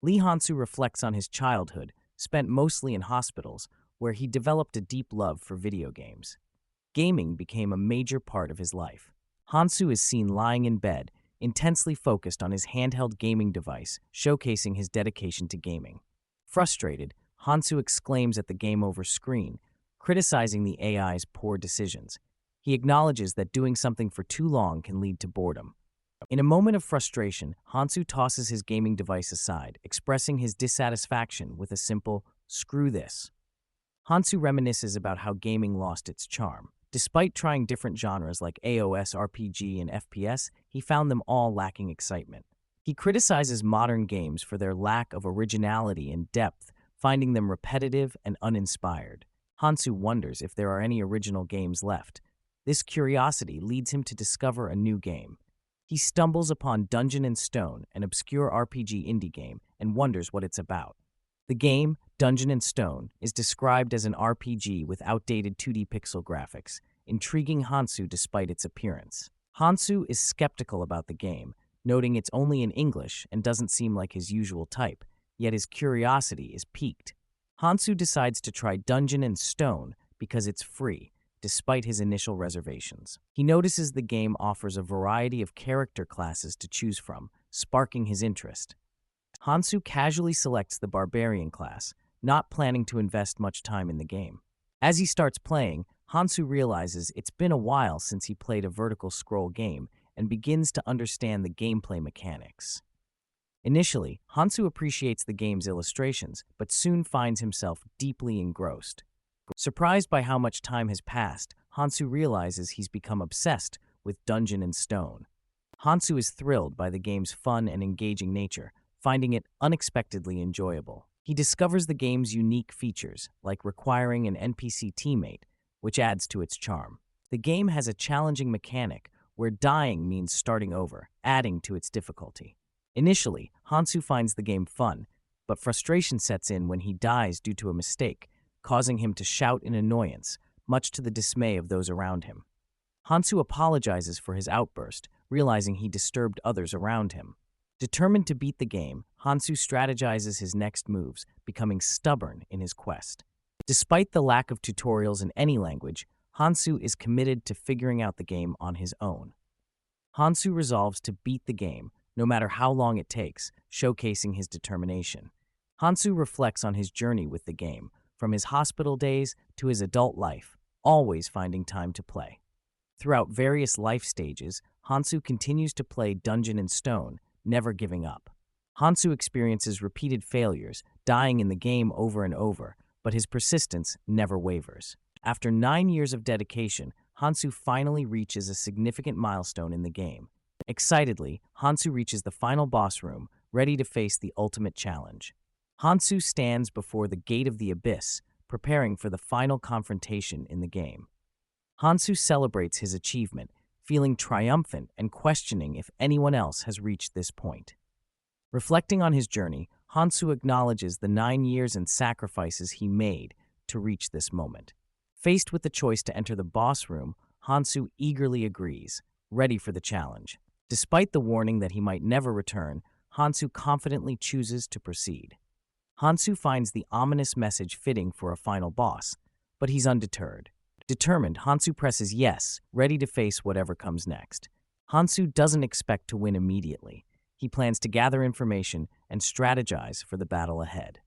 Lee Hansoo reflects on his childhood, spent mostly in hospitals, where he developed a deep love for video games. Gaming became a major part of his life. Hansoo is seen lying in bed, intensely focused on his handheld gaming device, showcasing his dedication to gaming. Frustrated, Hansoo exclaims at the game over screen, criticizing the AI's poor decisions. He acknowledges that doing something for too long can lead to boredom. In a moment of frustration, Hansoo tosses his gaming device aside, expressing his dissatisfaction with a simple, "Screw this." Hansoo reminisces about how gaming lost its charm. Despite trying different genres like AOS, RPG, and FPS, he found them all lacking excitement. He criticizes modern games for their lack of originality and depth, finding them repetitive and uninspired. Hansoo wonders if there are any original games left. This curiosity leads him to discover a new game. He stumbles upon Dungeon and Stone, an obscure RPG indie game, and wonders what it's about. The game, Dungeon and Stone, is described as an RPG with outdated 2D pixel graphics, intriguing Hansoo despite its appearance. Hansoo is skeptical about the game, noting it's only in English and doesn't seem like his usual type, yet his curiosity is piqued. Hansoo decides to try Dungeon and Stone because it's free, despite his initial reservations. He notices the game offers a variety of character classes to choose from, sparking his interest. Hansoo casually selects the Barbarian class, not planning to invest much time in the game. As he starts playing, Hansoo realizes it's been a while since he played a vertical scroll game and begins to understand the gameplay mechanics. Initially, Hansoo appreciates the game's illustrations, but soon finds himself deeply engrossed. Surprised by how much time has passed, Hansoo realizes he's become obsessed with Dungeon and Stone. Hansoo is thrilled by the game's fun and engaging nature, finding it unexpectedly enjoyable. He discovers the game's unique features, like requiring an NPC teammate, which adds to its charm. The game has a challenging mechanic where dying means starting over, adding to its difficulty. Initially, Hansoo finds the game fun, but frustration sets in when he dies due to a mistake, causing him to shout in annoyance, much to the dismay of those around him. Hansoo apologizes for his outburst, realizing he disturbed others around him. Determined to beat the game, Hansoo strategizes his next moves, becoming stubborn in his quest. Despite the lack of tutorials in any language, Hansoo is committed to figuring out the game on his own. Hansoo resolves to beat the game, no matter how long it takes, showcasing his determination. Hansoo reflects on his journey with the game, from his hospital days to his adult life, always finding time to play. Throughout various life stages, Hansoo continues to play Dungeon and Stone, never giving up. Hansoo experiences repeated failures, dying in the game over and over, but his persistence never wavers. After 9 years of dedication, Hansoo finally reaches a significant milestone in the game. Excitedly, Hansoo reaches the final boss room, ready to face the ultimate challenge. Hansoo stands before the gate of the abyss, preparing for the final confrontation in the game. Hansoo celebrates his achievement, feeling triumphant and questioning if anyone else has reached this point. Reflecting on his journey, Hansoo acknowledges the 9 years and sacrifices he made to reach this moment. Faced with the choice to enter the boss room, Hansoo eagerly agrees, ready for the challenge. Despite the warning that he might never return, Hansoo confidently chooses to proceed. Hansoo finds the ominous message fitting for a final boss, but he's undeterred. Determined, Hansoo presses yes, ready to face whatever comes next. Hansoo doesn't expect to win immediately. He plans to gather information and strategize for the battle ahead.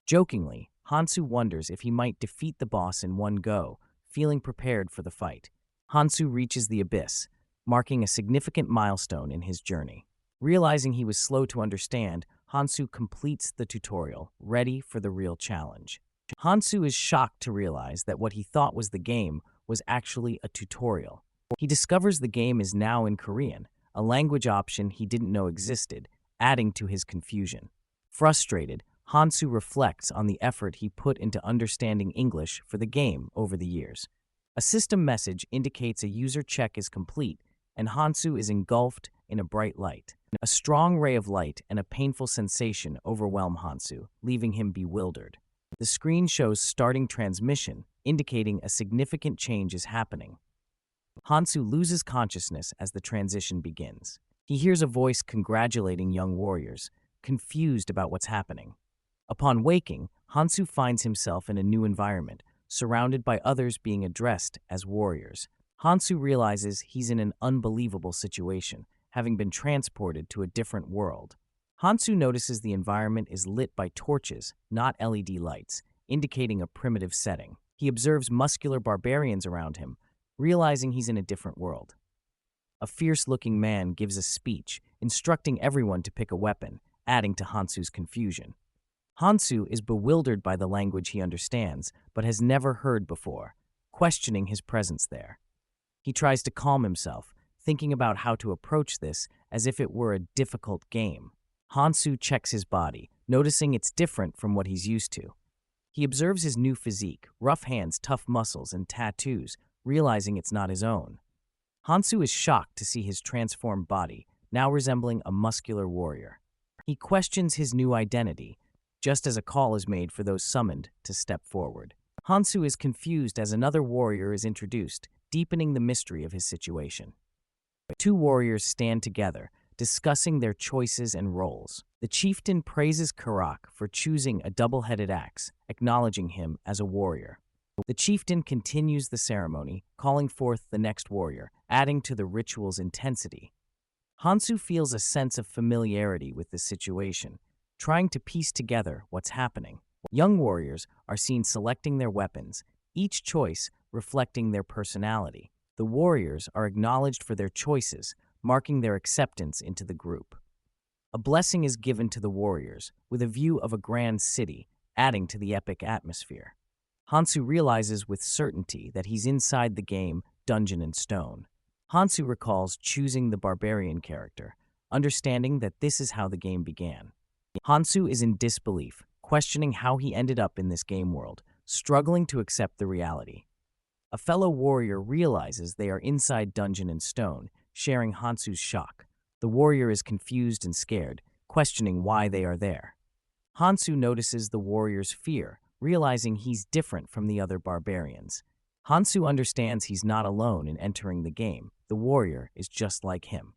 Jokingly, Hansoo wonders if he might defeat the boss in one go, feeling prepared for the fight. Hansoo reaches the abyss, marking a significant milestone in his journey. Realizing he was slow to understand, Hansoo completes the tutorial, ready for the real challenge. Hansoo is shocked to realize that what he thought was the game was actually a tutorial. He discovers the game is now in Korean, a language option he didn't know existed, adding to his confusion. Frustrated, Hansoo reflects on the effort he put into understanding English for the game over the years. A system message indicates a user check is complete, and Hansoo is engulfed in a bright light. A strong ray of light and a painful sensation overwhelm Hansoo, leaving him bewildered. The screen shows starting transmission, indicating a significant change is happening. Hansoo loses consciousness as the transition begins. He hears a voice congratulating young warriors, confused about what's happening. Upon waking, Hansoo finds himself in a new environment, surrounded by others being addressed as warriors. Hansoo realizes he's in an unbelievable situation, having been transported to a different world. Hansoo notices the environment is lit by torches, not LED lights, indicating a primitive setting. He observes muscular barbarians around him, realizing he's in a different world. A fierce-looking man gives a speech, instructing everyone to pick a weapon, adding to Hansoo's confusion. Hansoo is bewildered by the language he understands, but has never heard before, questioning his presence there. He tries to calm himself, thinking about how to approach this as if it were a difficult game. Hansoo checks his body, noticing it's different from what he's used to. He observes his new physique, rough hands, tough muscles, and tattoos, realizing it's not his own. Hansoo is shocked to see his transformed body, now resembling a muscular warrior. He questions his new identity, just as a call is made for those summoned to step forward. Hansoo is confused as another warrior is introduced, deepening the mystery of his situation. Two warriors stand together, discussing their choices and roles. The chieftain praises Karak for choosing a double-headed axe, acknowledging him as a warrior. The chieftain continues the ceremony, calling forth the next warrior, adding to the ritual's intensity. Hansoo feels a sense of familiarity with the situation, trying to piece together what's happening. Young warriors are seen selecting their weapons, each choice reflecting their personality. The warriors are acknowledged for their choices, marking their acceptance into the group. A blessing is given to the warriors, with a view of a grand city, adding to the epic atmosphere. Hansoo realizes with certainty that he's inside the game Dungeon and Stone. Hansoo recalls choosing the Barbarian character, understanding that this is how the game began. Hansoo is in disbelief, questioning how he ended up in this game world, struggling to accept the reality. A fellow warrior realizes they are inside Dungeon and Stone, sharing Hansoo's shock. The warrior is confused and scared, questioning why they are there. Hansoo notices the warrior's fear, realizing he's different from the other barbarians. Hansoo understands he's not alone in entering the game. The warrior is just like him.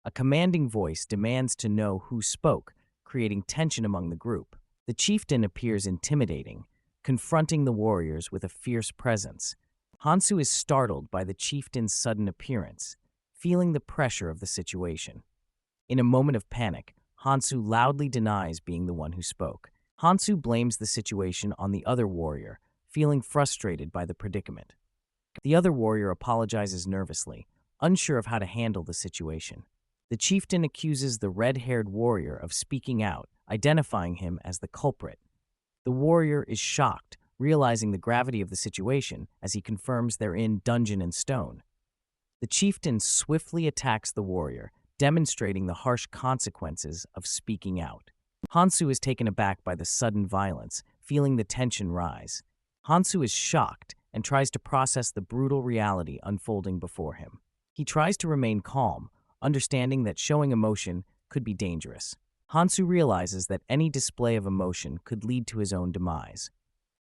A commanding voice demands to know who spoke, creating tension among the group. The chieftain appears intimidating, confronting the warriors with a fierce presence. Hansoo is startled by the chieftain's sudden appearance, feeling the pressure of the situation. In a moment of panic, Hansoo loudly denies being the one who spoke. Hansoo blames the situation on the other warrior, feeling frustrated by the predicament. The other warrior apologizes nervously, unsure of how to handle the situation. The chieftain accuses the red-haired warrior of speaking out, identifying him as the culprit. The warrior is shocked, realizing the gravity of the situation as he confirms they're in Dungeon and Stone. The chieftain swiftly attacks the warrior, demonstrating the harsh consequences of speaking out. Hansoo is taken aback by the sudden violence, feeling the tension rise. Hansoo is shocked and tries to process the brutal reality unfolding before him. He tries to remain calm, understanding that showing emotion could be dangerous. Hansoo realizes that any display of emotion could lead to his own demise.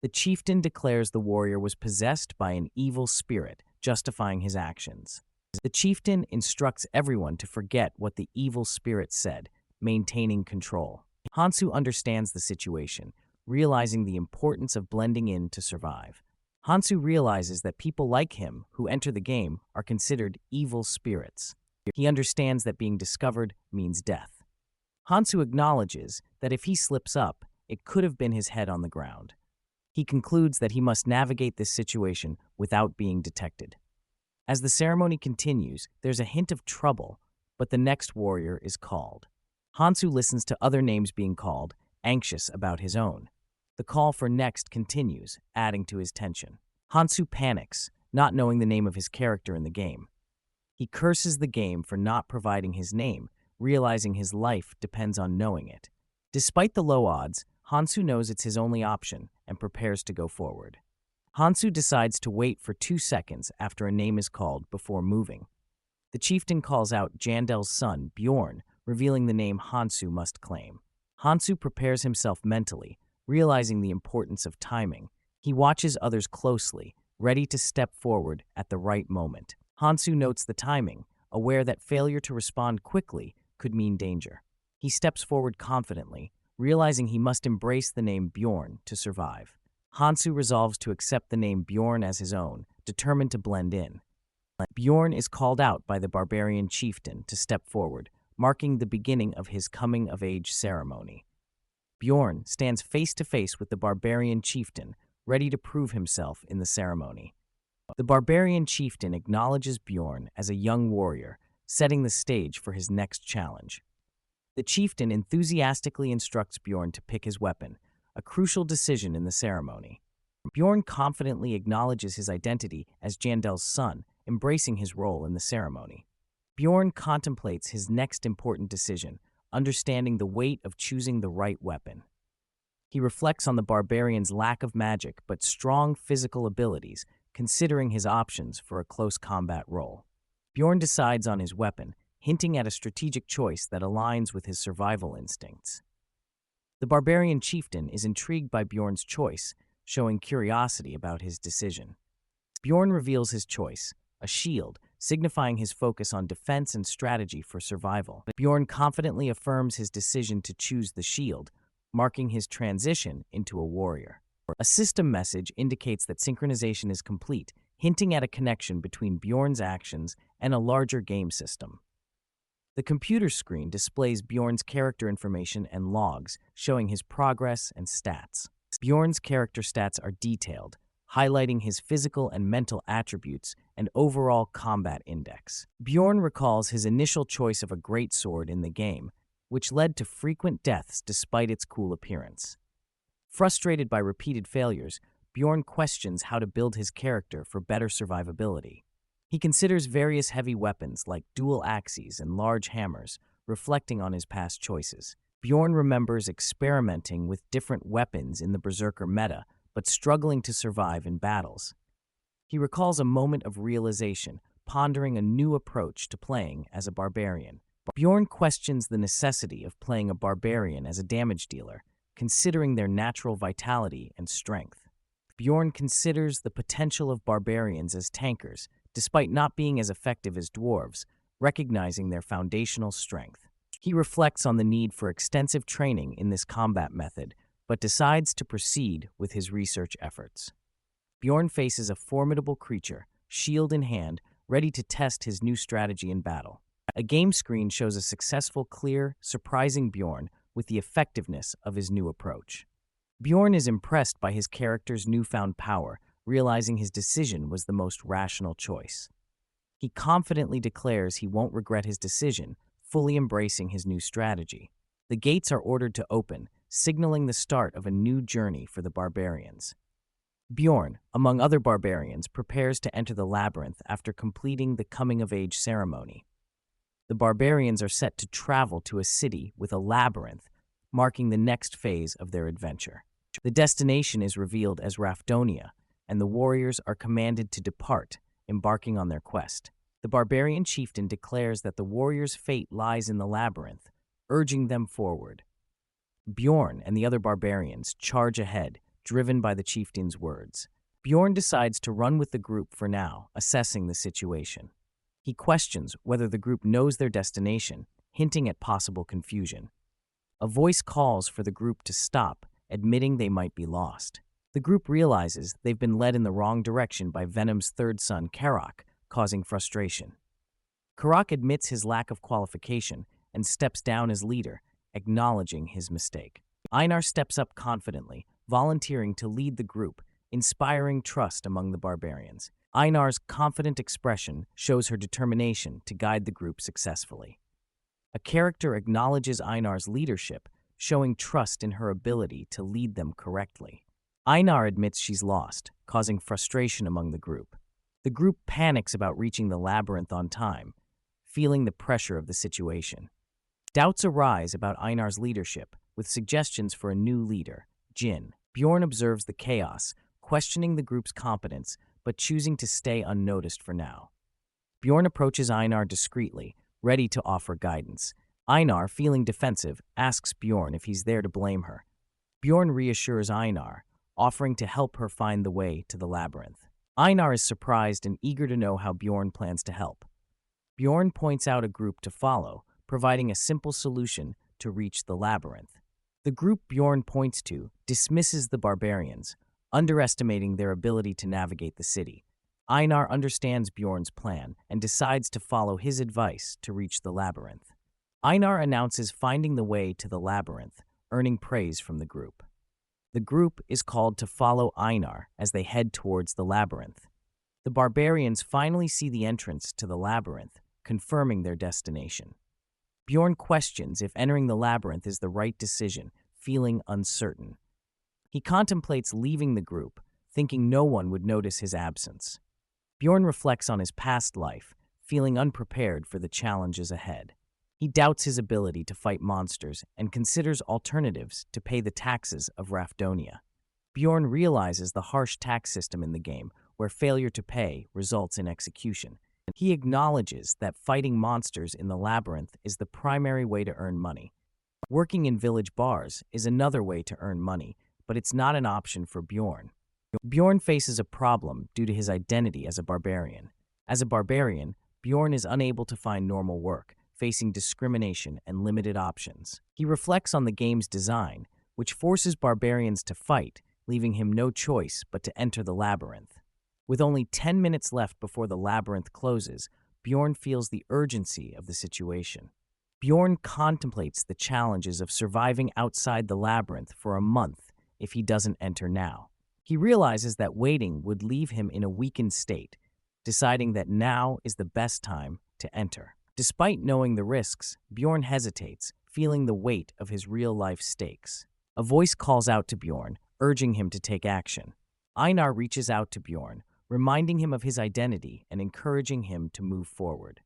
The chieftain declares the warrior was possessed by an evil spirit, justifying his actions. The chieftain instructs everyone to forget what the evil spirit said, maintaining control. Hansoo understands the situation, realizing the importance of blending in to survive. Hansoo realizes that people like him who enter the game are considered evil spirits. He understands that being discovered means death. Hansoo acknowledges that if he slips up, it could have been his head on the ground. He concludes that he must navigate this situation without being detected. As the ceremony continues, there's a hint of trouble, but the next warrior is called. Hansoo listens to other names being called, anxious about his own. The call for next continues, adding to his tension. Hansoo panics, not knowing the name of his character in the game. He curses the game for not providing his name, realizing his life depends on knowing it. Despite the low odds, Hansoo knows it's his only option and prepares to go forward. Hansoo decides to wait for 2 seconds after a name is called before moving. The chieftain calls out Jandel's son, Bjorn, revealing the name Hansoo must claim. Hansoo prepares himself mentally, realizing the importance of timing. He watches others closely, ready to step forward at the right moment. Hansoo notes the timing, aware that failure to respond quickly could mean danger. He steps forward confidently, realizing he must embrace the name Bjorn to survive. Hansoo resolves to accept the name Bjorn as his own, determined to blend in. Bjorn is called out by the barbarian chieftain to step forward, marking the beginning of his coming-of-age ceremony. Bjorn stands face to face with the barbarian chieftain, ready to prove himself in the ceremony. The barbarian chieftain acknowledges Bjorn as a young warrior, setting the stage for his next challenge. The chieftain enthusiastically instructs Bjorn to pick his weapon, a crucial decision in the ceremony. Bjorn confidently acknowledges his identity as Jandel's son, embracing his role in the ceremony. Bjorn contemplates his next important decision, understanding the weight of choosing the right weapon. He reflects on the barbarian's lack of magic but strong physical abilities, considering his options for a close combat role. Bjorn decides on his weapon, hinting at a strategic choice that aligns with his survival instincts. The barbarian chieftain is intrigued by Bjorn's choice, showing curiosity about his decision. Bjorn reveals his choice, a shield, signifying his focus on defense and strategy for survival. Bjorn confidently affirms his decision to choose the shield, marking his transition into a warrior. A system message indicates that synchronization is complete, hinting at a connection between Bjorn's actions and a larger game system. The computer screen displays Bjorn's character information and logs, showing his progress and stats. Bjorn's character stats are detailed, highlighting his physical and mental attributes and overall combat index. Bjorn recalls his initial choice of a greatsword in the game, which led to frequent deaths despite its cool appearance. Frustrated by repeated failures, Bjorn questions how to build his character for better survivability. He considers various heavy weapons like dual axes and large hammers, reflecting on his past choices. Bjorn remembers experimenting with different weapons in the Berserker meta, but struggling to survive in battles. He recalls a moment of realization, pondering a new approach to playing as a barbarian. Bjorn questions the necessity of playing a barbarian as a damage dealer, considering their natural vitality and strength. Bjorn considers the potential of barbarians as tankers, despite not being as effective as dwarves, recognizing their foundational strength. He reflects on the need for extensive training in this combat method, but decides to proceed with his research efforts. Bjorn faces a formidable creature, shield in hand, ready to test his new strategy in battle. A game screen shows a successful, clear, surprising Bjorn with the effectiveness of his new approach. Bjorn is impressed by his character's newfound power, realizing his decision was the most rational choice. He confidently declares he won't regret his decision, fully embracing his new strategy. The gates are ordered to open, signaling the start of a new journey for the barbarians. Bjorn, among other barbarians, prepares to enter the labyrinth after completing the coming-of-age ceremony. The barbarians are set to travel to a city with a labyrinth, marking the next phase of their adventure. The destination is revealed as Rafdonia, and the warriors are commanded to depart, embarking on their quest. The barbarian chieftain declares that the warriors' fate lies in the labyrinth, urging them forward. Bjorn and the other barbarians charge ahead, driven by the chieftain's words. Bjorn decides to run with the group for now, assessing the situation. He questions whether the group knows their destination, hinting at possible confusion. A voice calls for the group to stop, admitting they might be lost. The group realizes they've been led in the wrong direction by Venom's third son, Karak, causing frustration. Karak admits his lack of qualification and steps down as leader, acknowledging his mistake. Einar steps up confidently, volunteering to lead the group, inspiring trust among the barbarians. Einar's confident expression shows her determination to guide the group successfully. A character acknowledges Einar's leadership, showing trust in her ability to lead them correctly. Einar admits she's lost, causing frustration among the group. The group panics about reaching the labyrinth on time, feeling the pressure of the situation. Doubts arise about Einar's leadership, with suggestions for a new leader, Jin. Bjorn observes the chaos, questioning the group's competence, but choosing to stay unnoticed for now. Bjorn approaches Einar discreetly, ready to offer guidance. Einar, feeling defensive, asks Bjorn if he's there to blame her. Bjorn reassures Einar, offering to help her find the way to the labyrinth. Einar is surprised and eager to know how Bjorn plans to help. Bjorn points out a group to follow, providing a simple solution to reach the labyrinth. The group Bjorn points to dismisses the barbarians, underestimating their ability to navigate the city. Einar understands Bjorn's plan and decides to follow his advice to reach the labyrinth. Einar announces finding the way to the labyrinth, earning praise from the group. The group is called to follow Einar as they head towards the labyrinth. The barbarians finally see the entrance to the labyrinth, confirming their destination. Bjorn questions if entering the labyrinth is the right decision, feeling uncertain. He contemplates leaving the group, thinking no one would notice his absence. Bjorn reflects on his past life, feeling unprepared for the challenges ahead. He doubts his ability to fight monsters and considers alternatives to pay the taxes of Rafdonia. Bjorn realizes the harsh tax system in the game, where failure to pay results in execution. He acknowledges that fighting monsters in the labyrinth is the primary way to earn money. Working in village bars is another way to earn money, but it's not an option for Bjorn. Bjorn faces a problem due to his identity as a barbarian. As a barbarian, Bjorn is unable to find normal work, facing discrimination and limited options. He reflects on the game's design, which forces barbarians to fight, leaving him no choice but to enter the labyrinth. With only 10 minutes left before the labyrinth closes, Bjorn feels the urgency of the situation. Bjorn contemplates the challenges of surviving outside the labyrinth for a month if he doesn't enter now. He realizes that waiting would leave him in a weakened state, deciding that now is the best time to enter. Despite knowing the risks, Bjorn hesitates, feeling the weight of his real-life stakes. A voice calls out to Bjorn, urging him to take action. Einar reaches out to Bjorn, reminding him of his identity and encouraging him to move forward.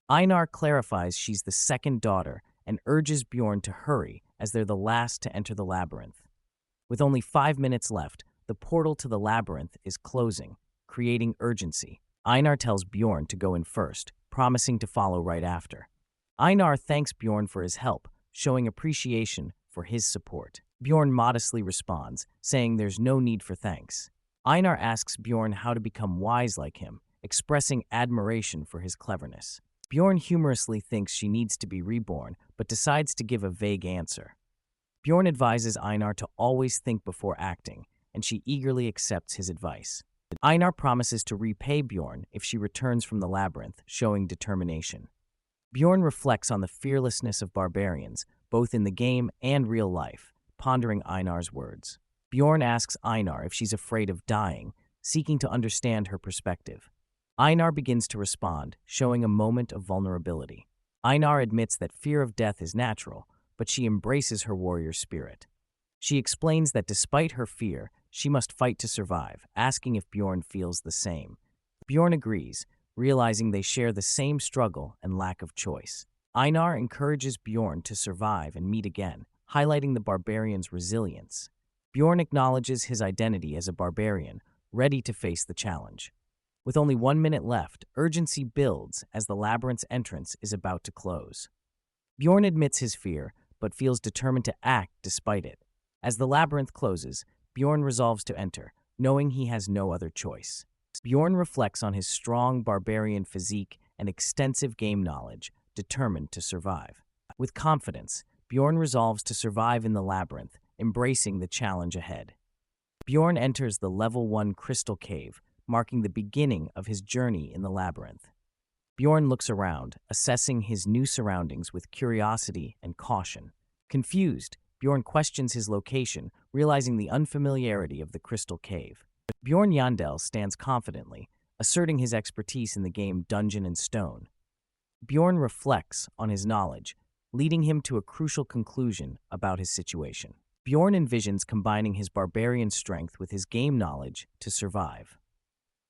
Einar clarifies she's the second daughter and urges Bjorn to hurry as they're the last to enter the labyrinth. With only 5 minutes left, the portal to the labyrinth is closing, creating urgency. Einar tells Bjorn to go in first, promising to follow right after. Einar thanks Bjorn for his help, showing appreciation for his support. Bjorn modestly responds, saying there's no need for thanks. Einar asks Bjorn how to become wise like him, expressing admiration for his cleverness. Bjorn humorously thinks she needs to be reborn, but decides to give a vague answer. Bjorn advises Einar to always think before acting, and she eagerly accepts his advice. Einar promises to repay Bjorn if she returns from the labyrinth, showing determination. Bjorn reflects on the fearlessness of barbarians, both in the game and real life, pondering Einar's words. Bjorn asks Einar if she's afraid of dying, seeking to understand her perspective. Einar begins to respond, showing a moment of vulnerability. Einar admits that fear of death is natural, but she embraces her warrior spirit. She explains that despite her fear, she must fight to survive, asking if Bjorn feels the same. Bjorn agrees, realizing they share the same struggle and lack of choice. Einar encourages Bjorn to survive and meet again, highlighting the barbarian's resilience. Bjorn acknowledges his identity as a barbarian, ready to face the challenge. With only 1 minute left, urgency builds as the labyrinth's entrance is about to close. Bjorn admits his fear, but feels determined to act despite it. As the labyrinth closes, Bjorn resolves to enter, knowing he has no other choice. Bjorn reflects on his strong barbarian physique and extensive game knowledge, determined to survive. With confidence, Bjorn resolves to survive in the labyrinth, embracing the challenge ahead. Bjorn enters the Level 1 Crystal Cave, marking the beginning of his journey in the labyrinth. Bjorn looks around, assessing his new surroundings with curiosity and caution. Confused, Bjorn questions his location, realizing the unfamiliarity of the Crystal Cave. Bjorn Jandel stands confidently, asserting his expertise in the game Dungeon and Stone. Bjorn reflects on his knowledge, leading him to a crucial conclusion about his situation. Bjorn envisions combining his barbarian strength with his game knowledge to survive.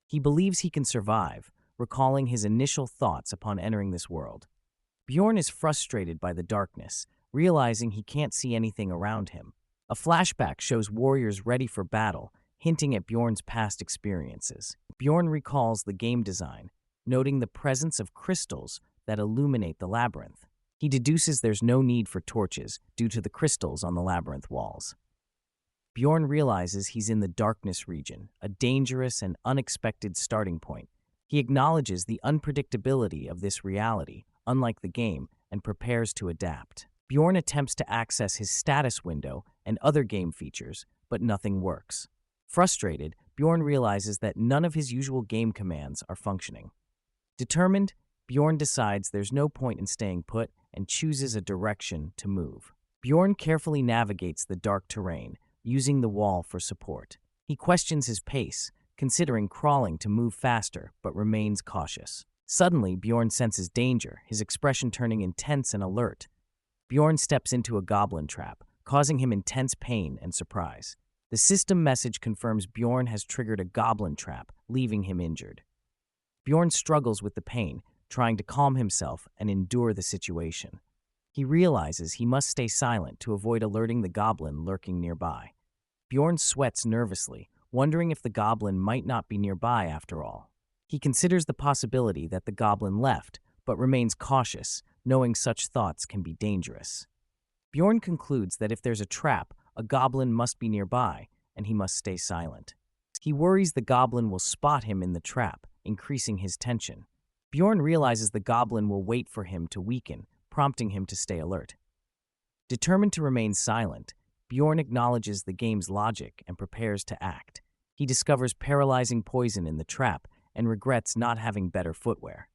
He believes he can survive, recalling his initial thoughts upon entering this world. Bjorn is frustrated by the darkness, realizing he can't see anything around him. A flashback shows warriors ready for battle, hinting at Bjorn's past experiences. Bjorn recalls the game design, noting the presence of crystals that illuminate the labyrinth. He deduces there's no need for torches due to the crystals on the labyrinth walls. Bjorn realizes he's in the darkness region, a dangerous and unexpected starting point. He acknowledges the unpredictability of this reality, unlike the game, and prepares to adapt. Bjorn attempts to access his status window and other game features, but nothing works. Frustrated, Bjorn realizes that none of his usual game commands are functioning. Determined, Bjorn decides there's no point in staying put and chooses a direction to move. Bjorn carefully navigates the dark terrain, using the wall for support. He questions his pace, considering crawling to move faster, but remains cautious. Suddenly, Bjorn senses danger, his expression turning intense and alert. Bjorn steps into a goblin trap, causing him intense pain and surprise. The system message confirms Bjorn has triggered a goblin trap, leaving him injured. Bjorn struggles with the pain, trying to calm himself and endure the situation. He realizes he must stay silent to avoid alerting the goblin lurking nearby. Bjorn sweats nervously, wondering if the goblin might not be nearby after all. He considers the possibility that the goblin left, but remains cautious, knowing such thoughts can be dangerous. Bjorn concludes that if there's a trap, a goblin must be nearby, and he must stay silent. He worries the goblin will spot him in the trap, increasing his tension. Bjorn realizes the goblin will wait for him to weaken, prompting him to stay alert. Determined to remain silent, Bjorn acknowledges the game's logic and prepares to act. He discovers paralyzing poison in the trap and regrets not having better footwear.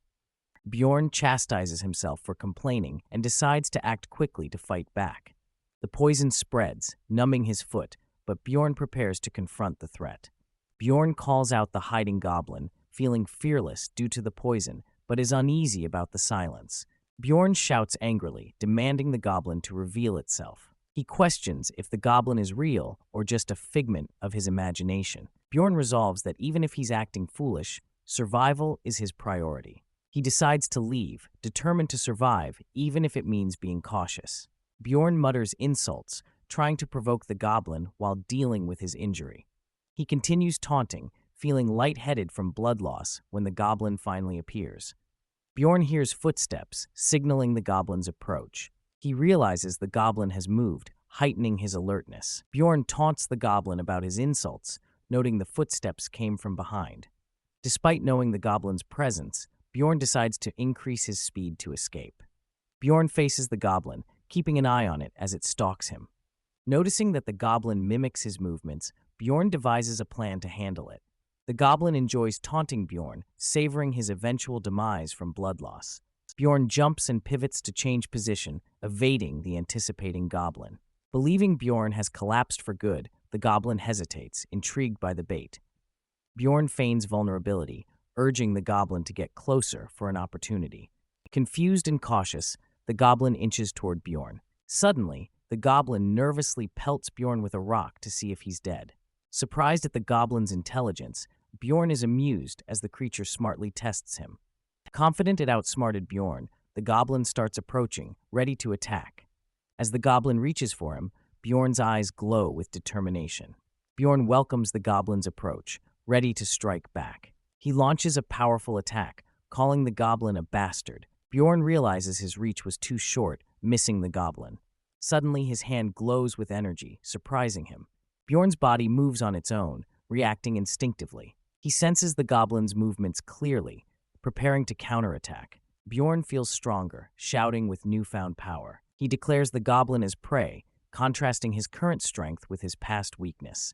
Bjorn chastises himself for complaining and decides to act quickly to fight back. The poison spreads, numbing his foot, but Bjorn prepares to confront the threat. Bjorn calls out the hiding goblin, feeling fearless due to the poison, but is uneasy about the silence. Bjorn shouts angrily, demanding the goblin to reveal itself. He questions if the goblin is real or just a figment of his imagination. Bjorn resolves that even if he's acting foolish, survival is his priority. He decides to leave, determined to survive, even if it means being cautious. Bjorn mutters insults, trying to provoke the goblin while dealing with his injury. He continues taunting, feeling lightheaded from blood loss when the goblin finally appears. Bjorn hears footsteps, signaling the goblin's approach. He realizes the goblin has moved, heightening his alertness. Bjorn taunts the goblin about his insults, noting the footsteps came from behind. Despite knowing the goblin's presence, Bjorn decides to increase his speed to escape. Bjorn faces the goblin, keeping an eye on it as it stalks him. Noticing that the goblin mimics his movements, Bjorn devises a plan to handle it. The goblin enjoys taunting Bjorn, savoring his eventual demise from blood loss. Bjorn jumps and pivots to change position, evading the anticipating goblin. Believing Bjorn has collapsed for good, the goblin hesitates, intrigued by the bait. Bjorn feigns vulnerability, urging the goblin to get closer for an opportunity. Confused and cautious, the goblin inches toward Bjorn. Suddenly, the goblin nervously pelts Bjorn with a rock to see if he's dead. Surprised at the goblin's intelligence, Bjorn is amused as the creature smartly tests him. Confident it outsmarted Bjorn, the goblin starts approaching, ready to attack. As the goblin reaches for him, Bjorn's eyes glow with determination. Bjorn welcomes the goblin's approach, ready to strike back. He launches a powerful attack, calling the goblin a bastard. Bjorn realizes his reach was too short, missing the goblin. Suddenly, his hand glows with energy, surprising him. Bjorn's body moves on its own, reacting instinctively. He senses the goblin's movements clearly, preparing to counterattack. Bjorn feels stronger, shouting with newfound power. He declares the goblin as prey, contrasting his current strength with his past weakness.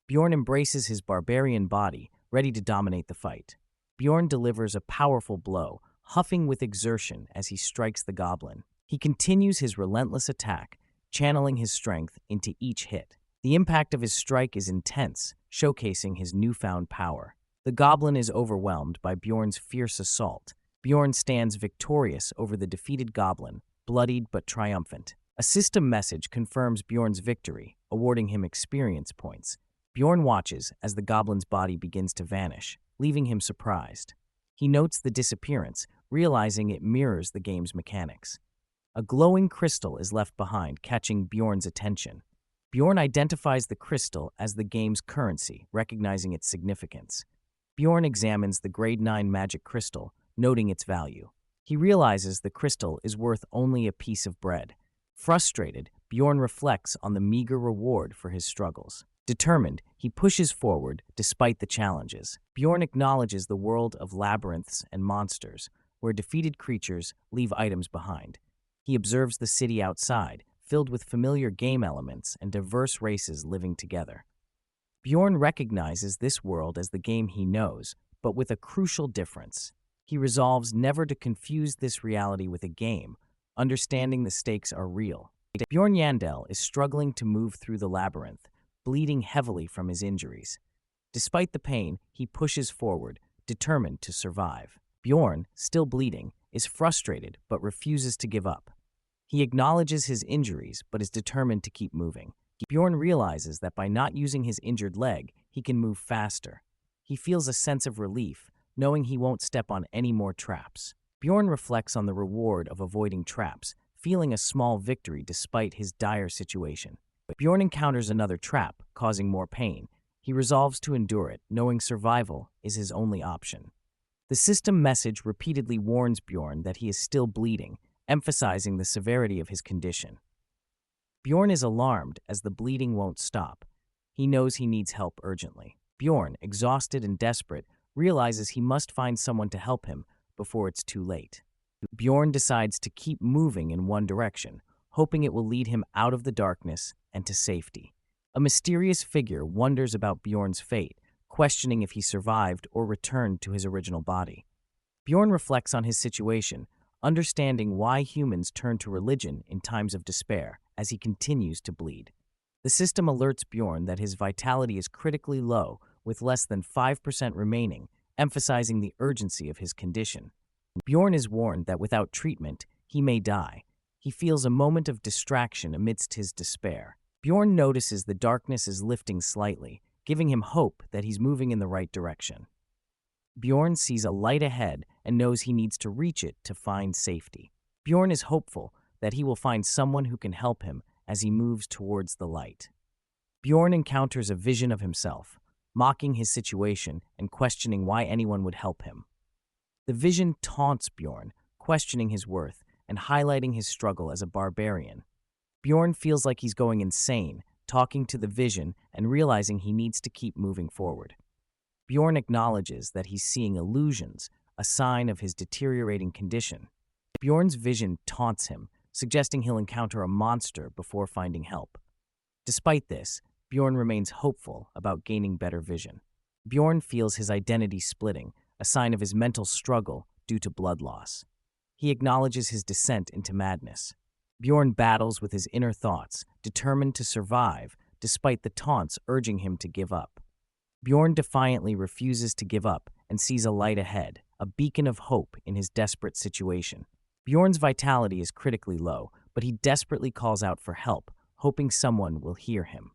Bjorn embraces his barbarian body, ready to dominate the fight. Bjorn delivers a powerful blow, huffing with exertion as he strikes the goblin. He continues his relentless attack, channeling his strength into each hit. The impact of his strike is intense, showcasing his newfound power. The goblin is overwhelmed by Bjorn's fierce assault. Bjorn stands victorious over the defeated goblin, bloodied but triumphant. A system message confirms Bjorn's victory, awarding him experience points. Bjorn watches as the goblin's body begins to vanish, leaving him surprised. He notes the disappearance, realizing it mirrors the game's mechanics. A glowing crystal is left behind, catching Bjorn's attention. Bjorn identifies the crystal as the game's currency, recognizing its significance. Bjorn examines the Grade 9 magic crystal, noting its value. He realizes the crystal is worth only a piece of bread. Frustrated, Bjorn reflects on the meager reward for his struggles. Determined, he pushes forward despite the challenges. Bjorn acknowledges the world of labyrinths and monsters, where defeated creatures leave items behind. He observes the city outside, filled with familiar game elements and diverse races living together. Bjorn recognizes this world as the game he knows, but with a crucial difference. He resolves never to confuse this reality with a game, understanding the stakes are real. Bjorn Jandel is struggling to move through the labyrinth, bleeding heavily from his injuries. Despite the pain, he pushes forward, determined to survive. Bjorn, still bleeding, is frustrated but refuses to give up. He acknowledges his injuries but is determined to keep moving. Bjorn realizes that by not using his injured leg, he can move faster. He feels a sense of relief, knowing he won't step on any more traps. Bjorn reflects on the reward of avoiding traps, feeling a small victory despite his dire situation. Bjorn encounters another trap, causing more pain. He resolves to endure it, knowing survival is his only option. The system message repeatedly warns Bjorn that he is still bleeding, emphasizing the severity of his condition. Bjorn is alarmed as the bleeding won't stop. He knows he needs help urgently. Bjorn, exhausted and desperate, realizes he must find someone to help him before it's too late. Bjorn decides to keep moving in one direction, hoping it will lead him out of the darkness and to safety. A mysterious figure wonders about Bjorn's fate, questioning if he survived or returned to his original body. Bjorn reflects on his situation, understanding why humans turn to religion in times of despair as he continues to bleed. The system alerts Bjorn that his vitality is critically low, with less than 5% remaining, emphasizing the urgency of his condition. Bjorn is warned that without treatment, he may die. He feels a moment of distraction amidst his despair. Bjorn notices the darkness is lifting slightly, giving him hope that he's moving in the right direction. Bjorn sees a light ahead and knows he needs to reach it to find safety. Bjorn is hopeful that he will find someone who can help him as he moves towards the light. Bjorn encounters a vision of himself, mocking his situation and questioning why anyone would help him. The vision taunts Bjorn, questioning his worth and highlighting his struggle as a barbarian. Bjorn feels like he's going insane, talking to the vision and realizing he needs to keep moving forward. Bjorn acknowledges that he's seeing illusions, a sign of his deteriorating condition. Bjorn's vision taunts him, suggesting he'll encounter a monster before finding help. Despite this, Bjorn remains hopeful about gaining better vision. Bjorn feels his identity splitting, a sign of his mental struggle due to blood loss. He acknowledges his descent into madness. Bjorn battles with his inner thoughts, determined to survive despite the taunts urging him to give up. Bjorn defiantly refuses to give up and sees a light ahead, a beacon of hope in his desperate situation. Bjorn's vitality is critically low, but he desperately calls out for help, hoping someone will hear him.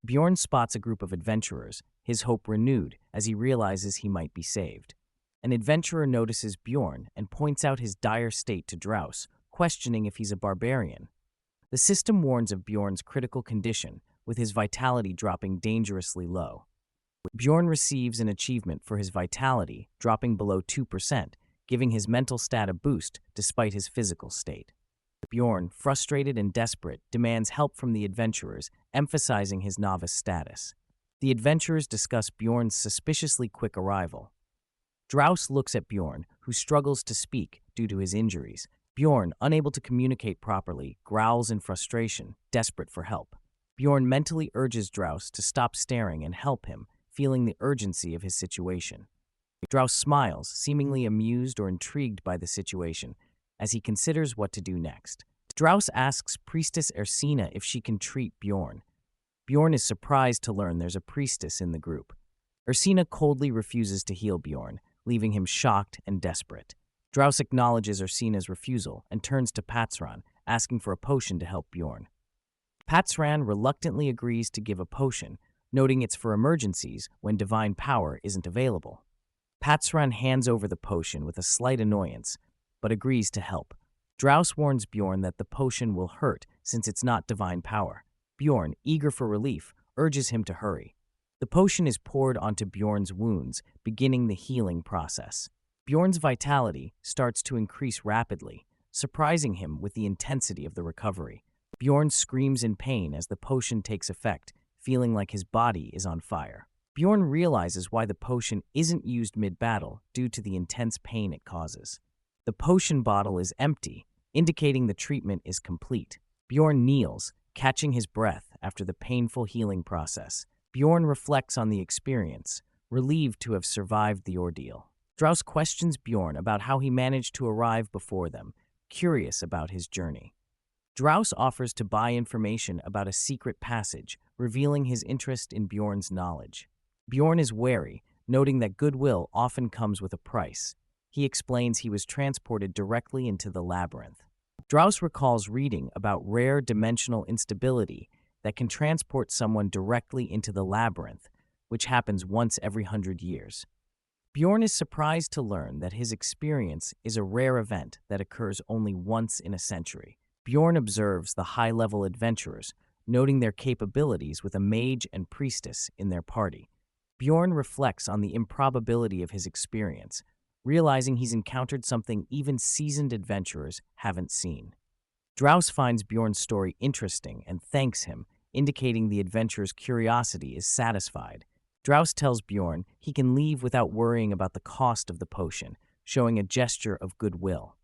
Bjorn spots a group of adventurers, his hope renewed as he realizes he might be saved. An adventurer notices Bjorn and points out his dire state to Draus, questioning if he's a barbarian. The system warns of Bjorn's critical condition, with his vitality dropping dangerously low. Bjorn receives an achievement for his vitality, dropping below 2%, giving his mental stat a boost despite his physical state. Bjorn, frustrated and desperate, demands help from the adventurers, emphasizing his novice status. The adventurers discuss Bjorn's suspiciously quick arrival. Draus looks at Bjorn, who struggles to speak due to his injuries. Bjorn, unable to communicate properly, growls in frustration, desperate for help. Bjorn mentally urges Draus to stop staring and help him, feeling the urgency of his situation. Draus smiles, seemingly amused or intrigued by the situation, as he considers what to do next. Draus asks Priestess Ersina if she can treat Bjorn. Bjorn is surprised to learn there's a priestess in the group. Ersina coldly refuses to heal Bjorn, leaving him shocked and desperate. Draus acknowledges Ersina's refusal and turns to Patsran, asking for a potion to help Bjorn. Patsran reluctantly agrees to give a potion, noting it's for emergencies when divine power isn't available. Patsran hands over the potion with a slight annoyance, but agrees to help. Draus warns Bjorn that the potion will hurt since it's not divine power. Bjorn, eager for relief, urges him to hurry. The potion is poured onto Bjorn's wounds, beginning the healing process. Bjorn's vitality starts to increase rapidly, surprising him with the intensity of the recovery. Bjorn screams in pain as the potion takes effect, feeling like his body is on fire. Bjorn realizes why the potion isn't used mid-battle due to the intense pain it causes. The potion bottle is empty, indicating the treatment is complete. Bjorn kneels, catching his breath after the painful healing process. Bjorn reflects on the experience, relieved to have survived the ordeal. Strauss questions Bjorn about how he managed to arrive before them, curious about his journey. Strauss offers to buy information about a secret passage, revealing his interest in Bjorn's knowledge. Bjorn is wary, noting that goodwill often comes with a price. He explains he was transported directly into the labyrinth. Strauss recalls reading about rare dimensional instability that can transport someone directly into the labyrinth, which happens once every 100 years. Bjorn is surprised to learn that his experience is a rare event that occurs only once in a century. Bjorn observes the high-level adventurers, noting their capabilities with a mage and priestess in their party. Bjorn reflects on the improbability of his experience, realizing he's encountered something even seasoned adventurers haven't seen. Strauss finds Bjorn's story interesting and thanks him, indicating the adventurer's curiosity is satisfied. Strauss tells Bjorn he can leave without worrying about the cost of the potion, showing a gesture of goodwill.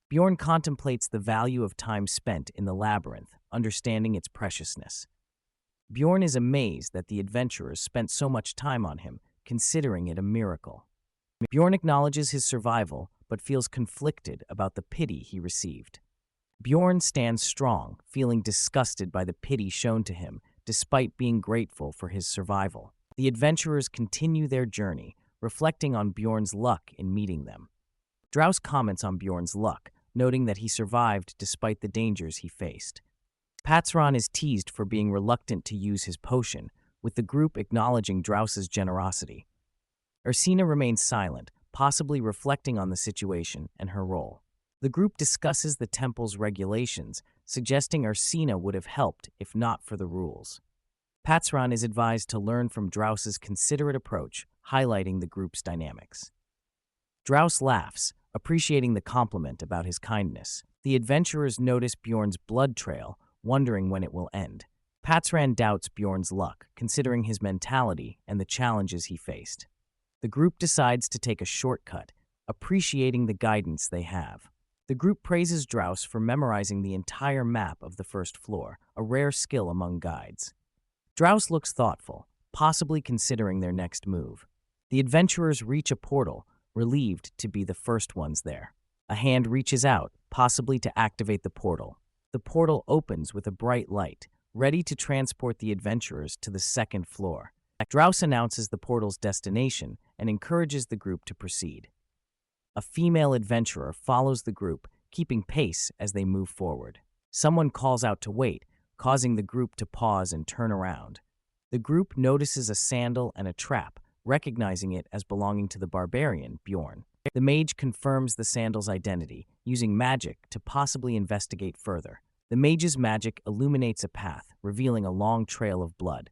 Bjorn contemplates the value of time spent in the labyrinth, understanding its preciousness. Bjorn is amazed that the adventurers spent so much time on him, considering it a miracle. Bjorn acknowledges his survival, but feels conflicted about the pity he received. Bjorn stands strong, feeling disgusted by the pity shown to him, despite being grateful for his survival. The adventurers continue their journey, reflecting on Bjorn's luck in meeting them. Strauss comments on Bjorn's luck, noting that he survived despite the dangers he faced. Patron is teased for being reluctant to use his potion, with the group acknowledging Strauss's generosity. Ursina remains silent, possibly reflecting on the situation and her role. The group discusses the temple's regulations, suggesting Ursina would have helped if not for the rules. Patron is advised to learn from Strauss's considerate approach, highlighting the group's dynamics. Strauss laughs, appreciating the compliment about his kindness. The adventurers notice Bjorn's blood trail, wondering when it will end. Patron doubts Bjorn's luck, considering his mentality and the challenges he faced. The group decides to take a shortcut, appreciating the guidance they have. The group praises Strauss for memorizing the entire map of the first floor, a rare skill among guides. Strauss looks thoughtful, possibly considering their next move. The adventurers reach a portal, relieved to be the first ones there. A hand reaches out, possibly to activate the portal. The portal opens with a bright light, ready to transport the adventurers to the second floor. Strauss announces the portal's destination and encourages the group to proceed. A female adventurer follows the group, keeping pace as they move forward. Someone calls out to wait, causing the group to pause and turn around. The group notices a sandal and a trap, recognizing it as belonging to the barbarian, Bjorn. The mage confirms the sandal's identity, using magic to possibly investigate further. The mage's magic illuminates a path, revealing a long trail of blood.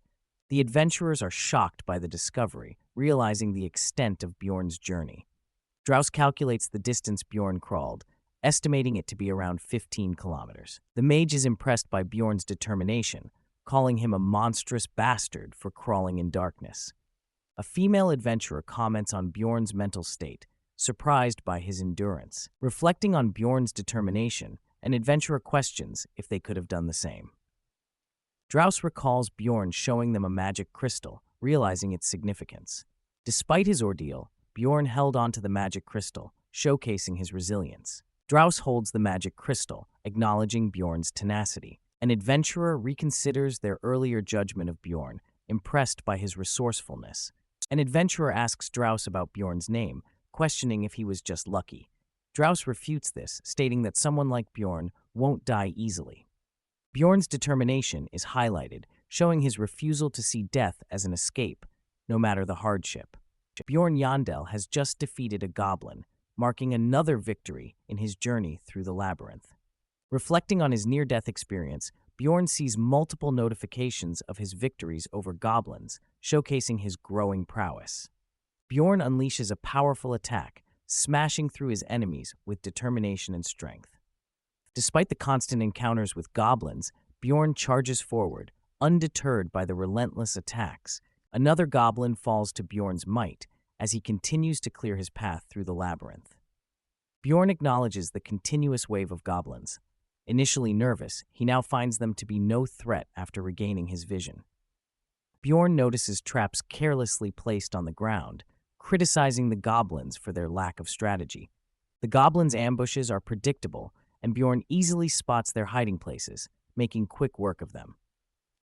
The adventurers are shocked by the discovery, realizing the extent of Bjorn's journey. Strauss calculates the distance Bjorn crawled, estimating it to be around 15 kilometers. The mage is impressed by Bjorn's determination, calling him a monstrous bastard for crawling in darkness. A female adventurer comments on Bjorn's mental state, surprised by his endurance. Reflecting on Bjorn's determination, an adventurer questions if they could have done the same. Strauss recalls Bjorn showing them a magic crystal, realizing its significance. Despite his ordeal, Bjorn held onto the magic crystal, showcasing his resilience. Strauss holds the magic crystal, acknowledging Bjorn's tenacity. An adventurer reconsiders their earlier judgment of Bjorn, impressed by his resourcefulness. An adventurer asks Strauss about Bjorn's name, questioning if he was just lucky. Strauss refutes this, stating that someone like Bjorn won't die easily. Bjorn's determination is highlighted, showing his refusal to see death as an escape, no matter the hardship. Bjorn Jandel has just defeated a goblin, marking another victory in his journey through the labyrinth. Reflecting on his near-death experience, Bjorn sees multiple notifications of his victories over goblins, showcasing his growing prowess. Bjorn unleashes a powerful attack, smashing through his enemies with determination and strength. Despite the constant encounters with goblins, Bjorn charges forward, undeterred by the relentless attacks. Another goblin falls to Bjorn's might as he continues to clear his path through the labyrinth. Bjorn acknowledges the continuous wave of goblins. Initially nervous, he now finds them to be no threat after regaining his vision. Bjorn notices traps carelessly placed on the ground, criticizing the goblins for their lack of strategy. The goblins' ambushes are predictable, and Bjorn easily spots their hiding places, making quick work of them.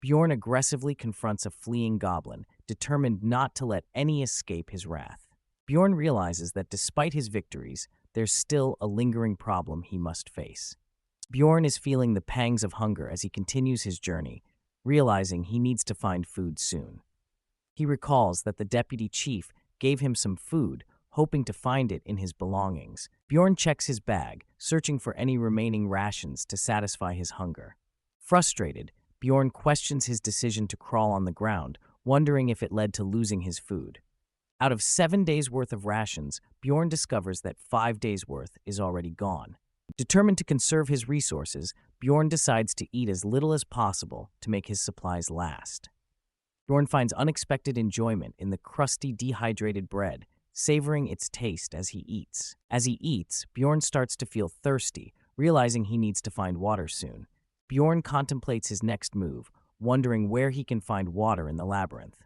Bjorn aggressively confronts a fleeing goblin, determined not to let any escape his wrath. Bjorn realizes that despite his victories, there's still a lingering problem he must face. Bjorn is feeling the pangs of hunger as he continues his journey, realizing he needs to find food soon. He recalls that the deputy chief gave him some food, hoping to find it in his belongings. Bjorn checks his bag, searching for any remaining rations to satisfy his hunger. Frustrated, Bjorn questions his decision to crawl on the ground, wondering if it led to losing his food. Out of 7 days' worth of rations, Bjorn discovers that 5 days' worth is already gone. Determined to conserve his resources, Bjorn decides to eat as little as possible to make his supplies last. Bjorn finds unexpected enjoyment in the crusty, dehydrated bread, savoring its taste as he eats. As he eats, Bjorn starts to feel thirsty, realizing he needs to find water soon. Bjorn contemplates his next move, wondering where he can find water in the labyrinth.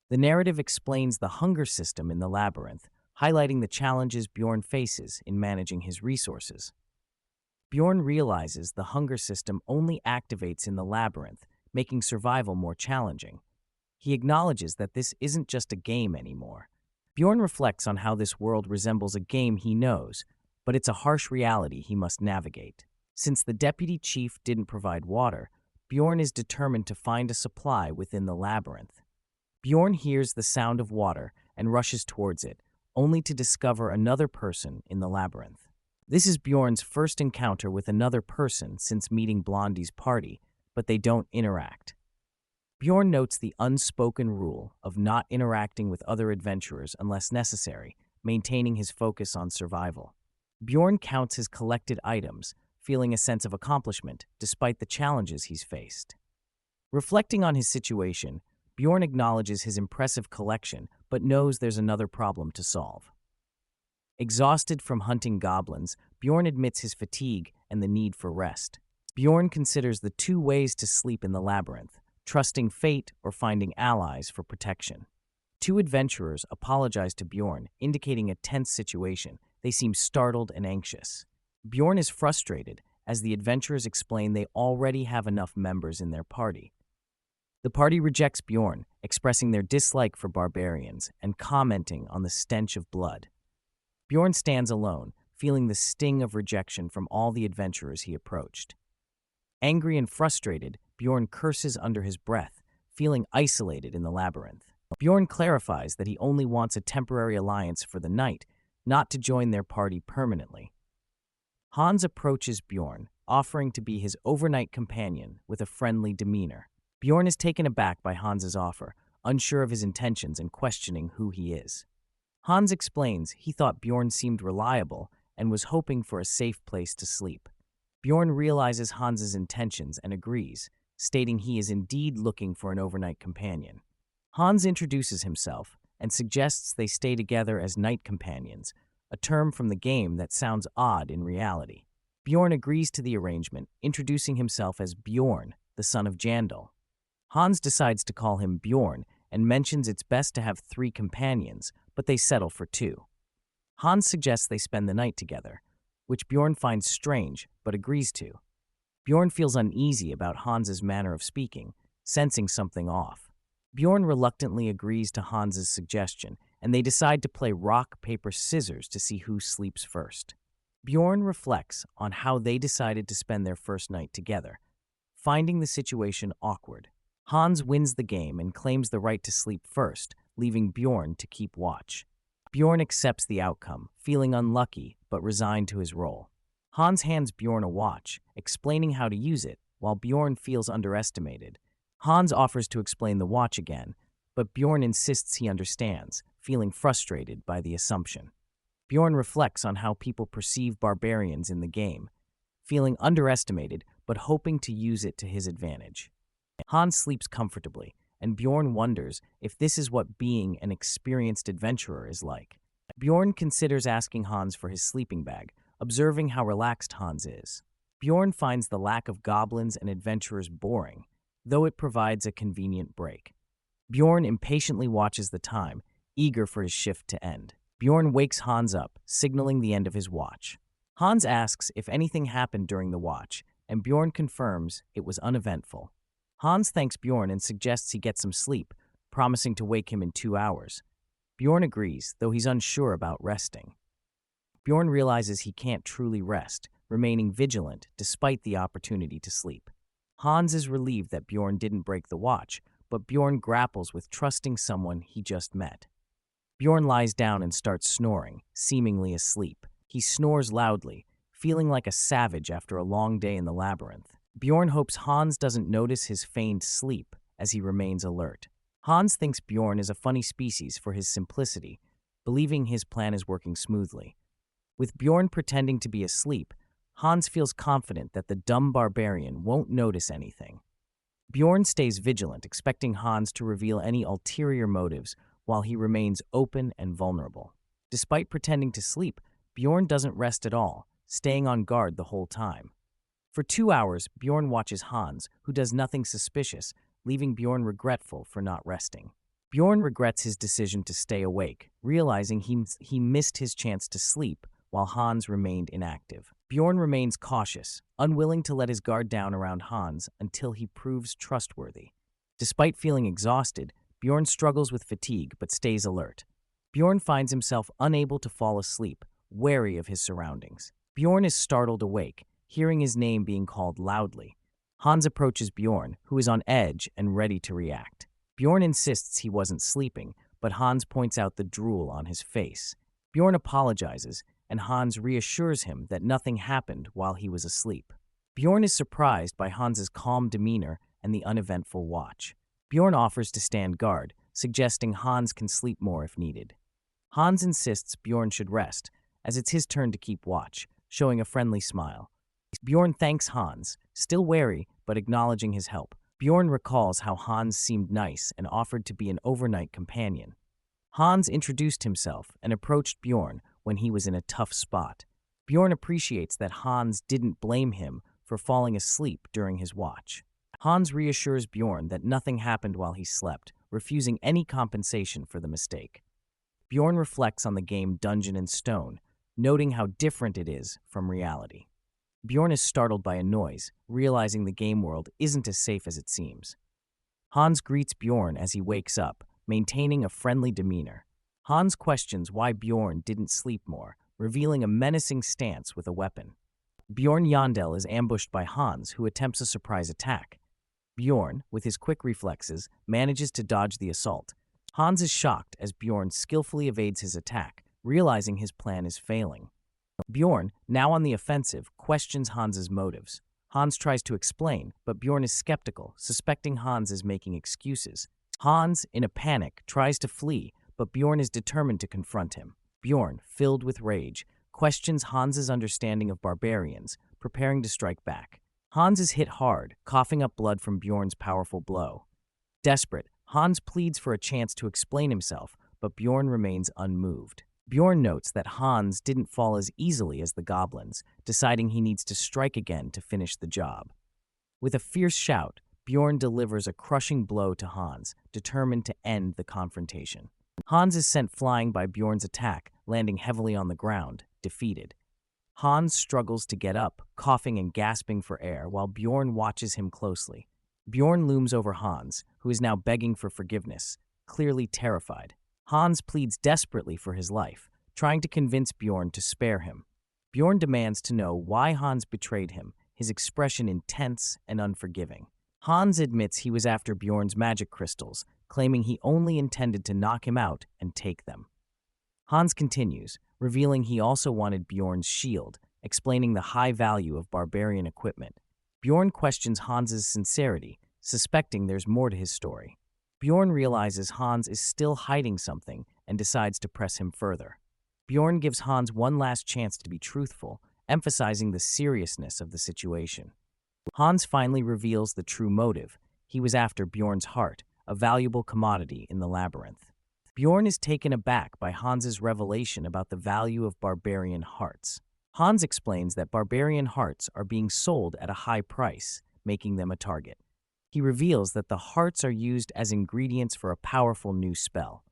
The narrative explains the hunger system in the labyrinth, highlighting the challenges Bjorn faces in managing his resources. Bjorn realizes the hunger system only activates in the labyrinth, making survival more challenging. He acknowledges that this isn't just a game anymore. Bjorn reflects on how this world resembles a game he knows, but it's a harsh reality he must navigate. Since the deputy chief didn't provide water, Bjorn is determined to find a supply within the labyrinth. Bjorn hears the sound of water and rushes towards it, only to discover another person in the labyrinth. This is Bjorn's first encounter with another person since meeting Blondie's party, but they don't interact. Bjorn notes the unspoken rule of not interacting with other adventurers unless necessary, maintaining his focus on survival. Bjorn counts his collected items, feeling a sense of accomplishment despite the challenges he's faced. Reflecting on his situation, Bjorn acknowledges his impressive collection but knows there's another problem to solve. Exhausted from hunting goblins, Bjorn admits his fatigue and the need for rest. Bjorn considers the 2 ways to sleep in the labyrinth, trusting fate or finding allies for protection. 2 adventurers apologize to Bjorn, indicating a tense situation. They seem startled and anxious. Bjorn is frustrated as the adventurers explain they already have enough members in their party. The party rejects Bjorn, expressing their dislike for barbarians and commenting on the stench of blood. Bjorn stands alone, feeling the sting of rejection from all the adventurers he approached. Angry and frustrated, Bjorn curses under his breath, feeling isolated in the labyrinth. Bjorn clarifies that he only wants a temporary alliance for the night, not to join their party permanently. Hans approaches Bjorn, offering to be his overnight companion with a friendly demeanor. Bjorn is taken aback by Hans's offer, unsure of his intentions and questioning who he is. Hans explains he thought Bjorn seemed reliable and was hoping for a safe place to sleep. Bjorn realizes Hans's intentions and agrees, stating he is indeed looking for an overnight companion. Hans introduces himself and suggests they stay together as night companions, a term from the game that sounds odd in reality. Bjorn agrees to the arrangement, introducing himself as Bjorn, the son of Jandel. Hans decides to call him Bjorn and mentions it's best to have 3 companions, but they settle for 2. Hans suggests they spend the night together, which Bjorn finds strange but agrees to. Bjorn feels uneasy about Hans's manner of speaking, sensing something off. Bjorn reluctantly agrees to Hans's suggestion, and they decide to play rock, paper, scissors to see who sleeps first. Bjorn reflects on how they decided to spend their first night together, finding the situation awkward. Hans wins the game and claims the right to sleep first, leaving Bjorn to keep watch. Bjorn accepts the outcome, feeling unlucky but resigned to his role. Hans hands Bjorn a watch, explaining how to use it, while Bjorn feels underestimated. Hans offers to explain the watch again, but Bjorn insists he understands, feeling frustrated by the assumption. Bjorn reflects on how people perceive barbarians in the game, feeling underestimated but hoping to use it to his advantage. Hans sleeps comfortably, and Bjorn wonders if this is what being an experienced adventurer is like. Bjorn considers asking Hans for his sleeping bag, observing how relaxed Hans is. Bjorn finds the lack of goblins and adventurers boring, though it provides a convenient break. Bjorn impatiently watches the time, eager for his shift to end. Bjorn wakes Hans up, signaling the end of his watch. Hans asks if anything happened during the watch, and Bjorn confirms it was uneventful. Hans thanks Bjorn and suggests he get some sleep, promising to wake him in 2 hours. Bjorn agrees, though he's unsure about resting. Bjorn realizes he can't truly rest, remaining vigilant despite the opportunity to sleep. Hans is relieved that Bjorn didn't break the watch, but Bjorn grapples with trusting someone he just met. Bjorn lies down and starts snoring, seemingly asleep. He snores loudly, feeling like a savage after a long day in the labyrinth. Bjorn hopes Hans doesn't notice his feigned sleep as he remains alert. Hans thinks Bjorn is a funny species for his simplicity, believing his plan is working smoothly. With Bjorn pretending to be asleep, Hans feels confident that the dumb barbarian won't notice anything. Bjorn stays vigilant, expecting Hans to reveal any ulterior motives while he remains open and vulnerable. Despite pretending to sleep, Bjorn doesn't rest at all, staying on guard the whole time. For 2 hours, Bjorn watches Hans, who does nothing suspicious, leaving Bjorn regretful for not resting. Bjorn regrets his decision to stay awake, realizing he missed his chance to sleep while Hans remained inactive. Bjorn remains cautious, unwilling to let his guard down around Hans until he proves trustworthy. Despite feeling exhausted, Bjorn struggles with fatigue but stays alert. Bjorn finds himself unable to fall asleep, wary of his surroundings. Bjorn is startled awake, hearing his name being called loudly. Hans approaches Bjorn, who is on edge and ready to react. Bjorn insists he wasn't sleeping, but Hans points out the drool on his face. Bjorn apologizes, and Hans reassures him that nothing happened while he was asleep. Bjorn is surprised by Hans's calm demeanor and the uneventful watch. Bjorn offers to stand guard, suggesting Hans can sleep more if needed. Hans insists Bjorn should rest, as it's his turn to keep watch, showing a friendly smile. Bjorn thanks Hans, still wary but acknowledging his help. Bjorn recalls how Hans seemed nice and offered to be an overnight companion. Hans introduced himself and approached Bjorn when he was in a tough spot. Bjorn appreciates that Hans didn't blame him for falling asleep during his watch. Hans reassures Bjorn that nothing happened while he slept, refusing any compensation for the mistake. Bjorn reflects on the game Dungeon and Stone, noting how different it is from reality. Bjorn is startled by a noise, realizing the game world isn't as safe as it seems. Hans greets Bjorn as he wakes up, maintaining a friendly demeanor. Hans questions why Bjorn didn't sleep more, revealing a menacing stance with a weapon. Bjorn Jandel is ambushed by Hans, who attempts a surprise attack. Bjorn, with his quick reflexes, manages to dodge the assault. Hans is shocked as Bjorn skillfully evades his attack, realizing his plan is failing. Bjorn, now on the offensive, questions Hans's motives. Hans tries to explain, but Bjorn is skeptical, suspecting Hans is making excuses. Hans, in a panic, tries to flee, but Bjorn is determined to confront him. Bjorn, filled with rage, questions Hans's understanding of barbarians, preparing to strike back. Hans is hit hard, coughing up blood from Bjorn's powerful blow. Desperate, Hans pleads for a chance to explain himself, but Bjorn remains unmoved. Bjorn notes that Hans didn't fall as easily as the goblins, deciding he needs to strike again to finish the job. With a fierce shout, Bjorn delivers a crushing blow to Hans, determined to end the confrontation. Hans is sent flying by Bjorn's attack, landing heavily on the ground, defeated. Hans struggles to get up, coughing and gasping for air, while Bjorn watches him closely. Bjorn looms over Hans, who is now begging for forgiveness, clearly terrified. Hans pleads desperately for his life, trying to convince Bjorn to spare him. Bjorn demands to know why Hans betrayed him, his expression intense and unforgiving. Hans admits he was after Bjorn's magic crystals, claiming he only intended to knock him out and take them. Hans continues, revealing he also wanted Bjorn's shield, explaining the high value of barbarian equipment. Bjorn questions Hans's sincerity, suspecting there's more to his story. Bjorn realizes Hans is still hiding something and decides to press him further. Bjorn gives Hans one last chance to be truthful, emphasizing the seriousness of the situation. Hans finally reveals the true motive. He was after Bjorn's heart, a valuable commodity in the labyrinth. Bjorn is taken aback by Hans's revelation about the value of barbarian hearts. Hans explains that barbarian hearts are being sold at a high price, making them a target. He reveals that the hearts are used as ingredients for a powerful new spell.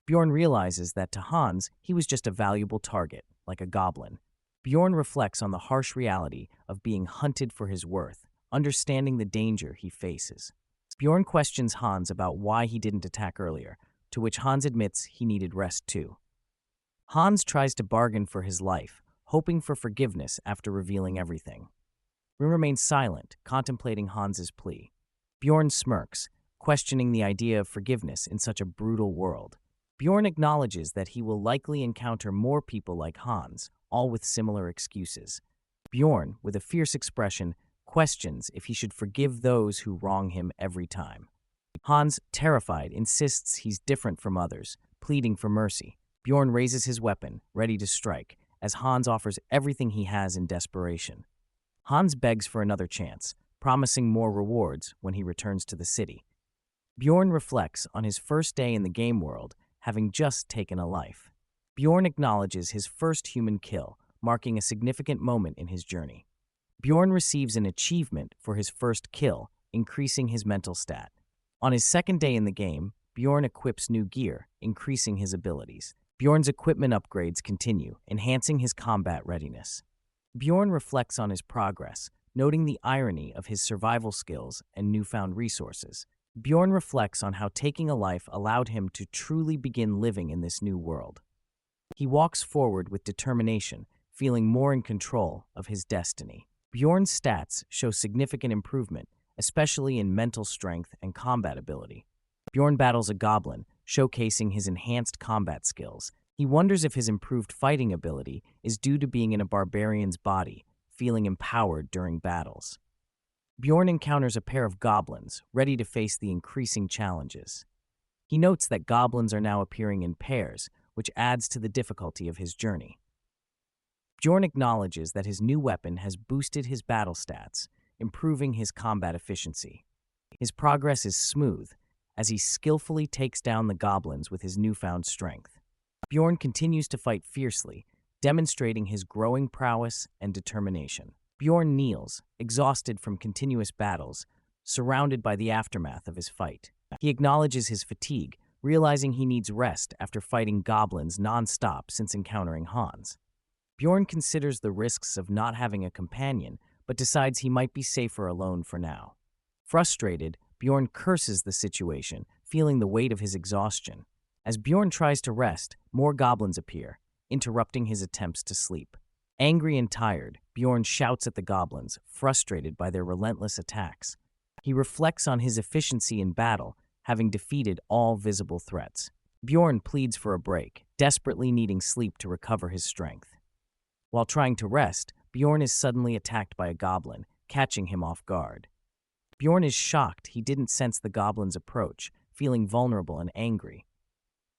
Bjorn realizes that to Hans, he was just a valuable target, like a goblin. Bjorn reflects on the harsh reality of being hunted for his worth, understanding the danger he faces. Bjorn questions Hans about why he didn't attack earlier, to which Hans admits he needed rest too. Hans tries to bargain for his life, hoping for forgiveness after revealing everything. Bjorn remains silent, contemplating Hans's plea. Bjorn smirks, questioning the idea of forgiveness in such a brutal world. Bjorn acknowledges that he will likely encounter more people like Hans, all with similar excuses. Bjorn, with a fierce expression, questions if he should forgive those who wrong him every time. Hans, terrified, insists he's different from others, pleading for mercy. Bjorn raises his weapon, ready to strike, as Hans offers everything he has in desperation. Hans begs for another chance, promising more rewards when he returns to the city. Bjorn reflects on his first day in the game world, having just taken a life. Bjorn acknowledges his first human kill, marking a significant moment in his journey. Bjorn receives an achievement for his first kill, increasing his mental stat. On his second day in the game, Bjorn equips new gear, increasing his abilities. Bjorn's equipment upgrades continue, enhancing his combat readiness. Bjorn reflects on his progress, noting the irony of his survival skills and newfound resources. Bjorn reflects on how taking a life allowed him to truly begin living in this new world. He walks forward with determination, feeling more in control of his destiny. Bjorn's stats show significant improvement, especially in mental strength and combat ability. Bjorn battles a goblin, showcasing his enhanced combat skills. He wonders if his improved fighting ability is due to being in a barbarian's body, feeling empowered during battles. Bjorn encounters a pair of goblins, ready to face the increasing challenges. He notes that goblins are now appearing in pairs, which adds to the difficulty of his journey. Bjorn acknowledges that his new weapon has boosted his battle stats, improving his combat efficiency. His progress is smooth, as he skillfully takes down the goblins with his newfound strength. Bjorn continues to fight fiercely, demonstrating his growing prowess and determination. Bjorn kneels, exhausted from continuous battles, surrounded by the aftermath of his fight. He acknowledges his fatigue, realizing he needs rest after fighting goblins non-stop since encountering Hans. Bjorn considers the risks of not having a companion, but decides he might be safer alone for now. Frustrated, Bjorn curses the situation, feeling the weight of his exhaustion. As Bjorn tries to rest, more goblins appear, interrupting his attempts to sleep. Angry and tired, Bjorn shouts at the goblins, frustrated by their relentless attacks. He reflects on his efficiency in battle, having defeated all visible threats. Bjorn pleads for a break, desperately needing sleep to recover his strength. While trying to rest, Bjorn is suddenly attacked by a goblin, catching him off guard. Bjorn is shocked he didn't sense the goblin's approach, feeling vulnerable and angry.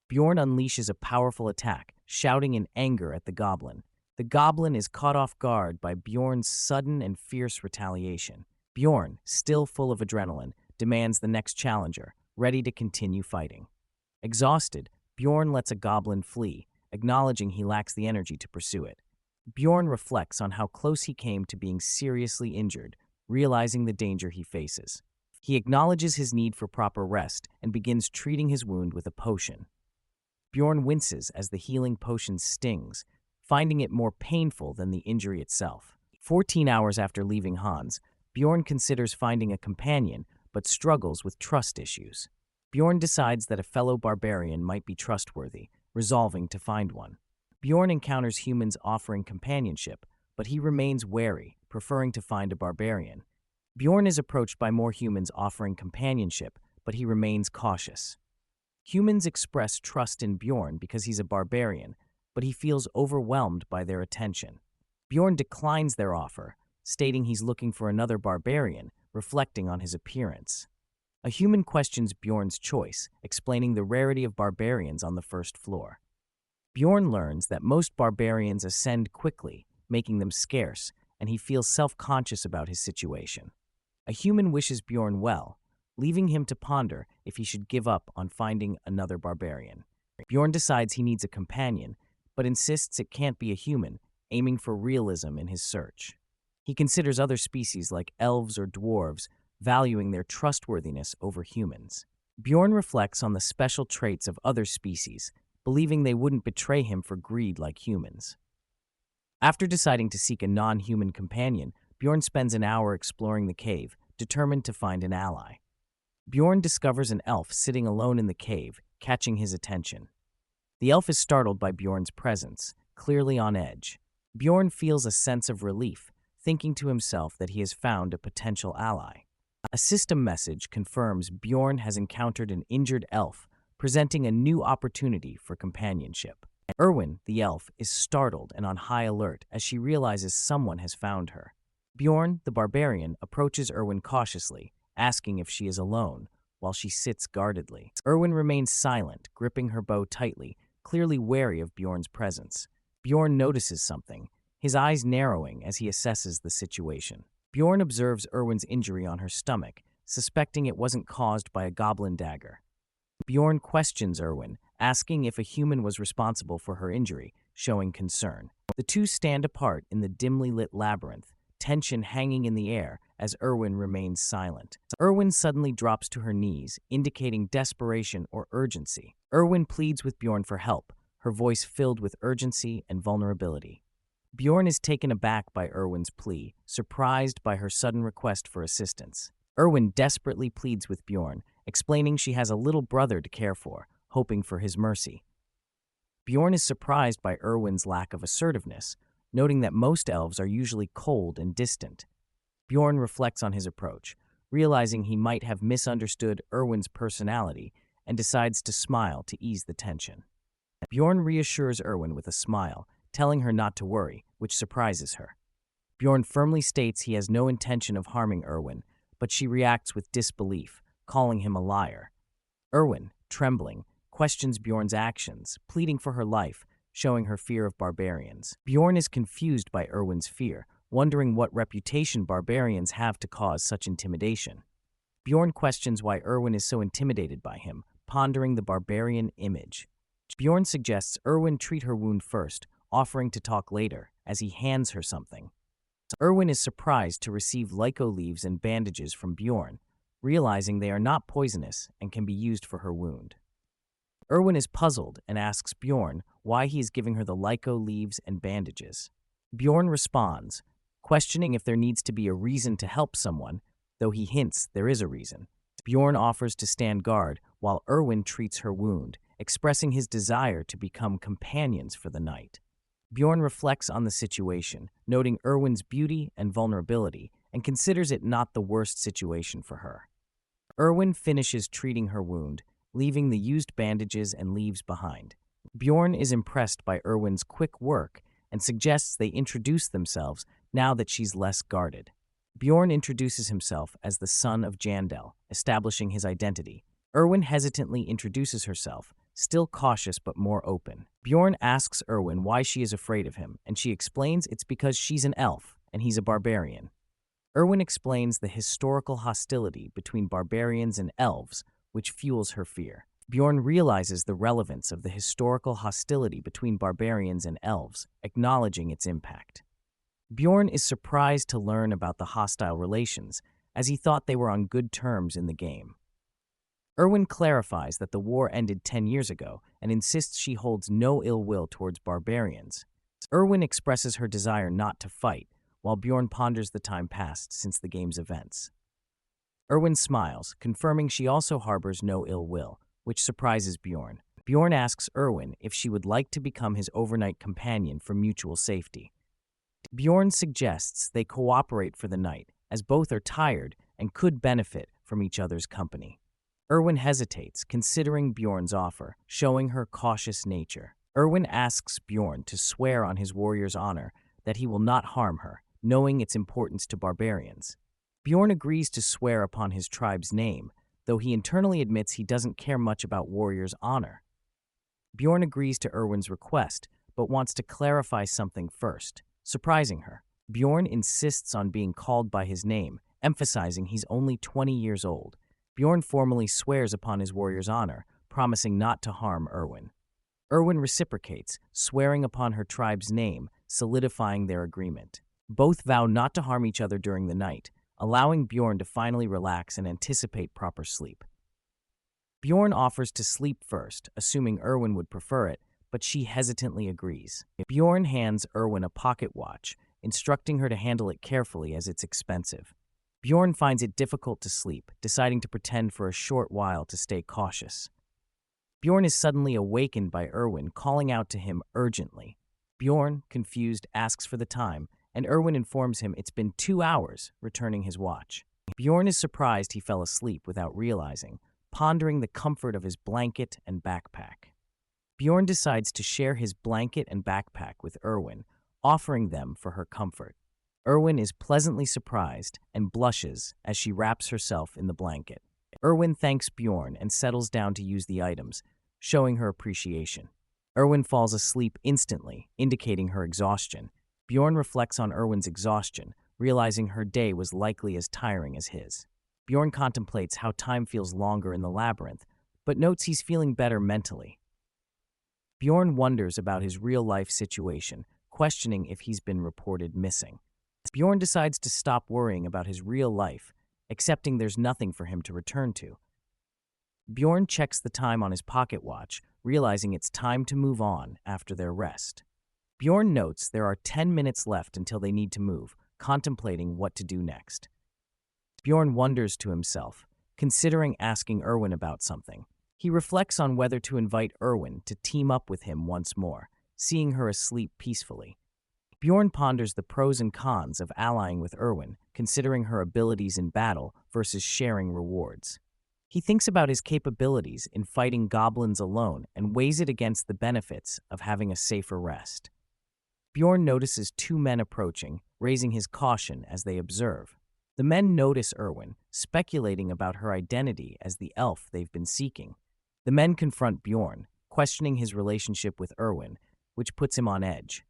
Bjorn unleashes a powerful attack, shouting in anger at the goblin. The goblin is caught off guard by Bjorn's sudden and fierce retaliation. Bjorn, still full of adrenaline, demands the next challenger, ready to continue fighting. Exhausted, Bjorn lets a goblin flee, acknowledging he lacks the energy to pursue it. Bjorn reflects on how close he came to being seriously injured, realizing the danger he faces. He acknowledges his need for proper rest and begins treating his wound with a potion. Bjorn winces as the healing potion stings, finding it more painful than the injury itself. 14 hours after leaving Hans, Bjorn considers finding a companion, but struggles with trust issues. Bjorn decides that a fellow barbarian might be trustworthy, resolving to find one. Bjorn encounters humans offering companionship, but he remains wary, preferring to find a barbarian. Bjorn is approached by more humans offering companionship, but he remains cautious. Humans express trust in Bjorn because he's a barbarian, but he feels overwhelmed by their attention. Bjorn declines their offer, stating he's looking for another barbarian, reflecting on his appearance. A human questions Bjorn's choice, explaining the rarity of barbarians on the first floor. Bjorn learns that most barbarians ascend quickly, making them scarce, and he feels self-conscious about his situation. A human wishes Bjorn well, leaving him to ponder if he should give up on finding another barbarian. Bjorn decides he needs a companion, but insists it can't be a human, aiming for realism in his search. He considers other species like elves or dwarves, valuing their trustworthiness over humans. Bjorn reflects on the special traits of other species, believing they wouldn't betray him for greed like humans. After deciding to seek a non-human companion, Bjorn spends an hour exploring the cave, determined to find an ally. Bjorn discovers an elf sitting alone in the cave, catching his attention. The elf is startled by Bjorn's presence, clearly on edge. Bjorn feels a sense of relief, thinking to himself that he has found a potential ally. A system message confirms Bjorn has encountered an injured elf, presenting a new opportunity for companionship. Erwin, the elf, is startled and on high alert as she realizes someone has found her. Bjorn, the barbarian, approaches Erwin cautiously, asking if she is alone, while she sits guardedly. Erwin remains silent, gripping her bow tightly, clearly wary of Bjorn's presence. Bjorn notices something, his eyes narrowing as he assesses the situation. Bjorn observes Erwin's injury on her stomach, suspecting it wasn't caused by a goblin dagger. Bjorn questions Erwin, asking if a human was responsible for her injury, showing concern. The two stand apart in the dimly lit labyrinth, tension hanging in the air as Erwin remains silent. Erwin suddenly drops to her knees, indicating desperation or urgency. Erwin pleads with Bjorn for help, her voice filled with urgency and vulnerability. Bjorn is taken aback by Erwin's plea, surprised by her sudden request for assistance. Erwin desperately pleads with Bjorn, explaining she has a little brother to care for, hoping for his mercy. Bjorn is surprised by Erwin's lack of assertiveness, noting that most elves are usually cold and distant. Bjorn reflects on his approach, realizing he might have misunderstood Erwin's personality, and decides to smile to ease the tension. Bjorn reassures Erwin with a smile, telling her not to worry, which surprises her. Bjorn firmly states he has no intention of harming Erwin, but she reacts with disbelief, calling him a liar. Erwin, trembling, questions Bjorn's actions, pleading for her life, showing her fear of barbarians. Bjorn is confused by Erwin's fear, wondering what reputation barbarians have to cause such intimidation. Bjorn questions why Erwin is so intimidated by him, pondering the barbarian image. Bjorn suggests Erwin treat her wound first, offering to talk later, as he hands her something. Erwin is surprised to receive lyco leaves and bandages from Bjorn, realizing they are not poisonous and can be used for her wound. Erwin is puzzled and asks Bjorn why he is giving her the lyco leaves and bandages. Bjorn responds, questioning if there needs to be a reason to help someone, though he hints there is a reason. Bjorn offers to stand guard while Erwin treats her wound, expressing his desire to become companions for the night. Bjorn reflects on the situation, noting Erwin's beauty and vulnerability, and considers it not the worst situation for her. Erwin finishes treating her wound, leaving the used bandages and leaves behind. Bjorn is impressed by Erwin's quick work and suggests they introduce themselves now that she's less guarded. Bjorn introduces himself as the son of Jandel, establishing his identity. Erwin hesitantly introduces herself, still cautious but more open. Bjorn asks Erwin why she is afraid of him, and she explains it's because she's an elf and he's a barbarian. Erwin explains the historical hostility between barbarians and elves, which fuels her fear. Bjorn realizes the relevance of the historical hostility between barbarians and elves, acknowledging its impact. Bjorn is surprised to learn about the hostile relations, as he thought they were on good terms in the game. Erwin clarifies that the war ended 10 years ago and insists she holds no ill will towards barbarians. Erwin expresses her desire not to fight, while Bjorn ponders the time past since the game's events. Erwin smiles, confirming she also harbors no ill will, which surprises Bjorn. Bjorn asks Erwin if she would like to become his overnight companion for mutual safety. Bjorn suggests they cooperate for the night, as both are tired and could benefit from each other's company. Erwin hesitates, considering Bjorn's offer, showing her cautious nature. Erwin asks Bjorn to swear on his warrior's honor that he will not harm her, knowing its importance to barbarians. Bjorn agrees to swear upon his tribe's name, though he internally admits he doesn't care much about warrior's honor. Bjorn agrees to Erwin's request, but wants to clarify something first, surprising her. Bjorn insists on being called by his name, emphasizing he's only 20 years old. Bjorn formally swears upon his warrior's honor, promising not to harm Erwin. Erwin reciprocates, swearing upon her tribe's name, solidifying their agreement. Both vow not to harm each other during the night, allowing Bjorn to finally relax and anticipate proper sleep. Bjorn offers to sleep first, assuming Erwin would prefer it, but she hesitantly agrees. Bjorn hands Erwin a pocket watch, instructing her to handle it carefully as it's expensive. Bjorn finds it difficult to sleep, deciding to pretend for a short while to stay cautious. Bjorn is suddenly awakened by Erwin calling out to him urgently. Bjorn, confused, asks for the time, and Erwin informs him it's been 2 hours, returning his watch. Bjorn is surprised he fell asleep without realizing, pondering the comfort of his blanket and backpack. Bjorn decides to share his blanket and backpack with Erwin, offering them for her comfort. Erwin is pleasantly surprised and blushes as she wraps herself in the blanket. Erwin thanks Bjorn and settles down to use the items, showing her appreciation. Erwin falls asleep instantly, indicating her exhaustion. Bjorn reflects on Erwin's exhaustion, realizing her day was likely as tiring as his. Bjorn contemplates how time feels longer in the labyrinth, but notes he's feeling better mentally. Bjorn wonders about his real-life situation, questioning if he's been reported missing. Bjorn decides to stop worrying about his real life, accepting there's nothing for him to return to. Bjorn checks the time on his pocket watch, realizing it's time to move on after their rest. Bjorn notes there are 10 minutes left until they need to move, contemplating what to do next. Bjorn wonders to himself, considering asking Erwin about something. He reflects on whether to invite Erwin to team up with him once more, seeing her asleep peacefully. Bjorn ponders the pros and cons of allying with Erwin, considering her abilities in battle versus sharing rewards. He thinks about his capabilities in fighting goblins alone and weighs it against the benefits of having a safer rest. Bjorn notices 2 men approaching, raising his caution as they observe. The men notice Erwin, speculating about her identity as the elf they've been seeking. The men confront Bjorn, questioning his relationship with Erwin, which puts him on edge.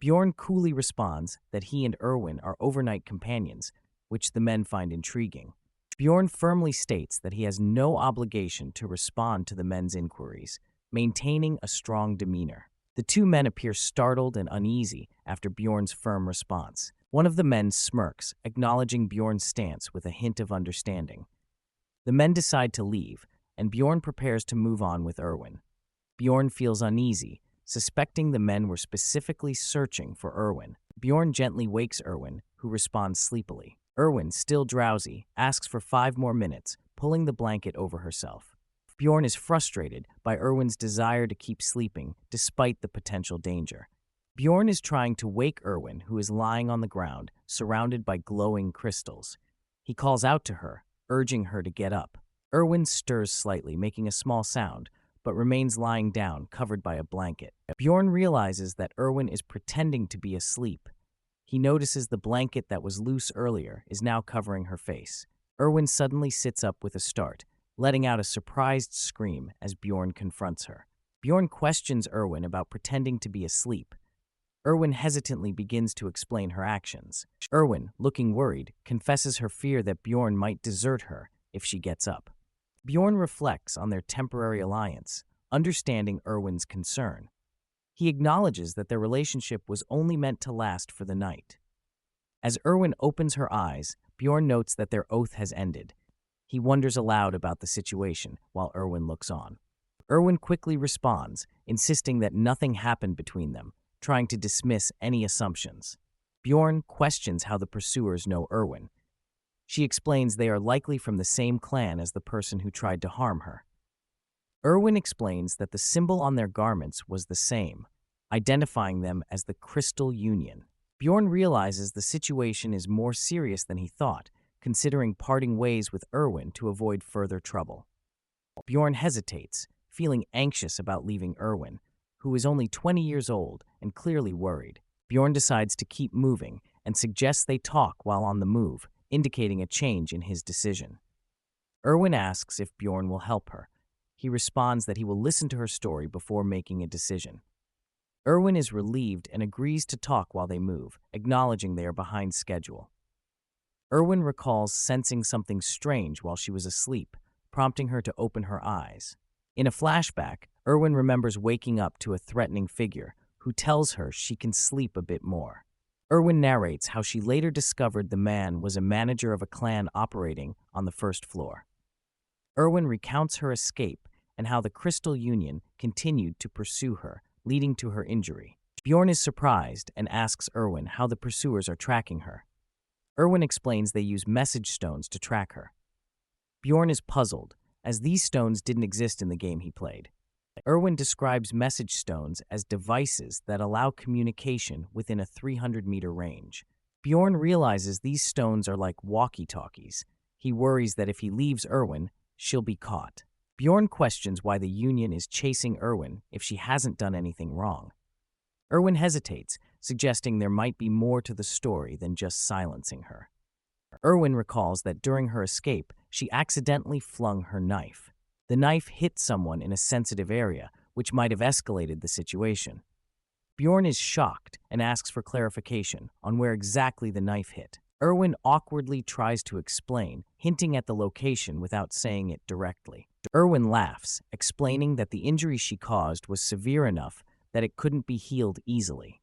Bjorn coolly responds that he and Erwin are overnight companions, which the men find intriguing. Bjorn firmly states that he has no obligation to respond to the men's inquiries, maintaining a strong demeanor. The 2 men appear startled and uneasy after Bjorn's firm response. One of the men smirks, acknowledging Bjorn's stance with a hint of understanding. The men decide to leave, and Bjorn prepares to move on with Erwin. Bjorn feels uneasy, suspecting the men were specifically searching for Erwin. Bjorn gently wakes Erwin, who responds sleepily. Erwin, still drowsy, asks for 5 more minutes, pulling the blanket over herself. Bjorn is frustrated by Erwin's desire to keep sleeping despite the potential danger. Bjorn is trying to wake Erwin, who is lying on the ground, surrounded by glowing crystals. He calls out to her, urging her to get up. Erwin stirs slightly, making a small sound, but remains lying down, covered by a blanket. Bjorn realizes that Erwin is pretending to be asleep. He notices the blanket that was loose earlier is now covering her face. Erwin suddenly sits up with a start, letting out a surprised scream as Bjorn confronts her. Bjorn questions Erwin about pretending to be asleep. Erwin hesitantly begins to explain her actions. Erwin, looking worried, confesses her fear that Bjorn might desert her if she gets up. Bjorn reflects on their temporary alliance, understanding Erwin's concern. He acknowledges that their relationship was only meant to last for the night. As Erwin opens her eyes, Bjorn notes that their oath has ended. He wonders aloud about the situation while Erwin looks on. Erwin quickly responds, insisting that nothing happened between them, trying to dismiss any assumptions. Bjorn questions how the pursuers know Erwin. She explains they are likely from the same clan as the person who tried to harm her. Erwin explains that the symbol on their garments was the same, identifying them as the Crystal Union. Bjorn realizes the situation is more serious than he thought, considering parting ways with Erwin to avoid further trouble. Bjorn hesitates, feeling anxious about leaving Erwin, who is only 20 years old and clearly worried. Bjorn decides to keep moving and suggests they talk while on the move, indicating a change in his decision. Erwin asks if Bjorn will help her. He responds that he will listen to her story before making a decision. Erwin is relieved and agrees to talk while they move, acknowledging they are behind schedule. Erwin recalls sensing something strange while she was asleep, prompting her to open her eyes. In a flashback, Erwin remembers waking up to a threatening figure, who tells her she can sleep a bit more. Erwin narrates how she later discovered the man was a manager of a clan operating on the first floor. Erwin recounts her escape and how the Crystal Union continued to pursue her, leading to her injury. Bjorn is surprised and asks Erwin how the pursuers are tracking her. Erwin explains they use message stones to track her. Bjorn is puzzled, as these stones didn't exist in the game he played. Erwin describes message stones as devices that allow communication within a 300-meter range. Bjorn realizes these stones are like walkie-talkies. He worries that if he leaves Erwin, she'll be caught. Bjorn questions why the Union is chasing Erwin if she hasn't done anything wrong. Erwin hesitates, suggesting there might be more to the story than just silencing her. Erwin recalls that during her escape, she accidentally flung her knife. The knife hit someone in a sensitive area, which might have escalated the situation. Bjorn is shocked and asks for clarification on where exactly the knife hit. Erwin awkwardly tries to explain, hinting at the location without saying it directly. Erwin laughs, explaining that the injury she caused was severe enough that it couldn't be healed easily.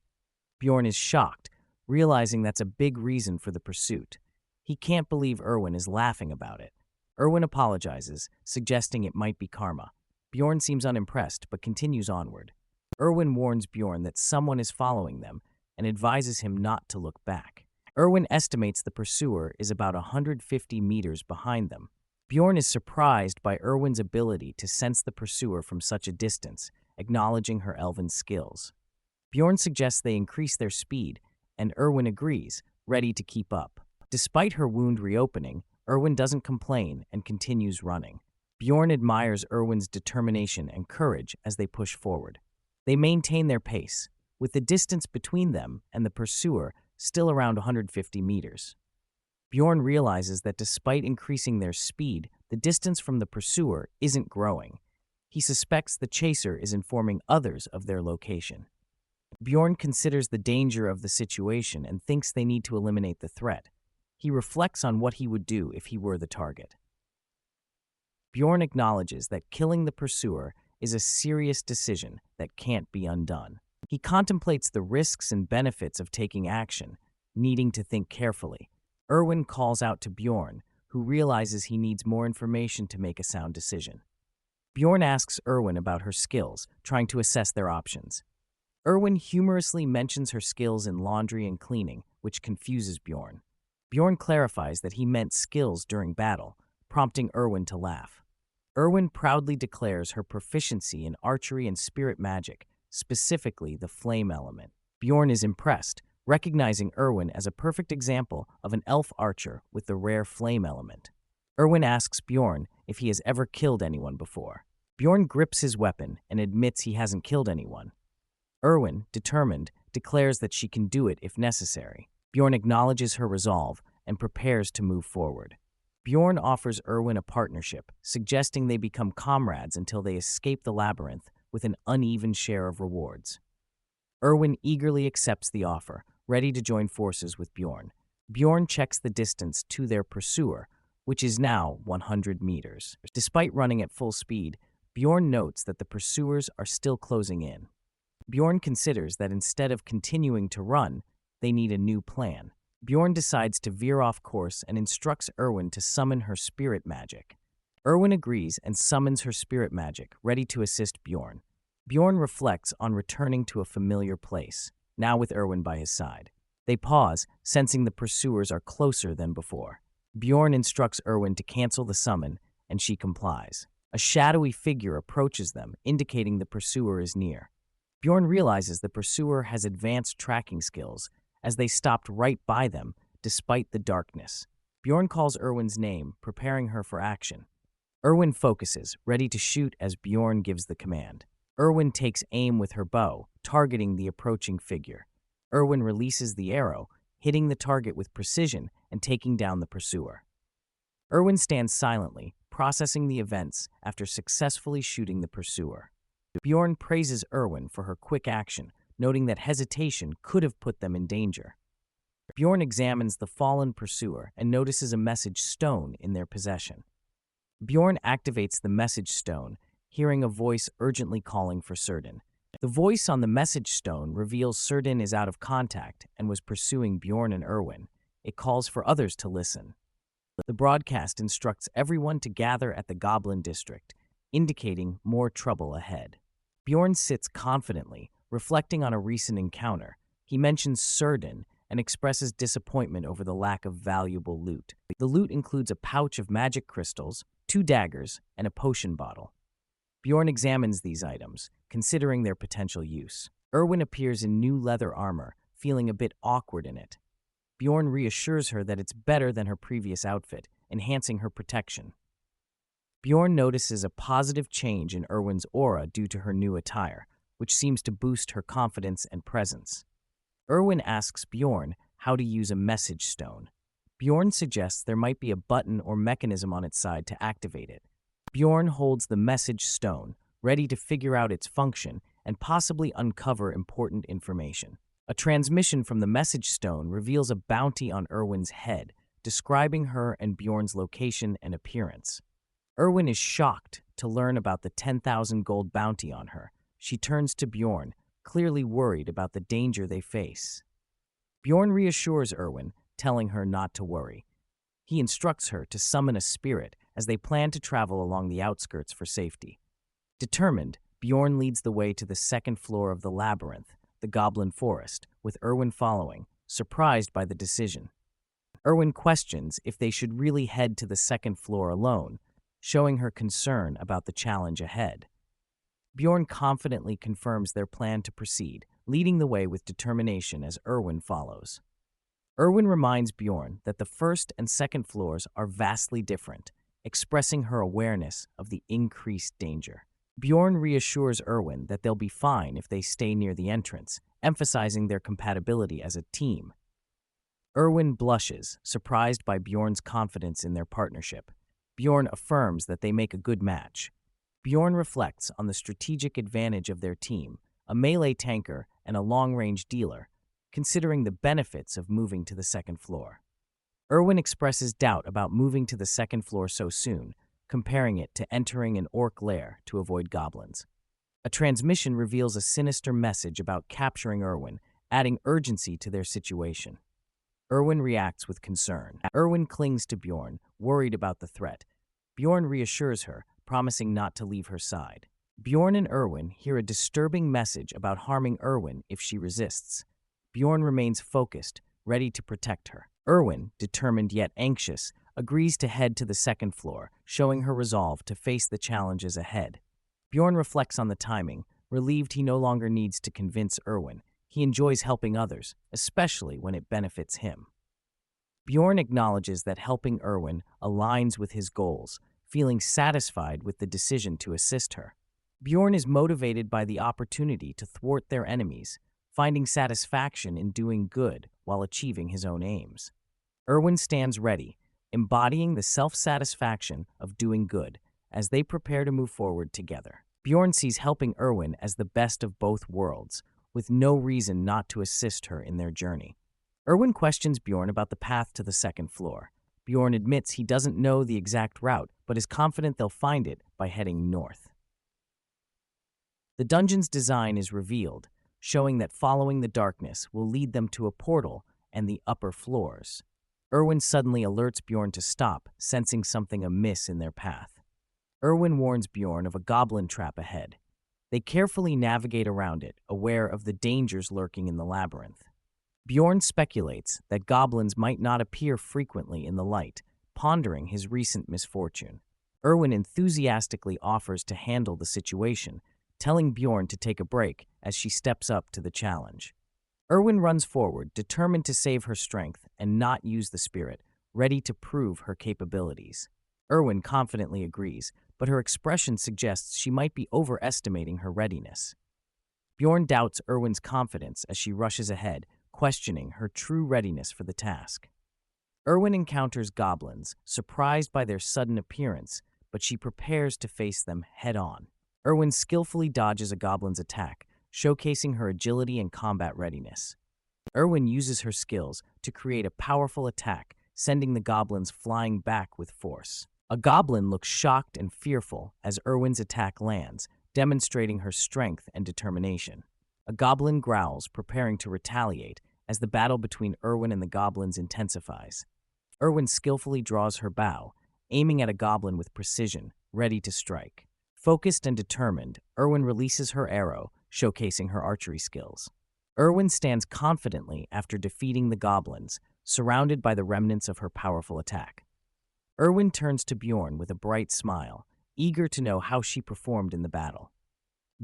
Bjorn is shocked, realizing that's a big reason for the pursuit. He can't believe Erwin is laughing about it. Erwin apologizes, suggesting it might be karma. Bjorn seems unimpressed, but continues onward. Erwin warns Bjorn that someone is following them and advises him not to look back. Erwin estimates the pursuer is about 150 meters behind them. Bjorn is surprised by Erwin's ability to sense the pursuer from such a distance, acknowledging her elven skills. Bjorn suggests they increase their speed, and Erwin agrees, ready to keep up. Despite her wound reopening, Erwin doesn't complain and continues running. Bjorn admires Erwin's determination and courage as they push forward. They maintain their pace, with the distance between them and the pursuer still around 150 meters. Bjorn realizes that despite increasing their speed, the distance from the pursuer isn't growing. He suspects the chaser is informing others of their location. Bjorn considers the danger of the situation and thinks they need to eliminate the threat. He reflects on what he would do if he were the target. Bjorn acknowledges that killing the pursuer is a serious decision that can't be undone. He contemplates the risks and benefits of taking action, needing to think carefully. Erwin calls out to Bjorn, who realizes he needs more information to make a sound decision. Bjorn asks Erwin about her skills, trying to assess their options. Erwin humorously mentions her skills in laundry and cleaning, which confuses Bjorn. Bjorn clarifies that he meant skills during battle, prompting Erwin to laugh. Erwin proudly declares her proficiency in archery and spirit magic, specifically the flame element. Bjorn is impressed, recognizing Erwin as a perfect example of an elf archer with the rare flame element. Erwin asks Bjorn if he has ever killed anyone before. Bjorn grips his weapon and admits he hasn't killed anyone. Erwin, determined, declares that she can do it if necessary. Bjorn acknowledges her resolve and prepares to move forward. Bjorn offers Erwin a partnership, suggesting they become comrades until they escape the labyrinth with an uneven share of rewards. Erwin eagerly accepts the offer, ready to join forces with Bjorn. Bjorn checks the distance to their pursuer, which is now 100 meters. Despite running at full speed, Bjorn notes that the pursuers are still closing in. Bjorn considers that instead of continuing to run, they need a new plan. Bjorn decides to veer off course and instructs Erwin to summon her spirit magic. Erwin agrees and summons her spirit magic, ready to assist Bjorn. Bjorn reflects on returning to a familiar place, now with Erwin by his side. They pause, sensing the pursuers are closer than before. Bjorn instructs Erwin to cancel the summon, and she complies. A shadowy figure approaches them, indicating the pursuer is near. Bjorn realizes the pursuer has advanced tracking skills, as they stopped right by them, despite the darkness. Bjorn calls Erwin's name, preparing her for action. Erwin focuses, ready to shoot as Bjorn gives the command. Erwin takes aim with her bow, targeting the approaching figure. Erwin releases the arrow, hitting the target with precision and taking down the pursuer. Erwin stands silently, processing the events after successfully shooting the pursuer. Bjorn praises Erwin for her quick action, noting that hesitation could have put them in danger. Bjorn examines the fallen pursuer and notices a message stone in their possession. Bjorn activates the message stone, hearing a voice urgently calling for Serdin. The voice on the message stone reveals Serdin is out of contact and was pursuing Bjorn and Erwin. It calls for others to listen. The broadcast instructs everyone to gather at the Goblin District, indicating more trouble ahead. Bjorn sits confidently, reflecting on a recent encounter. He mentions Serdin and expresses disappointment over the lack of valuable loot. The loot includes a pouch of magic crystals, 2 daggers, and a potion bottle. Bjorn examines these items, considering their potential use. Erwin appears in new leather armor, feeling a bit awkward in it. Bjorn reassures her that it's better than her previous outfit, enhancing her protection. Bjorn notices a positive change in Erwin's aura due to her new attire, which seems to boost her confidence and presence. Erwin asks Bjorn how to use a message stone. Bjorn suggests there might be a button or mechanism on its side to activate it. Bjorn holds the message stone, ready to figure out its function and possibly uncover important information. A transmission from the message stone reveals a bounty on Erwin's head, describing her and Bjorn's location and appearance. Erwin is shocked to learn about the 10,000 gold bounty on her. She turns to Bjorn, clearly worried about the danger they face. Bjorn reassures Erwin, telling her not to worry. He instructs her to summon a spirit as they plan to travel along the outskirts for safety. Determined, Bjorn leads the way to the second floor of the labyrinth, the Goblin Forest, with Erwin following, surprised by the decision. Erwin questions if they should really head to the second floor alone, showing her concern about the challenge ahead. Bjorn confidently confirms their plan to proceed, leading the way with determination as Erwin follows. Erwin reminds Bjorn that the first and second floors are vastly different, expressing her awareness of the increased danger. Bjorn reassures Erwin that they'll be fine if they stay near the entrance, emphasizing their compatibility as a team. Erwin blushes, surprised by Bjorn's confidence in their partnership. Bjorn affirms that they make a good match. Bjorn reflects on the strategic advantage of their team, a melee tanker and a long-range dealer, considering the benefits of moving to the second floor. Erwin expresses doubt about moving to the second floor so soon, comparing it to entering an orc lair to avoid goblins. A transmission reveals a sinister message about capturing Erwin, adding urgency to their situation. Erwin reacts with concern. Erwin clings to Bjorn, worried about the threat. Bjorn reassures her, promising not to leave her side. Bjorn and Erwin hear a disturbing message about harming Erwin if she resists. Bjorn remains focused, ready to protect her. Erwin, determined yet anxious, agrees to head to the second floor, showing her resolve to face the challenges ahead. Bjorn reflects on the timing, relieved he no longer needs to convince Erwin. He enjoys helping others, especially when it benefits him. Bjorn acknowledges that helping Erwin aligns with his goals, feeling satisfied with the decision to assist her. Bjorn is motivated by the opportunity to thwart their enemies, finding satisfaction in doing good while achieving his own aims. Erwin stands ready, embodying the self-satisfaction of doing good as they prepare to move forward together. Bjorn sees helping Erwin as the best of both worlds, with no reason not to assist her in their journey. Erwin questions Bjorn about the path to the second floor. Bjorn admits he doesn't know the exact route, but is confident they'll find it by heading north. The dungeon's design is revealed, showing that following the darkness will lead them to a portal and the upper floors. Erwin suddenly alerts Bjorn to stop, sensing something amiss in their path. Erwin warns Bjorn of a goblin trap ahead. They carefully navigate around it, aware of the dangers lurking in the labyrinth. Bjorn speculates that goblins might not appear frequently in the light, pondering his recent misfortune. Erwin enthusiastically offers to handle the situation, telling Bjorn to take a break as she steps up to the challenge. Erwin runs forward, determined to save her strength and not use the spirit, ready to prove her capabilities. Erwin confidently agrees, but her expression suggests she might be overestimating her readiness. Bjorn doubts Erwin's confidence as she rushes ahead, questioning her true readiness for the task. Erwin encounters goblins, surprised by their sudden appearance, but she prepares to face them head-on. Erwin skillfully dodges a goblin's attack, showcasing her agility and combat readiness. Erwin uses her skills to create a powerful attack, sending the goblins flying back with force. A goblin looks shocked and fearful as Erwin's attack lands, demonstrating her strength and determination. A goblin growls, preparing to retaliate as the battle between Erwin and the goblins intensifies. Erwin skillfully draws her bow, aiming at a goblin with precision, ready to strike. Focused and determined, Erwin releases her arrow, showcasing her archery skills. Erwin stands confidently after defeating the goblins, surrounded by the remnants of her powerful attack. Erwin turns to Bjorn with a bright smile, eager to know how she performed in the battle.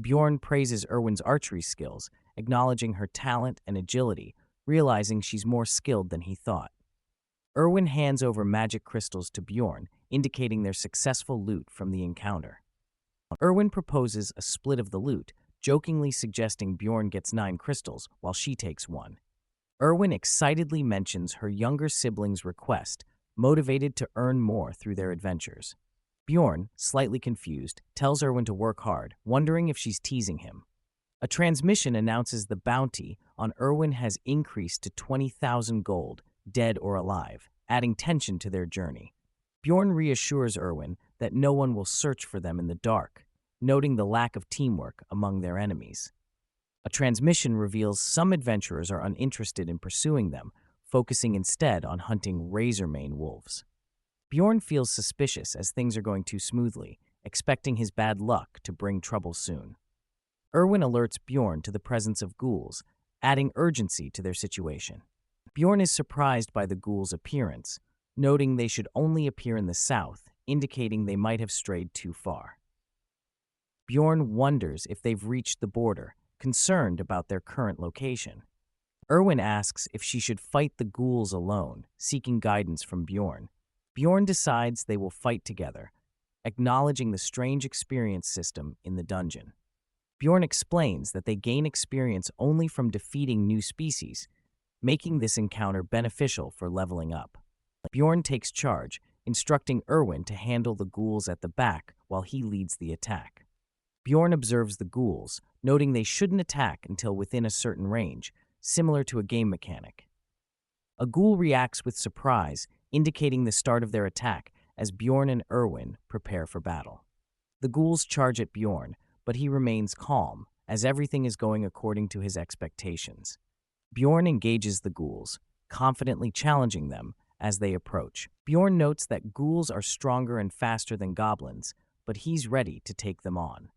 Bjorn praises Erwin's archery skills, acknowledging her talent and agility, realizing she's more skilled than he thought. Erwin hands over magic crystals to Bjorn, indicating their successful loot from the encounter. Erwin proposes a split of the loot, jokingly suggesting Bjorn gets 9 crystals while she takes 1. Erwin excitedly mentions her younger sibling's request, motivated to earn more through their adventures. Bjorn, slightly confused, tells Erwin to work hard, wondering if she's teasing him. A transmission announces the bounty on Erwin has increased to 20,000 gold, dead or alive, adding tension to their journey. Bjorn reassures Erwin that no one will search for them in the dark, noting the lack of teamwork among their enemies. A transmission reveals some adventurers are uninterested in pursuing them, focusing instead on hunting razor-mane wolves. Bjorn feels suspicious as things are going too smoothly, expecting his bad luck to bring trouble soon. Erwin alerts Bjorn to the presence of ghouls, adding urgency to their situation. Bjorn is surprised by the ghouls' appearance, noting they should only appear in the south, indicating they might have strayed too far. Bjorn wonders if they've reached the border, concerned about their current location. Erwin asks if she should fight the ghouls alone, seeking guidance from Bjorn. Bjorn decides they will fight together, acknowledging the strange experience system in the dungeon. Bjorn explains that they gain experience only from defeating new species, making this encounter beneficial for leveling up. Bjorn takes charge, instructing Erwin to handle the ghouls at the back while he leads the attack. Bjorn observes the ghouls, noting they shouldn't attack until within a certain range, similar to a game mechanic. A ghoul reacts with surprise, indicating the start of their attack as Bjorn and Erwin prepare for battle. The ghouls charge at Bjorn, but he remains calm, as everything is going according to his expectations. Bjorn engages the ghouls, confidently challenging them as they approach. Bjorn notes that ghouls are stronger and faster than goblins, but he's ready to take them on.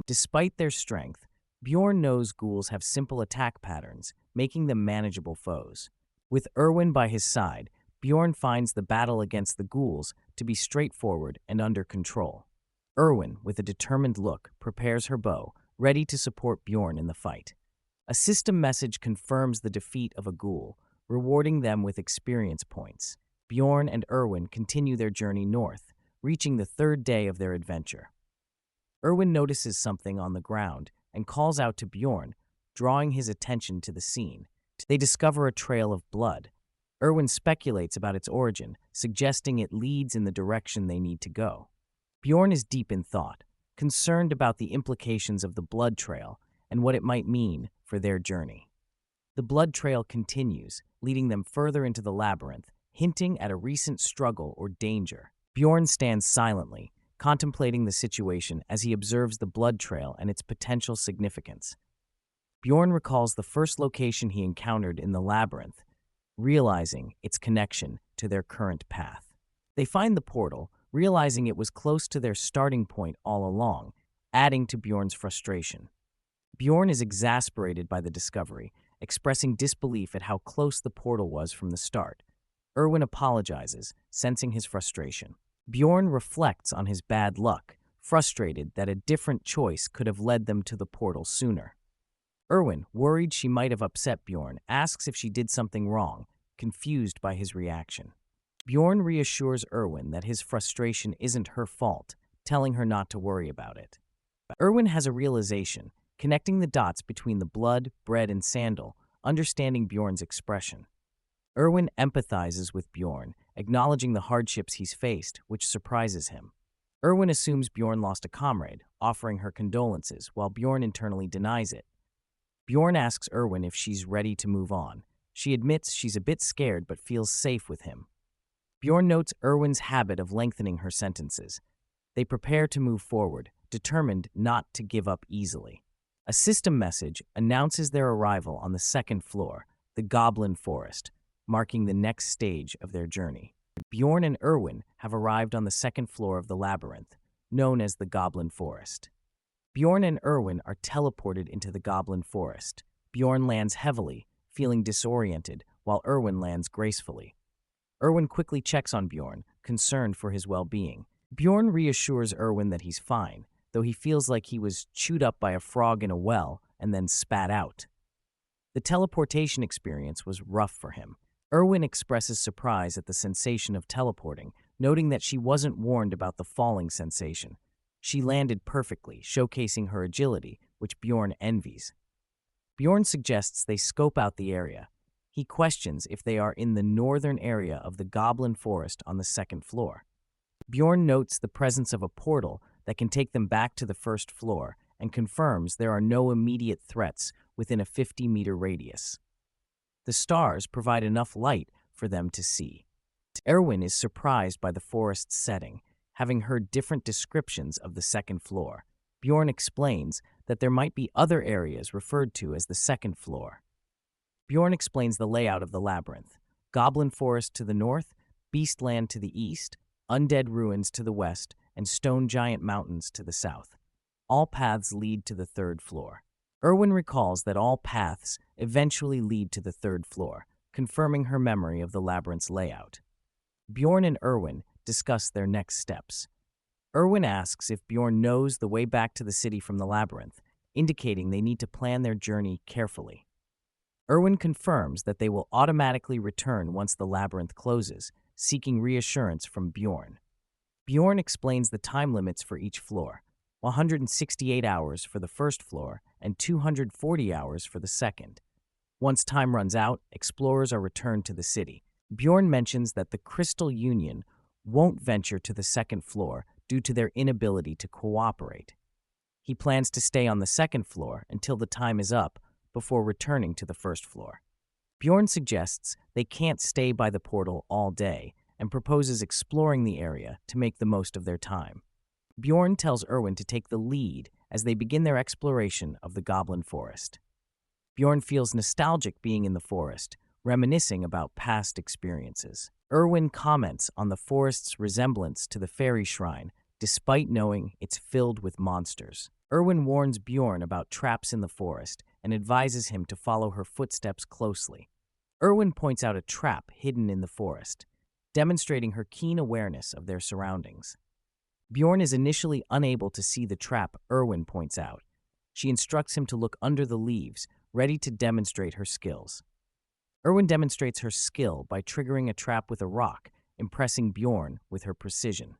Despite their strength, Bjorn knows ghouls have simple attack patterns, making them manageable foes. With Erwin by his side, Bjorn finds the battle against the ghouls to be straightforward and under control. Erwin, with a determined look, prepares her bow, ready to support Bjorn in the fight. A system message confirms the defeat of a ghoul, rewarding them with experience points. Bjorn and Erwin continue their journey north, reaching the 3rd day of their adventure. Erwin notices something on the ground and calls out to Bjorn, drawing his attention to the scene. They discover a trail of blood. Erwin speculates about its origin, suggesting it leads in the direction they need to go. Bjorn is deep in thought, concerned about the implications of the blood trail and what it might mean for their journey. The blood trail continues, leading them further into the labyrinth, hinting at a recent struggle or danger. Bjorn stands silently, contemplating the situation as he observes the blood trail and its potential significance. Bjorn recalls the first location he encountered in the labyrinth, realizing its connection to their current path. They find the portal, realizing it was close to their starting point all along, adding to Bjorn's frustration. Bjorn is exasperated by the discovery, expressing disbelief at how close the portal was from the start. Erwin apologizes, sensing his frustration. Bjorn reflects on his bad luck, frustrated that a different choice could have led them to the portal sooner. Erwin, worried she might have upset Bjorn, asks if she did something wrong, confused by his reaction. Bjorn reassures Erwin that his frustration isn't her fault, telling her not to worry about it. Erwin has a realization, connecting the dots between the blood, bread, and sandal, understanding Bjorn's expression. Erwin empathizes with Bjorn, acknowledging the hardships he's faced, which surprises him. Erwin assumes Bjorn lost a comrade, offering her condolences, while Bjorn internally denies it. Bjorn asks Erwin if she's ready to move on. She admits she's a bit scared but feels safe with him. Bjorn notes Erwin's habit of lengthening her sentences. They prepare to move forward, determined not to give up easily. A system message announces their arrival on the second floor, the Goblin Forest, marking the next stage of their journey. Bjorn and Erwin have arrived on the second floor of the labyrinth, known as the Goblin Forest. Bjorn and Erwin are teleported into the Goblin Forest. Bjorn lands heavily, feeling disoriented, while Erwin lands gracefully. Erwin quickly checks on Bjorn, concerned for his well-being. Bjorn reassures Erwin that he's fine, though he feels like he was chewed up by a frog in a well and then spat out. The teleportation experience was rough for him. Erwin expresses surprise at the sensation of teleporting, noting that she wasn't warned about the falling sensation. She landed perfectly, showcasing her agility, which Bjorn envies. Bjorn suggests they scope out the area. He questions if they are in the northern area of the Goblin Forest on the second floor. Bjorn notes the presence of a portal that can take them back to the first floor and confirms there are no immediate threats within a 50-meter radius. The stars provide enough light for them to see. Erwin is surprised by the forest's setting, having heard different descriptions of the second floor. Bjorn explains that there might be other areas referred to as the second floor. Bjorn explains the layout of the labyrinth: Goblin Forest to the north, Beastland to the east, Undead Ruins to the west, and Stone Giant Mountains to the south. All paths lead to the third floor. Erwin recalls that all paths eventually lead to the third floor, confirming her memory of the labyrinth's layout. Bjorn and Erwin discuss their next steps. Erwin asks if Bjorn knows the way back to the city from the labyrinth, indicating they need to plan their journey carefully. Erwin confirms that they will automatically return once the labyrinth closes, seeking reassurance from Bjorn. Bjorn explains the time limits for each floor: 168 hours for the first floor and 240 hours for the second. Once time runs out, explorers are returned to the city. Bjorn mentions that the Crystal Union won't venture to the second floor due to their inability to cooperate. He plans to stay on the second floor until the time is up before returning to the first floor. Bjorn suggests they can't stay by the portal all day and proposes exploring the area to make the most of their time. Bjorn tells Erwin to take the lead as they begin their exploration of the Goblin Forest. Bjorn feels nostalgic being in the forest, reminiscing about past experiences. Erwin comments on the forest's resemblance to the fairy shrine, despite knowing it's filled with monsters. Erwin warns Bjorn about traps in the forest and advises him to follow her footsteps closely. Erwin points out a trap hidden in the forest, demonstrating her keen awareness of their surroundings. Bjorn is initially unable to see the trap Erwin points out. She instructs him to look under the leaves, ready to demonstrate her skills. Erwin demonstrates her skill by triggering a trap with a rock, impressing Bjorn with her precision.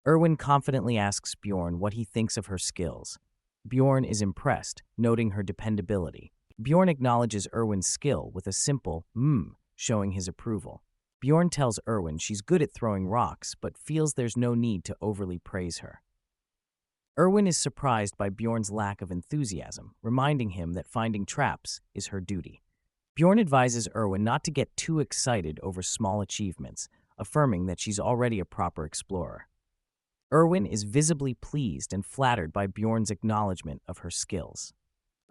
Erwin confidently asks Bjorn what he thinks of her skills. Bjorn is impressed, noting her dependability. Bjorn acknowledges Erwin's skill with a simple showing his approval. Bjorn tells Erwin she's good at throwing rocks, but feels there's no need to overly praise her. Erwin is surprised by Bjorn's lack of enthusiasm, reminding him that finding traps is her duty. Bjorn advises Erwin not to get too excited over small achievements, affirming that she's already a proper explorer. Erwin is visibly pleased and flattered by Bjorn's acknowledgement of her skills.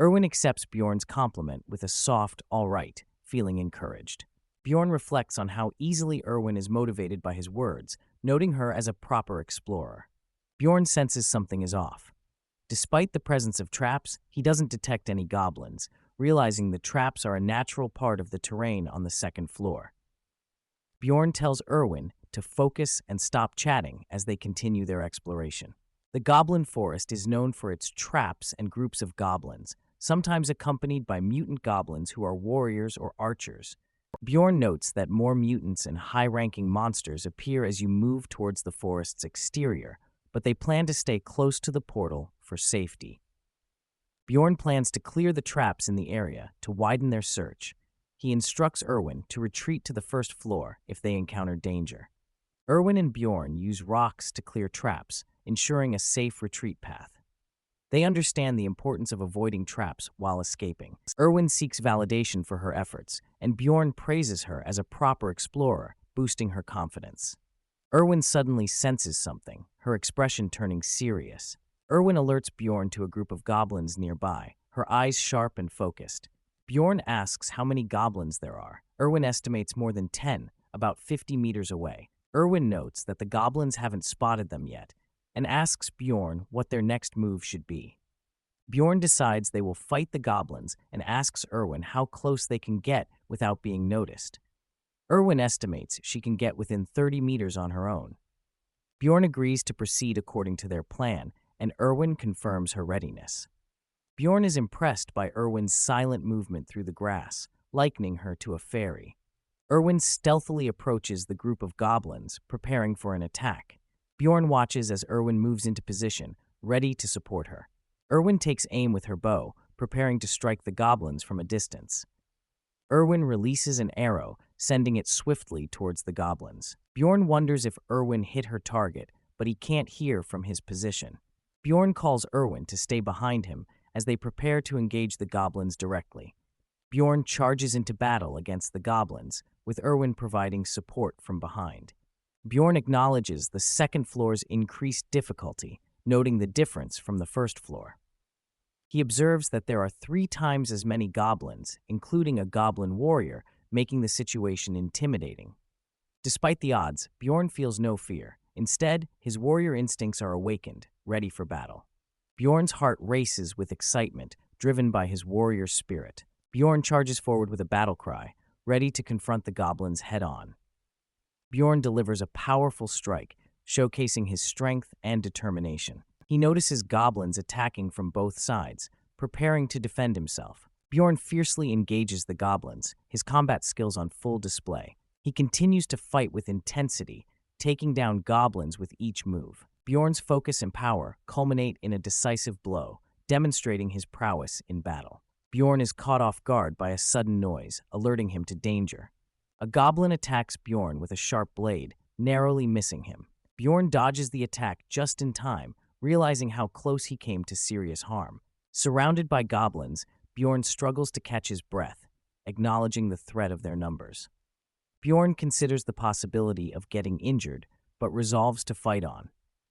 Erwin accepts Bjorn's compliment with a soft, "all right," feeling encouraged. Bjorn reflects on how easily Erwin is motivated by his words, noting her as a proper explorer. Bjorn senses something is off. Despite the presence of traps, he doesn't detect any goblins, realizing the traps are a natural part of the terrain on the second floor. Bjorn tells Erwin to focus and stop chatting as they continue their exploration. The Goblin Forest is known for its traps and groups of goblins, sometimes accompanied by mutant goblins who are warriors or archers. Bjorn notes that more mutants and high-ranking monsters appear as you move towards the forest's exterior, but they plan to stay close to the portal for safety. Bjorn plans to clear the traps in the area to widen their search. He instructs Erwin to retreat to the first floor if they encounter danger. Erwin and Bjorn use rocks to clear traps, ensuring a safe retreat path. They understand the importance of avoiding traps while escaping. Erwin seeks validation for her efforts, and Bjorn praises her as a proper explorer, boosting her confidence. Erwin suddenly senses something, her expression turning serious. Erwin alerts Bjorn to a group of goblins nearby, her eyes sharp and focused. Bjorn asks how many goblins there are. Erwin estimates more than 10, about 50 meters away. Erwin notes that the goblins haven't spotted them yet and asks Bjorn what their next move should be. Bjorn decides they will fight the goblins and asks Erwin how close they can get without being noticed. Erwin estimates she can get within 30 meters on her own. Bjorn agrees to proceed according to their plan, and Erwin confirms her readiness. Bjorn is impressed by Erwin's silent movement through the grass, likening her to a fairy. Erwin stealthily approaches the group of goblins, preparing for an attack. Bjorn watches as Erwin moves into position, ready to support her. Erwin takes aim with her bow, preparing to strike the goblins from a distance. Erwin releases an arrow, sending it swiftly towards the goblins. Bjorn wonders if Erwin hit her target, but he can't hear from his position. Bjorn calls Erwin to stay behind him as they prepare to engage the goblins directly. Bjorn charges into battle against the goblins, with Erwin providing support from behind. Bjorn acknowledges the second floor's increased difficulty, noting the difference from the first floor. He observes that there are 3 times as many goblins, including a goblin warrior, making the situation intimidating. Despite the odds, Bjorn feels no fear. Instead, his warrior instincts are awakened, ready for battle. Bjorn's heart races with excitement, driven by his warrior spirit. Bjorn charges forward with a battle cry, ready to confront the goblins head-on. Bjorn delivers a powerful strike, showcasing his strength and determination. He notices goblins attacking from both sides, preparing to defend himself. Bjorn fiercely engages the goblins, his combat skills on full display. He continues to fight with intensity, taking down goblins with each move. Bjorn's focus and power culminate in a decisive blow, demonstrating his prowess in battle. Bjorn is caught off guard by a sudden noise, alerting him to danger. A goblin attacks Bjorn with a sharp blade, narrowly missing him. Bjorn dodges the attack just in time, realizing how close he came to serious harm. Surrounded by goblins, Bjorn struggles to catch his breath, acknowledging the threat of their numbers. Bjorn considers the possibility of getting injured, but resolves to fight on.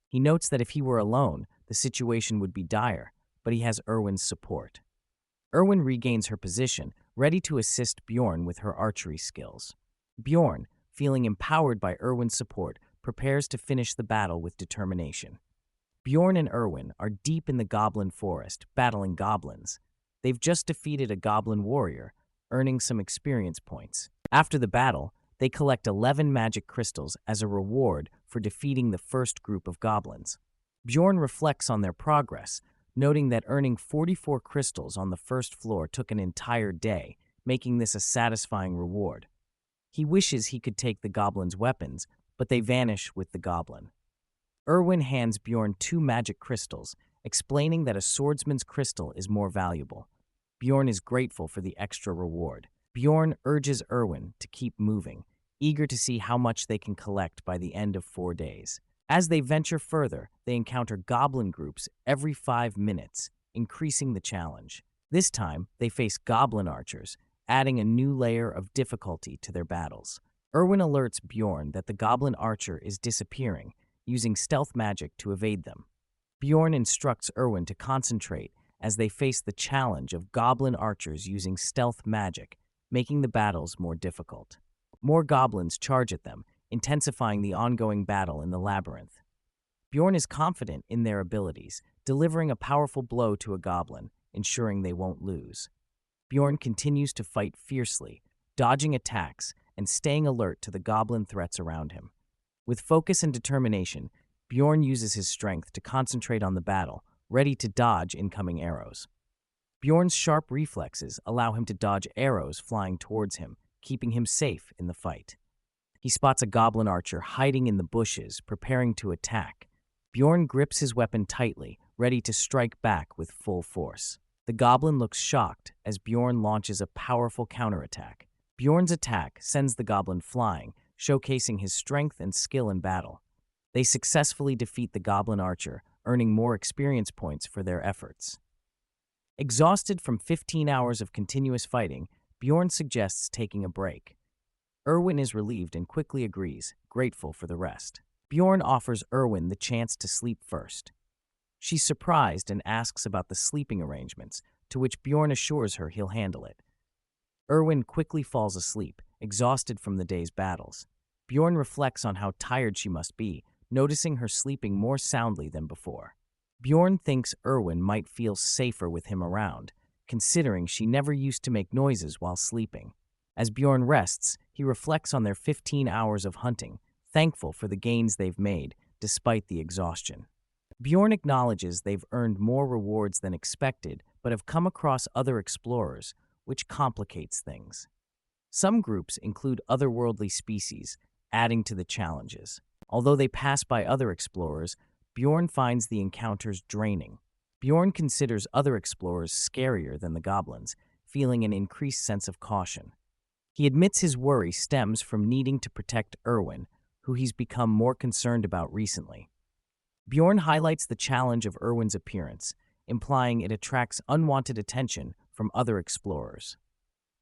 He notes that if he were alone, the situation would be dire, but he has Erwin's support. Erwin regains her position, ready to assist Bjorn with her archery skills. Bjorn, feeling empowered by Erwin's support, prepares to finish the battle with determination. Bjorn and Erwin are deep in the goblin forest, battling goblins. They've just defeated a goblin warrior, earning some experience points. After the battle, they collect 11 magic crystals as a reward for defeating the first group of goblins. Bjorn reflects on their progress, noting that earning 44 crystals on the first floor took an entire day, making this a satisfying reward. He wishes he could take the goblin's weapons, but they vanish with the goblin. Erwin hands Bjorn 2 magic crystals, explaining that a swordsman's crystal is more valuable. Bjorn is grateful for the extra reward. Bjorn urges Erwin to keep moving, eager to see how much they can collect by the end of 4 days. As they venture further, they encounter goblin groups every 5 minutes, increasing the challenge. This time, they face goblin archers, adding a new layer of difficulty to their battles. Erwin alerts Bjorn that the goblin archer is disappearing, using stealth magic to evade them. Bjorn instructs Erwin to concentrate as they face the challenge of goblin archers using stealth magic, making the battles more difficult. More goblins charge at them, intensifying the ongoing battle in the labyrinth. Bjorn is confident in their abilities, delivering a powerful blow to a goblin, ensuring they won't lose. Bjorn continues to fight fiercely, dodging attacks and staying alert to the goblin threats around him. With focus and determination, Bjorn uses his strength to concentrate on the battle, ready to dodge incoming arrows. Bjorn's sharp reflexes allow him to dodge arrows flying towards him, keeping him safe in the fight. He spots a goblin archer hiding in the bushes, preparing to attack. Bjorn grips his weapon tightly, ready to strike back with full force. The goblin looks shocked as Bjorn launches a powerful counterattack. Bjorn's attack sends the goblin flying, showcasing his strength and skill in battle. They successfully defeat the goblin archer, earning more experience points for their efforts. Exhausted from 15 hours of continuous fighting, Bjorn suggests taking a break. Erwin is relieved and quickly agrees, grateful for the rest. Bjorn offers Erwin the chance to sleep first. She's surprised and asks about the sleeping arrangements, to which Bjorn assures her he'll handle it. Erwin quickly falls asleep, exhausted from the day's battles. Bjorn reflects on how tired she must be, noticing her sleeping more soundly than before. Bjorn thinks Erwin might feel safer with him around, considering she never used to make noises while sleeping. As Bjorn rests, he reflects on their 15 hours of hunting, thankful for the gains they've made, despite the exhaustion. Bjorn acknowledges they've earned more rewards than expected, but have come across other explorers, which complicates things. Some groups include otherworldly species, adding to the challenges. Although they pass by other explorers, Bjorn finds the encounters draining. Bjorn considers other explorers scarier than the goblins, feeling an increased sense of caution. He admits his worry stems from needing to protect Erwin, who he's become more concerned about recently. Bjorn highlights the challenge of Erwin's appearance, implying it attracts unwanted attention from other explorers.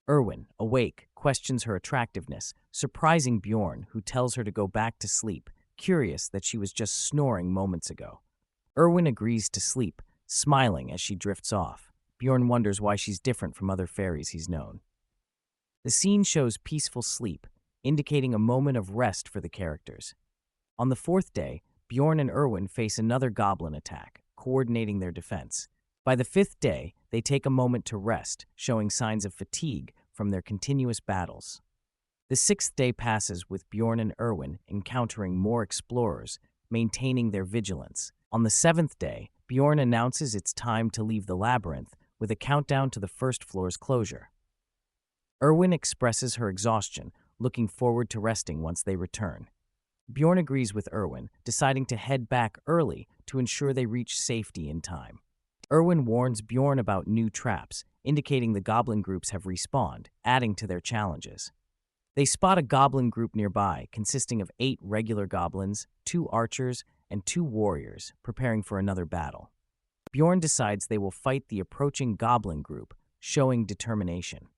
Erwin, awake, questions her attractiveness, surprising Bjorn, who tells her to go back to sleep, curious that she was just snoring moments ago. Erwin agrees to sleep, smiling as she drifts off. Bjorn wonders why she's different from other fairies he's known. The scene shows peaceful sleep, indicating a moment of rest for the characters. On the fourth day, Bjorn and Erwin face another goblin attack, coordinating their defense. By the fifth day, they take a moment to rest, showing signs of fatigue from their continuous battles. The sixth day passes with Bjorn and Erwin encountering more explorers, maintaining their vigilance. On the seventh day, Bjorn announces it's time to leave the labyrinth with a countdown to the first floor's closure. Erwin expresses her exhaustion, looking forward to resting once they return. Bjorn agrees with Erwin, deciding to head back early to ensure they reach safety in time. Erwin warns Bjorn about new traps, indicating the goblin groups have respawned, adding to their challenges. They spot a goblin group nearby, consisting of 8 regular goblins, 2 archers, and 2 warriors, preparing for another battle. Bjorn decides they will fight the approaching goblin group, showing determination.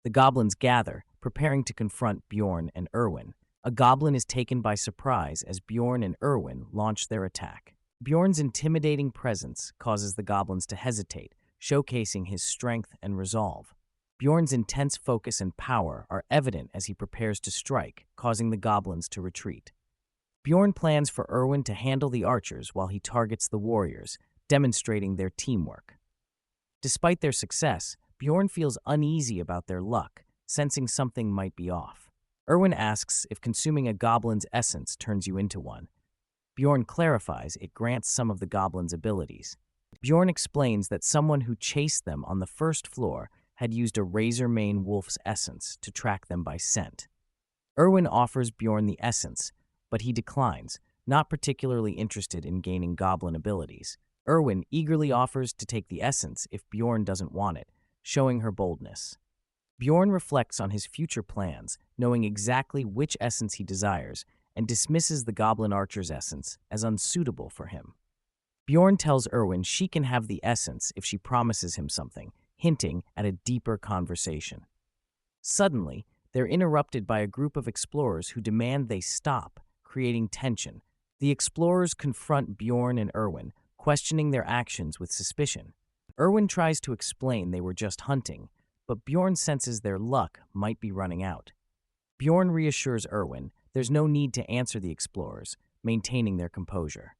The goblins gather, preparing to confront Bjorn and Erwin. A goblin is taken by surprise as Bjorn and Erwin launch their attack. Bjorn's intimidating presence causes the goblins to hesitate, showcasing his strength and resolve. Bjorn's intense focus and power are evident as he prepares to strike, causing the goblins to retreat. Bjorn plans for Erwin to handle the archers while he targets the warriors, demonstrating their teamwork. Despite their success, Bjorn feels uneasy about their luck, sensing something might be off. Erwin asks if consuming a goblin's essence turns you into one. Bjorn clarifies it grants some of the goblin's abilities. Bjorn explains that someone who chased them on the first floor had used a razor-mane wolf's essence to track them by scent. Erwin offers Bjorn the essence, but he declines, not particularly interested in gaining goblin abilities. Erwin eagerly offers to take the essence if Bjorn doesn't want it, showing her boldness. Bjorn reflects on his future plans, knowing exactly which essence he desires, and dismisses the goblin archer's essence as unsuitable for him. Bjorn tells Erwin she can have the essence if she promises him something, hinting at a deeper conversation. Suddenly, they're interrupted by a group of explorers who demand they stop, creating tension. The explorers confront Bjorn and Erwin, questioning their actions with suspicion. Erwin tries to explain they were just hunting, but Bjorn senses their luck might be running out. Bjorn reassures Erwin there's no need to answer the explorers, maintaining their composure.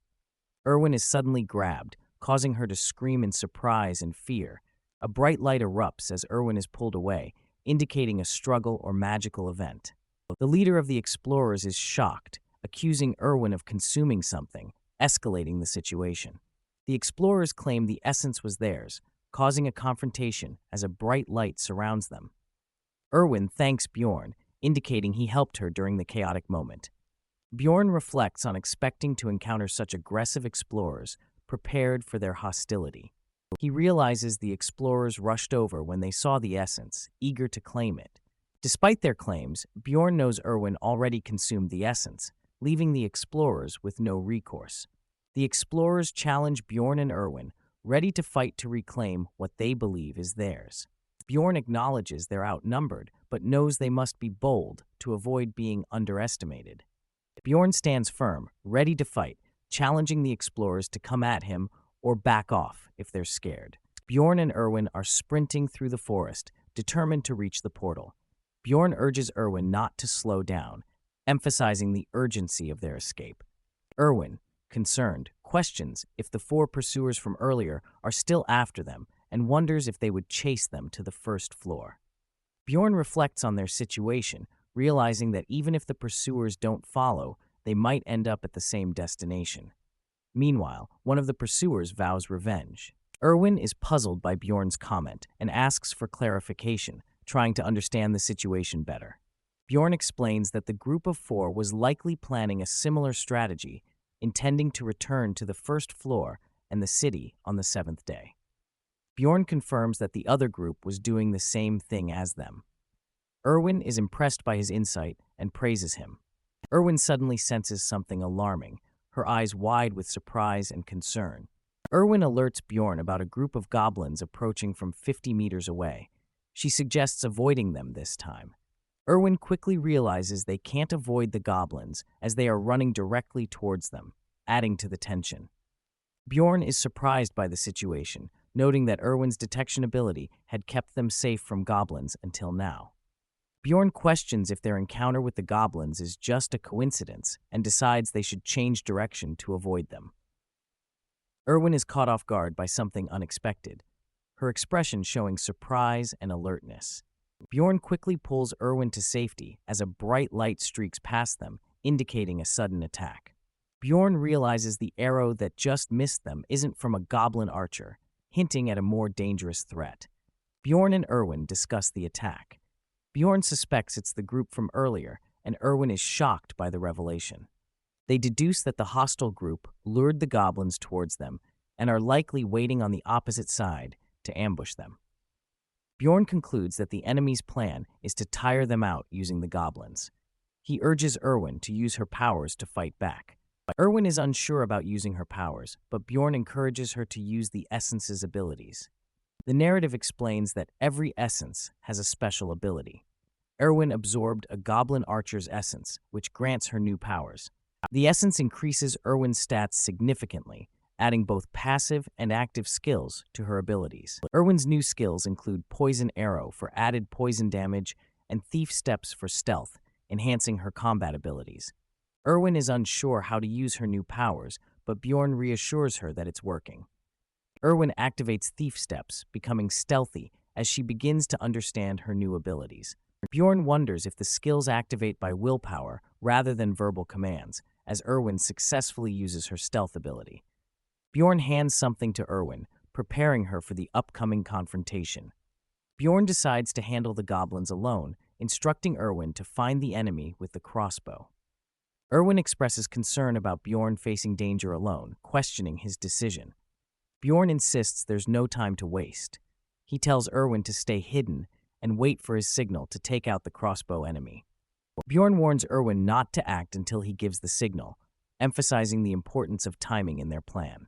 Erwin is suddenly grabbed, causing her to scream in surprise and fear. A bright light erupts as Erwin is pulled away, indicating a struggle or magical event. The leader of the explorers is shocked, accusing Erwin of consuming something, escalating the situation. The explorers claim the essence was theirs, causing a confrontation as a bright light surrounds them. Erwin thanks Bjorn, indicating he helped her during the chaotic moment. Bjorn reflects on expecting to encounter such aggressive explorers, prepared for their hostility. He realizes the explorers rushed over when they saw the essence, eager to claim it. Despite their claims, Bjorn knows Erwin already consumed the essence, leaving the explorers with no recourse. The explorers challenge Bjorn and Erwin, ready to fight to reclaim what they believe is theirs. Bjorn acknowledges they're outnumbered, but knows they must be bold to avoid being underestimated. Bjorn stands firm, ready to fight, challenging the explorers to come at him or back off if they're scared. Bjorn and Erwin are sprinting through the forest, determined to reach the portal. Bjorn urges Erwin not to slow down, emphasizing the urgency of their escape. Erwin, concerned, questions if the four pursuers from earlier are still after them and wonders if they would chase them to the first floor. Bjorn reflects on their situation, realizing that even if the pursuers don't follow, they might end up at the same destination. Meanwhile, one of the pursuers vows revenge. Erwin is puzzled by Bjorn's comment and asks for clarification, trying to understand the situation better. Bjorn explains that the group of four was likely planning a similar strategy, intending to return to the first floor and the city on the seventh day. Bjorn confirms that the other group was doing the same thing as them. Erwin is impressed by his insight and praises him. Erwin suddenly senses something alarming, her eyes wide with surprise and concern. Erwin alerts Bjorn about a group of goblins approaching from 50 meters away. She suggests avoiding them this time. Erwin quickly realizes they can't avoid the goblins as they are running directly towards them, adding to the tension. Bjorn is surprised by the situation, noting that Erwin's detection ability had kept them safe from goblins until now. Bjorn questions if their encounter with the goblins is just a coincidence and decides they should change direction to avoid them. Erwin is caught off guard by something unexpected, her expression showing surprise and alertness. Bjorn quickly pulls Erwin to safety as a bright light streaks past them, indicating a sudden attack. Bjorn realizes the arrow that just missed them isn't from a goblin archer, hinting at a more dangerous threat. Bjorn and Erwin discuss the attack. Bjorn suspects it's the group from earlier, and Erwin is shocked by the revelation. They deduce that the hostile group lured the goblins towards them and are likely waiting on the opposite side to ambush them. Bjorn concludes that the enemy's plan is to tire them out using the goblins. He urges Erwin to use her powers to fight back. Erwin is unsure about using her powers, but Bjorn encourages her to use the essence's abilities. The narrative explains that every essence has a special ability. Erwin absorbed a goblin archer's essence, which grants her new powers. The essence increases Erwin's stats significantly, adding both passive and active skills to her abilities. Erwin's new skills include Poison Arrow for added poison damage and Thief Steps for stealth, enhancing her combat abilities. Erwin is unsure how to use her new powers, but Bjorn reassures her that it's working. Erwin activates Thief Steps, becoming stealthy as she begins to understand her new abilities. Bjorn wonders if the skills activate by willpower rather than verbal commands, as Erwin successfully uses her stealth ability. Bjorn hands something to Erwin, preparing her for the upcoming confrontation. Bjorn decides to handle the goblins alone, instructing Erwin to find the enemy with the crossbow. Erwin expresses concern about Bjorn facing danger alone, questioning his decision. Bjorn insists there's no time to waste. He tells Erwin to stay hidden and wait for his signal to take out the crossbow enemy. Bjorn warns Erwin not to act until he gives the signal, emphasizing the importance of timing in their plan.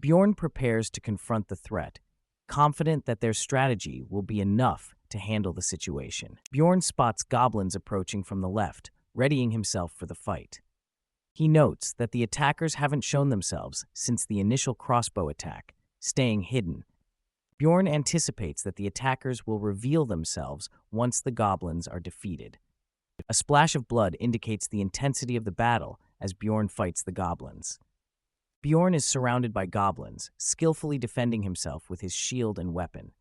Bjorn prepares to confront the threat, confident that their strategy will be enough to handle the situation. Bjorn spots goblins approaching from the left, readying himself for the fight. He notes that the attackers haven't shown themselves since the initial crossbow attack, staying hidden. Bjorn anticipates that the attackers will reveal themselves once the goblins are defeated. A splash of blood indicates the intensity of the battle as Bjorn fights the goblins. Bjorn is surrounded by goblins, skillfully defending himself with his shield and weapon.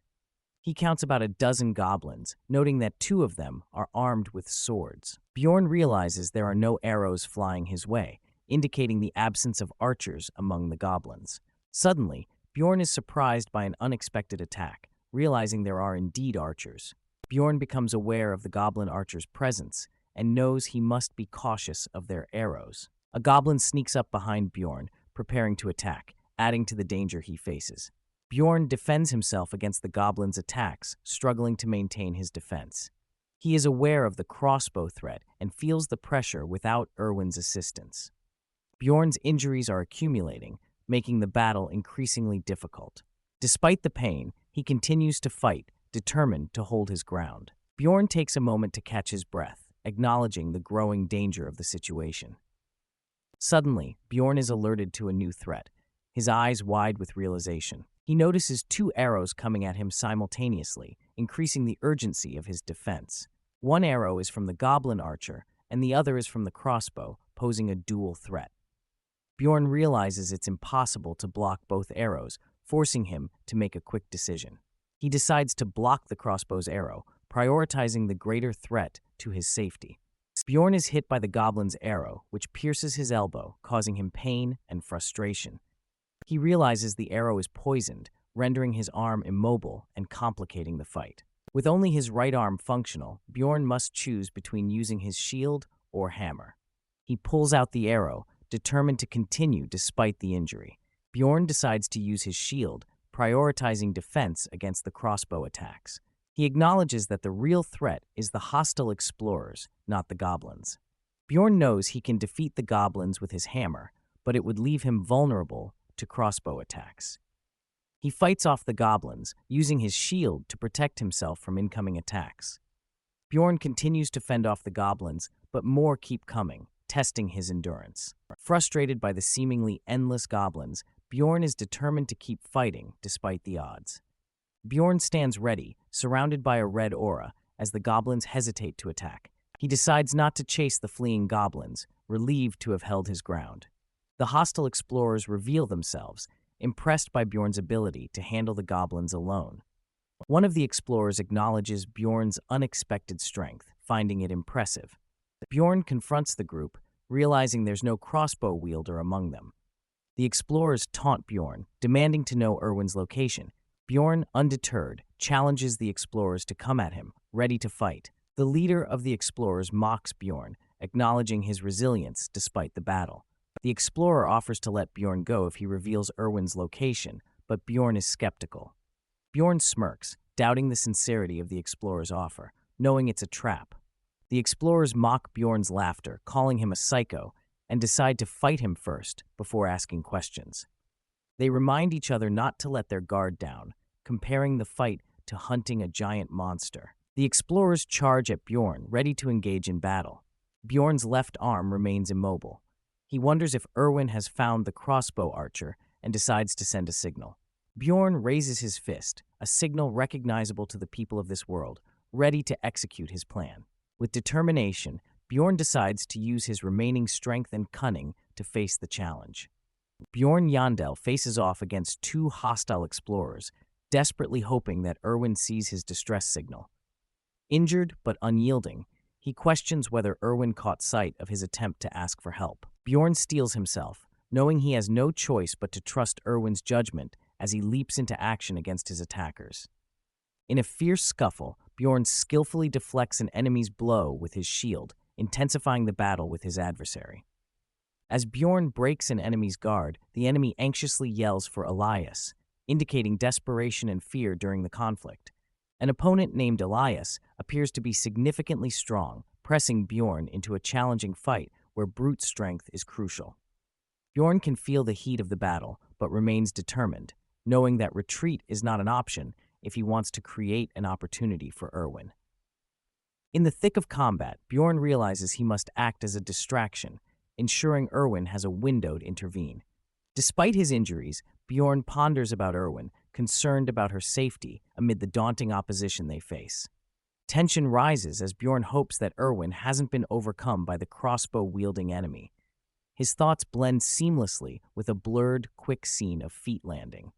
He counts about a dozen goblins, noting that 2 of them are armed with swords. Bjorn realizes there are no arrows flying his way, indicating the absence of archers among the goblins. Suddenly, Bjorn is surprised by an unexpected attack, realizing there are indeed archers. Bjorn becomes aware of the goblin archer's presence and knows he must be cautious of their arrows. A goblin sneaks up behind Bjorn, preparing to attack, adding to the danger he faces. Bjorn defends himself against the goblin's attacks, struggling to maintain his defense. He is aware of the crossbow threat and feels the pressure without Erwin's assistance. Bjorn's injuries are accumulating, making the battle increasingly difficult. Despite the pain, he continues to fight, determined to hold his ground. Bjorn takes a moment to catch his breath, acknowledging the growing danger of the situation. Suddenly, Bjorn is alerted to a new threat. his eyes wide with realization. He notices two arrows coming at him simultaneously, increasing the urgency of his defense. One arrow is from the goblin archer, and the other is from the crossbow, posing a dual threat. Bjorn realizes it's impossible to block both arrows, forcing him to make a quick decision. He decides to block the crossbow's arrow, prioritizing the greater threat to his safety. Bjorn is hit by the goblin's arrow, which pierces his elbow, causing him pain and frustration. He realizes the arrow is poisoned, rendering his arm immobile and complicating the fight. With only his right arm functional, Bjorn must choose between using his shield or hammer. He pulls out the arrow, determined to continue despite the injury. Bjorn decides to use his shield, prioritizing defense against the crossbow attacks. He acknowledges that the real threat is the hostile explorers, not the goblins. Bjorn knows he can defeat the goblins with his hammer, but it would leave him vulnerable to crossbow attacks. He fights off the goblins, using his shield to protect himself from incoming attacks. Bjorn continues to fend off the goblins, but more keep coming, testing his endurance. Frustrated by the seemingly endless goblins, Bjorn is determined to keep fighting despite the odds. Bjorn stands ready, surrounded by a red aura, as the goblins hesitate to attack. He decides not to chase the fleeing goblins, relieved to have held his ground. The hostile explorers reveal themselves, impressed by Bjorn's ability to handle the goblins alone. One of the explorers acknowledges Bjorn's unexpected strength, finding it impressive. Bjorn confronts the group, realizing there's no crossbow wielder among them. The explorers taunt Bjorn, demanding to know Erwin's location. Bjorn, undeterred, challenges the explorers to come at him, ready to fight. The leader of the explorers mocks Bjorn, acknowledging his resilience despite the battle. The explorer offers to let Bjorn go if he reveals Erwin's location, but Bjorn is skeptical. Bjorn smirks, doubting the sincerity of the explorer's offer, knowing it's a trap. The explorers mock Bjorn's laughter, calling him a psycho, and decide to fight him first before asking questions. They remind each other not to let their guard down, comparing the fight to hunting a giant monster. The explorers charge at Bjorn, ready to engage in battle. Bjorn's left arm remains immobile. He wonders if Erwin has found the crossbow archer and decides to send a signal. Bjorn raises his fist, a signal recognizable to the people of this world, ready to execute his plan. With determination, Bjorn decides to use his remaining strength and cunning to face the challenge. Bjorn Jandel faces off against two hostile explorers, desperately hoping that Erwin sees his distress signal. Injured but unyielding, he questions whether Erwin caught sight of his attempt to ask for help. Bjorn steels himself, knowing he has no choice but to trust Erwin's judgment as he leaps into action against his attackers. In a fierce scuffle, Bjorn skillfully deflects an enemy's blow with his shield, intensifying the battle with his adversary. As Bjorn breaks an enemy's guard, the enemy anxiously yells for Elias, indicating desperation and fear during the conflict. An opponent named Elias appears to be significantly strong, pressing Bjorn into a challenging fight where brute strength is crucial. Bjorn can feel the heat of the battle, but remains determined, knowing that retreat is not an option if he wants to create an opportunity for Erwin. In the thick of combat, Bjorn realizes he must act as a distraction, ensuring Erwin has a window to intervene. Despite his injuries, Bjorn ponders about Erwin, concerned about her safety amid the daunting opposition they face. Tension rises as Bjorn hopes that Erwin hasn't been overcome by the crossbow-wielding enemy. His thoughts blend seamlessly with a blurred, quick scene of feet landing.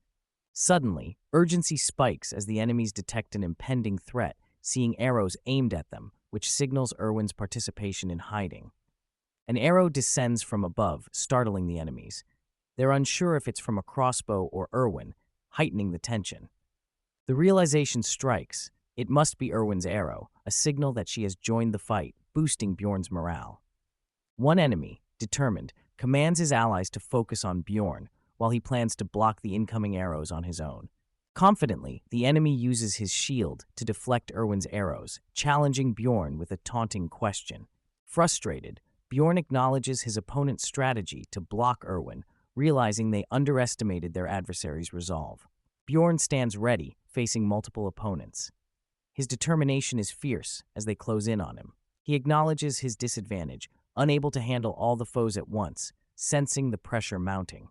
Suddenly, urgency spikes as the enemies detect an impending threat, seeing arrows aimed at them, which signals Erwin's participation in hiding. An arrow descends from above, startling the enemies. They're unsure if it's from a crossbow or Erwin, heightening the tension. The realization strikes. It must be Erwin's arrow, a signal that she has joined the fight, boosting Bjorn's morale. One enemy, determined, commands his allies to focus on Bjorn, while he plans to block the incoming arrows on his own. Confidently, the enemy uses his shield to deflect Erwin's arrows, challenging Bjorn with a taunting question. Frustrated, Bjorn acknowledges his opponent's strategy to block Erwin, realizing they underestimated their adversary's resolve. Bjorn stands ready, facing multiple opponents. His determination is fierce as they close in on him. He acknowledges his disadvantage, unable to handle all the foes at once, sensing the pressure mounting.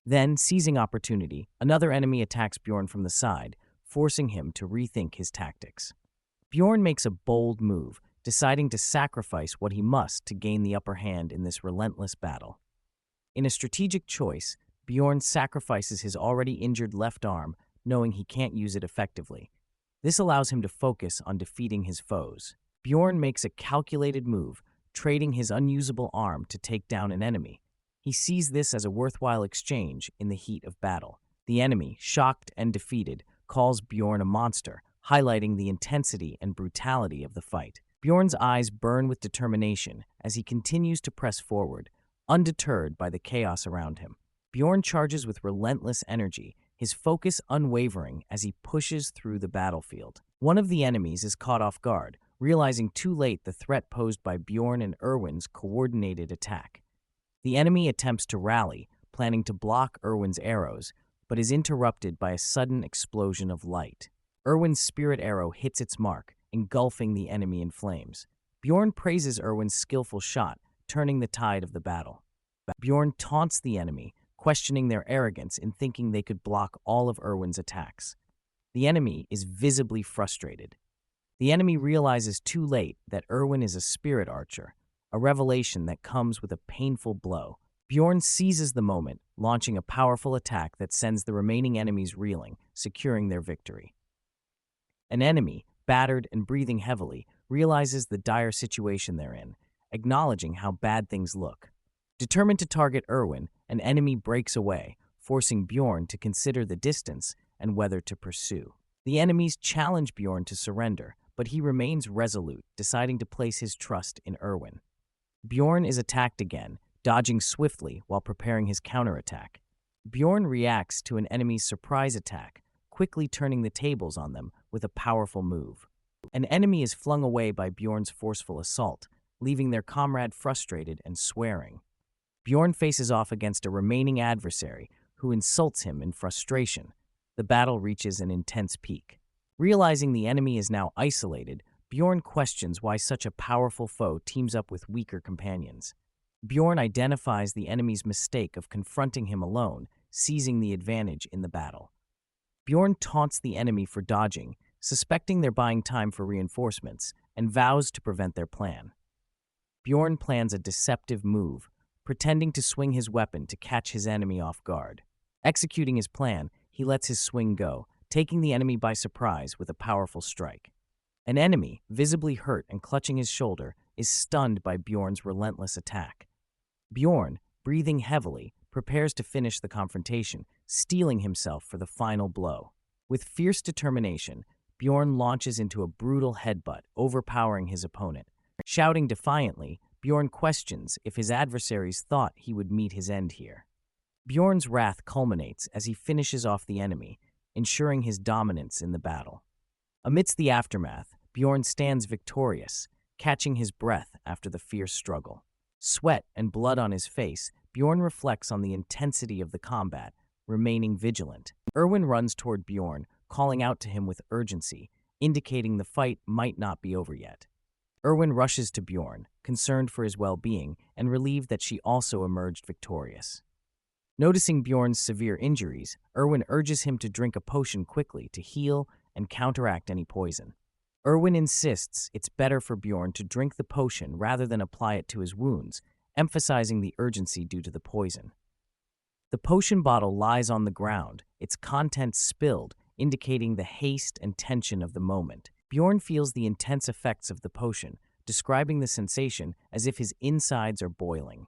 Then, seizing opportunity, another enemy attacks Bjorn from the side, forcing him to rethink his tactics. Bjorn makes a bold move, deciding to sacrifice what he must to gain the upper hand in this relentless battle. In a strategic choice, Bjorn sacrifices his already injured left arm, knowing he can't use it effectively. This allows him to focus on defeating his foes. Bjorn makes a calculated move, trading his unusable arm to take down an enemy. He sees this as a worthwhile exchange in the heat of battle. The enemy, shocked and defeated, calls Bjorn a monster, highlighting the intensity and brutality of the fight. Bjorn's eyes burn with determination as he continues to press forward, undeterred by the chaos around him. Bjorn charges with relentless energy, his focus unwavering as he pushes through the battlefield. One of the enemies is caught off guard, realizing too late the threat posed by Bjorn and Erwin's coordinated attack. The enemy attempts to rally, planning to block Erwin's arrows, but is interrupted by a sudden explosion of light. Erwin's spirit arrow hits its mark, engulfing the enemy in flames. Bjorn praises Erwin's skillful shot, turning the tide of the battle. Bjorn taunts the enemy, questioning their arrogance in thinking they could block all of Erwin's attacks. The enemy is visibly frustrated. The enemy realizes too late that Erwin is a spirit archer, a revelation that comes with a painful blow. Bjorn seizes the moment, launching a powerful attack that sends the remaining enemies reeling, securing their victory. An enemy, battered and breathing heavily, realizes the dire situation they're in, acknowledging how bad things look. Determined to target Erwin, an enemy breaks away, forcing Bjorn to consider the distance and whether to pursue. The enemies challenge Bjorn to surrender, but he remains resolute, deciding to place his trust in Erwin. Bjorn is attacked again, dodging swiftly while preparing his counterattack. Bjorn reacts to an enemy's surprise attack, quickly turning the tables on them with a powerful move. An enemy is flung away by Bjorn's forceful assault, leaving their comrade frustrated and swearing. Bjorn faces off against a remaining adversary, who insults him in frustration. The battle reaches an intense peak. Realizing the enemy is now isolated, Bjorn questions why such a powerful foe teams up with weaker companions. Bjorn identifies the enemy's mistake of confronting him alone, seizing the advantage in the battle. Bjorn taunts the enemy for dodging, suspecting they're buying time for reinforcements, and vows to prevent their plan. Bjorn plans a deceptive move, pretending to swing his weapon to catch his enemy off guard. Executing his plan, he lets his swing go, taking the enemy by surprise with a powerful strike. An enemy, visibly hurt and clutching his shoulder, is stunned by Bjorn's relentless attack. Bjorn, breathing heavily, prepares to finish the confrontation, steeling himself for the final blow. With fierce determination, Bjorn launches into a brutal headbutt, overpowering his opponent. Shouting defiantly, Bjorn questions if his adversaries thought he would meet his end here. Bjorn's wrath culminates as he finishes off the enemy, ensuring his dominance in the battle. Amidst the aftermath, Bjorn stands victorious, catching his breath after the fierce struggle. Sweat and blood on his face, Bjorn reflects on the intensity of the combat, remaining vigilant. Erwin runs toward Bjorn, calling out to him with urgency, indicating the fight might not be over yet. Erwin rushes to Bjorn, concerned for his well-being and relieved that she also emerged victorious. Noticing Bjorn's severe injuries, Erwin urges him to drink a potion quickly to heal and counteract any poison. Erwin insists it's better for Bjorn to drink the potion rather than apply it to his wounds, emphasizing the urgency due to the poison. The potion bottle lies on the ground, its contents spilled, indicating the haste and tension of the moment. Bjorn feels the intense effects of the potion, describing the sensation as if his insides are boiling.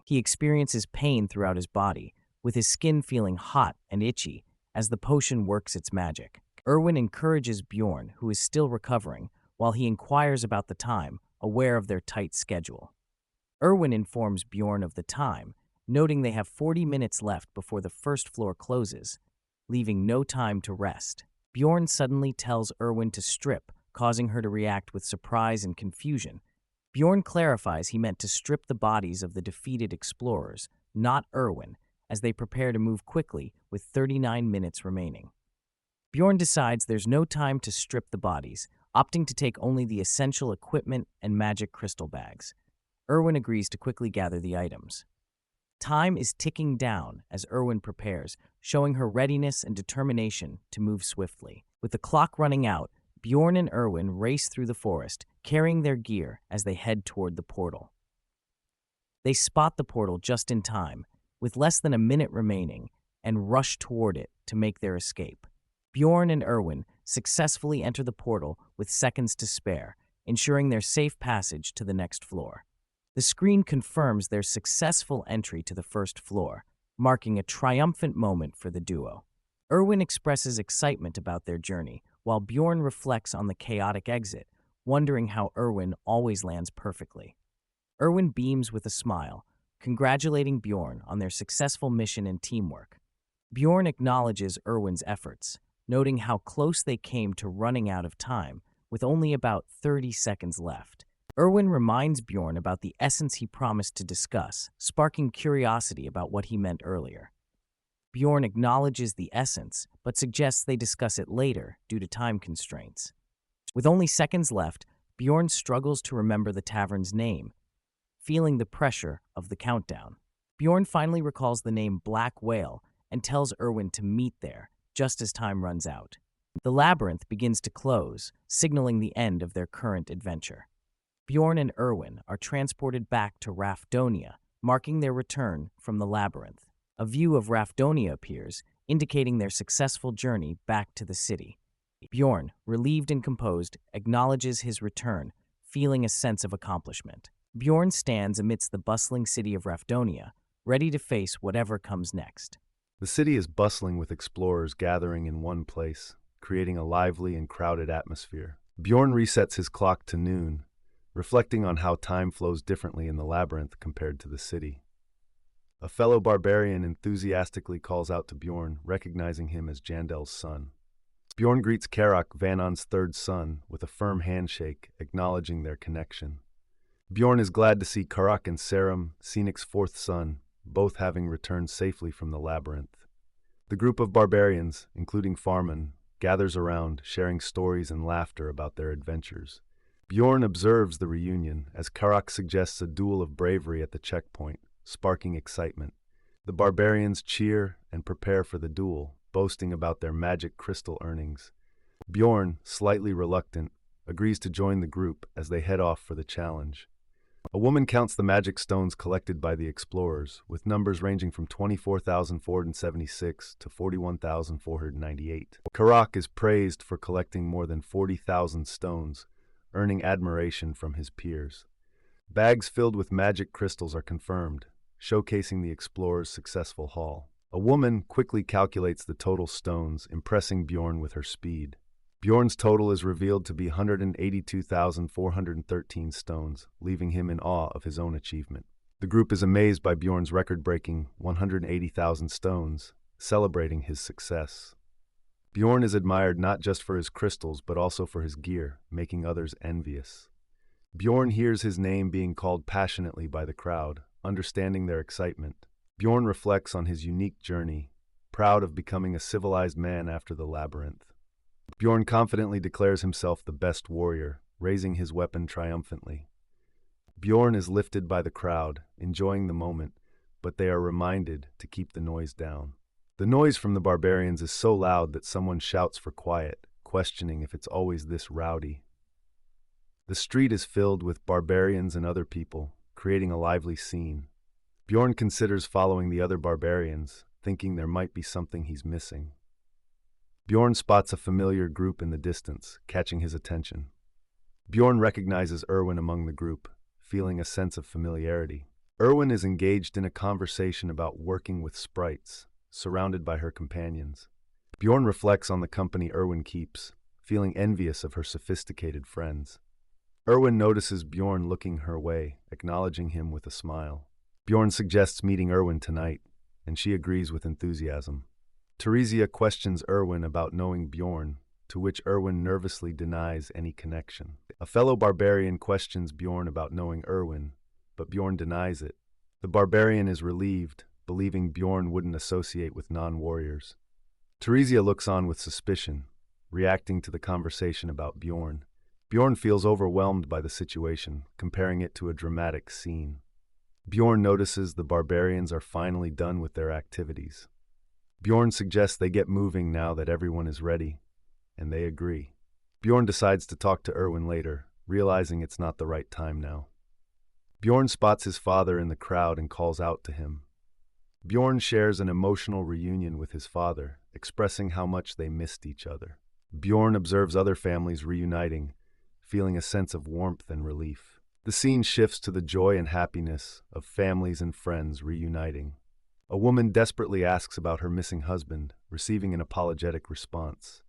He experiences pain throughout his body, with his skin feeling hot and itchy as the potion works its magic. Erwin encourages Bjorn, who is still recovering, while he inquires about the time, aware of their tight schedule. Erwin informs Bjorn of the time, noting they have 40 minutes left before the first floor closes, leaving no time to rest. Bjorn suddenly tells Erwin to strip, causing her to react with surprise and confusion. Bjorn clarifies he meant to strip the bodies of the defeated explorers, not Erwin, as they prepare to move quickly with 39 minutes remaining. Bjorn decides there's no time to strip the bodies, opting to take only the essential equipment and magic crystal bags. Erwin agrees to quickly gather the items. Time is ticking down as Erwin prepares, showing her readiness and determination to move swiftly. With the clock running out, Bjorn and Erwin race through the forest, carrying their gear as they head toward the portal. They spot the portal just in time, with less than a minute remaining, and rush toward it to make their escape. Bjorn and Erwin successfully enter the portal with seconds to spare, ensuring their safe passage to the next floor. The screen confirms their successful entry to the first floor, marking a triumphant moment for the duo. Erwin expresses excitement about their journey, while Bjorn reflects on the chaotic exit, wondering how Erwin always lands perfectly. Erwin beams with a smile, congratulating Bjorn on their successful mission and teamwork. Bjorn acknowledges Erwin's efforts, noting how close they came to running out of time, with only about 30 seconds left. Erwin reminds Bjorn about the essence he promised to discuss, sparking curiosity about what he meant earlier. Bjorn acknowledges the essence, but suggests they discuss it later due to time constraints. With only seconds left, Bjorn struggles to remember the tavern's name, feeling the pressure of the countdown. Bjorn finally recalls the name Black Whale and tells Erwin to meet there, just as time runs out. The labyrinth begins to close, signaling the end of their current adventure. Bjorn and Erwin are transported back to Rafdonia, marking their return from the labyrinth. A view of Rafdonia appears, indicating their successful journey back to the city. Bjorn, relieved and composed, acknowledges his return, feeling a sense of accomplishment. Bjorn stands amidst the bustling city of Rafdonia, ready to face whatever comes next. The city is bustling with explorers gathering in one place, creating a lively and crowded atmosphere. Bjorn resets his clock to noon, reflecting on how time flows differently in the labyrinth compared to the city. A fellow barbarian enthusiastically calls out to Bjorn, recognizing him as Jandel's son. Bjorn greets Karak, Vanon's third son, with a firm handshake, acknowledging their connection. Bjorn is glad to see Karak and Sarum, Scenic's fourth son, both having returned safely from the labyrinth. The group of barbarians, including Farman, gathers around, sharing stories and laughter about their adventures. Bjorn observes the reunion as Karak suggests a duel of bravery at the checkpoint, sparking excitement. The barbarians cheer and prepare for the duel, boasting about their magic crystal earnings. Bjorn, slightly reluctant, agrees to join the group as they head off for the challenge. A woman counts the magic stones collected by the explorers, with numbers ranging from 24,476 to 41,498. Karak is praised for collecting more than 40,000 stones, earning admiration from his peers. Bags filled with magic crystals are confirmed, showcasing the explorers' successful haul. A woman quickly calculates the total stones, impressing Bjorn with her speed. Bjorn's total is revealed to be 182,413 stones, leaving him in awe of his own achievement. The group is amazed by Bjorn's record-breaking 180,000 stones, celebrating his success. Bjorn is admired not just for his crystals but also for his gear, making others envious. Bjorn hears his name being called passionately by the crowd, understanding their excitement. Bjorn reflects on his unique journey, proud of becoming a civilized man after the labyrinth. Bjorn confidently declares himself the best warrior, raising his weapon triumphantly. Bjorn is lifted by the crowd, enjoying the moment, but they are reminded to keep the noise down. The noise from the barbarians is so loud that someone shouts for quiet, questioning if it's always this rowdy. The street is filled with barbarians and other people, creating a lively scene. Bjorn considers following the other barbarians, thinking there might be something he's missing. Bjorn spots a familiar group in the distance, catching his attention. Bjorn recognizes Erwin among the group, feeling a sense of familiarity. Erwin is engaged in a conversation about working with sprites, surrounded by her companions. Bjorn reflects on the company Erwin keeps, feeling envious of her sophisticated friends. Erwin notices Bjorn looking her way, acknowledging him with a smile. Bjorn suggests meeting Erwin tonight, and she agrees with enthusiasm. Teresia questions Erwin about knowing Bjorn, to which Erwin nervously denies any connection. A fellow barbarian questions Bjorn about knowing Erwin, but Bjorn denies it. The barbarian is relieved, believing Bjorn wouldn't associate with non-warriors. Teresia looks on with suspicion, reacting to the conversation about Bjorn. Bjorn feels overwhelmed by the situation, comparing it to a dramatic scene. Bjorn notices the barbarians are finally done with their activities. Bjorn suggests they get moving now that everyone is ready, and they agree. Bjorn decides to talk to Erwin later, realizing it's not the right time now. Bjorn spots his father in the crowd and calls out to him. Bjorn shares an emotional reunion with his father, expressing how much they missed each other. Bjorn observes other families reuniting, feeling a sense of warmth and relief. The scene shifts to the joy and happiness of families and friends reuniting. A woman desperately asks about her missing husband, receiving an apologetic response.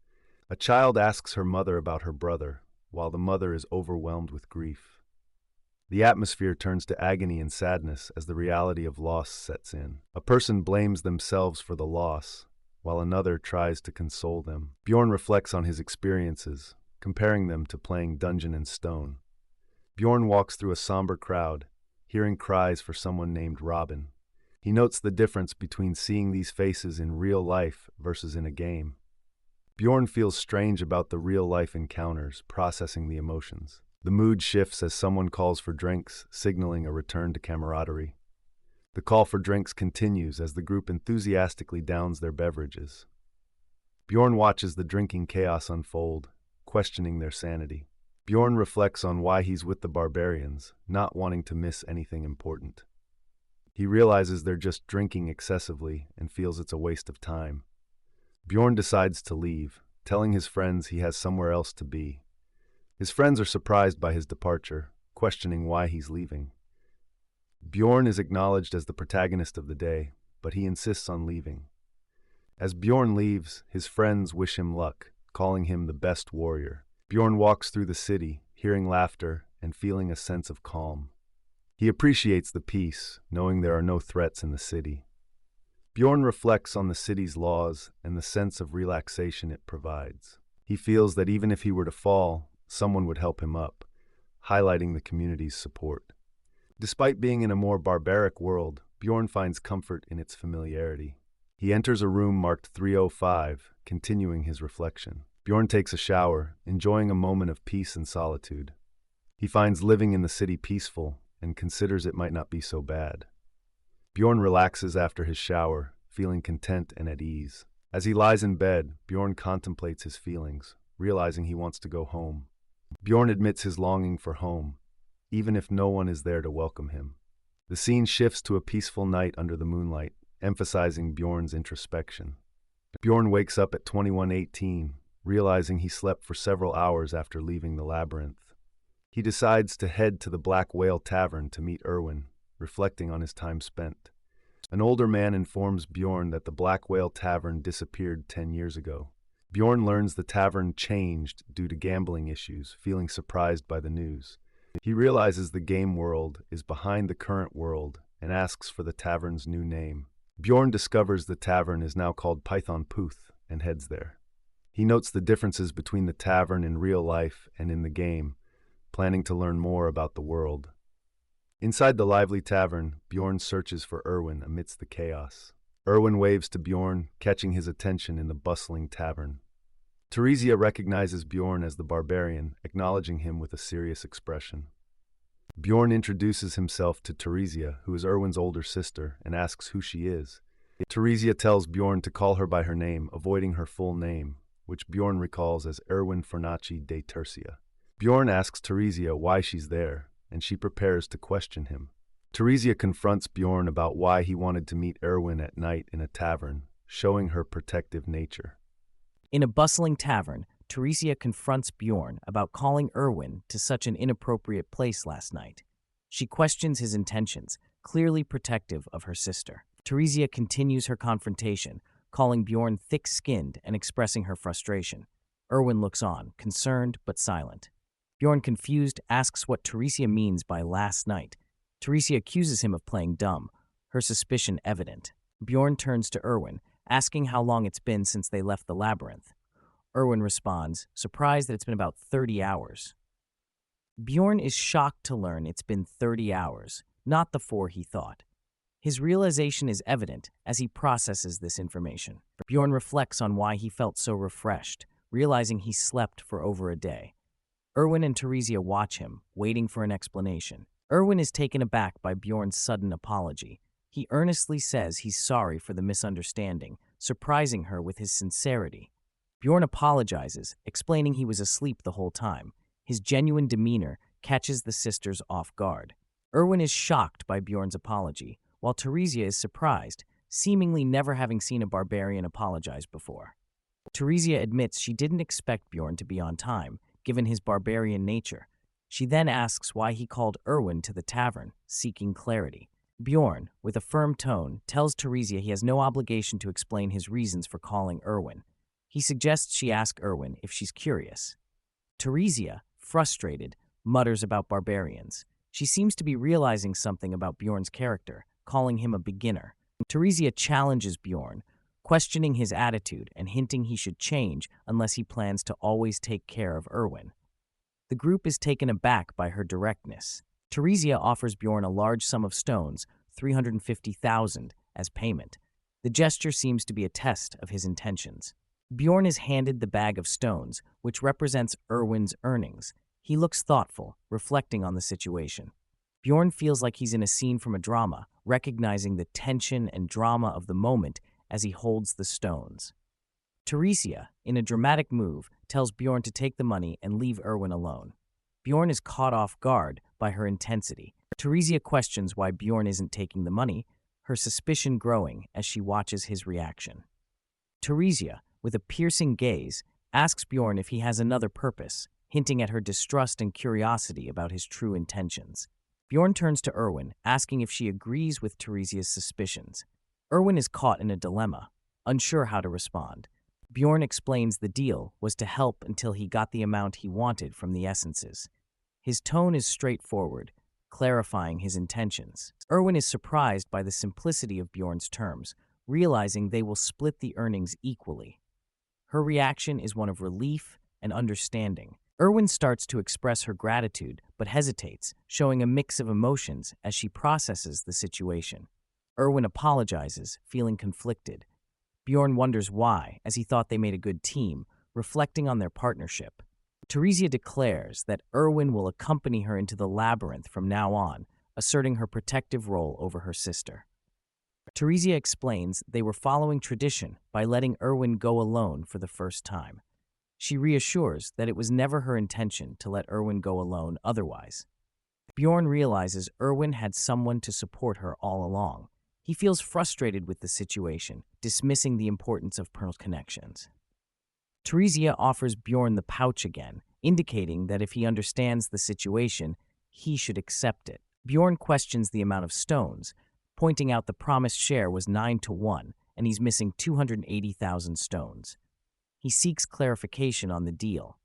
A child asks her mother about her brother, while the mother is overwhelmed with grief. The atmosphere turns to agony and sadness as the reality of loss sets in. A person blames themselves for the loss, while another tries to console them. Bjorn reflects on his experiences, comparing them to playing Dungeon and Stone. Bjorn walks through a somber crowd, hearing cries for someone named Robin. He notes the difference between seeing these faces in real life versus in a game. Bjorn feels strange about the real-life encounters, processing the emotions. The mood shifts as someone calls for drinks, signaling a return to camaraderie. The call for drinks continues as the group enthusiastically downs their beverages. Bjorn watches the drinking chaos unfold, questioning their sanity. Bjorn reflects on why he's with the barbarians, not wanting to miss anything important. He realizes they're just drinking excessively and feels it's a waste of time. Bjorn decides to leave, telling his friends he has somewhere else to be. His friends are surprised by his departure, questioning why he's leaving. Bjorn is acknowledged as the protagonist of the day, but he insists on leaving. As Bjorn leaves, his friends wish him luck, calling him the best warrior. Bjorn walks through the city, hearing laughter and feeling a sense of calm. He appreciates the peace, knowing there are no threats in the city. Bjorn reflects on the city's laws and the sense of relaxation it provides. He feels that even if he were to fall, someone would help him up, highlighting the community's support. Despite being in a more barbaric world, Bjorn finds comfort in its familiarity. He enters a room marked 305, continuing his reflection. Bjorn takes a shower, enjoying a moment of peace and solitude. He finds living in the city peaceful and considers it might not be so bad. Bjorn relaxes after his shower, feeling content and at ease. As he lies in bed, Bjorn contemplates his feelings, realizing he wants to go home. Bjorn admits his longing for home, even if no one is there to welcome him. The scene shifts to a peaceful night under the moonlight, emphasizing Bjorn's introspection. Bjorn wakes up at 21:18, realizing he slept for several hours after leaving the labyrinth. He decides to head to the Black Whale Tavern to meet Erwin, reflecting on his time spent. An older man informs Bjorn that the Black Whale Tavern disappeared 10 years ago. Bjorn learns the tavern changed due to gambling issues, feeling surprised by the news. He realizes the game world is behind the current world and asks for the tavern's new name. Bjorn discovers the tavern is now called Python Puth and heads there. He notes the differences between the tavern in real life and in the game, planning to learn more about the world. Inside the lively tavern, Bjorn searches for Erwin amidst the chaos. Erwin waves to Bjorn, catching his attention in the bustling tavern. Teresia recognizes Bjorn as the barbarian, acknowledging him with a serious expression. Bjorn introduces himself to Teresia, who is Erwin's older sister, and asks who she is. Teresia tells Bjorn to call her by her name, avoiding her full name, which Bjorn recalls as Erwin Fornaci de Tercia. Bjorn asks Teresia why she's there, and she prepares to question him. Teresia confronts Bjorn about why he wanted to meet Erwin at night in a tavern, showing her protective nature. In a bustling tavern, Teresia confronts Bjorn about calling Erwin to such an inappropriate place last night. She questions his intentions, clearly protective of her sister. Teresia continues her confrontation, calling Bjorn thick-skinned and expressing her frustration. Erwin looks on, concerned but silent. Bjorn, confused, asks what Teresia means by last night. Teresia accuses him of playing dumb, her suspicion evident. Bjorn turns to Erwin, asking how long it's been since they left the labyrinth. Erwin responds, surprised that it's been about 30 hours. Bjorn is shocked to learn it's been 30 hours, not the 4 he thought. His realization is evident as he processes this information. Bjorn reflects on why he felt so refreshed, realizing he slept for over a day. Erwin and Teresia watch him, waiting for an explanation. Erwin is taken aback by Bjorn's sudden apology. He earnestly says he's sorry for the misunderstanding, surprising her with his sincerity. Bjorn apologizes, explaining he was asleep the whole time. His genuine demeanor catches the sisters off guard. Erwin is shocked by Bjorn's apology, while Theresia is surprised, seemingly never having seen a barbarian apologize before. Theresia admits she didn't expect Bjorn to be on time, given his barbarian nature. She then asks why he called Erwin to the tavern, seeking clarity. Bjorn, with a firm tone, tells Theresia he has no obligation to explain his reasons for calling Erwin. He suggests she ask Erwin if she's curious. Theresia, frustrated, mutters about barbarians. She seems to be realizing something about Bjorn's character, calling him a beginner. Theresia challenges Bjorn, questioning his attitude and hinting he should change unless he plans to always take care of Erwin. The group is taken aback by her directness. Theresia offers Bjorn a large sum of stones, 350,000, as payment. The gesture seems to be a test of his intentions. Bjorn is handed the bag of stones, which represents Erwin's earnings. He looks thoughtful, reflecting on the situation. Bjorn feels like he's in a scene from a drama, recognizing the tension and drama of the moment as he holds the stones. Theresia, in a dramatic move, tells Bjorn to take the money and leave Erwin alone. Bjorn is caught off guard by her intensity. Theresia questions why Bjorn isn't taking the money, her suspicion growing as she watches his reaction. Theresia, with a piercing gaze, asks Bjorn if he has another purpose, hinting at her distrust and curiosity about his true intentions. Bjorn turns to Erwin, asking if she agrees with Theresia's suspicions. Erwin is caught in a dilemma, unsure how to respond. Bjorn explains the deal was to help until he got the amount he wanted from the essences. His tone is straightforward, clarifying his intentions. Erwin is surprised by the simplicity of Bjorn's terms, realizing they will split the earnings equally. Her reaction is one of relief and understanding. Erwin starts to express her gratitude, but hesitates, showing a mix of emotions as she processes the situation. Erwin apologizes, feeling conflicted. Bjorn wonders why, as he thought they made a good team, reflecting on their partnership. Theresia declares that Erwin will accompany her into the labyrinth from now on, asserting her protective role over her sister. Theresia explains they were following tradition by letting Erwin go alone for the first time. She reassures that it was never her intention to let Erwin go alone otherwise. Bjorn realizes Erwin had someone to support her all along. He feels frustrated with the situation, dismissing the importance of personal connections. Theresia offers Bjorn the pouch again, indicating that if he understands the situation, he should accept it. Bjorn questions the amount of stones, pointing out the promised share was 9-1, and he's missing 280,000 stones. He seeks clarification on the deal.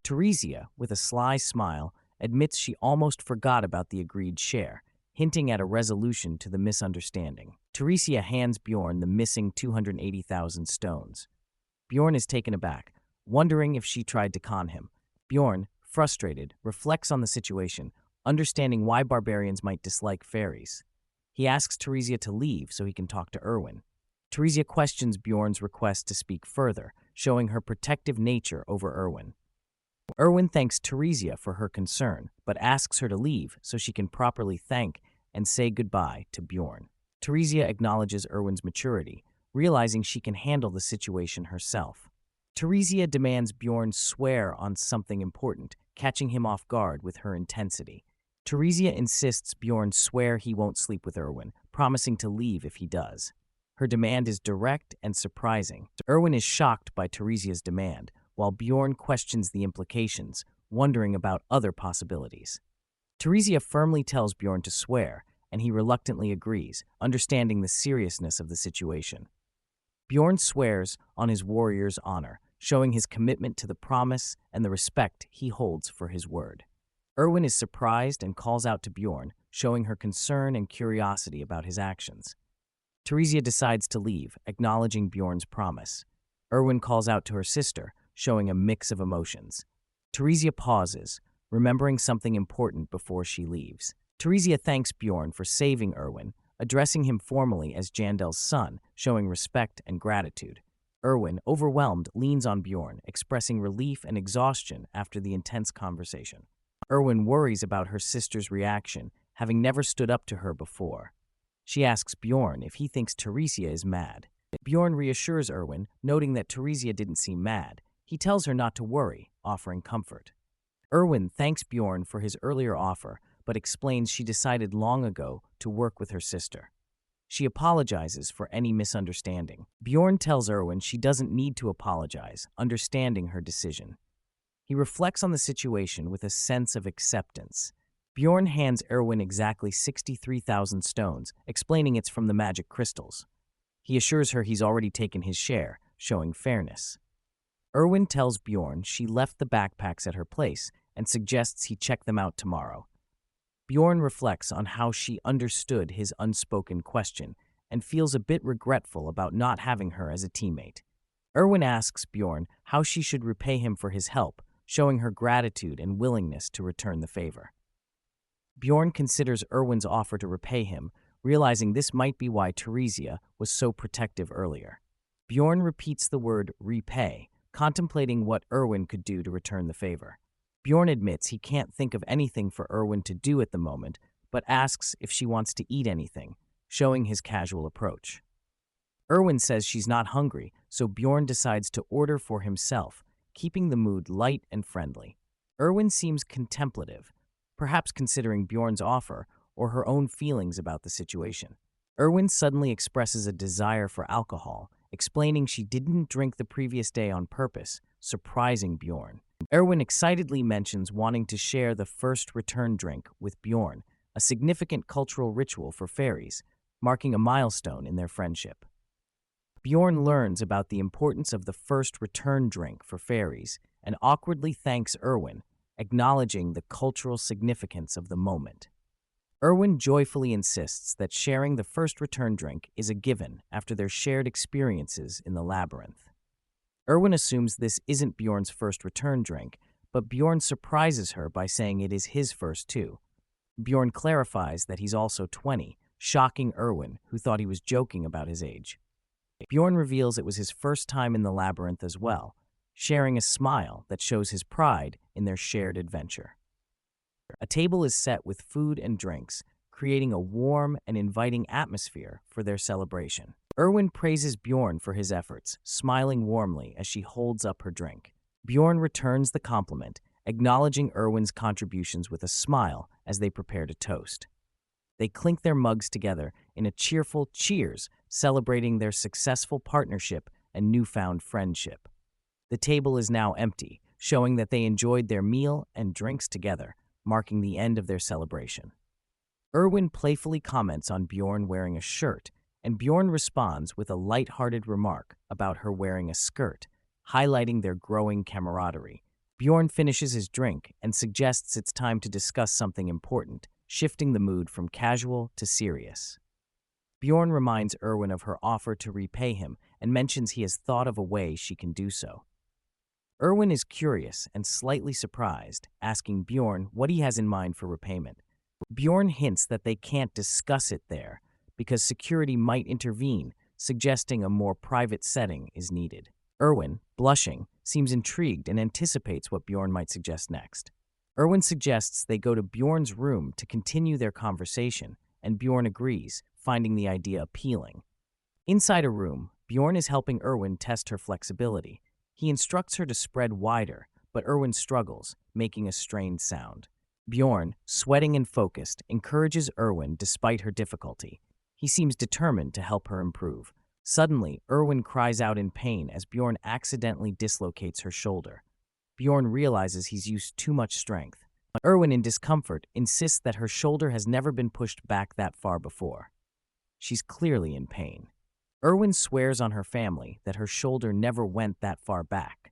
Theresia, with a sly smile, admits she almost forgot about the agreed share, hinting at a resolution to the misunderstanding. Theresia hands Bjorn the missing 280,000 stones. Bjorn is taken aback, wondering if she tried to con him. Bjorn, frustrated, reflects on the situation, understanding why barbarians might dislike fairies. He asks Theresia to leave so he can talk to Erwin. Theresia questions Bjorn's request to speak further, showing her protective nature over Erwin. Erwin thanks Theresia for her concern, but asks her to leave so she can properly thank and say goodbye to Bjorn. Theresia acknowledges Erwin's maturity, realizing she can handle the situation herself. Theresia demands Bjorn swear on something important, catching him off guard with her intensity. Theresia insists Bjorn swear he won't sleep with Erwin, promising to leave if he does. Her demand is direct and surprising. Erwin is shocked by Theresia's demand, while Bjorn questions the implications, wondering about other possibilities. Theresia firmly tells Bjorn to swear, and he reluctantly agrees, understanding the seriousness of the situation. Bjorn swears on his warrior's honor, showing his commitment to the promise and the respect he holds for his word. Erwin is surprised and calls out to Bjorn, showing her concern and curiosity about his actions. Theresia decides to leave, acknowledging Bjorn's promise. Erwin calls out to her sister, showing a mix of emotions. Theresia pauses, remembering something important before she leaves. Theresia thanks Bjorn for saving Erwin, addressing him formally as Jandel's son, showing respect and gratitude. Erwin, overwhelmed, leans on Bjorn, expressing relief and exhaustion after the intense conversation. Erwin worries about her sister's reaction, having never stood up to her before. She asks Bjorn if he thinks Teresia is mad. Bjorn reassures Erwin, noting that Teresia didn't seem mad. He tells her not to worry, offering comfort. Erwin thanks Bjorn for his earlier offer, but explains she decided long ago to work with her sister. She apologizes for any misunderstanding. Bjorn tells Erwin she doesn't need to apologize, understanding her decision. He reflects on the situation with a sense of acceptance. Bjorn hands Erwin exactly 63,000 stones, explaining it's from the magic crystals. He assures her he's already taken his share, showing fairness. Erwin tells Bjorn she left the backpacks at her place and suggests he check them out tomorrow. Bjorn reflects on how she understood his unspoken question and feels a bit regretful about not having her as a teammate. Erwin asks Bjorn how she should repay him for his help, showing her gratitude and willingness to return the favor. Bjorn considers Erwin's offer to repay him, realizing this might be why Teresia was so protective earlier. Bjorn repeats the word repay, contemplating what Erwin could do to return the favor. Bjorn admits he can't think of anything for Erwin to do at the moment, but asks if she wants to eat anything, showing his casual approach. Erwin says she's not hungry, so Bjorn decides to order for himself, keeping the mood light and friendly. Erwin seems contemplative, perhaps considering Bjorn's offer or her own feelings about the situation. Erwin suddenly expresses a desire for alcohol, explaining she didn't drink the previous day on purpose, surprising Bjorn. Erwin excitedly mentions wanting to share the first return drink with Bjorn, a significant cultural ritual for fairies, marking a milestone in their friendship. Bjorn learns about the importance of the first return drink for fairies and awkwardly thanks Erwin, acknowledging the cultural significance of the moment. Erwin joyfully insists that sharing the first return drink is a given after their shared experiences in the labyrinth. Erwin assumes this isn't Bjorn's first return drink, but Bjorn surprises her by saying it is his first too. Bjorn clarifies that he's also 20, shocking Erwin, who thought he was joking about his age. Bjorn reveals it was his first time in the labyrinth as well, sharing a smile that shows his pride in their shared adventure. A table is set with food and drinks, creating a warm and inviting atmosphere for their celebration. Erwin praises Bjorn for his efforts, smiling warmly as she holds up her drink. Bjorn returns the compliment, acknowledging Erwin's contributions with a smile as they prepare to toast. They clink their mugs together in a cheerful cheers, celebrating their successful partnership and newfound friendship. The table is now empty, showing that they enjoyed their meal and drinks together, marking the end of their celebration. Erwin playfully comments on Bjorn wearing a shirt, and Bjorn responds with a light-hearted remark about her wearing a skirt, highlighting their growing camaraderie. Bjorn finishes his drink and suggests it's time to discuss something important, shifting the mood from casual to serious. Bjorn reminds Erwin of her offer to repay him and mentions he has thought of a way she can do so. Erwin is curious and slightly surprised, asking Bjorn what he has in mind for repayment. Bjorn hints that they can't discuss it there because security might intervene, suggesting a more private setting is needed. Erwin, blushing, seems intrigued and anticipates what Bjorn might suggest next. Erwin suggests they go to Bjorn's room to continue their conversation, and Bjorn agrees, finding the idea appealing. Inside a room, Bjorn is helping Erwin test her flexibility. He instructs her to spread wider, but Erwin struggles, making a strained sound. Bjorn, sweating and focused, encourages Erwin despite her difficulty. He seems determined to help her improve. Suddenly, Erwin cries out in pain as Bjorn accidentally dislocates her shoulder. Bjorn realizes he's used too much strength. Erwin, in discomfort, insists that her shoulder has never been pushed back that far before. She's clearly in pain. Erwin swears on her family that her shoulder never went that far back.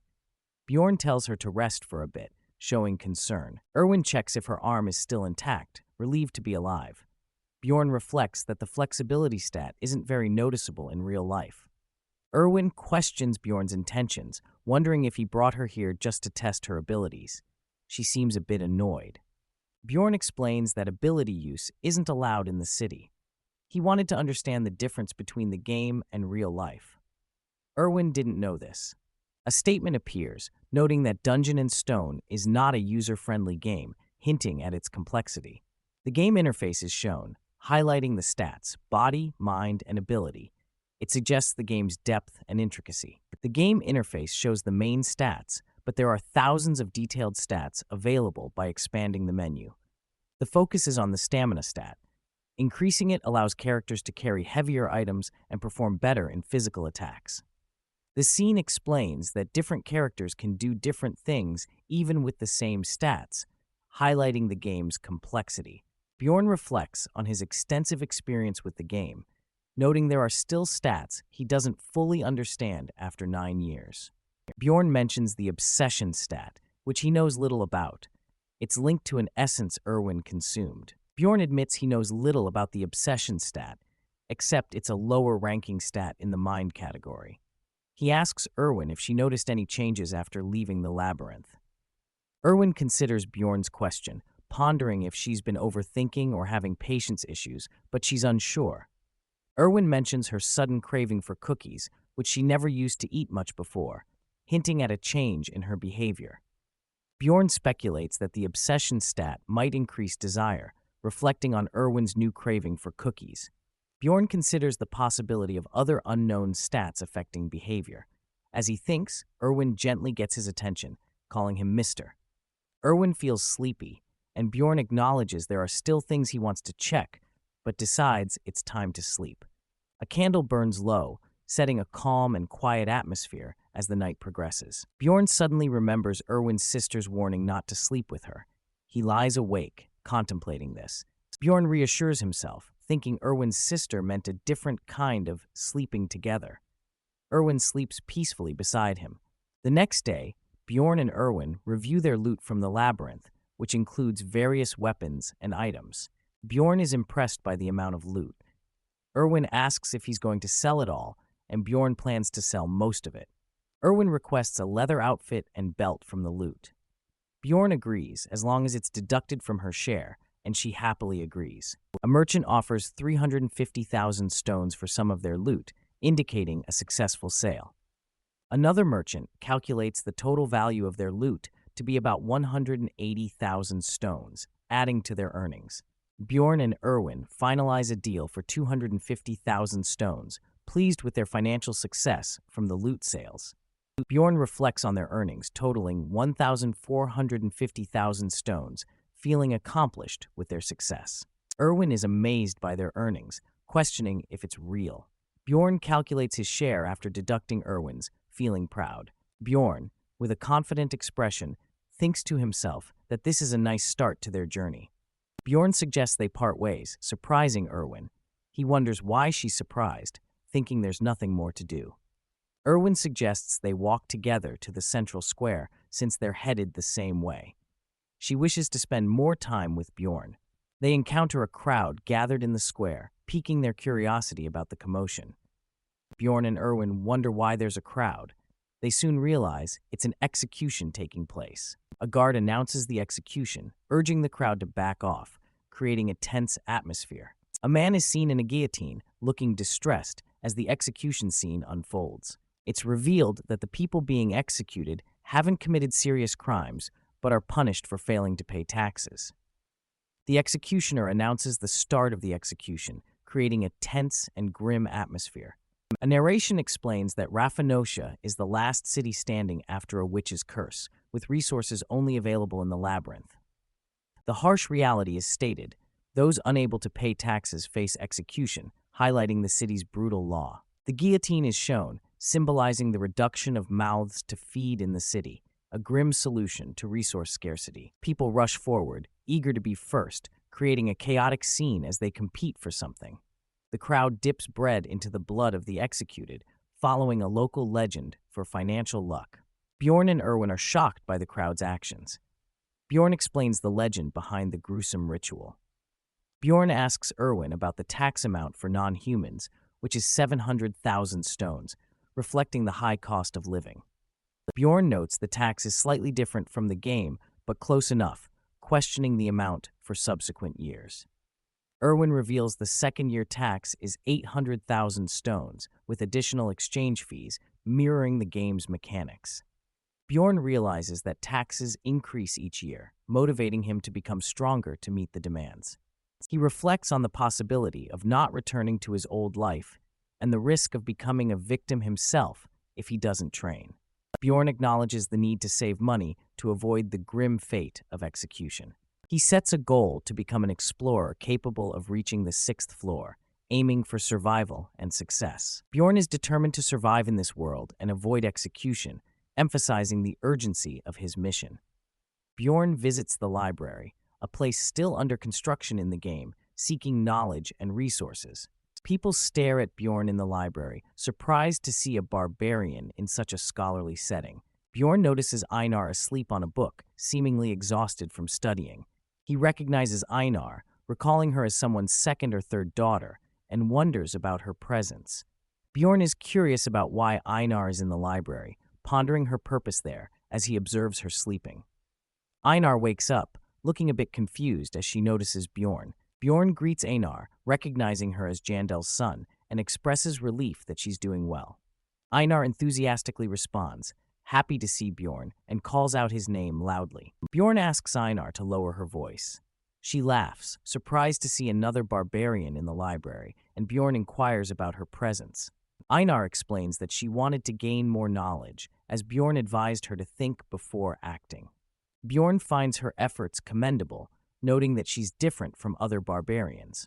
Bjorn tells her to rest for a bit, showing concern. Erwin checks if her arm is still intact, relieved to be alive. Bjorn reflects that the flexibility stat isn't very noticeable in real life. Erwin questions Bjorn's intentions, wondering if he brought her here just to test her abilities. She seems a bit annoyed. Bjorn explains that ability use isn't allowed in the city. He wanted to understand the difference between the game and real life. Erwin didn't know this. A statement appears, noting that Dungeon & Stone is not a user-friendly game, hinting at its complexity. The game interface is shown, highlighting the stats, body, mind, and ability. It suggests the game's depth and intricacy. The game interface shows the main stats, but there are thousands of detailed stats available by expanding the menu. The focus is on the stamina stat. Increasing it allows characters to carry heavier items and perform better in physical attacks. The scene explains that different characters can do different things even with the same stats, highlighting the game's complexity. Bjorn reflects on his extensive experience with the game, noting there are still stats he doesn't fully understand after 9 years. Bjorn mentions the obsession stat, which he knows little about. It's linked to an essence Erwin consumed. Bjorn admits he knows little about the obsession stat, except it's a lower-ranking stat in the mind category. He asks Erwin if she noticed any changes after leaving the labyrinth. Erwin considers Bjorn's question, pondering if she's been overthinking or having patience issues, but she's unsure. Erwin mentions her sudden craving for cookies, which she never used to eat much before, hinting at a change in her behavior. Bjorn speculates that the obsession stat might increase desire, reflecting on Erwin's new craving for cookies. Bjorn considers the possibility of other unknown stats affecting behavior. As he thinks, Erwin gently gets his attention, calling him Mister. Erwin feels sleepy, and Bjorn acknowledges there are still things he wants to check, but decides it's time to sleep. A candle burns low, setting a calm and quiet atmosphere as the night progresses. Bjorn suddenly remembers Erwin's sister's warning not to sleep with her. He lies awake, contemplating this. Bjorn reassures himself, thinking Erwin's sister meant a different kind of sleeping together. Erwin sleeps peacefully beside him. The next day, Bjorn and Erwin review their loot from the labyrinth, which includes various weapons and items. Bjorn is impressed by the amount of loot. Erwin asks if he's going to sell it all, and Bjorn plans to sell most of it. Erwin requests a leather outfit and belt from the loot. Bjorn agrees, as long as it's deducted from her share, and she happily agrees. A merchant offers 350,000 stones for some of their loot, indicating a successful sale. Another merchant calculates the total value of their loot to be about 180,000 stones, adding to their earnings. Bjorn and Erwin finalize a deal for 250,000 stones, pleased with their financial success from the loot sales. Bjorn reflects on their earnings, totaling 1,450,000 stones, feeling accomplished with their success. Erwin is amazed by their earnings, questioning if it's real. Bjorn calculates his share after deducting Erwin's, feeling proud. Bjorn, with a confident expression, thinks to himself that this is a nice start to their journey. Bjorn suggests they part ways, surprising Erwin. He wonders why she's surprised, thinking there's nothing more to do. Erwin suggests they walk together to the central square since they're headed the same way. She wishes to spend more time with Bjorn. They encounter a crowd gathered in the square, piquing their curiosity about the commotion. Bjorn and Erwin wonder why there's a crowd. They soon realize it's an execution taking place. A guard announces the execution, urging the crowd to back off, creating a tense atmosphere. A man is seen in a guillotine, looking distressed as the execution scene unfolds. It's revealed that the people being executed haven't committed serious crimes, but are punished for failing to pay taxes. The executioner announces the start of the execution, creating a tense and grim atmosphere. A narration explains that Raphinosia is the last city standing after a witch's curse, with resources only available in the labyrinth. The harsh reality is stated: those unable to pay taxes face execution, highlighting the city's brutal law. The guillotine is shown, symbolizing the reduction of mouths to feed in the city, a grim solution to resource scarcity. People rush forward, eager to be first, creating a chaotic scene as they compete for something. The crowd dips bread into the blood of the executed, following a local legend for financial luck. Bjorn and Erwin are shocked by the crowd's actions. Bjorn explains the legend behind the gruesome ritual. Bjorn asks Erwin about the tax amount for non-humans, which is 700,000 stones, reflecting the high cost of living. Bjorn notes the tax is slightly different from the game, but close enough, questioning the amount for subsequent years. Erwin reveals the second-year tax is 800,000 stones, with additional exchange fees, mirroring the game's mechanics. Bjorn realizes that taxes increase each year, motivating him to become stronger to meet the demands. He reflects on the possibility of not returning to his old life and the risk of becoming a victim himself if he doesn't train. Bjorn acknowledges the need to save money to avoid the grim fate of execution. He sets a goal to become an explorer capable of reaching the 6th floor, aiming for survival and success. Bjorn is determined to survive in this world and avoid execution, emphasizing the urgency of his mission. Bjorn visits the library, a place still under construction in the game, seeking knowledge and resources. People stare at Bjorn in the library, surprised to see a barbarian in such a scholarly setting. Bjorn notices Einar asleep on a book, seemingly exhausted from studying. He recognizes Einar, recalling her as someone's second or third daughter, and wonders about her presence. Bjorn is curious about why Einar is in the library, pondering her purpose there as he observes her sleeping. Einar wakes up, looking a bit confused as she notices Bjorn. Bjorn greets Einar, recognizing her as Jandel's son, and expresses relief that she's doing well. Einar enthusiastically responds, happy to see Bjorn, and calls out his name loudly. Bjorn asks Einar to lower her voice. She laughs, surprised to see another barbarian in the library, and Bjorn inquires about her presence. Einar explains that she wanted to gain more knowledge, as Bjorn advised her to think before acting. Bjorn finds her efforts commendable, noting that she's different from other barbarians.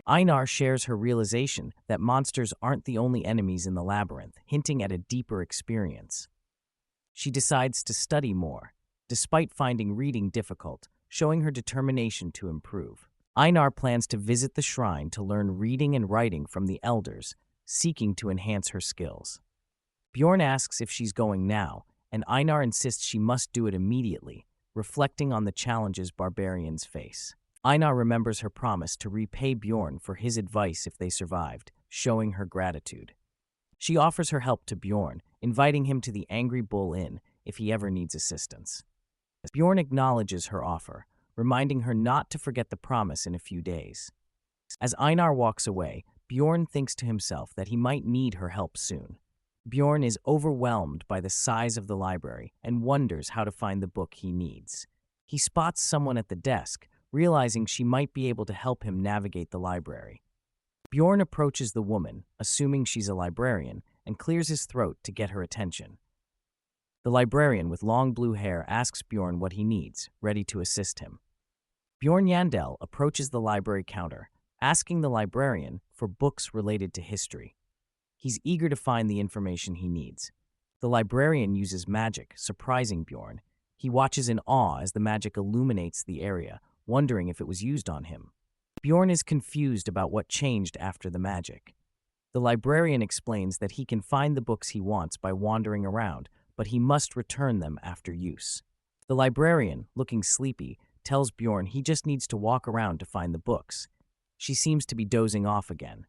Einar shares her realization that monsters aren't the only enemies in the labyrinth, hinting at a deeper experience. She decides to study more, despite finding reading difficult, showing her determination to improve. Einar plans to visit the shrine to learn reading and writing from the elders, seeking to enhance her skills. Bjorn asks if she's going now, and Einar insists she must do it immediately, reflecting on the challenges barbarians face. Einar remembers her promise to repay Bjorn for his advice if they survived, showing her gratitude. She offers her help to Bjorn, inviting him to the Angry Bull Inn if he ever needs assistance. Bjorn acknowledges her offer, reminding her not to forget the promise in a few days. As Einar walks away, Bjorn thinks to himself that he might need her help soon. Bjorn is overwhelmed by the size of the library and wonders how to find the book he needs. He spots someone at the desk, realizing she might be able to help him navigate the library. Bjorn approaches the woman, assuming she's a librarian, and clears his throat to get her attention. The librarian with long blue hair asks Bjorn what he needs, ready to assist him. Bjorn Jandel approaches the library counter, asking the librarian for books related to history. He's eager to find the information he needs. The librarian uses magic, surprising Bjorn. He watches in awe as the magic illuminates the area, wondering if it was used on him. Bjorn is confused about what changed after the magic. The librarian explains that he can find the books he wants by wandering around, but he must return them after use. The librarian, looking sleepy, tells Bjorn he just needs to walk around to find the books. She seems to be dozing off again.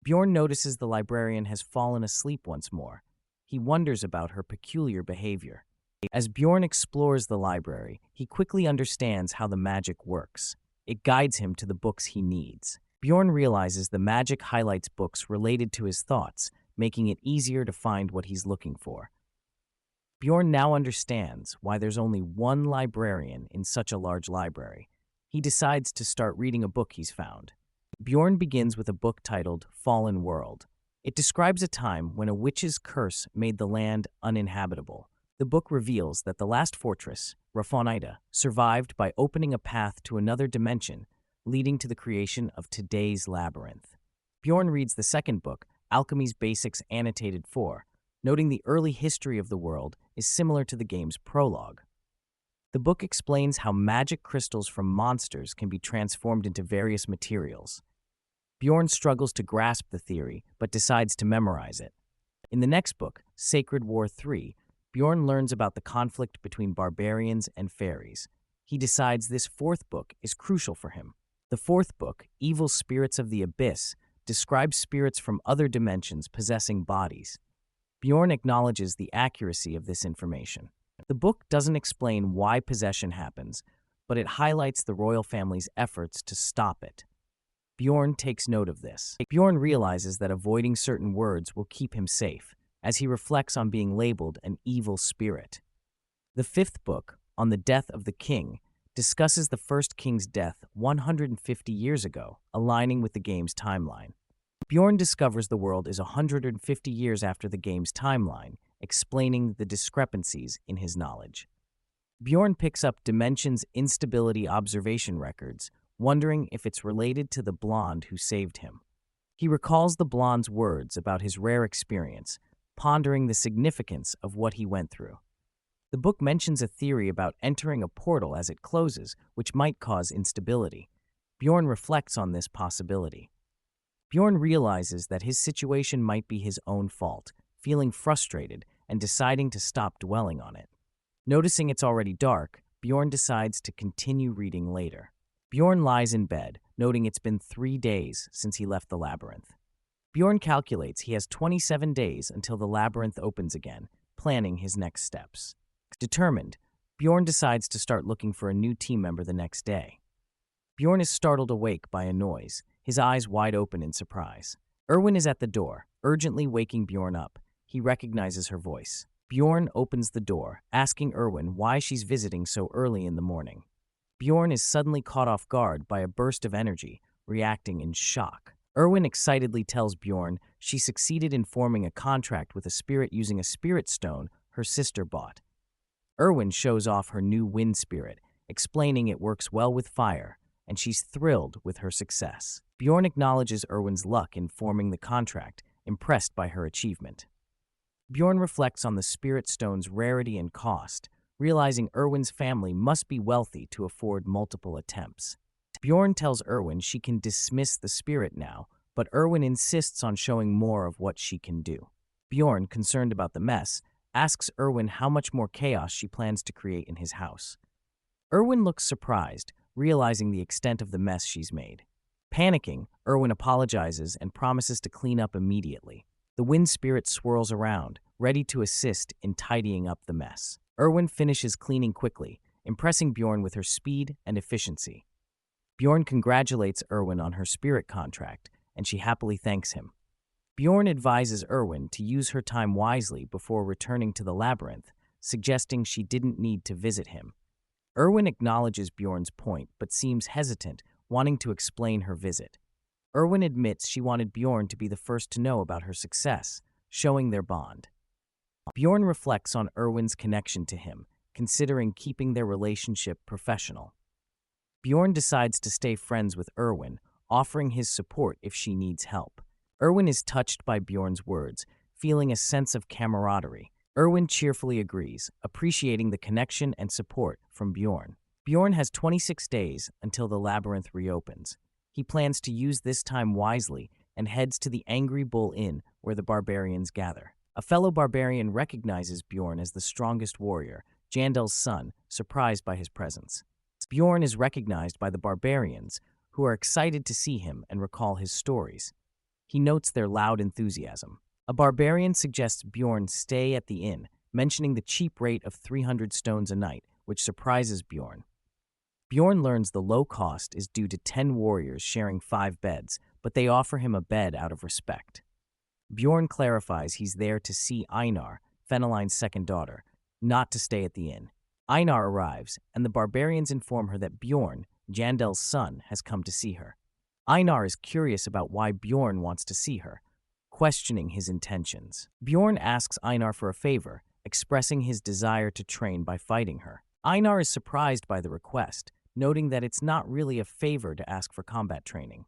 Bjorn notices the librarian has fallen asleep once more. He wonders about her peculiar behavior. As Bjorn explores the library, he quickly understands how the magic works. It guides him to the books he needs. Bjorn realizes the magic highlights books related to his thoughts, making it easier to find what he's looking for. Bjorn now understands why there's only one librarian in such a large library. He decides to start reading a book he's found. Bjorn begins with a book titled Fallen World. It describes a time when a witch's curse made the land uninhabitable. The book reveals that the last fortress, Rafonida, survived by opening a path to another dimension, leading to the creation of today's labyrinth. Bjorn reads the second book, Alchemy's Basics Annotated 4, noting the early history of the world is similar to the game's prologue. The book explains how magic crystals from monsters can be transformed into various materials. Bjorn struggles to grasp the theory, but decides to memorize it. In the next book, Sacred War 3, Bjorn learns about the conflict between barbarians and fairies. He decides this fourth book is crucial for him. The fourth book, Evil Spirits of the Abyss, describes spirits from other dimensions possessing bodies. Bjorn acknowledges the accuracy of this information. The book doesn't explain why possession happens, but it highlights the royal family's efforts to stop it. Bjorn takes note of this. Bjorn realizes that avoiding certain words will keep him safe, as he reflects on being labeled an evil spirit. The fifth book, On the Death of the King, discusses the first king's death 150 years ago, aligning with the game's timeline. Bjorn discovers the world is 150 years after the game's timeline, explaining the discrepancies in his knowledge. Bjorn picks up Dimension's instability observation records, wondering if it's related to the blonde who saved him. He recalls the blonde's words about his rare experience, pondering the significance of what he went through. The book mentions a theory about entering a portal as it closes, which might cause instability. Bjorn reflects on this possibility. Bjorn realizes that his situation might be his own fault, feeling frustrated and deciding to stop dwelling on it. Noticing it's already dark, Bjorn decides to continue reading later. Bjorn lies in bed, noting it's been 3 days since he left the labyrinth. Bjorn calculates he has 27 days until the labyrinth opens again, planning his next steps. Determined, Bjorn decides to start looking for a new team member the next day. Bjorn is startled awake by a noise, his eyes wide open in surprise. Erwin is at the door, urgently waking Bjorn up. He recognizes her voice. Bjorn opens the door, asking Erwin why she's visiting so early in the morning. Bjorn is suddenly caught off guard by a burst of energy, reacting in shock. Erwin excitedly tells Bjorn she succeeded in forming a contract with a spirit using a spirit stone her sister bought. Erwin shows off her new wind spirit, explaining it works well with fire, and she's thrilled with her success. Bjorn acknowledges Erwin's luck in forming the contract, impressed by her achievement. Bjorn reflects on the spirit stone's rarity and cost, realizing Erwin's family must be wealthy to afford multiple attempts. Bjorn tells Erwin she can dismiss the spirit now, but Erwin insists on showing more of what she can do. Bjorn, concerned about the mess, asks Erwin how much more chaos she plans to create in his house. Erwin looks surprised, realizing the extent of the mess she's made. Panicking, Erwin apologizes and promises to clean up immediately. The wind spirit swirls around, ready to assist in tidying up the mess. Erwin finishes cleaning quickly, impressing Bjorn with her speed and efficiency. Bjorn congratulates Erwin on her spirit contract, and she happily thanks him. Bjorn advises Erwin to use her time wisely before returning to the labyrinth, suggesting she didn't need to visit him. Erwin acknowledges Bjorn's point, but seems hesitant, wanting to explain her visit. Erwin admits she wanted Bjorn to be the first to know about her success, showing their bond. Bjorn reflects on Erwin's connection to him, considering keeping their relationship professional. Bjorn decides to stay friends with Erwin, offering his support if she needs help. Erwin is touched by Bjorn's words, feeling a sense of camaraderie. Erwin cheerfully agrees, appreciating the connection and support from Bjorn. Bjorn has 26 days until the labyrinth reopens. He plans to use this time wisely and heads to the Angry Bull Inn where the barbarians gather. A fellow barbarian recognizes Bjorn as the strongest warrior, Jandel's son, surprised by his presence. Bjorn is recognized by the barbarians, who are excited to see him and recall his stories. He notes their loud enthusiasm. A barbarian suggests Bjorn stay at the inn, mentioning the cheap rate of 300 stones a night, which surprises Bjorn. Bjorn learns the low cost is due to 10 warriors sharing 5 beds, but they offer him a bed out of respect. Bjorn clarifies he's there to see Einar, Feneline's second daughter, not to stay at the inn. Einar arrives, and the barbarians inform her that Bjorn, Jandel's son, has come to see her. Einar is curious about why Bjorn wants to see her, questioning his intentions. Bjorn asks Einar for a favor, expressing his desire to train by fighting her. Einar is surprised by the request, noting that it's not really a favor to ask for combat training.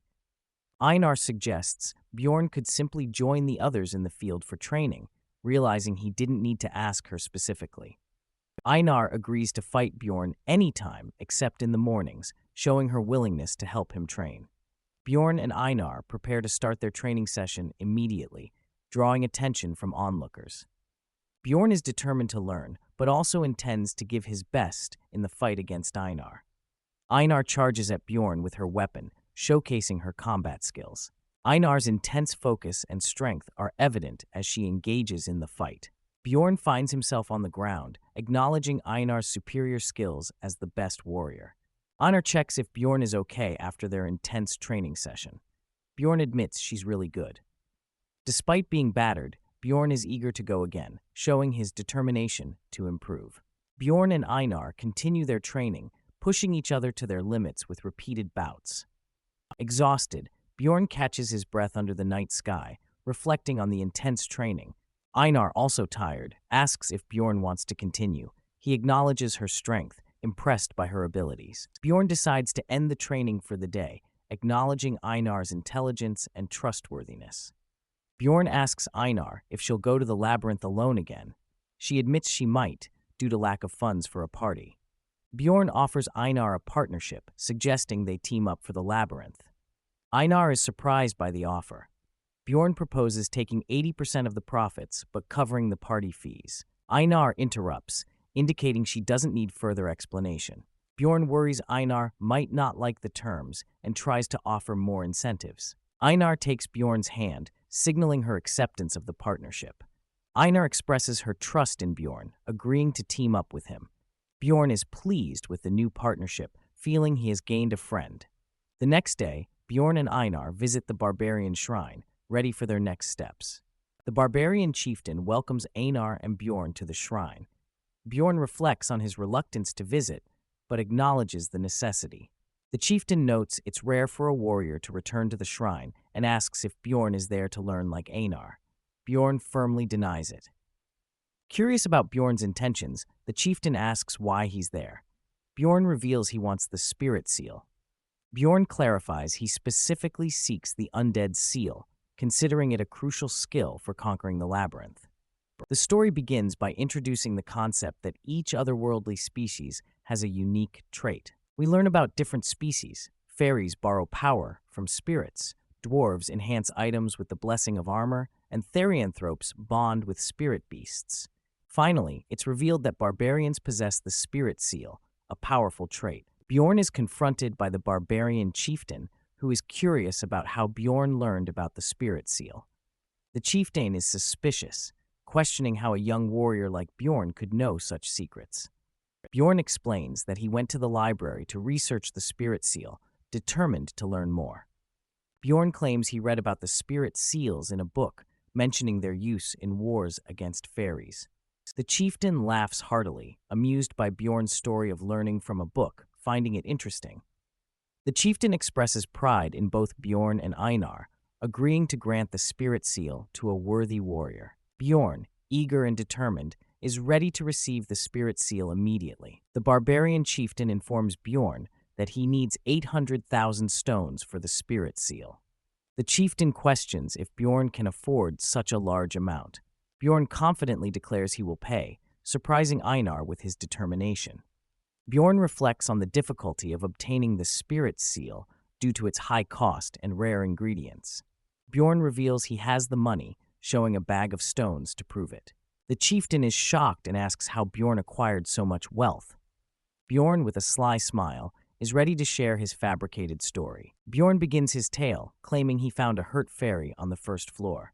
Einar suggests Bjorn could simply join the others in the field for training, realizing he didn't need to ask her specifically. Einar agrees to fight Bjorn anytime except in the mornings, showing her willingness to help him train. Bjorn and Einar prepare to start their training session immediately, drawing attention from onlookers. Bjorn is determined to learn, but also intends to give his best in the fight against Einar. Einar charges at Bjorn with her weapon, showcasing her combat skills. Einar's intense focus and strength are evident as she engages in the fight. Bjorn finds himself on the ground, acknowledging Einar's superior skills as the best warrior. Einar checks if Bjorn is okay after their intense training session. Bjorn admits she's really good. Despite being battered, Bjorn is eager to go again, showing his determination to improve. Bjorn and Einar continue their training, pushing each other to their limits with repeated bouts. Exhausted, Bjorn catches his breath under the night sky, reflecting on the intense training. Einar, also tired, asks if Bjorn wants to continue. He acknowledges her strength, impressed by her abilities. Bjorn decides to end the training for the day, acknowledging Einar's intelligence and trustworthiness. Bjorn asks Einar if she'll go to the labyrinth alone again. She admits she might, due to lack of funds for a party. Bjorn offers Einar a partnership, suggesting they team up for the labyrinth. Einar is surprised by the offer. Bjorn proposes taking 80% of the profits, but covering the party fees. Einar interrupts, indicating she doesn't need further explanation. Bjorn worries Einar might not like the terms and tries to offer more incentives. Einar takes Bjorn's hand, signaling her acceptance of the partnership. Einar expresses her trust in Bjorn, agreeing to team up with him. Bjorn is pleased with the new partnership, feeling he has gained a friend. The next day, Bjorn and Einar visit the Barbarian shrine, ready for their next steps. The Barbarian chieftain welcomes Einar and Bjorn to the shrine. Bjorn reflects on his reluctance to visit, but acknowledges the necessity. The chieftain notes it's rare for a warrior to return to the shrine and asks if Bjorn is there to learn like Einar. Bjorn firmly denies it. Curious about Bjorn's intentions, the chieftain asks why he's there. Bjorn reveals he wants the spirit seal. Bjorn clarifies he specifically seeks the undead seal, considering it a crucial skill for conquering the labyrinth. The story begins by introducing the concept that each otherworldly species has a unique trait. We learn about different species. Fairies borrow power from spirits, dwarves enhance items with the blessing of armor, and therianthropes bond with spirit beasts. Finally, it's revealed that barbarians possess the spirit seal, a powerful trait. Bjorn is confronted by the barbarian chieftain, who is curious about how Bjorn learned about the spirit seal. The chieftain is suspicious, questioning how a young warrior like Bjorn could know such secrets. Bjorn explains that he went to the library to research the spirit seal, determined to learn more. Bjorn claims he read about the spirit seals in a book, mentioning their use in wars against fairies. The chieftain laughs heartily, amused by Bjorn's story of learning from a book, finding it interesting. The chieftain expresses pride in both Bjorn and Einar, agreeing to grant the spirit seal to a worthy warrior. Bjorn, eager and determined, is ready to receive the spirit seal immediately. The barbarian chieftain informs Bjorn that he needs 800,000 stones for the spirit seal. The chieftain questions if Bjorn can afford such a large amount. Bjorn confidently declares he will pay, surprising Einar with his determination. Bjorn reflects on the difficulty of obtaining the spirit seal due to its high cost and rare ingredients. Bjorn reveals he has the money, showing a bag of stones to prove it. The chieftain is shocked and asks how Bjorn acquired so much wealth. Bjorn, with a sly smile, is ready to share his fabricated story. Bjorn begins his tale, claiming he found a hurt fairy on the first floor.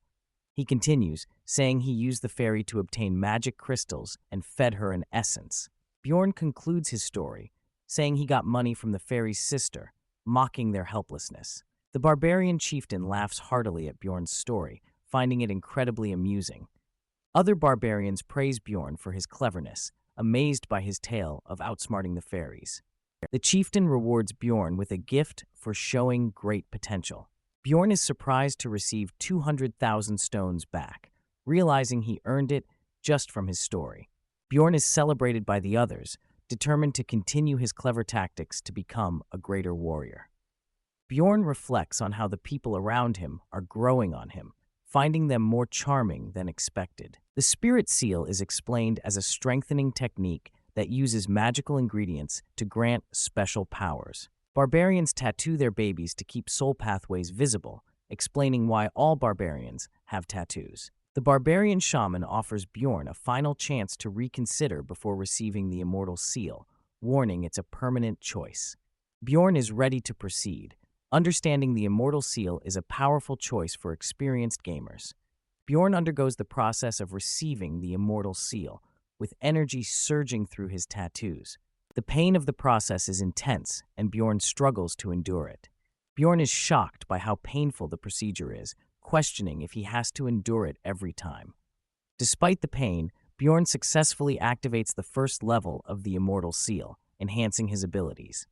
He continues, saying he used the fairy to obtain magic crystals and fed her an essence. Bjorn concludes his story, saying he got money from the fairy's sister, mocking their helplessness. The barbarian chieftain laughs heartily at Bjorn's story, finding it incredibly amusing. Other barbarians praise Bjorn for his cleverness, amazed by his tale of outsmarting the fairies. The chieftain rewards Bjorn with a gift for showing great potential. Bjorn is surprised to receive 200,000 stones back, realizing he earned it just from his story. Bjorn is celebrated by the others, determined to continue his clever tactics to become a greater warrior. Bjorn reflects on how the people around him are growing on him, finding them more charming than expected. The spirit seal is explained as a strengthening technique that uses magical ingredients to grant special powers. Barbarians tattoo their babies to keep soul pathways visible, explaining why all barbarians have tattoos. The barbarian shaman offers Bjorn a final chance to reconsider before receiving the immortal seal, warning it's a permanent choice. Bjorn is ready to proceed, understanding the immortal seal is a powerful choice for experienced gamers. Bjorn undergoes the process of receiving the immortal seal, with energy surging through his tattoos. The pain of the process is intense, and Bjorn struggles to endure it. Bjorn is shocked by how painful the procedure is, questioning if he has to endure it every time. Despite the pain, Bjorn successfully activates the first level of the immortal seal, enhancing his abilities.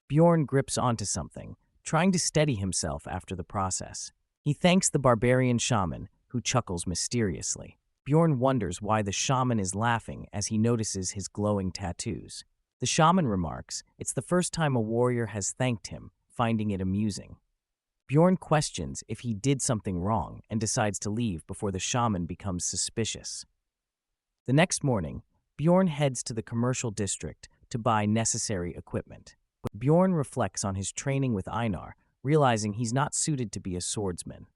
Bjorn grips onto something, trying to steady himself after the process. He thanks the barbarian shaman, who chuckles mysteriously. Bjorn wonders why the shaman is laughing as he notices his glowing tattoos. The shaman remarks it's the first time a warrior has thanked him, finding it amusing. Bjorn questions if he did something wrong and decides to leave before the shaman becomes suspicious. The next morning, Bjorn heads to the commercial district to buy necessary equipment. Bjorn reflects on his training with Einar, realizing he's not suited to be a swordsman.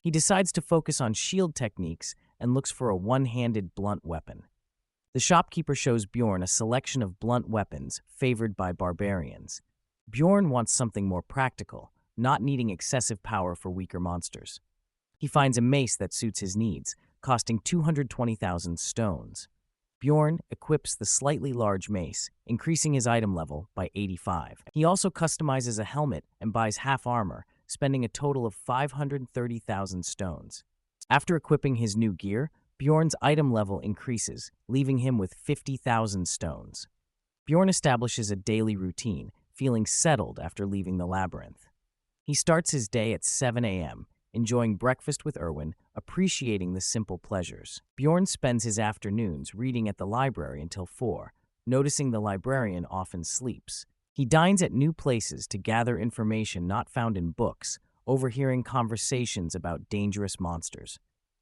He decides to focus on shield techniques and looks for a one-handed blunt weapon. The shopkeeper shows Bjorn a selection of blunt weapons favored by barbarians. Bjorn wants something more practical, not needing excessive power for weaker monsters. He finds a mace that suits his needs, costing 220,000 stones. Bjorn equips the slightly large mace, increasing his item level by 85. He also customizes a helmet and buys half armor, spending a total of 530,000 stones. After equipping his new gear, Bjorn's item level increases, leaving him with 50,000 stones. Bjorn establishes a daily routine, feeling settled after leaving the labyrinth. He starts his day at 7 a.m., enjoying breakfast with Erwin, appreciating the simple pleasures. Bjorn spends his afternoons reading at the library until 4, noticing the librarian often sleeps. He dines at new places to gather information not found in books, overhearing conversations about dangerous monsters.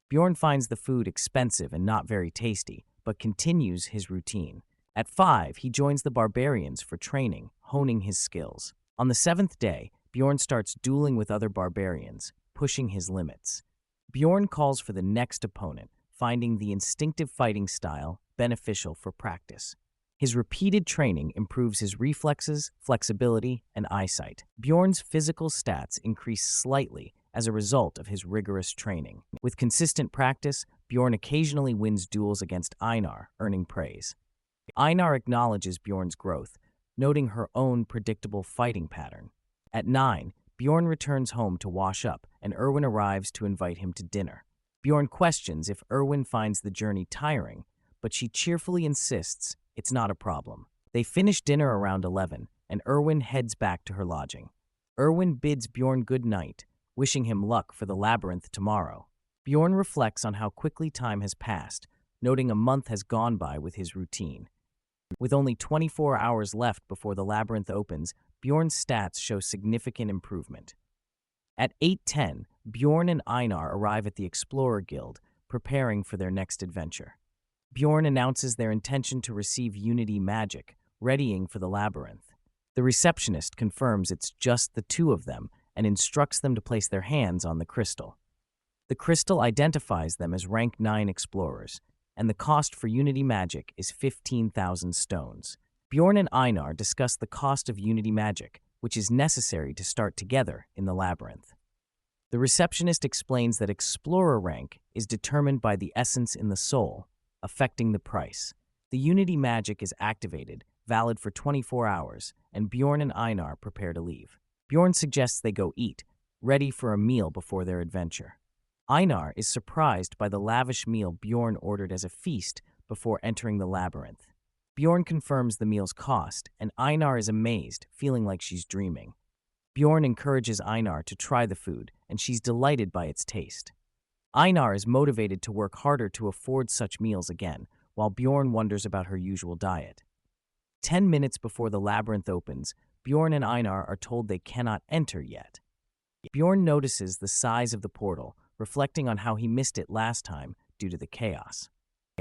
Bjorn finds the food expensive and not very tasty, but continues his routine. At 5, he joins the barbarians for training, honing his skills. On the 7th day, Bjorn starts dueling with other barbarians, pushing his limits. Bjorn calls for the next opponent, finding the instinctive fighting style beneficial for practice. His repeated training improves his reflexes, flexibility, and eyesight. Bjorn's physical stats increase slightly as a result of his rigorous training. With consistent practice, Bjorn occasionally wins duels against Einar, earning praise. Einar acknowledges Bjorn's growth, noting her own predictable fighting pattern. At 9, Bjorn returns home to wash up, and Erwin arrives to invite him to dinner. Bjorn questions if Erwin finds the journey tiring, but she cheerfully insists it's not a problem. They finish dinner around 11, and Erwin heads back to her lodging. Erwin bids Bjorn good night, wishing him luck for the labyrinth tomorrow. Bjorn reflects on how quickly time has passed, noting a month has gone by with his routine. With only 24 hours left before the labyrinth opens, Bjorn's stats show significant improvement. At 8:10, Bjorn and Einar arrive at the Explorer Guild, preparing for their next adventure. Bjorn announces their intention to receive Unity magic, readying for the labyrinth. The receptionist confirms it's just the two of them and instructs them to place their hands on the crystal. The crystal identifies them as rank 9 explorers, and the cost for Unity magic is 15,000 stones. Bjorn and Einar discuss the cost of Unity magic, which is necessary to start together in the labyrinth. The receptionist explains that explorer rank is determined by the essence in the soul, affecting the price. The Unity magic is activated, valid for 24 hours, and Bjorn and Einar prepare to leave. Bjorn suggests they go eat, ready for a meal before their adventure. Einar is surprised by the lavish meal Bjorn ordered as a feast before entering the labyrinth. Bjorn confirms the meal's cost, and Einar is amazed, feeling like she's dreaming. Bjorn encourages Einar to try the food, and she's delighted by its taste. Einar is motivated to work harder to afford such meals again, while Bjorn wonders about her usual diet. 10 minutes before the labyrinth opens, Bjorn and Einar are told they cannot enter yet. Bjorn notices the size of the portal, reflecting on how he missed it last time due to the chaos.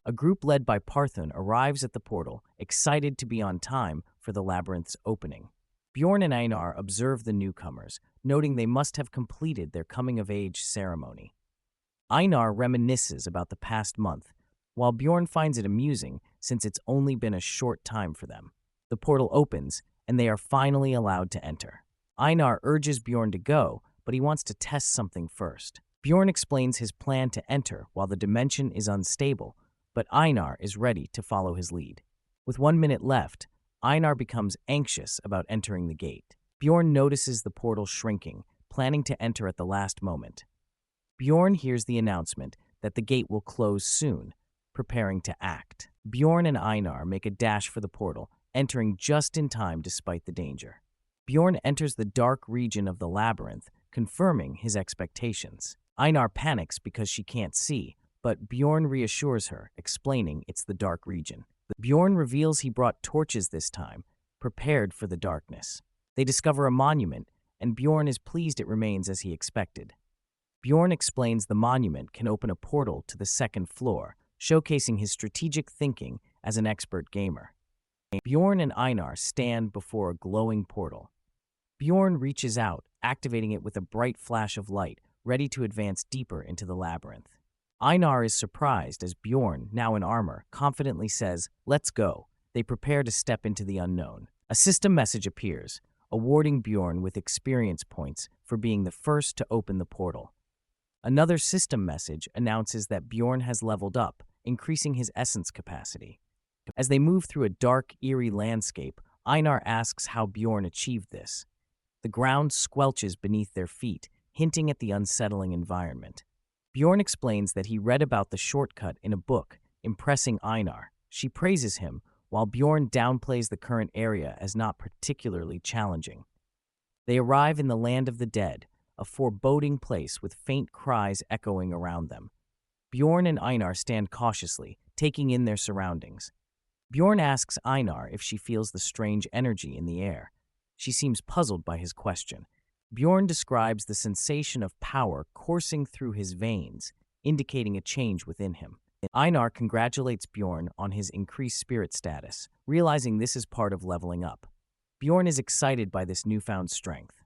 A group led by Parthun arrives at the portal, excited to be on time for the labyrinth's opening. Bjorn and Einar observe the newcomers, noting they must have completed their coming-of-age ceremony. Einar reminisces about the past month, while Bjorn finds it amusing since it's only been a short time for them. The portal opens, and they are finally allowed to enter. Einar urges Bjorn to go, but he wants to test something first. Bjorn explains his plan to enter while the dimension is unstable, but Einar is ready to follow his lead. With 1 minute left, Einar becomes anxious about entering the gate. Bjorn notices the portal shrinking, planning to enter at the last moment. Bjorn hears the announcement that the gate will close soon, preparing to act. Bjorn and Einar make a dash for the portal, entering just in time despite the danger. Bjorn enters the dark region of the labyrinth, confirming his expectations. Einar panics because she can't see, but Bjorn reassures her, explaining it's the dark region. Bjorn reveals he brought torches this time, prepared for the darkness. They discover a monument, and Bjorn is pleased it remains as he expected. Bjorn explains the monument can open a portal to the second floor, showcasing his strategic thinking as an expert gamer. Bjorn and Einar stand before a glowing portal. Bjorn reaches out, activating it with a bright flash of light, ready to advance deeper into the labyrinth. Einar is surprised as Bjorn, now in armor, confidently says, "Let's go." They prepare to step into the unknown. A system message appears, awarding Bjorn with experience points for being the first to open the portal. Another system message announces that Bjorn has leveled up, increasing his essence capacity. As they move through a dark, eerie landscape, Einar asks how Bjorn achieved this. The ground squelches beneath their feet, hinting at the unsettling environment. Bjorn explains that he read about the shortcut in a book, impressing Einar. She praises him, while Bjorn downplays the current area as not particularly challenging. They arrive in the land of the dead, a foreboding place with faint cries echoing around them. Bjorn and Einar stand cautiously, taking in their surroundings. Bjorn asks Einar if she feels the strange energy in the air. She seems puzzled by his question. Bjorn describes the sensation of power coursing through his veins, indicating a change within him. Einar congratulates Bjorn on his increased spirit status, realizing this is part of leveling up. Bjorn is excited by this newfound strength.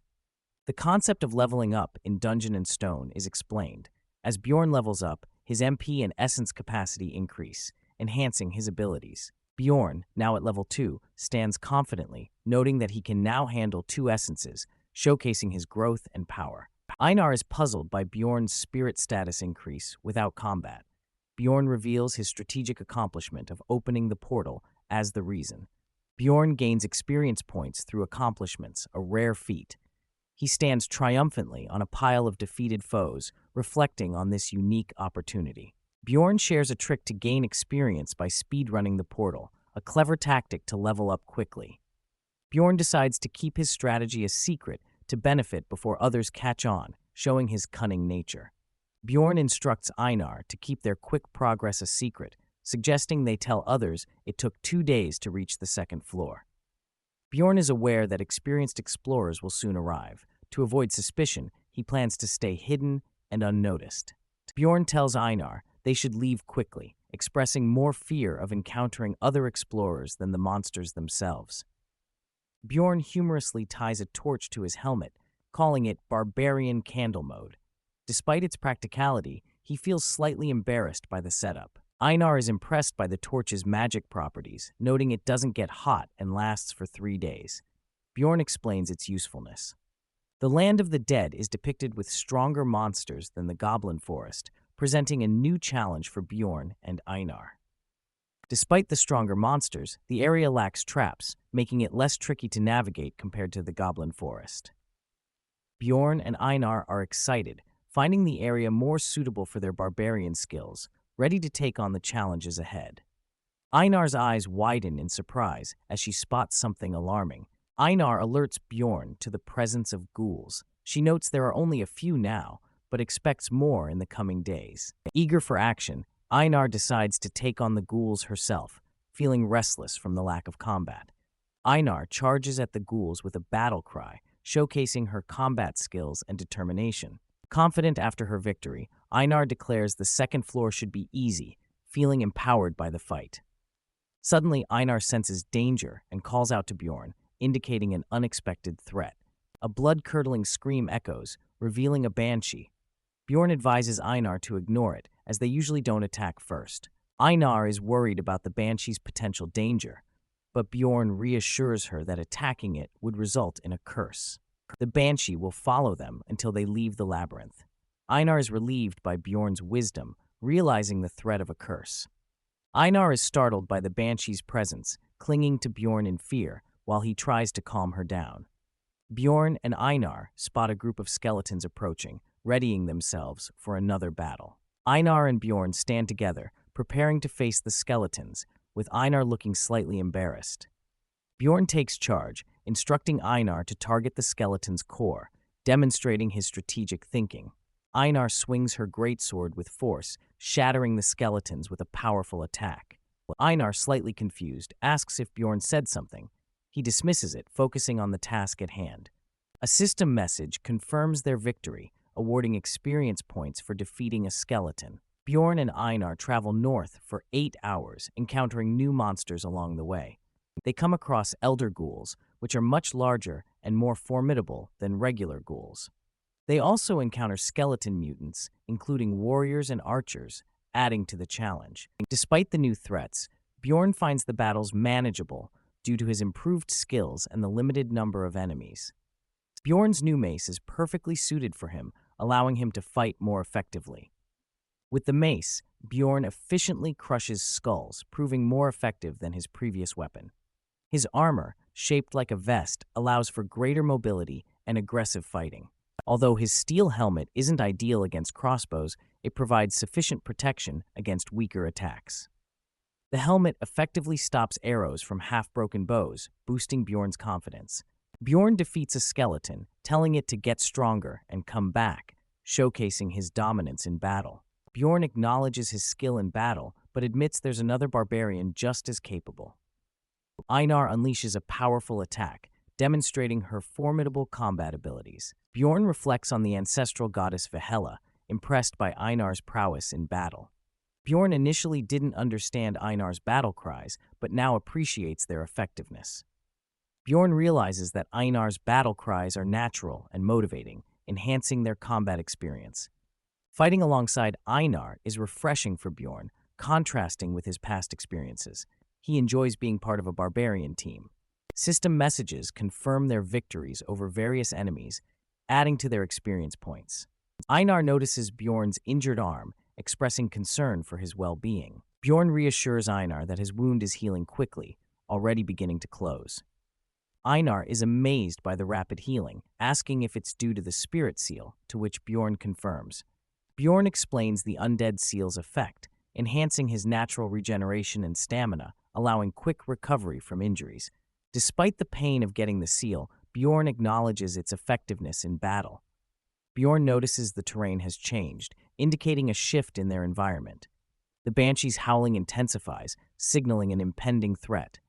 The concept of leveling up in Dungeon and Stone is explained. As Bjorn levels up, his MP and essence capacity increase, enhancing his abilities. Bjorn, now at level 2, stands confidently, noting that he can now handle 2 essences, showcasing his growth and power. Einar is puzzled by Bjorn's spirit status increase without combat. Bjorn reveals his strategic accomplishment of opening the portal as the reason. Bjorn gains experience points through accomplishments, a rare feat. He stands triumphantly on a pile of defeated foes, reflecting on this unique opportunity. Bjorn shares a trick to gain experience by speedrunning the portal, a clever tactic to level up quickly. Bjorn decides to keep his strategy a secret to benefit before others catch on, showing his cunning nature. Bjorn instructs Einar to keep their quick progress a secret, suggesting they tell others it took 2 days to reach the second floor. Bjorn is aware that experienced explorers will soon arrive. To avoid suspicion, he plans to stay hidden and unnoticed. Bjorn tells Einar they should leave quickly, expressing more fear of encountering other explorers than the monsters themselves. Bjorn humorously ties a torch to his helmet, calling it Barbarian Candle Mode. Despite its practicality, he feels slightly embarrassed by the setup. Einar is impressed by the torch's magic properties, noting it doesn't get hot and lasts for 3 days. Bjorn explains its usefulness. The land of the dead is depicted with stronger monsters than the Goblin Forest, presenting a new challenge for Bjorn and Einar. Despite the stronger monsters, the area lacks traps, making it less tricky to navigate compared to the Goblin Forest. Bjorn and Einar are excited, finding the area more suitable for their barbarian skills, ready to take on the challenges ahead. Einar's eyes widen in surprise as she spots something alarming. Einar alerts Bjorn to the presence of ghouls. She notes there are only a few now, but expects more in the coming days. Eager for action, Einar decides to take on the ghouls herself, feeling restless from the lack of combat. Einar charges at the ghouls with a battle cry, showcasing her combat skills and determination. Confident after her victory, Einar declares the second floor should be easy, feeling empowered by the fight. Suddenly, Einar senses danger and calls out to Bjorn, indicating an unexpected threat. A blood-curdling scream echoes, revealing a banshee. Bjorn advises Einar to ignore it, as they usually don't attack first. Einar is worried about the banshee's potential danger, but Bjorn reassures her that attacking it would result in a curse. The banshee will follow them until they leave the labyrinth. Einar is relieved by Bjorn's wisdom, realizing the threat of a curse. Einar is startled by the banshee's presence, clinging to Bjorn in fear while he tries to calm her down. Bjorn and Einar spot a group of skeletons approaching, readying themselves for another battle. Einar and Bjorn stand together, preparing to face the skeletons, with Einar looking slightly embarrassed. Bjorn takes charge, instructing Einar to target the skeleton's core, demonstrating his strategic thinking. Einar swings her greatsword with force, shattering the skeletons with a powerful attack. Einar, slightly confused, asks if Bjorn said something. He dismisses it, focusing on the task at hand. A system message confirms their victory, awarding experience points for defeating a skeleton. Bjorn and Einar travel north for 8 hours, encountering new monsters along the way. They come across elder ghouls, which are much larger and more formidable than regular ghouls. They also encounter skeleton mutants, including warriors and archers, adding to the challenge. Despite the new threats, Bjorn finds the battles manageable due to his improved skills and the limited number of enemies. Bjorn's new mace is perfectly suited for him, allowing him to fight more effectively. With the mace, Bjorn efficiently crushes skulls, proving more effective than his previous weapon. His armor, shaped like a vest, allows for greater mobility and aggressive fighting. Although his steel helmet isn't ideal against crossbows, it provides sufficient protection against weaker attacks. The helmet effectively stops arrows from half-broken bows, boosting Bjorn's confidence. Bjorn defeats a skeleton, telling it to get stronger and come back, showcasing his dominance in battle. Bjorn acknowledges his skill in battle, but admits there's another barbarian just as capable. Einar unleashes a powerful attack, demonstrating her formidable combat abilities. Bjorn reflects on the ancestral goddess Vihela, impressed by Einar's prowess in battle. Bjorn initially didn't understand Einar's battle cries, but now appreciates their effectiveness. Bjorn realizes that Einar's battle cries are natural and motivating, enhancing their combat experience. Fighting alongside Einar is refreshing for Bjorn, contrasting with his past experiences. He enjoys being part of a barbarian team. System messages confirm their victories over various enemies, adding to their experience points. Einar notices Bjorn's injured arm, expressing concern for his well-being. Bjorn reassures Einar that his wound is healing quickly, already beginning to close. Einar is amazed by the rapid healing, asking if it's due to the spirit seal, to which Bjorn confirms. Bjorn explains the undead seal's effect, enhancing his natural regeneration and stamina, allowing quick recovery from injuries. Despite the pain of getting the seal, Bjorn acknowledges its effectiveness in battle. Bjorn notices the terrain has changed, indicating a shift in their environment. The banshee's howling intensifies, signaling an impending threat.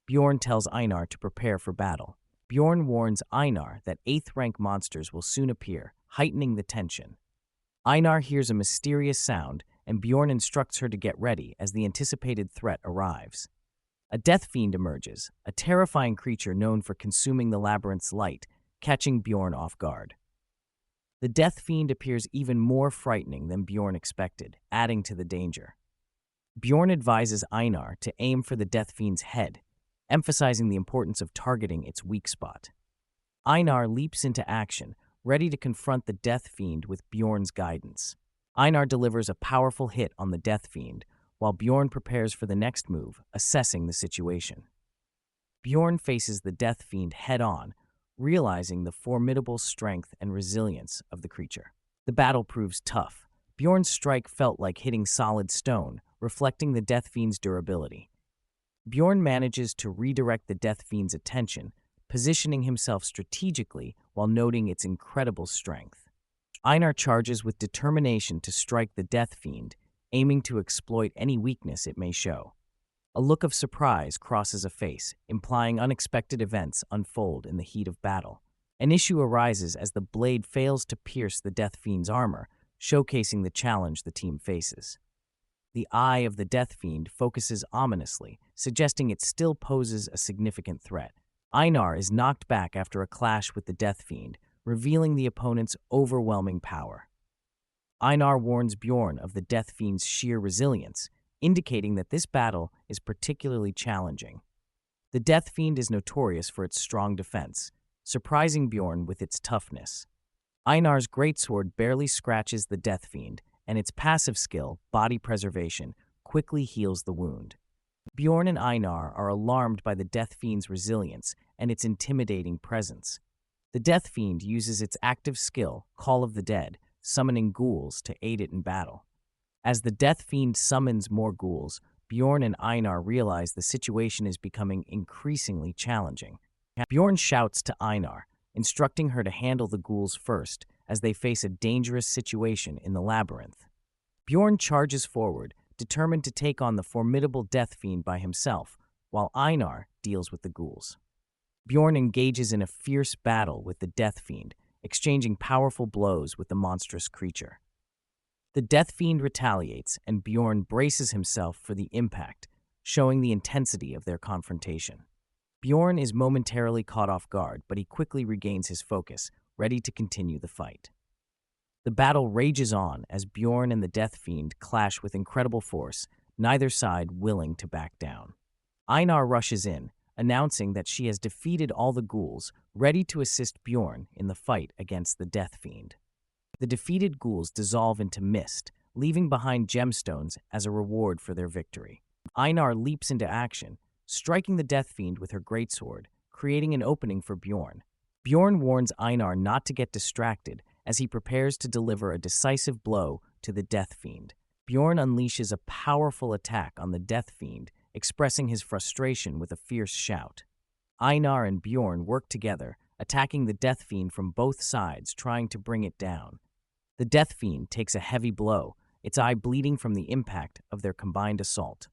Bjorn tells Einar to prepare for battle. Bjorn warns Einar that 8th rank monsters will soon appear, heightening the tension. Einar hears a mysterious sound, and Bjorn instructs her to get ready as the anticipated threat arrives. A death fiend emerges, a terrifying creature known for consuming the labyrinth's light, catching Bjorn off guard. The death fiend appears even more frightening than Bjorn expected, adding to the danger. Bjorn advises Einar to aim for the death fiend's head, emphasizing the importance of targeting its weak spot. Einar leaps into action, ready to confront the death fiend with Bjorn's guidance. Einar delivers a powerful hit on the death fiend, while Bjorn prepares for the next move, assessing the situation. Bjorn faces the death fiend head-on, realizing the formidable strength and resilience of the creature. The battle proves tough. Bjorn's strike felt like hitting solid stone, reflecting the death fiend's durability. Bjorn manages to redirect the death fiend's attention, positioning himself strategically while noting its incredible strength. Einar charges with determination to strike the death fiend, aiming to exploit any weakness it may show. A look of surprise crosses a face, implying unexpected events unfold in the heat of battle. An issue arises as the blade fails to pierce the death fiend's armor, showcasing the challenge the team faces. The eye of the death fiend focuses ominously, suggesting it still poses a significant threat. Einar is knocked back after a clash with the death fiend, revealing the opponent's overwhelming power. Einar warns Bjorn of the death fiend's sheer resilience, indicating that this battle is particularly challenging. The death fiend is notorious for its strong defense, surprising Bjorn with its toughness. Einar's greatsword barely scratches the death fiend, and its passive skill, body preservation, quickly heals the wound. Bjorn and Einar are alarmed by the death fiend's resilience and its intimidating presence. The death fiend uses its active skill, Call of the Dead, summoning ghouls to aid it in battle. As the death fiend summons more ghouls, Bjorn and Einar realize the situation is becoming increasingly challenging. Bjorn shouts to Einar, instructing her to handle the ghouls first as they face a dangerous situation in the labyrinth. Bjorn charges forward, determined to take on the formidable death fiend by himself, while Einar deals with the ghouls. Bjorn engages in a fierce battle with the death fiend, exchanging powerful blows with the monstrous creature. The death fiend retaliates, and Bjorn braces himself for the impact, showing the intensity of their confrontation. Bjorn is momentarily caught off guard, but he quickly regains his focus, ready to continue the fight. The battle rages on as Bjorn and the death fiend clash with incredible force, neither side willing to back down. Einar rushes in, announcing that she has defeated all the ghouls, ready to assist Bjorn in the fight against the death fiend. The defeated ghouls dissolve into mist, leaving behind gemstones as a reward for their victory. Einar leaps into action, striking the death fiend with her greatsword, creating an opening for Bjorn. Bjorn warns Einar not to get distracted as he prepares to deliver a decisive blow to the death fiend. Bjorn unleashes a powerful attack on the death fiend, expressing his frustration with a fierce shout. Einar and Bjorn work together, attacking the death fiend from both sides, trying to bring it down. The death fiend takes a heavy blow, its eye bleeding from the impact of their combined assault.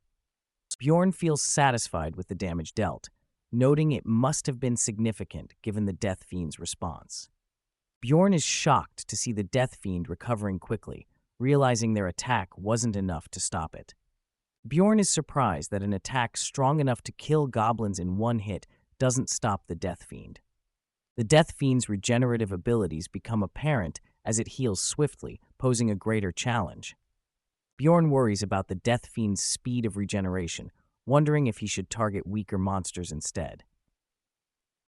Bjorn feels satisfied with the damage dealt, noting it must have been significant given the death fiend's response. Bjorn is shocked to see the death fiend recovering quickly, realizing their attack wasn't enough to stop it. Bjorn is surprised that an attack strong enough to kill goblins in one hit doesn't stop the death fiend. The death fiend's regenerative abilities become apparent as it heals swiftly, posing a greater challenge. Bjorn worries about the death fiend's speed of regeneration, wondering if he should target weaker monsters instead.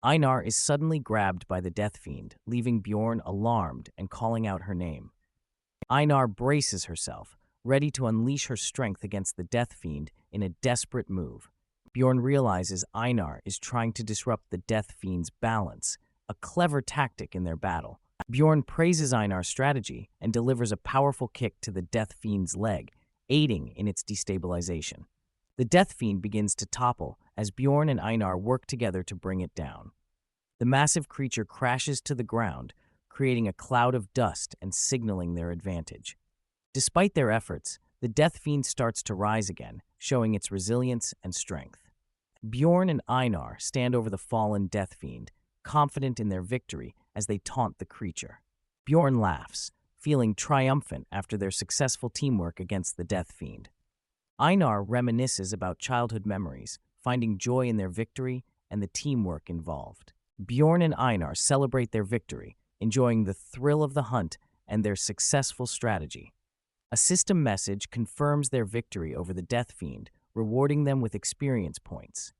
Einar is suddenly grabbed by the death fiend, leaving Bjorn alarmed and calling out her name. Einar braces herself, ready to unleash her strength against the death fiend in a desperate move. Bjorn realizes Einar is trying to disrupt the death fiend's balance, a clever tactic in their battle. Bjorn praises Einar's strategy and delivers a powerful kick to the death fiend's leg, aiding in its destabilization. The death fiend begins to topple as Bjorn and Einar work together to bring it down. The massive creature crashes to the ground, creating a cloud of dust and signaling their advantage. Despite their efforts, the death fiend starts to rise again, showing its resilience and strength. Bjorn and Einar stand over the fallen death fiend, confident in their victory as they taunt the creature. Bjorn laughs, feeling triumphant after their successful teamwork against the death fiend. Einar reminisces about childhood memories, finding joy in their victory and the teamwork involved. Bjorn and Einar celebrate their victory, enjoying the thrill of the hunt and their successful strategy. A system message confirms their victory over the death fiend, rewarding them with experience points.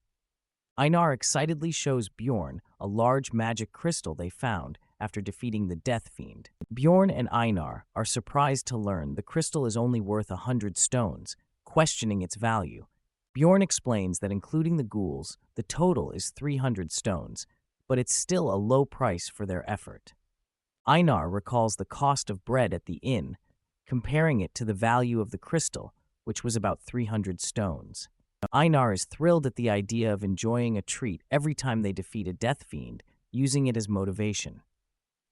Einar excitedly shows Bjorn a large magic crystal they found after defeating the death fiend. Bjorn and Einar are surprised to learn the crystal is only worth 100 stones, questioning its value. Bjorn explains that including the ghouls, the total is 300 stones, but it's still a low price for their effort. Einar recalls the cost of bread at the inn, comparing it to the value of the crystal, which was about 300 stones. Einar is thrilled at the idea of enjoying a treat every time they defeat a death fiend, using it as motivation.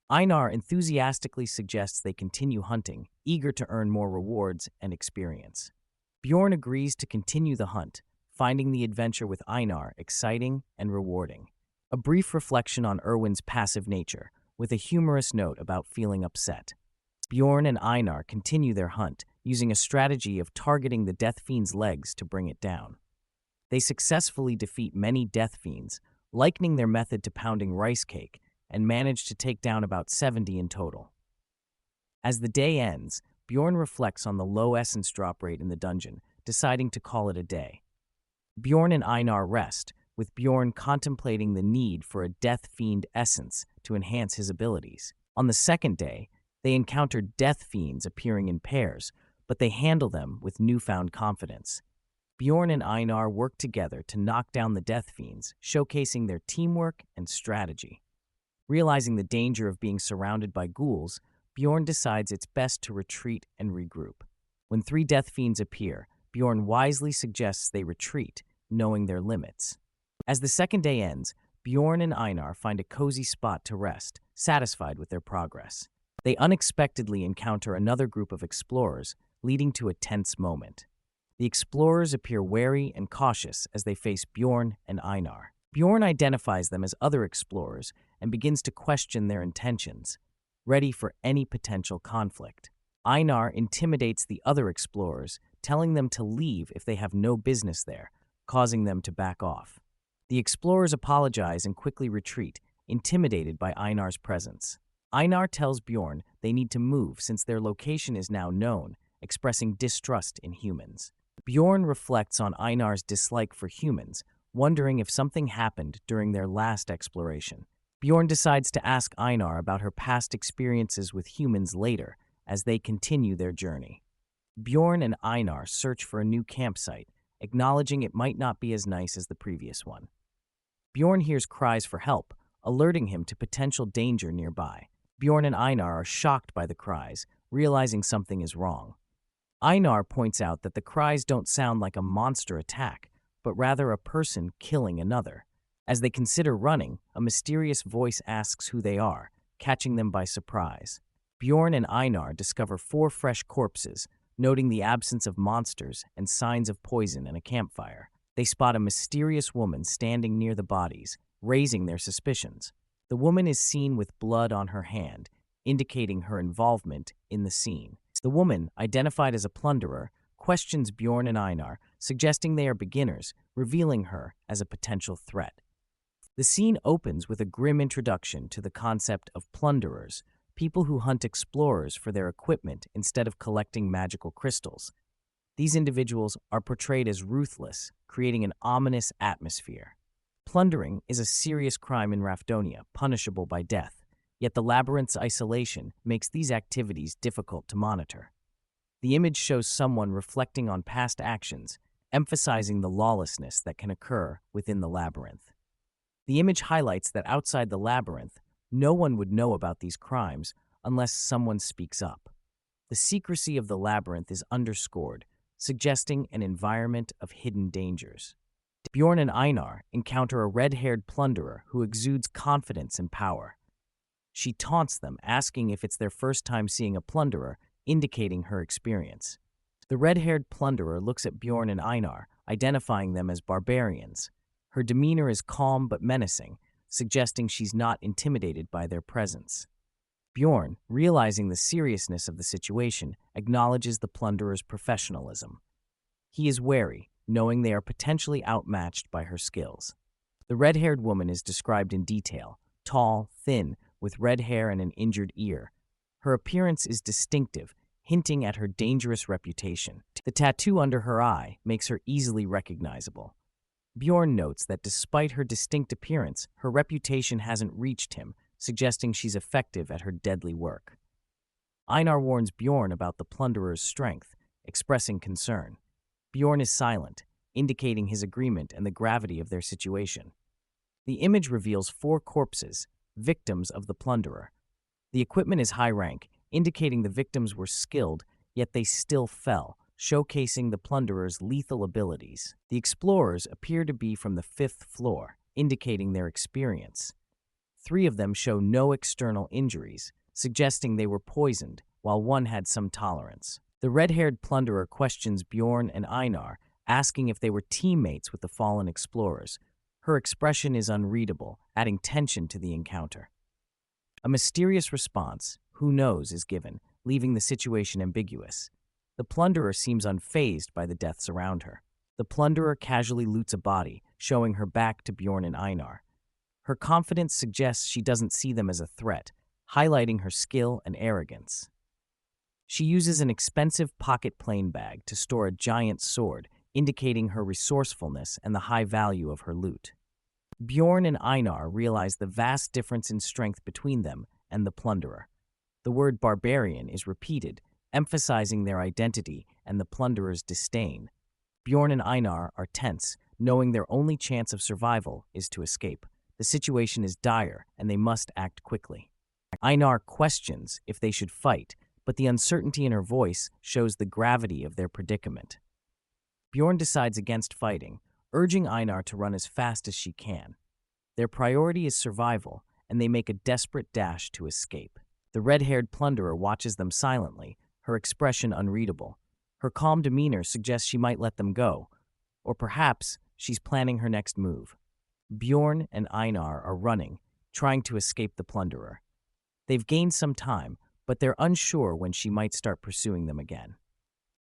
Einar enthusiastically suggests they continue hunting, eager to earn more rewards and experience. Bjorn agrees to continue the hunt, finding the adventure with Einar exciting and rewarding. A brief reflection on Erwin's passive nature, with a humorous note about feeling upset. Bjorn and Einar continue their hunt, using a strategy of targeting the death fiend's legs to bring it down. They successfully defeat many death fiends, likening their method to pounding rice cake, and manage to take down about 70 in total. As the day ends, Bjorn reflects on the low essence drop rate in the dungeon, deciding to call it a day. Bjorn and Einar rest, with Bjorn contemplating the need for a death fiend essence to enhance his abilities. On the second day, they encounter death fiends appearing in pairs, but they handle them with newfound confidence. Bjorn and Einar work together to knock down the death fiends, showcasing their teamwork and strategy. Realizing the danger of being surrounded by ghouls, Bjorn decides it's best to retreat and regroup. When 3 death fiends appear, Bjorn wisely suggests they retreat, knowing their limits. As the second day ends, Bjorn and Einar find a cozy spot to rest, satisfied with their progress. They unexpectedly encounter another group of explorers, leading to a tense moment. The explorers appear wary and cautious as they face Bjorn and Einar. Bjorn identifies them as other explorers and begins to question their intentions, ready for any potential conflict. Einar intimidates the other explorers, telling them to leave if they have no business there, causing them to back off. The explorers apologize and quickly retreat, intimidated by Einar's presence. Einar tells Bjorn they need to move since their location is now known, expressing distrust in humans. Bjorn reflects on Einar's dislike for humans, wondering if something happened during their last exploration. Bjorn decides to ask Einar about her past experiences with humans later as they continue their journey. Bjorn and Einar search for a new campsite, acknowledging it might not be as nice as the previous one. Bjorn hears cries for help, alerting him to potential danger nearby. Bjorn and Einar are shocked by the cries, realizing something is wrong. Einar points out that the cries don't sound like a monster attack, but rather a person killing another. As they consider running, a mysterious voice asks who they are, catching them by surprise. Bjorn and Einar discover 4 fresh corpses, noting the absence of monsters and signs of poison in a campfire. They spot a mysterious woman standing near the bodies, raising their suspicions. The woman is seen with blood on her hand, indicating her involvement in the scene. The woman, identified as a plunderer, questions Bjorn and Einar, suggesting they are beginners, revealing her as a potential threat. The scene opens with a grim introduction to the concept of plunderers, people who hunt explorers for their equipment instead of collecting magical crystals. These individuals are portrayed as ruthless, creating an ominous atmosphere. Plundering is a serious crime in Rafdonia, punishable by death, yet the labyrinth's isolation makes these activities difficult to monitor. The image shows someone reflecting on past actions, emphasizing the lawlessness that can occur within the labyrinth. The image highlights that outside the labyrinth, no one would know about these crimes unless someone speaks up. The secrecy of the labyrinth is underscored, suggesting an environment of hidden dangers. Bjorn and Einar encounter a red-haired plunderer who exudes confidence and power. She taunts them, asking if it's their first time seeing a plunderer, indicating her experience. The red-haired plunderer looks at Bjorn and Einar, identifying them as barbarians. Her demeanor is calm but menacing, suggesting she's not intimidated by their presence. Bjorn, realizing the seriousness of the situation, acknowledges the plunderer's professionalism. He is wary, knowing they are potentially outmatched by her skills. The red-haired woman is described in detail, tall, thin, with red hair and an injured ear. Her appearance is distinctive, hinting at her dangerous reputation. The tattoo under her eye makes her easily recognizable. Bjorn notes that despite her distinct appearance, her reputation hasn't reached him, suggesting she's effective at her deadly work. Einar warns Bjorn about the plunderer's strength, expressing concern. Bjorn is silent, indicating his agreement and the gravity of their situation. The image reveals 4 corpses, victims of the plunderer. The equipment is high rank, indicating the victims were skilled, yet they still fell, showcasing the plunderer's lethal abilities. The explorers appear to be from the 5th floor, indicating their experience. 3 of them show no external injuries, suggesting they were poisoned, while 1 had some tolerance. The red-haired plunderer questions Bjorn and Einar, asking if they were teammates with the fallen explorers. Her expression is unreadable, adding tension to the encounter. A mysterious response, "Who knows," is given, leaving the situation ambiguous. The plunderer seems unfazed by the deaths around her. The plunderer casually loots a body, showing her back to Bjorn and Einar. Her confidence suggests she doesn't see them as a threat, highlighting her skill and arrogance. She uses an expensive pocket plane bag to store a giant sword, indicating her resourcefulness and the high value of her loot. Bjorn and Einar realize the vast difference in strength between them and the plunderer. The word barbarian is repeated, emphasizing their identity and the plunderer's disdain. Bjorn and Einar are tense, knowing their only chance of survival is to escape. The situation is dire, and they must act quickly. Einar questions if they should fight, but the uncertainty in her voice shows the gravity of their predicament. Bjorn decides against fighting, urging Einar to run as fast as she can. Their priority is survival, and they make a desperate dash to escape. The red-haired plunderer watches them silently, her expression unreadable. Her calm demeanor suggests she might let them go, or perhaps she's planning her next move. Bjorn and Einar are running, trying to escape the plunderer. They've gained some time, but they're unsure when she might start pursuing them again.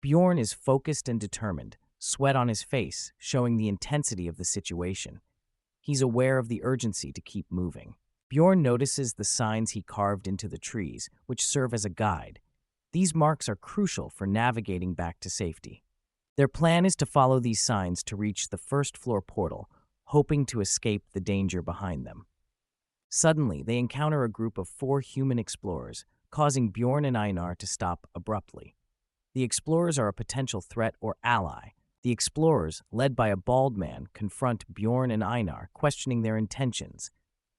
Bjorn is focused and determined, sweat on his face, showing the intensity of the situation. He's aware of the urgency to keep moving. Bjorn notices the signs he carved into the trees, which serve as a guide. These marks are crucial for navigating back to safety. Their plan is to follow these signs to reach the first-floor portal, hoping to escape the danger behind them. Suddenly, they encounter a group of 4 human explorers, causing Bjorn and Einar to stop abruptly. The explorers are a potential threat or ally. The explorers, led by a bald man, confront Bjorn and Einar, questioning their intentions.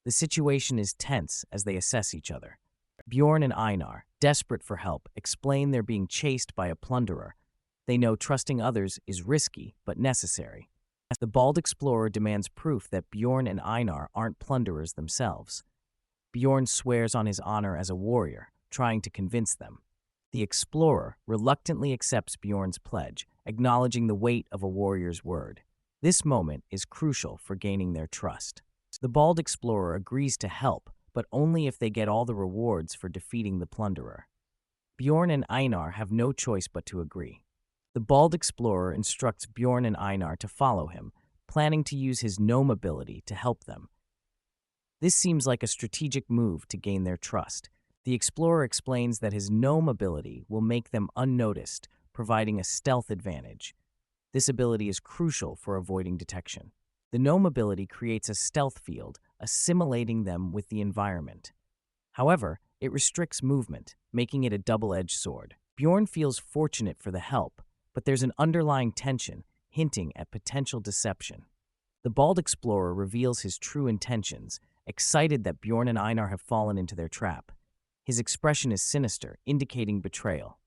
The situation is tense as they assess each other. Bjorn and Einar, desperate for help, explain they're being chased by a plunderer. They know trusting others is risky but necessary. The bald explorer demands proof that Bjorn and Einar aren't plunderers themselves. Bjorn swears on his honor as a warrior, trying to convince them. The explorer reluctantly accepts Bjorn's pledge, acknowledging the weight of a warrior's word. This moment is crucial for gaining their trust. The bald explorer agrees to help, but only if they get all the rewards for defeating the plunderer. Bjorn and Einar have no choice but to agree. The bald explorer instructs Bjorn and Einar to follow him, planning to use his gnome ability to help them. This seems like a strategic move to gain their trust. The explorer explains that his gnome ability will make them unnoticed, providing a stealth advantage. This ability is crucial for avoiding detection. The gnome ability creates a stealth field, assimilating them with the environment. However, it restricts movement, making it a double-edged sword. Bjorn feels fortunate for the help, but there's an underlying tension, hinting at potential deception. The bald explorer reveals his true intentions, excited that Bjorn and Einar have fallen into their trap. His expression is sinister, indicating betrayal.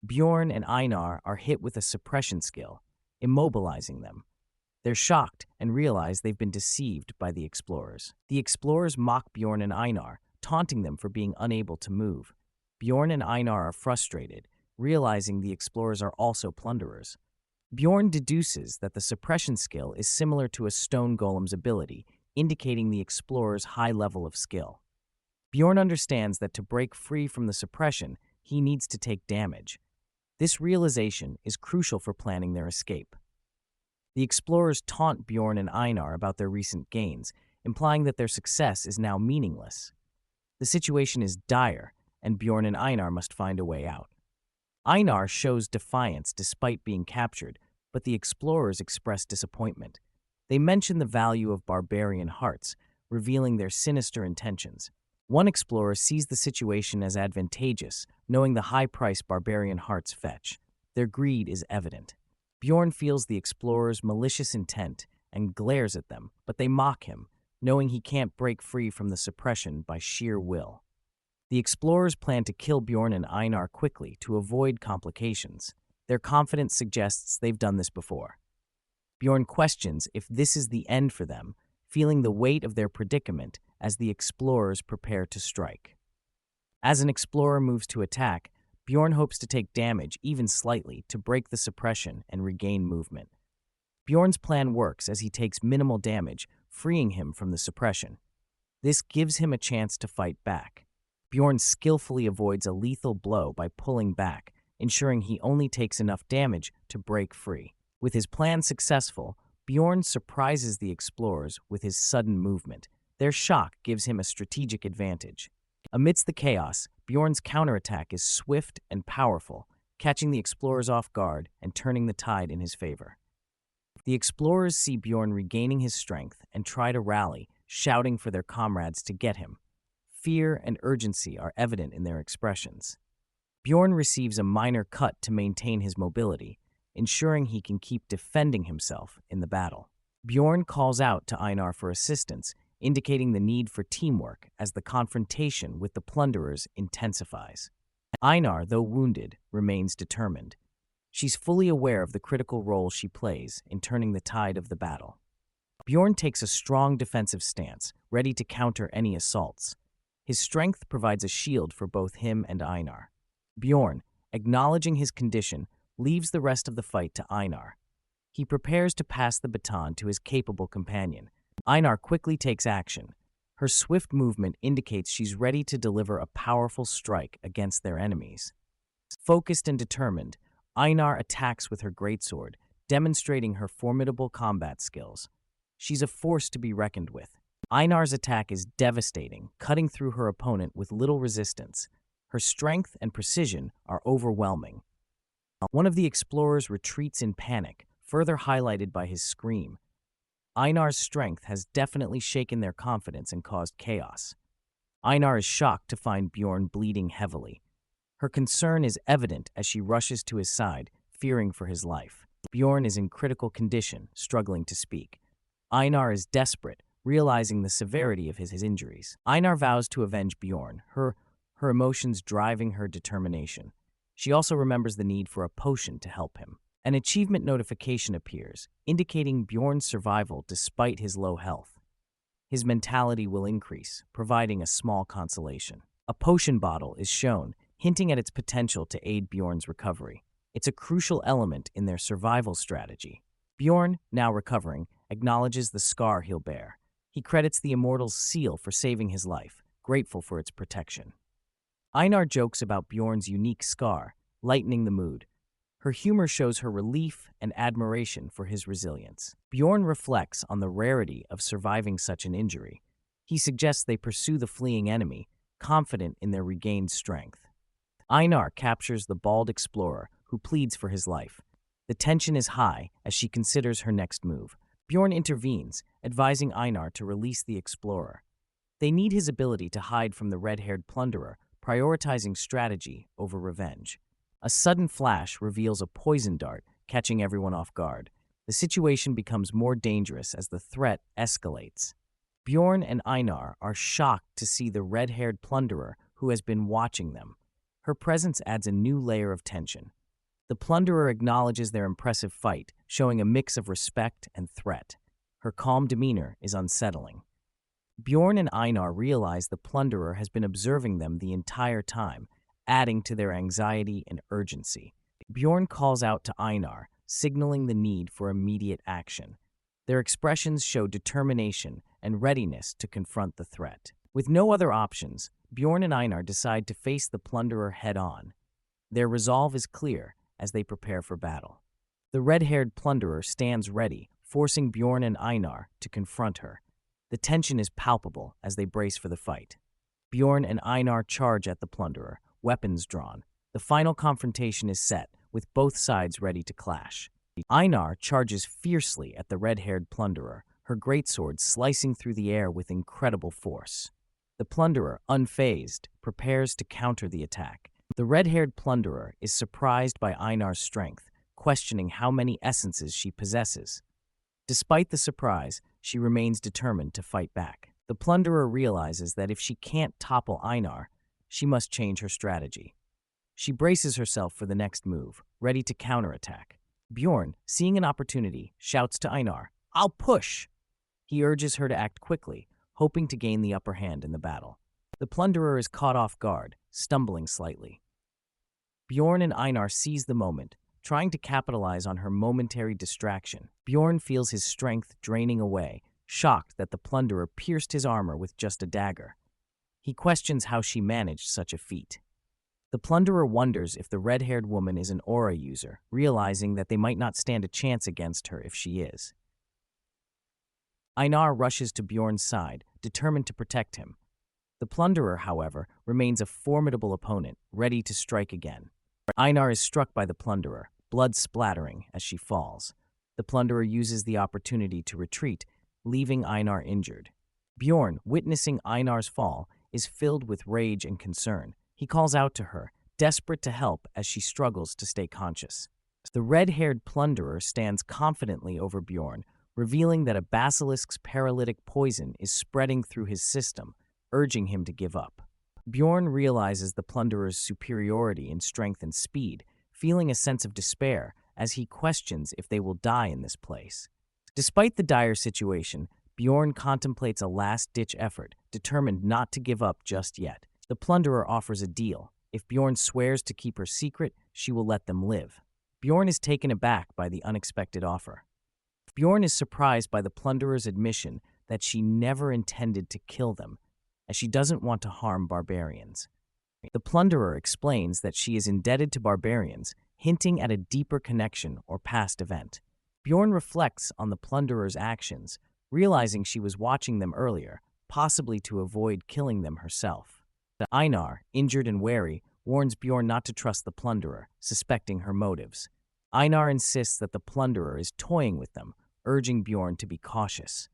Bjorn and Einar are hit with a suppression skill, immobilizing them. They're shocked and realize they've been deceived by the explorers. The explorers mock Bjorn and Einar, taunting them for being unable to move. Bjorn and Einar are frustrated, realizing the explorers are also plunderers. Bjorn deduces that the suppression skill is similar to a stone golem's ability, indicating the explorer's high level of skill. Bjorn understands that to break free from the suppression, he needs to take damage. This realization is crucial for planning their escape. The explorers taunt Bjorn and Einar about their recent gains, implying that their success is now meaningless. The situation is dire, and Bjorn and Einar must find a way out. Einar shows defiance despite being captured, but the explorers express disappointment. They mention the value of barbarian hearts, revealing their sinister intentions. One explorer sees the situation as advantageous, knowing the high price barbarian hearts fetch. Their greed is evident. Bjorn feels the explorers' malicious intent and glares at them, but they mock him, knowing he can't break free from the suppression by sheer will. The explorers plan to kill Bjorn and Einar quickly to avoid complications. Their confidence suggests they've done this before. Bjorn questions if this is the end for them, feeling the weight of their predicament as the explorers prepare to strike. As an explorer moves to attack, Bjorn hopes to take damage, even slightly, to break the suppression and regain movement. Bjorn's plan works as he takes minimal damage, freeing him from the suppression. This gives him a chance to fight back. Bjorn skillfully avoids a lethal blow by pulling back, ensuring he only takes enough damage to break free. With his plan successful, Bjorn surprises the explorers with his sudden movement. Their shock gives him a strategic advantage. Amidst the chaos, Bjorn's counterattack is swift and powerful, catching the explorers off guard and turning the tide in his favor. The explorers see Bjorn regaining his strength and try to rally, shouting for their comrades to get him. Fear and urgency are evident in their expressions. Bjorn receives a minor cut to maintain his mobility, ensuring he can keep defending himself in the battle. Bjorn calls out to Einar for assistance, indicating the need for teamwork as the confrontation with the plunderers intensifies. Einar, though wounded, remains determined. She's fully aware of the critical role she plays in turning the tide of the battle. Bjorn takes a strong defensive stance, ready to counter any assaults. His strength provides a shield for both him and Einar. Bjorn, acknowledging his condition, leaves the rest of the fight to Einar. He prepares to pass the baton to his capable companion. Einar quickly takes action. Her swift movement indicates she's ready to deliver a powerful strike against their enemies. Focused and determined, Einar attacks with her greatsword, demonstrating her formidable combat skills. She's a force to be reckoned with. Einar's attack is devastating, cutting through her opponent with little resistance. Her strength and precision are overwhelming. One of the explorers retreats in panic, further highlighted by his scream. Einar's strength has definitely shaken their confidence and caused chaos. Einar is shocked to find Bjorn bleeding heavily. Her concern is evident as she rushes to his side, fearing for his life. Bjorn is in critical condition, struggling to speak. Einar is desperate, realizing the severity of his injuries. Einar vows to avenge Bjorn, her emotions driving her determination. She also remembers the need for a potion to help him. An achievement notification appears, indicating Bjorn's survival despite his low health. His mentality will increase, providing a small consolation. A potion bottle is shown, hinting at its potential to aid Bjorn's recovery. It's a crucial element in their survival strategy. Bjorn, now recovering, acknowledges the scar he'll bear. He credits the immortal's seal for saving his life, grateful for its protection. Einar jokes about Bjorn's unique scar, lightening the mood. Her humor shows her relief and admiration for his resilience. Bjorn reflects on the rarity of surviving such an injury. He suggests they pursue the fleeing enemy, confident in their regained strength. Einar captures the bald explorer, who pleads for his life. The tension is high as she considers her next move. Bjorn intervenes, advising Einar to release the explorer. They need his ability to hide from the red-haired plunderer, prioritizing strategy over revenge. A sudden flash reveals a poison dart, catching everyone off guard. The situation becomes more dangerous as the threat escalates. Bjorn and Einar are shocked to see the red-haired plunderer who has been watching them. Her presence adds a new layer of tension. The plunderer acknowledges their impressive fight, showing a mix of respect and threat. Her calm demeanor is unsettling. Bjorn and Einar realize the plunderer has been observing them the entire time, adding to their anxiety and urgency. Bjorn calls out to Einar, signaling the need for immediate action. Their expressions show determination and readiness to confront the threat. With no other options, Bjorn and Einar decide to face the plunderer head-on. Their resolve is clear as they prepare for battle. The red-haired plunderer stands ready, forcing Bjorn and Einar to confront her. The tension is palpable as they brace for the fight. Bjorn and Einar charge at the plunderer, weapons drawn. The final confrontation is set, with both sides ready to clash. Einar charges fiercely at the red-haired plunderer, her greatsword slicing through the air with incredible force. The plunderer, unfazed, prepares to counter the attack. The red-haired plunderer is surprised by Einar's strength, questioning how many essences she possesses. Despite the surprise, she remains determined to fight back. The plunderer realizes that if she can't topple Einar, she must change her strategy. She braces herself for the next move, ready to counterattack. Bjorn, seeing an opportunity, shouts to Einar, "I'll push!" He urges her to act quickly, hoping to gain the upper hand in the battle. The plunderer is caught off guard, stumbling slightly. Bjorn and Einar seize the moment, trying to capitalize on her momentary distraction. Bjorn feels his strength draining away, shocked that the plunderer pierced his armor with just a dagger. He questions how she managed such a feat. The plunderer wonders if the red-haired woman is an aura user, realizing that they might not stand a chance against her if she is. Einar rushes to Bjorn's side, determined to protect him. The plunderer, however, remains a formidable opponent, ready to strike again. Einar is struck by the plunderer, blood splattering as she falls. The plunderer uses the opportunity to retreat, leaving Einar injured. Bjorn, witnessing Einar's fall, is filled with rage and concern. He calls out to her, desperate to help as she struggles to stay conscious. The red-haired plunderer stands confidently over Bjorn, revealing that a basilisk's paralytic poison is spreading through his system, urging him to give up. Bjorn realizes the plunderer's superiority in strength and speed, feeling a sense of despair as he questions if they will die in this place. Despite the dire situation, Bjorn contemplates a last-ditch effort, determined not to give up just yet. The plunderer offers a deal. If Bjorn swears to keep her secret, she will let them live. Bjorn is taken aback by the unexpected offer. Bjorn is surprised by the plunderer's admission that she never intended to kill them, as she doesn't want to harm barbarians. The plunderer explains that she is indebted to barbarians, hinting at a deeper connection or past event. Bjorn reflects on the plunderer's actions, realizing she was watching them earlier, possibly to avoid killing them herself. Einar, injured and wary, warns Bjorn not to trust the plunderer, suspecting her motives. Einar insists that the plunderer is toying with them, urging Bjorn to be cautious.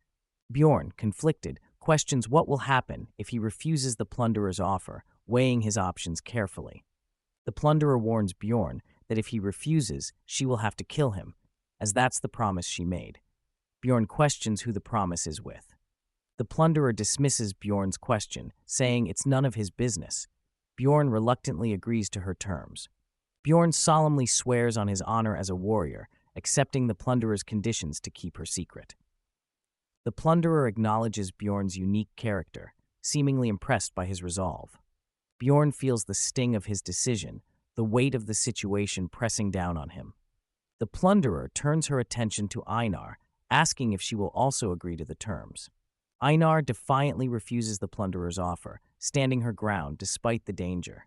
Bjorn, conflicted, questions what will happen if he refuses the plunderer's offer, weighing his options carefully. The plunderer warns Bjorn that if he refuses, she will have to kill him, as that's the promise she made. Bjorn questions who the promise is with. The plunderer dismisses Bjorn's question, saying it's none of his business. Bjorn reluctantly agrees to her terms. Bjorn solemnly swears on his honor as a warrior, accepting the plunderer's conditions to keep her secret. The plunderer acknowledges Bjorn's unique character, seemingly impressed by his resolve. Bjorn feels the sting of his decision, the weight of the situation pressing down on him. The plunderer turns her attention to Einar, asking if she will also agree to the terms. Einar defiantly refuses the plunderer's offer, standing her ground despite the danger.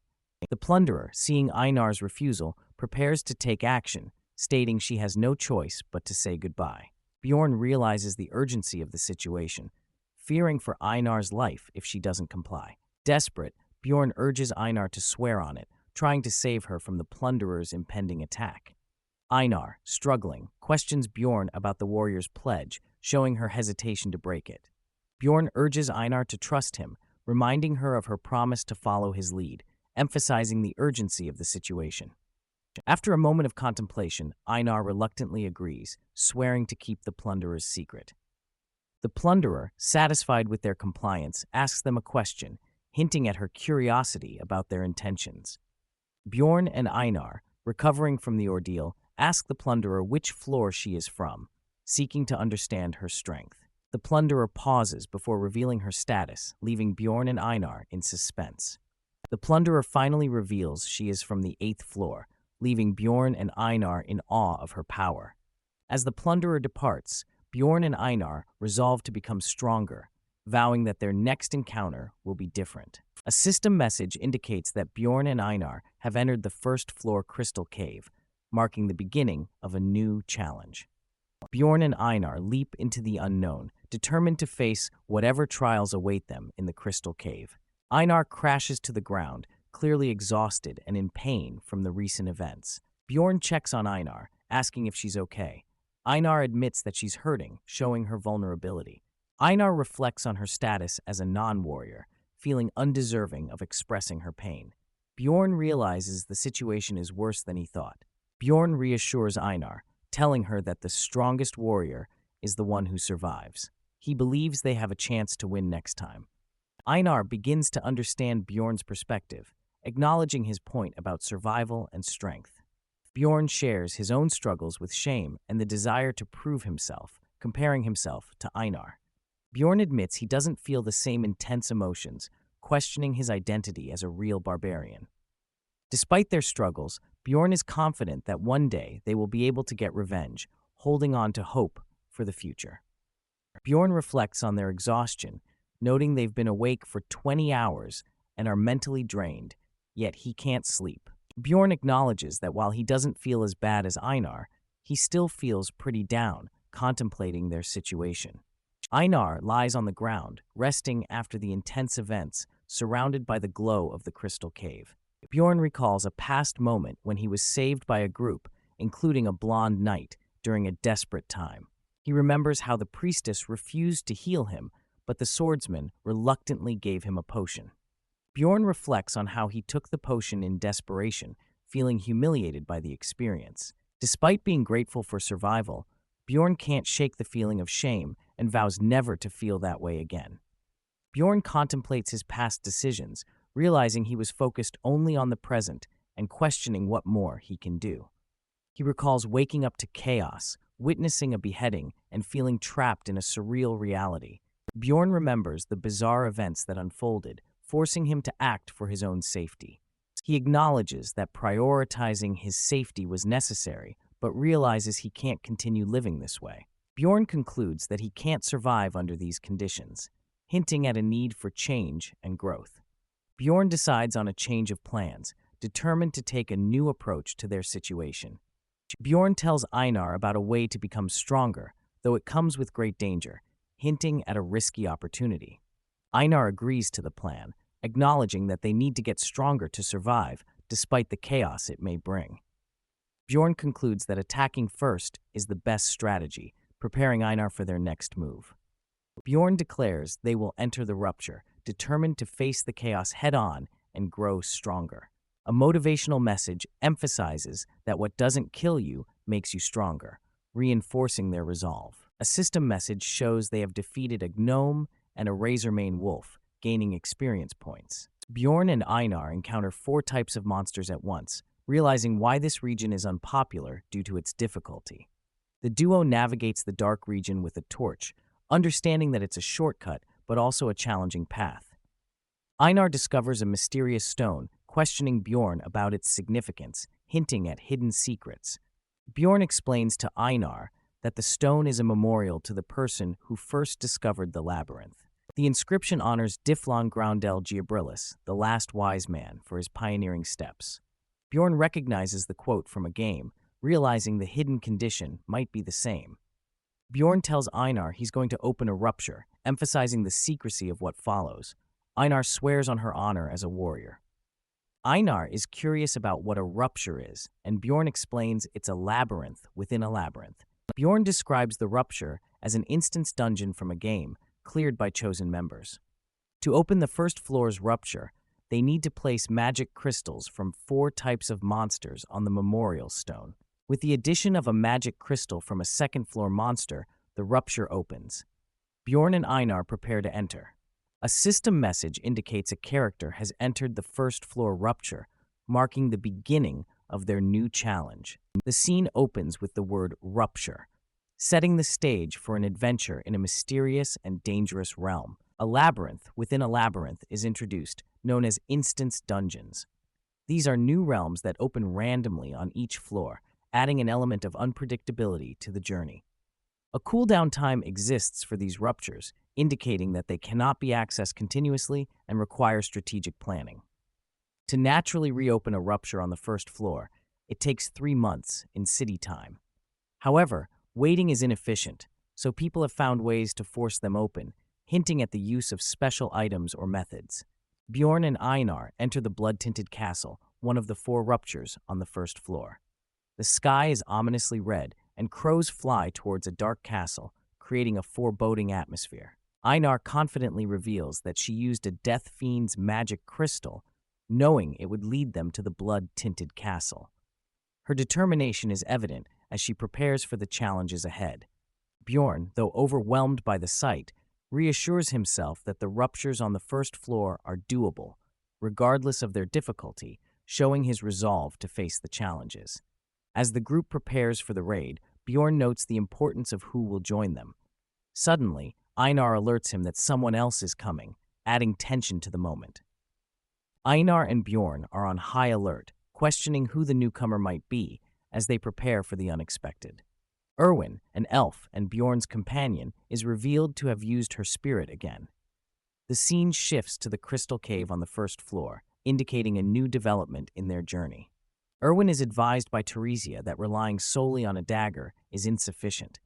The plunderer, seeing Einar's refusal, prepares to take action, stating she has no choice but to say goodbye. Bjorn realizes the urgency of the situation, fearing for Einar's life if she doesn't comply. Desperate, Bjorn urges Einar to swear on it, trying to save her from the plunderer's impending attack. Einar, struggling, questions Bjorn about the warrior's pledge, showing her hesitation to break it. Bjorn urges Einar to trust him, reminding her of her promise to follow his lead, emphasizing the urgency of the situation. After a moment of contemplation, Einar reluctantly agrees, swearing to keep the plunderer's secret. The plunderer, satisfied with their compliance, asks them a question, hinting at her curiosity about their intentions. Bjorn and Einar, recovering from the ordeal, ask the plunderer which floor she is from, seeking to understand her strength. The plunderer pauses before revealing her status, leaving Bjorn and Einar in suspense. The plunderer finally reveals she is from the 8th floor, leaving Bjorn and Einar in awe of her power. As the plunderer departs, Bjorn and Einar resolve to become stronger, vowing that their next encounter will be different. A system message indicates that Bjorn and Einar have entered the 1st floor crystal cave, marking the beginning of a new challenge. Bjorn and Einar leap into the unknown, determined to face whatever trials await them in the crystal cave. Einar crashes to the ground, clearly exhausted and in pain from the recent events. Bjorn checks on Einar, asking if she's okay. Einar admits that she's hurting, showing her vulnerability. Einar reflects on her status as a non-warrior, feeling undeserving of expressing her pain. Bjorn realizes the situation is worse than he thought. Bjorn reassures Einar, telling her that the strongest warrior is the one who survives. He believes they have a chance to win next time. Einar begins to understand Bjorn's perspective, acknowledging his point about survival and strength. Bjorn shares his own struggles with shame and the desire to prove himself, comparing himself to Einar. Bjorn admits he doesn't feel the same intense emotions, questioning his identity as a real barbarian. Despite their struggles, Bjorn is confident that one day they will be able to get revenge, holding on to hope for the future. Bjorn reflects on their exhaustion, noting they've been awake for 20 hours and are mentally drained, yet he can't sleep. Bjorn acknowledges that while he doesn't feel as bad as Einar, he still feels pretty down, contemplating their situation. Einar lies on the ground, resting after the intense events, surrounded by the glow of the crystal cave. Bjorn recalls a past moment when he was saved by a group, including a blonde knight, during a desperate time. He remembers how the priestess refused to heal him, but the swordsman reluctantly gave him a potion. Bjorn reflects on how he took the potion in desperation, feeling humiliated by the experience. Despite being grateful for survival, Bjorn can't shake the feeling of shame and vows never to feel that way again. Bjorn contemplates his past decisions, realizing he was focused only on the present and questioning what more he can do. He recalls waking up to chaos, witnessing a beheading, and feeling trapped in a surreal reality. Bjorn remembers the bizarre events that unfolded, forcing him to act for his own safety. He acknowledges that prioritizing his safety was necessary, but realizes he can't continue living this way. Bjorn concludes that he can't survive under these conditions, hinting at a need for change and growth. Bjorn decides on a change of plans, determined to take a new approach to their situation. Bjorn tells Einar about a way to become stronger, though it comes with great danger, hinting at a risky opportunity. Einar agrees to the plan, acknowledging that they need to get stronger to survive, despite the chaos it may bring. Bjorn concludes that attacking first is the best strategy, preparing Einar for their next move. Bjorn declares they will enter the rupture, determined to face the chaos head-on and grow stronger. A motivational message emphasizes that what doesn't kill you makes you stronger, reinforcing their resolve. A system message shows they have defeated a gnome and a razormane wolf, gaining experience points. Bjorn and Einar encounter 4 types of monsters at once, realizing why this region is unpopular due to its difficulty. The duo navigates the dark region with a torch, understanding that it's a shortcut but also a challenging path. Einar discovers a mysterious stone, questioning Bjorn about its significance, hinting at hidden secrets. Bjorn explains to Einar that the stone is a memorial to the person who first discovered the labyrinth. The inscription honors Diflon Groundel Giabrilis, the last wise man, for his pioneering steps. Bjorn recognizes the quote from a game, realizing the hidden condition might be the same. Bjorn tells Einar he's going to open a rupture, emphasizing the secrecy of what follows. Einar swears on her honor as a warrior. Einar is curious about what a rupture is, and Bjorn explains it's a labyrinth within a labyrinth. Bjorn describes the rupture as an instance dungeon from a game, cleared by chosen members. To open the first floor's rupture, they need to place magic crystals from 4 types of monsters on the memorial stone. With the addition of a magic crystal from a second-floor monster, the rupture opens. Bjorn and Einar prepare to enter. A system message indicates a character has entered the first-floor rupture, marking the beginning of their new challenge. The scene opens with the word rupture, setting the stage for an adventure in a mysterious and dangerous realm. A labyrinth within a labyrinth is introduced, known as instance dungeons. These are new realms that open randomly on each floor, adding an element of unpredictability to the journey. A cooldown time exists for these ruptures, indicating that they cannot be accessed continuously and require strategic planning. To naturally reopen a rupture on the first floor, it takes 3 months in city time. However, waiting is inefficient, so people have found ways to force them open, hinting at the use of special items or methods. Bjorn and Einar enter the blood-tinted castle, one of the 4 ruptures on the first floor. The sky is ominously red, and crows fly towards a dark castle, creating a foreboding atmosphere. Einar confidently reveals that she used a death fiend's magic crystal, knowing it would lead them to the blood-tinted castle. Her determination is evident as she prepares for the challenges ahead. Bjorn, though overwhelmed by the sight, reassures himself that the ruptures on the first floor are doable, regardless of their difficulty, showing his resolve to face the challenges. As the group prepares for the raid, Bjorn notes the importance of who will join them. Suddenly, Einar alerts him that someone else is coming, adding tension to the moment. Einar and Bjorn are on high alert, questioning who the newcomer might be as they prepare for the unexpected. Erwin, an elf and Bjorn's companion, is revealed to have used her spirit again. The scene shifts to the crystal cave on the first floor, indicating a new development in their journey. Erwin is advised by Teresia that relying solely on a dagger is insufficient.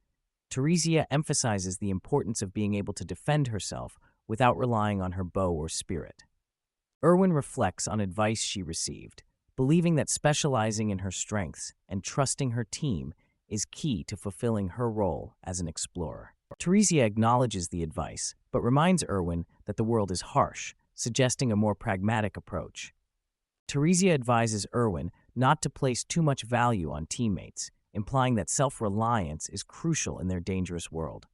Teresia emphasizes the importance of being able to defend herself without relying on her bow or spirit. Erwin reflects on advice she received, believing that specializing in her strengths and trusting her team is key to fulfilling her role as an explorer. Teresia acknowledges the advice, but reminds Erwin that the world is harsh, suggesting a more pragmatic approach. Teresia advises Erwin not to place too much value on teammates, implying that self-reliance is crucial in their dangerous world.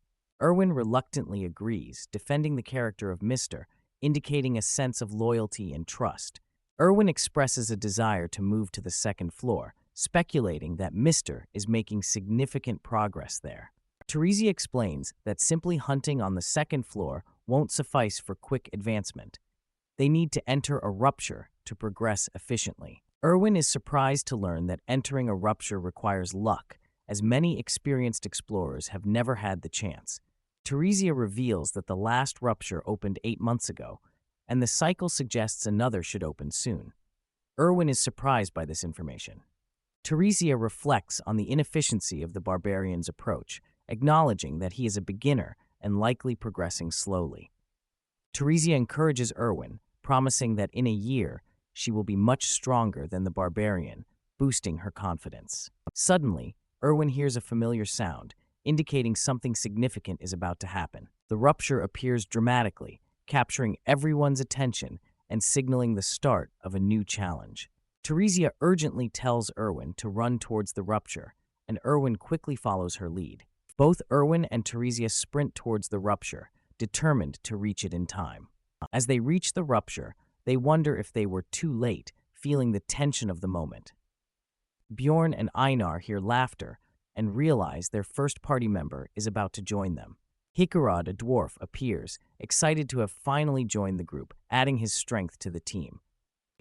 Erwin reluctantly agrees, defending the character of Mr., indicating a sense of loyalty and trust. Erwin expresses a desire to move to the second floor, speculating that Mr. is making significant progress there. Teresia explains that simply hunting on the second floor won't suffice for quick advancement. They need to enter a rupture to progress efficiently. Erwin is surprised to learn that entering a rupture requires luck, as many experienced explorers have never had the chance. Teresia reveals that the last rupture opened 8 months ago, and the cycle suggests another should open soon. Erwin is surprised by this information. Teresia reflects on the inefficiency of the Barbarian's approach, acknowledging that he is a beginner and likely progressing slowly. Teresia encourages Erwin, promising that in a year she will be much stronger than the Barbarian, boosting her confidence. Suddenly, Erwin hears a familiar sound, indicating something significant is about to happen. The rupture appears dramatically, capturing everyone's attention and signaling the start of a new challenge. Teresia urgently tells Erwin to run towards the rupture, and Erwin quickly follows her lead. Both Erwin and Teresia sprint towards the rupture, determined to reach it in time. As they reach the rupture, they wonder if they were too late, feeling the tension of the moment. Bjorn and Einar hear laughter and realize their first party member is about to join them. Hikarad, a dwarf, appears, excited to have finally joined the group, adding his strength to the team.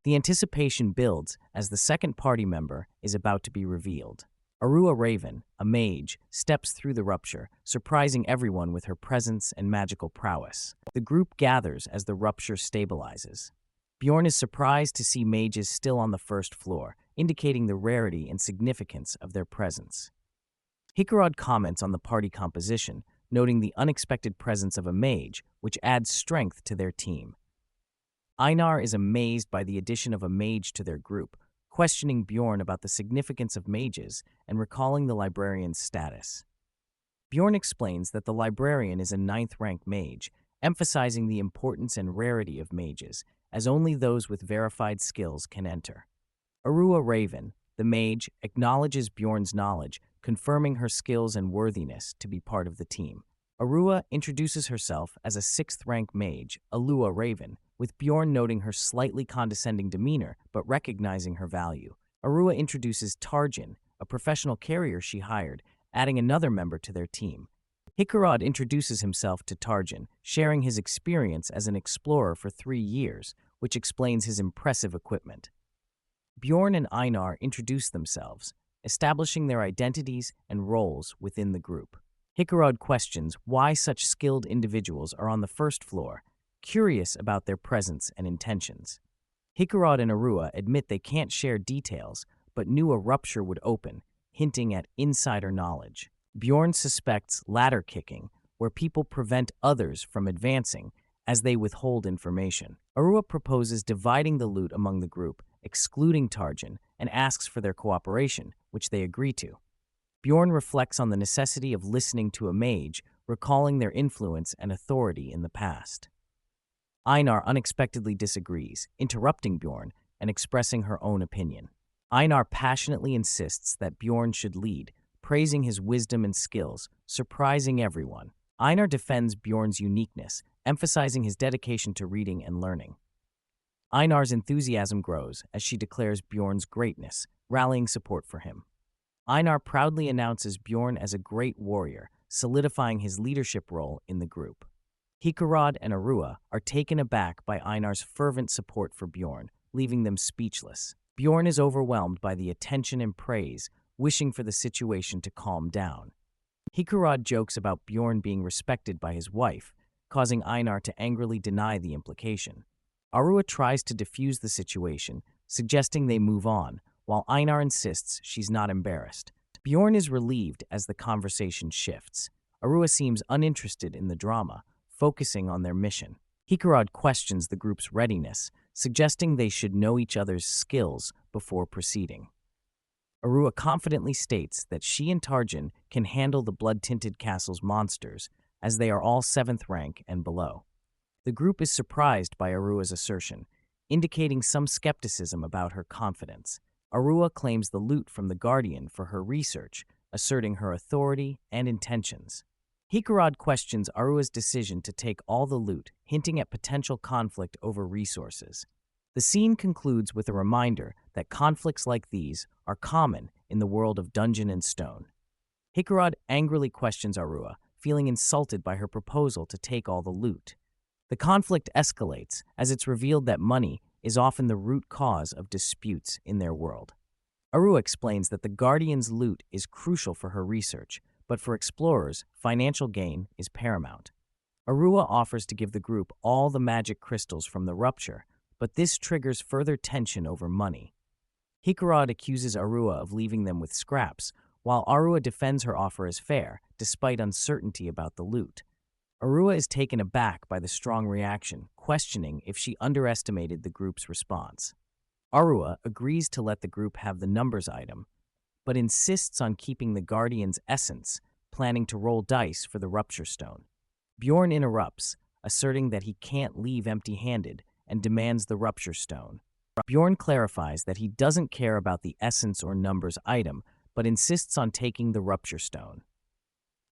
The anticipation builds as the second party member is about to be revealed. Arua Raven, a mage, steps through the rupture, surprising everyone with her presence and magical prowess. The group gathers as the rupture stabilizes. Bjorn is surprised to see mages still on the first floor, indicating the rarity and significance of their presence. Hikarad comments on the party composition, noting the unexpected presence of a mage, which adds strength to their team. Einar is amazed by the addition of a mage to their group, questioning Bjorn about the significance of mages and recalling the librarian's status. Bjorn explains that the librarian is a 9th-rank mage, emphasizing the importance and rarity of mages, as only those with verified skills can enter. Arua Raven, the mage, acknowledges Bjorn's knowledge, confirming her skills and worthiness to be part of the team. Arua introduces herself as a 6th-rank mage, Alua Raven, with Bjorn noting her slightly condescending demeanor but recognizing her value. Arua introduces Tarjin, a professional carrier she hired, adding another member to their team. Hikarad introduces himself to Tarjin, sharing his experience as an explorer for 3 years, which explains his impressive equipment. Bjorn and Einar introduce themselves, establishing their identities and roles within the group. Hikarad questions why such skilled individuals are on the first floor, curious about their presence and intentions. Hikarad and Arua admit they can't share details, but knew a rupture would open, hinting at insider knowledge. Bjorn suspects ladder kicking, where people prevent others from advancing as they withhold information. Arua proposes dividing the loot among the group, excluding Tarjin, and asks for their cooperation, which they agree to. Bjorn reflects on the necessity of listening to a mage, recalling their influence and authority in the past. Einar unexpectedly disagrees, interrupting Bjorn and expressing her own opinion. Einar passionately insists that Bjorn should lead, praising his wisdom and skills, surprising everyone. Einar defends Bjorn's uniqueness, emphasizing his dedication to reading and learning. Einar's enthusiasm grows as she declares Bjorn's greatness, rallying support for him. Einar proudly announces Bjorn as a great warrior, solidifying his leadership role in the group. Hikarad and Arua are taken aback by Einar's fervent support for Bjorn, leaving them speechless. Bjorn is overwhelmed by the attention and praise, wishing for the situation to calm down. Hikarad jokes about Bjorn being respected by his wife, causing Einar to angrily deny the implication. Arua tries to defuse the situation, suggesting they move on, while Einar insists she's not embarrassed. Bjorn is relieved as the conversation shifts. Arua seems uninterested in the drama, focusing on their mission. Hikarad questions the group's readiness, suggesting they should know each other's skills before proceeding. Arua confidently states that she and Tarjin can handle the blood-tinted castle's monsters, as they are all 7th rank and below. The group is surprised by Arua's assertion, indicating some skepticism about her confidence. Arua claims the loot from the Guardian for her research, asserting her authority and intentions. Hikarad questions Arua's decision to take all the loot, hinting at potential conflict over resources. The scene concludes with a reminder that conflicts like these are common in the world of Dungeon and Stone. Hikarad angrily questions Arua, feeling insulted by her proposal to take all the loot. The conflict escalates as it's revealed that money is often the root cause of disputes in their world. Arua explains that the Guardian's loot is crucial for her research, but for explorers, financial gain is paramount. Arua offers to give the group all the magic crystals from the rupture, but this triggers further tension over money. Hikarad accuses Arua of leaving them with scraps, while Arua defends her offer as fair, despite uncertainty about the loot. Arua is taken aback by the strong reaction, questioning if she underestimated the group's response. Arua agrees to let the group have the numbers item, but insists on keeping the Guardian's essence, planning to roll dice for the Rupture Stone. Bjorn interrupts, asserting that he can't leave empty-handed, and demands the Rupture Stone. Bjorn clarifies that he doesn't care about the essence or numbers item, but insists on taking the Rupture Stone.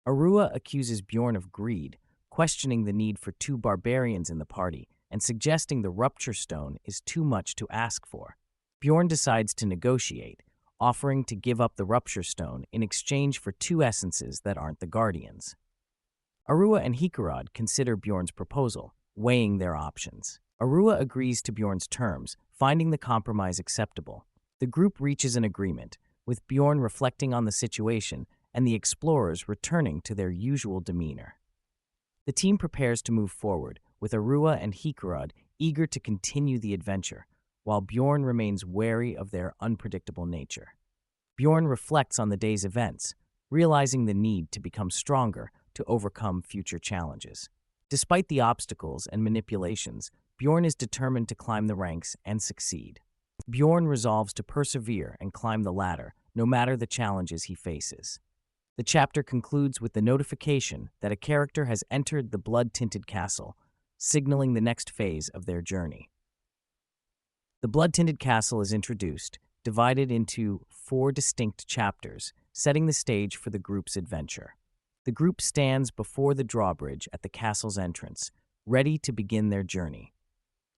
Arua accuses Bjorn of greed, questioning the need for 2 barbarians in the party, and suggesting the Rupture Stone is too much to ask for. Bjorn decides to negotiate, offering to give up the Rupture Stone in exchange for 2 essences that aren't the Guardians. Arua and Hikarad consider Bjorn's proposal, weighing their options. Arua agrees to Bjorn's terms, finding the compromise acceptable. The group reaches an agreement, with Bjorn reflecting on the situation and the explorers returning to their usual demeanor. The team prepares to move forward, with Arua and Hikarad eager to continue the adventure, while Bjorn remains wary of their unpredictable nature. Bjorn reflects on the day's events, realizing the need to become stronger to overcome future challenges. Despite the obstacles and manipulations, Bjorn is determined to climb the ranks and succeed. Bjorn resolves to persevere and climb the ladder, no matter the challenges he faces. The chapter concludes with the notification that a character has entered the blood-tinted castle, signaling the next phase of their journey. The blood-tinted castle is introduced, divided into 4 distinct chapters, setting the stage for the group's adventure. The group stands before the drawbridge at the castle's entrance, ready to begin their journey.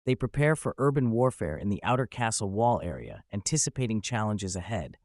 They prepare for urban warfare in the outer castle wall area, anticipating challenges ahead.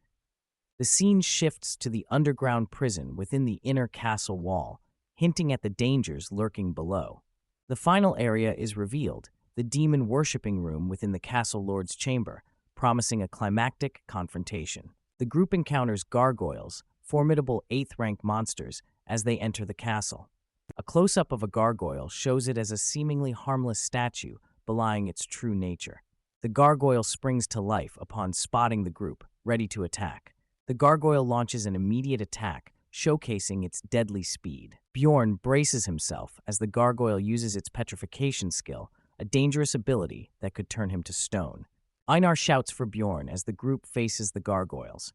The scene shifts to the underground prison within the inner castle wall, hinting at the dangers lurking below. The final area is revealed, the demon worshipping room within the castle lord's chamber, promising a climactic confrontation. The group encounters gargoyles, formidable 8th-rank monsters, as they enter the castle. A close-up of a gargoyle shows it as a seemingly harmless statue, belying its true nature. The gargoyle springs to life upon spotting the group, ready to attack. The gargoyle launches an immediate attack, showcasing its deadly speed. Bjorn braces himself as the gargoyle uses its petrification skill, a dangerous ability that could turn him to stone. Einar shouts for Bjorn as the group faces the gargoyles.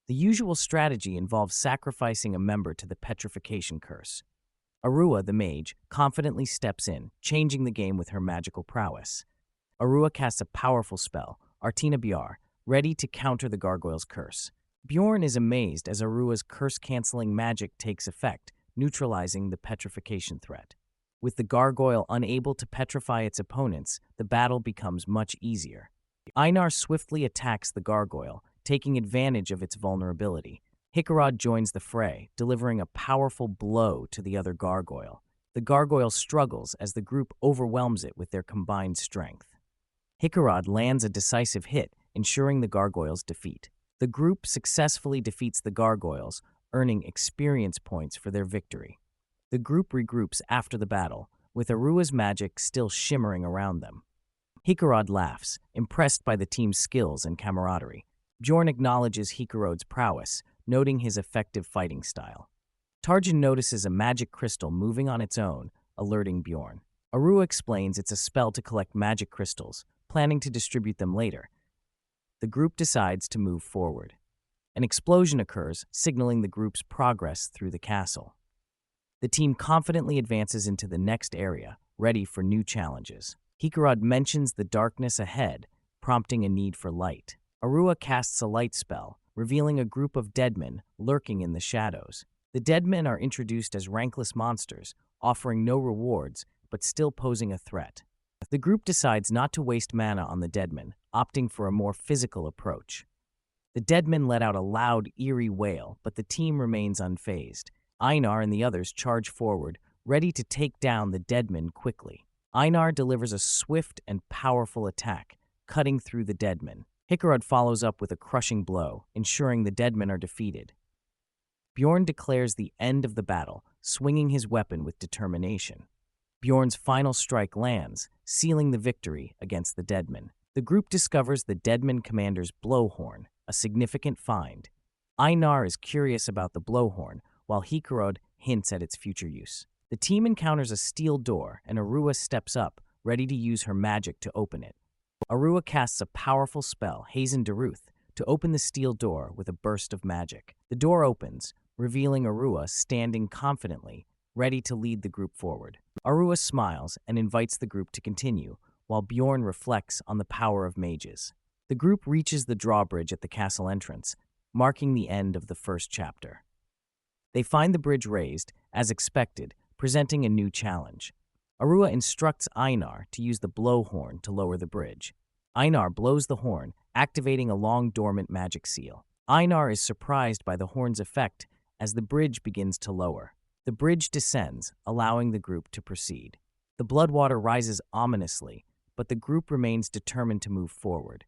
The usual strategy involves sacrificing a member to the petrification curse. Arua, the mage, confidently steps in, changing the game with her magical prowess. Arua casts a powerful spell, Artina Bjar, ready to counter the gargoyle's curse. Bjorn is amazed as Arua's curse-canceling magic takes effect, neutralizing the petrification threat. With the gargoyle unable to petrify its opponents, the battle becomes much easier. Einar swiftly attacks the gargoyle, taking advantage of its vulnerability. Hikarad joins the fray, delivering a powerful blow to the other gargoyle. The gargoyle struggles as the group overwhelms it with their combined strength. Hikarad lands a decisive hit, ensuring the gargoyle's defeat. The group successfully defeats the gargoyles, earning experience points for their victory. The group regroups after the battle, with Arua's magic still shimmering around them. Hikarad laughs, impressed by the team's skills and camaraderie. Bjorn acknowledges Hikarod's prowess, noting his effective fighting style. Tarjan notices a magic crystal moving on its own, alerting Bjorn. Arua explains it's a spell to collect magic crystals, planning to distribute them later. The group decides to move forward. An explosion occurs, signaling the group's progress through the castle. The team confidently advances into the next area, ready for new challenges. Hikarad mentions the darkness ahead, prompting a need for light. Arua casts a light spell, revealing a group of deadmen lurking in the shadows. The deadmen are introduced as rankless monsters, offering no rewards, but still posing a threat. The group decides not to waste mana on the deadmen, opting for a more physical approach. The deadmen let out a loud, eerie wail, but the team remains unfazed. Einar and the others charge forward, ready to take down the deadmen quickly. Einar delivers a swift and powerful attack, cutting through the deadmen. Hickarod follows up with a crushing blow, ensuring the deadmen are defeated. Bjorn declares the end of the battle, swinging his weapon with determination. Bjorn's final strike lands, sealing the victory against the deadmen. The group discovers the deadman commander's blowhorn, a significant find. Einar is curious about the blowhorn, while Hickarod hints at its future use. The team encounters a steel door, and Arua steps up, ready to use her magic to open it. Arua casts a powerful spell, Hazen Daruth, to open the steel door with a burst of magic. The door opens, revealing Arua standing confidently, ready to lead the group forward. Arua smiles and invites the group to continue, while Bjorn reflects on the power of mages. The group reaches the drawbridge at the castle entrance, marking the end of the first chapter. They find the bridge raised, as expected, presenting a new challenge. Arua instructs Einar to use the blowhorn to lower the bridge. Einar blows the horn, activating a long dormant magic seal. Einar is surprised by the horn's effect as the bridge begins to lower. The bridge descends, allowing the group to proceed. The bloodwater rises ominously, but the group remains determined to move forward.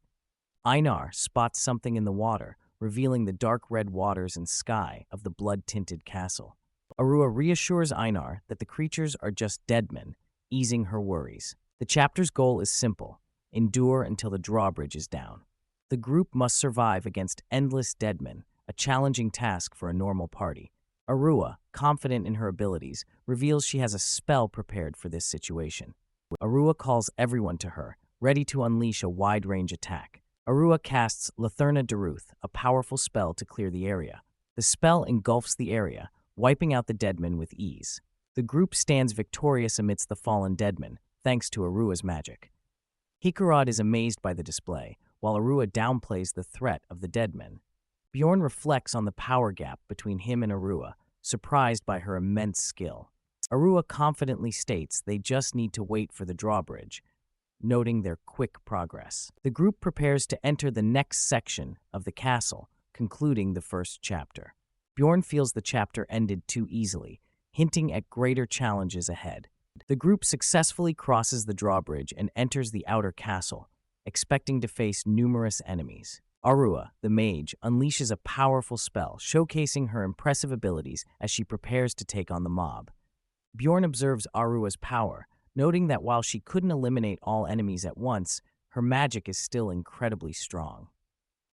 Einar spots something in the water, revealing the dark red waters and sky of the blood-tinted castle. Arua reassures Einar that the creatures are just deadmen, easing her worries. The chapter's goal is simple: endure until the drawbridge is down. The group must survive against endless deadmen, a challenging task for a normal party. Arua, confident in her abilities, reveals she has a spell prepared for this situation. Arua calls everyone to her, ready to unleash a wide-range attack. Arua casts Latherna Daruth, a powerful spell to clear the area. The spell engulfs the area, wiping out the deadmen with ease. The group stands victorious amidst the fallen deadmen, thanks to Arua's magic. Hickarod is amazed by the display, while Arua downplays the threat of the deadmen. Bjorn reflects on the power gap between him and Arua, surprised by her immense skill. Arua confidently states they just need to wait for the drawbridge, noting their quick progress. The group prepares to enter the next section of the castle, concluding the first chapter. Bjorn feels the chapter ended too easily, hinting at greater challenges ahead. The group successfully crosses the drawbridge and enters the outer castle, expecting to face numerous enemies. Arua, the mage, unleashes a powerful spell, showcasing her impressive abilities as she prepares to take on the mob. Bjorn observes Arua's power, noting that while she couldn't eliminate all enemies at once, her magic is still incredibly strong.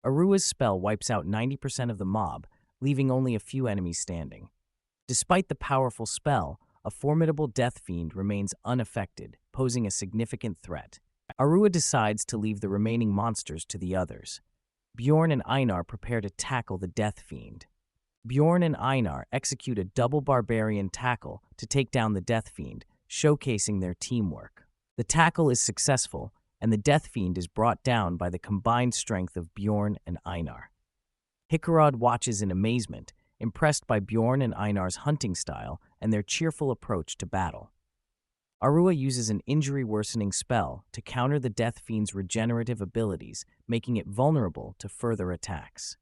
Arua's spell wipes out 90% of the mob, leaving only a few enemies standing. Despite the powerful spell, a formidable death fiend remains unaffected, posing a significant threat. Arua decides to leave the remaining monsters to the others. Bjorn and Einar prepare to tackle the death fiend. Bjorn and Einar execute a double barbarian tackle to take down the death fiend, showcasing their teamwork. The tackle is successful, and the death fiend is brought down by the combined strength of Bjorn and Einar. Hickarod watches in amazement, impressed by Bjorn and Einar's hunting style and their cheerful approach to battle. Arua uses an injury-worsening spell to counter the death fiend's regenerative abilities, making it vulnerable to further attacks.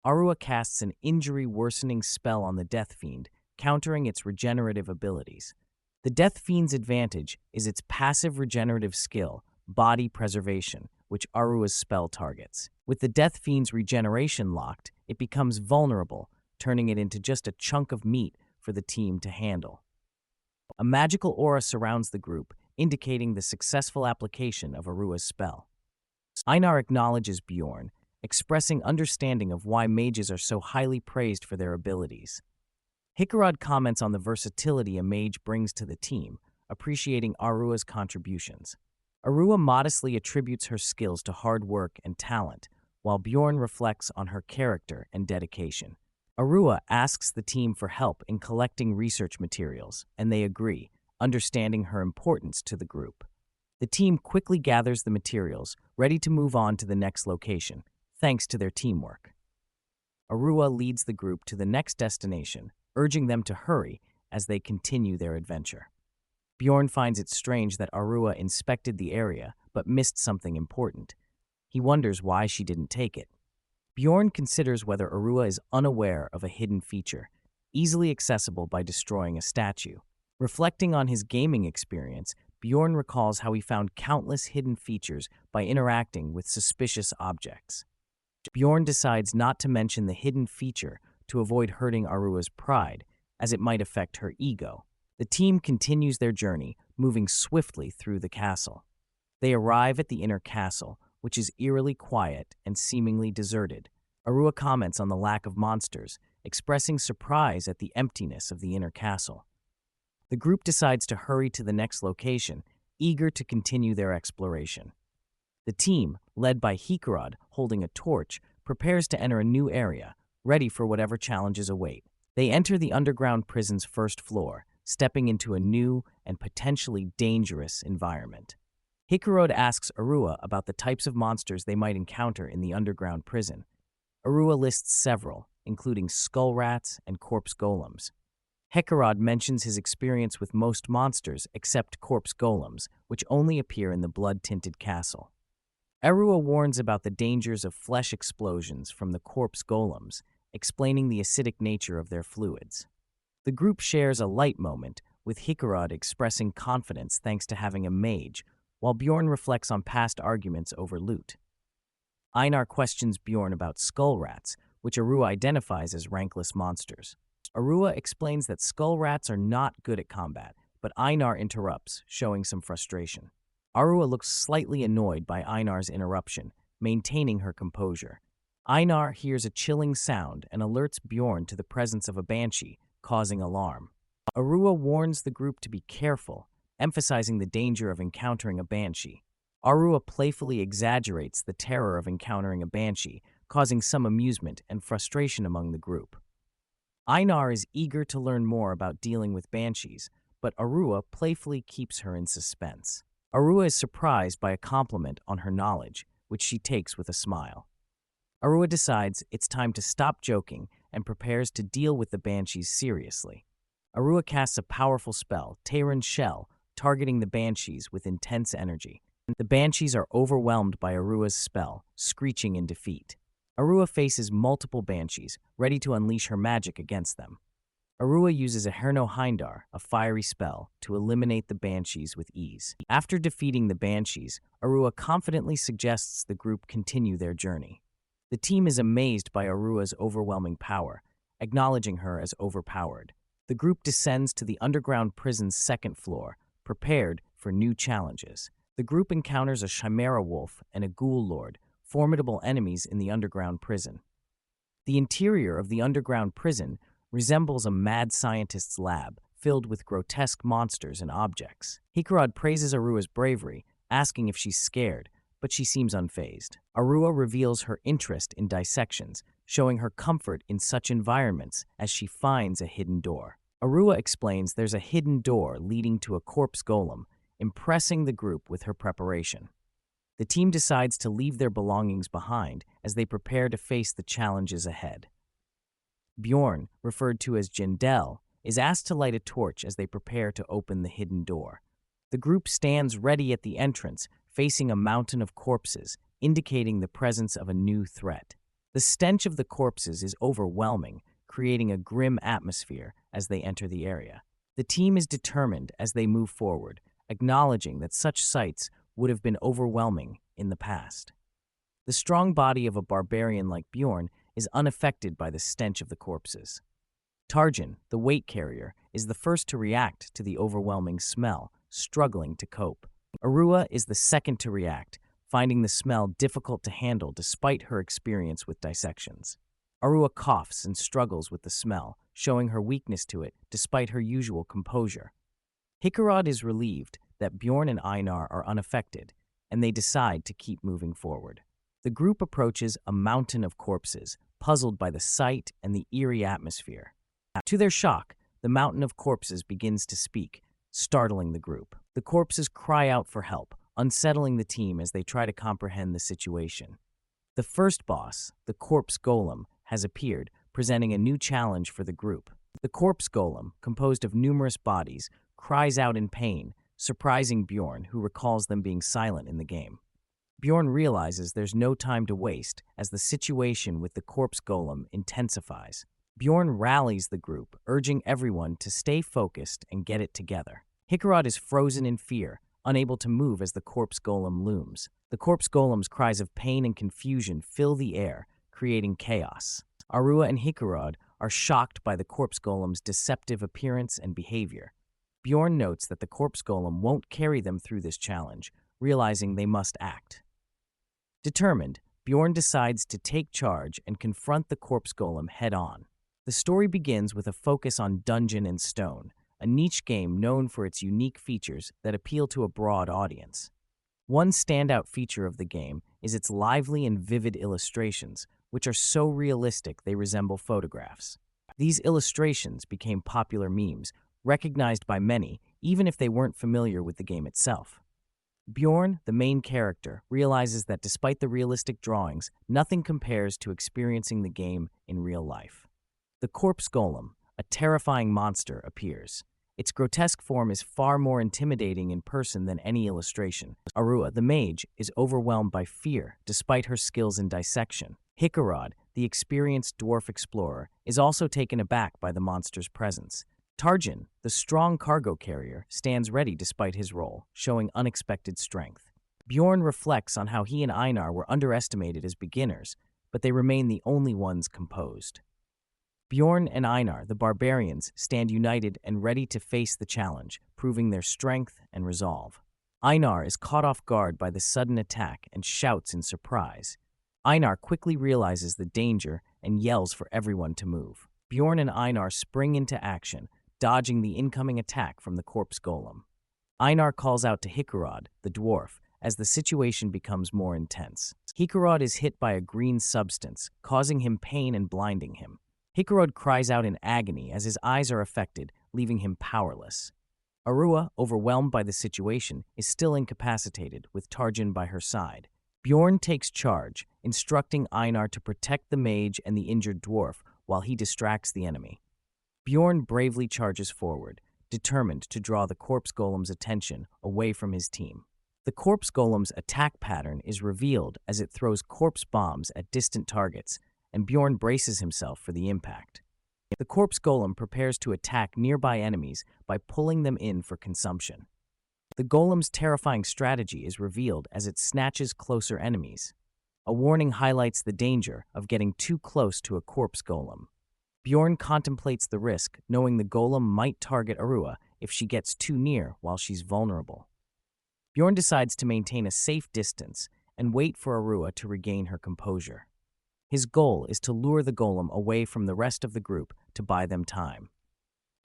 Arua casts an injury-worsening spell on the death fiend, countering its regenerative abilities. The death fiend's advantage is its passive regenerative skill, Body Preservation, which Arua's spell targets. With the death fiend's regeneration locked, it becomes vulnerable, turning it into just a chunk of meat for the team to handle. A magical aura surrounds the group, indicating the successful application of Arua's spell. Einar acknowledges Bjorn, expressing understanding of why mages are so highly praised for their abilities. Hickarod comments on the versatility a mage brings to the team, appreciating Arua's contributions. Arua modestly attributes her skills to hard work and talent, while Bjorn reflects on her character and dedication. Arua asks the team for help in collecting research materials, and they agree, understanding her importance to the group. The team quickly gathers the materials, ready to move on to the next location, thanks to their teamwork. Arua leads the group to the next destination, urging them to hurry as they continue their adventure. Bjorn finds it strange that Arua inspected the area but missed something important. He wonders why she didn't take it. Bjorn considers whether Arua is unaware of a hidden feature, easily accessible by destroying a statue. Reflecting on his gaming experience, Bjorn recalls how he found countless hidden features by interacting with suspicious objects. Bjorn decides not to mention the hidden feature to avoid hurting Arua's pride, as it might affect her ego. The team continues their journey, moving swiftly through the castle. They arrive at the inner castle, which is eerily quiet and seemingly deserted. Arua comments on the lack of monsters, expressing surprise at the emptiness of the inner castle. The group decides to hurry to the next location, eager to continue their exploration. The team, led by Hikarad holding a torch, prepares to enter a new area, ready for whatever challenges await. They enter the underground prison's first floor, stepping into a new and potentially dangerous environment. Hikarad asks Arua about the types of monsters they might encounter in the underground prison. Arua lists several, including skull rats and corpse golems. Hikarad mentions his experience with most monsters except corpse golems, which only appear in the blood-tinted castle. Arua warns about the dangers of flesh explosions from the corpse golems, explaining the acidic nature of their fluids. The group shares a light moment, with Hikarad expressing confidence thanks to having a mage, while Bjorn reflects on past arguments over loot. Einar questions Bjorn about skull rats, which Arua identifies as rankless monsters. Arua explains that skull rats are not good at combat, but Einar interrupts, showing some frustration. Arua looks slightly annoyed by Einar's interruption, maintaining her composure. Einar hears a chilling sound and alerts Bjorn to the presence of a banshee, causing alarm. Arua warns the group to be careful, emphasizing the danger of encountering a banshee. Arua playfully exaggerates the terror of encountering a banshee, causing some amusement and frustration among the group. Einar is eager to learn more about dealing with banshees, but Arua playfully keeps her in suspense. Arua is surprised by a compliment on her knowledge, which she takes with a smile. Arua decides it's time to stop joking and prepares to deal with the banshees seriously. Arua casts a powerful spell, Tehran's Shell, targeting the banshees with intense energy. The banshees are overwhelmed by Arua's spell, screeching in defeat. Arua faces multiple banshees, ready to unleash her magic against them. Arua uses a Herno Hindar, a fiery spell, to eliminate the banshees with ease. After defeating the banshees, Arua confidently suggests the group continue their journey. The team is amazed by Arua's overwhelming power, acknowledging her as overpowered. The group descends to the underground prison's second floor, prepared for new challenges. The group encounters a chimera wolf and a ghoul lord, formidable enemies in the underground prison. The interior of the underground prison resembles a mad scientist's lab, filled with grotesque monsters and objects. Hikarad praises Arua's bravery, asking if she's scared, but she seems unfazed. Arua reveals her interest in dissections, showing her comfort in such environments as she finds a hidden door. Arua explains there's a hidden door leading to a corpse golem, impressing the group with her preparation. The team decides to leave their belongings behind as they prepare to face the challenges ahead. Bjorn, referred to as Jandel, is asked to light a torch as they prepare to open the hidden door. The group stands ready at the entrance, facing a mountain of corpses, indicating the presence of a new threat. The stench of the corpses is overwhelming, creating a grim atmosphere as they enter the area. The team is determined as they move forward, acknowledging that such sights would have been overwhelming in the past. The strong body of a barbarian like Bjorn is unaffected by the stench of the corpses. Tarjan, the weight carrier, is the first to react to the overwhelming smell, struggling to cope. Arua is the second to react, finding the smell difficult to handle despite her experience with dissections. Arua coughs and struggles with the smell, showing her weakness to it despite her usual composure. Hikarad is relieved that Bjorn and Einar are unaffected, and they decide to keep moving forward. The group approaches a mountain of corpses, puzzled by the sight and the eerie atmosphere. To their shock, the mountain of corpses begins to speak, startling the group. The corpses cry out for help, unsettling the team as they try to comprehend the situation. The first boss, the corpse golem, has appeared, presenting a new challenge for the group. The corpse golem, composed of numerous bodies, cries out in pain, surprising Bjorn, who recalls them being silent in the game. Bjorn realizes there's no time to waste as the situation with the corpse golem intensifies. Bjorn rallies the group, urging everyone to stay focused and get it together. Hikarod is frozen in fear, unable to move as the corpse golem looms. The corpse golem's cries of pain and confusion fill the air, creating chaos. Arua and Hikarod are shocked by the corpse golem's deceptive appearance and behavior. Bjorn notes that the corpse golem won't carry them through this challenge, realizing they must act. Determined, Bjorn decides to take charge and confront the corpse golem head-on. The story begins with a focus on Dungeon and Stone, a niche game known for its unique features that appeal to a broad audience. One standout feature of the game is its lively and vivid illustrations, which are so realistic they resemble photographs. These illustrations became popular memes, recognized by many, even if they weren't familiar with the game itself. Bjorn, the main character, realizes that despite the realistic drawings, nothing compares to experiencing the game in real life. The corpse golem, a terrifying monster, appears. Its grotesque form is far more intimidating in person than any illustration. Arua, the mage, is overwhelmed by fear despite her skills in dissection. Hikarod, the experienced dwarf explorer, is also taken aback by the monster's presence. Tarjan, the strong cargo carrier, stands ready despite his role, showing unexpected strength. Bjorn reflects on how he and Einar were underestimated as beginners, but they remain the only ones composed. Bjorn and Einar, the barbarians, stand united and ready to face the challenge, proving their strength and resolve. Einar is caught off guard by the sudden attack and shouts in surprise. Einar quickly realizes the danger and yells for everyone to move. Bjorn and Einar spring into action, dodging the incoming attack from the corpse golem. Einar calls out to Hikarod, the dwarf, as the situation becomes more intense. Hikarod is hit by a green substance, causing him pain and blinding him. Hikarod cries out in agony as his eyes are affected, leaving him powerless. Arua, overwhelmed by the situation, is still incapacitated, with Tarjan by her side. Bjorn takes charge, instructing Einar to protect the mage and the injured dwarf while he distracts the enemy. Bjorn bravely charges forward, determined to draw the corpse golem's attention away from his team. The corpse golem's attack pattern is revealed as it throws corpse bombs at distant targets, and Bjorn braces himself for the impact. The corpse golem prepares to attack nearby enemies by pulling them in for consumption. The golem's terrifying strategy is revealed as it snatches closer enemies. A warning highlights the danger of getting too close to a corpse golem. Bjorn contemplates the risk, knowing the golem might target Arua if she gets too near while she's vulnerable. Bjorn decides to maintain a safe distance and wait for Arua to regain her composure. His goal is to lure the golem away from the rest of the group to buy them time.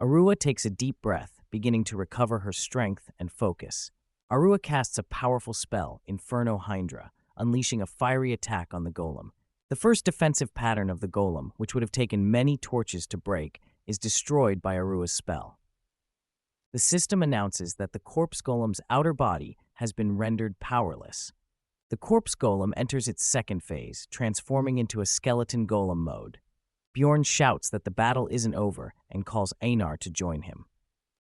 Arua takes a deep breath, beginning to recover her strength and focus. Arua casts a powerful spell, Inferno Hydra, unleashing a fiery attack on the golem. The first defensive pattern of the golem, which would have taken many torches to break, is destroyed by Arua's spell. The system announces that the corpse golem's outer body has been rendered powerless. The corpse golem enters its second phase, transforming into a skeleton golem mode. Bjorn shouts that the battle isn't over and calls Einar to join him.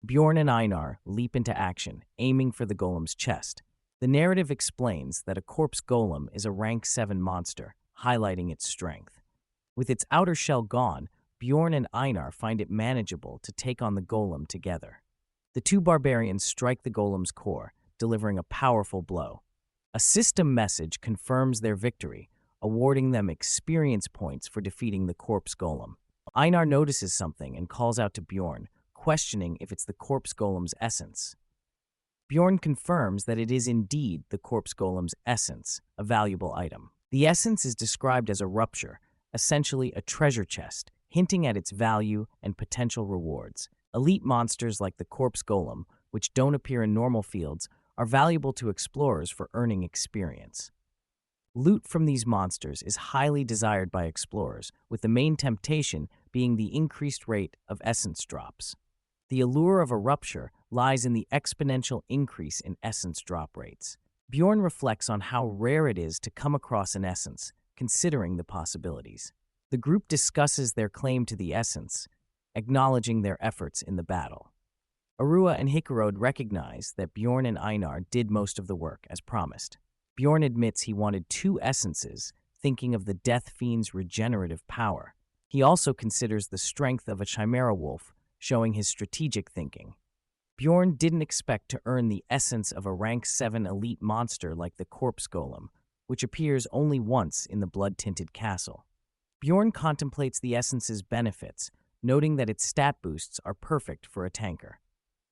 Bjorn and Einar leap into action, aiming for the golem's chest. The narrative explains that a corpse golem is a rank 7 monster, highlighting its strength. With its outer shell gone, Bjorn and Einar find it manageable to take on the golem together. The two barbarians strike the golem's core, delivering a powerful blow. A system message confirms their victory, awarding them experience points for defeating the corpse golem. Einar notices something and calls out to Bjorn, questioning if it's the corpse golem's essence. Bjorn confirms that it is indeed the corpse golem's essence, a valuable item. The essence is described as a rupture, essentially a treasure chest, hinting at its value and potential rewards. Elite monsters like the corpse golem, which don't appear in normal fields, are valuable to explorers for earning experience. Loot from these monsters is highly desired by explorers, with the main temptation being the increased rate of essence drops. The allure of a rupture lies in the exponential increase in essence drop rates. Bjorn reflects on how rare it is to come across an essence, considering the possibilities. The group discusses their claim to the essence, acknowledging their efforts in the battle. Arua and Hikarod recognize that Bjorn and Einar did most of the work, as promised. Bjorn admits he wanted 2 essences, thinking of the Death Fiend's regenerative power. He also considers the strength of a chimera wolf, showing his strategic thinking. Bjorn didn't expect to earn the essence of a rank 7 elite monster like the corpse golem, which appears only once in the blood-tinted castle. Bjorn contemplates the essence's benefits, noting that its stat boosts are perfect for a tanker.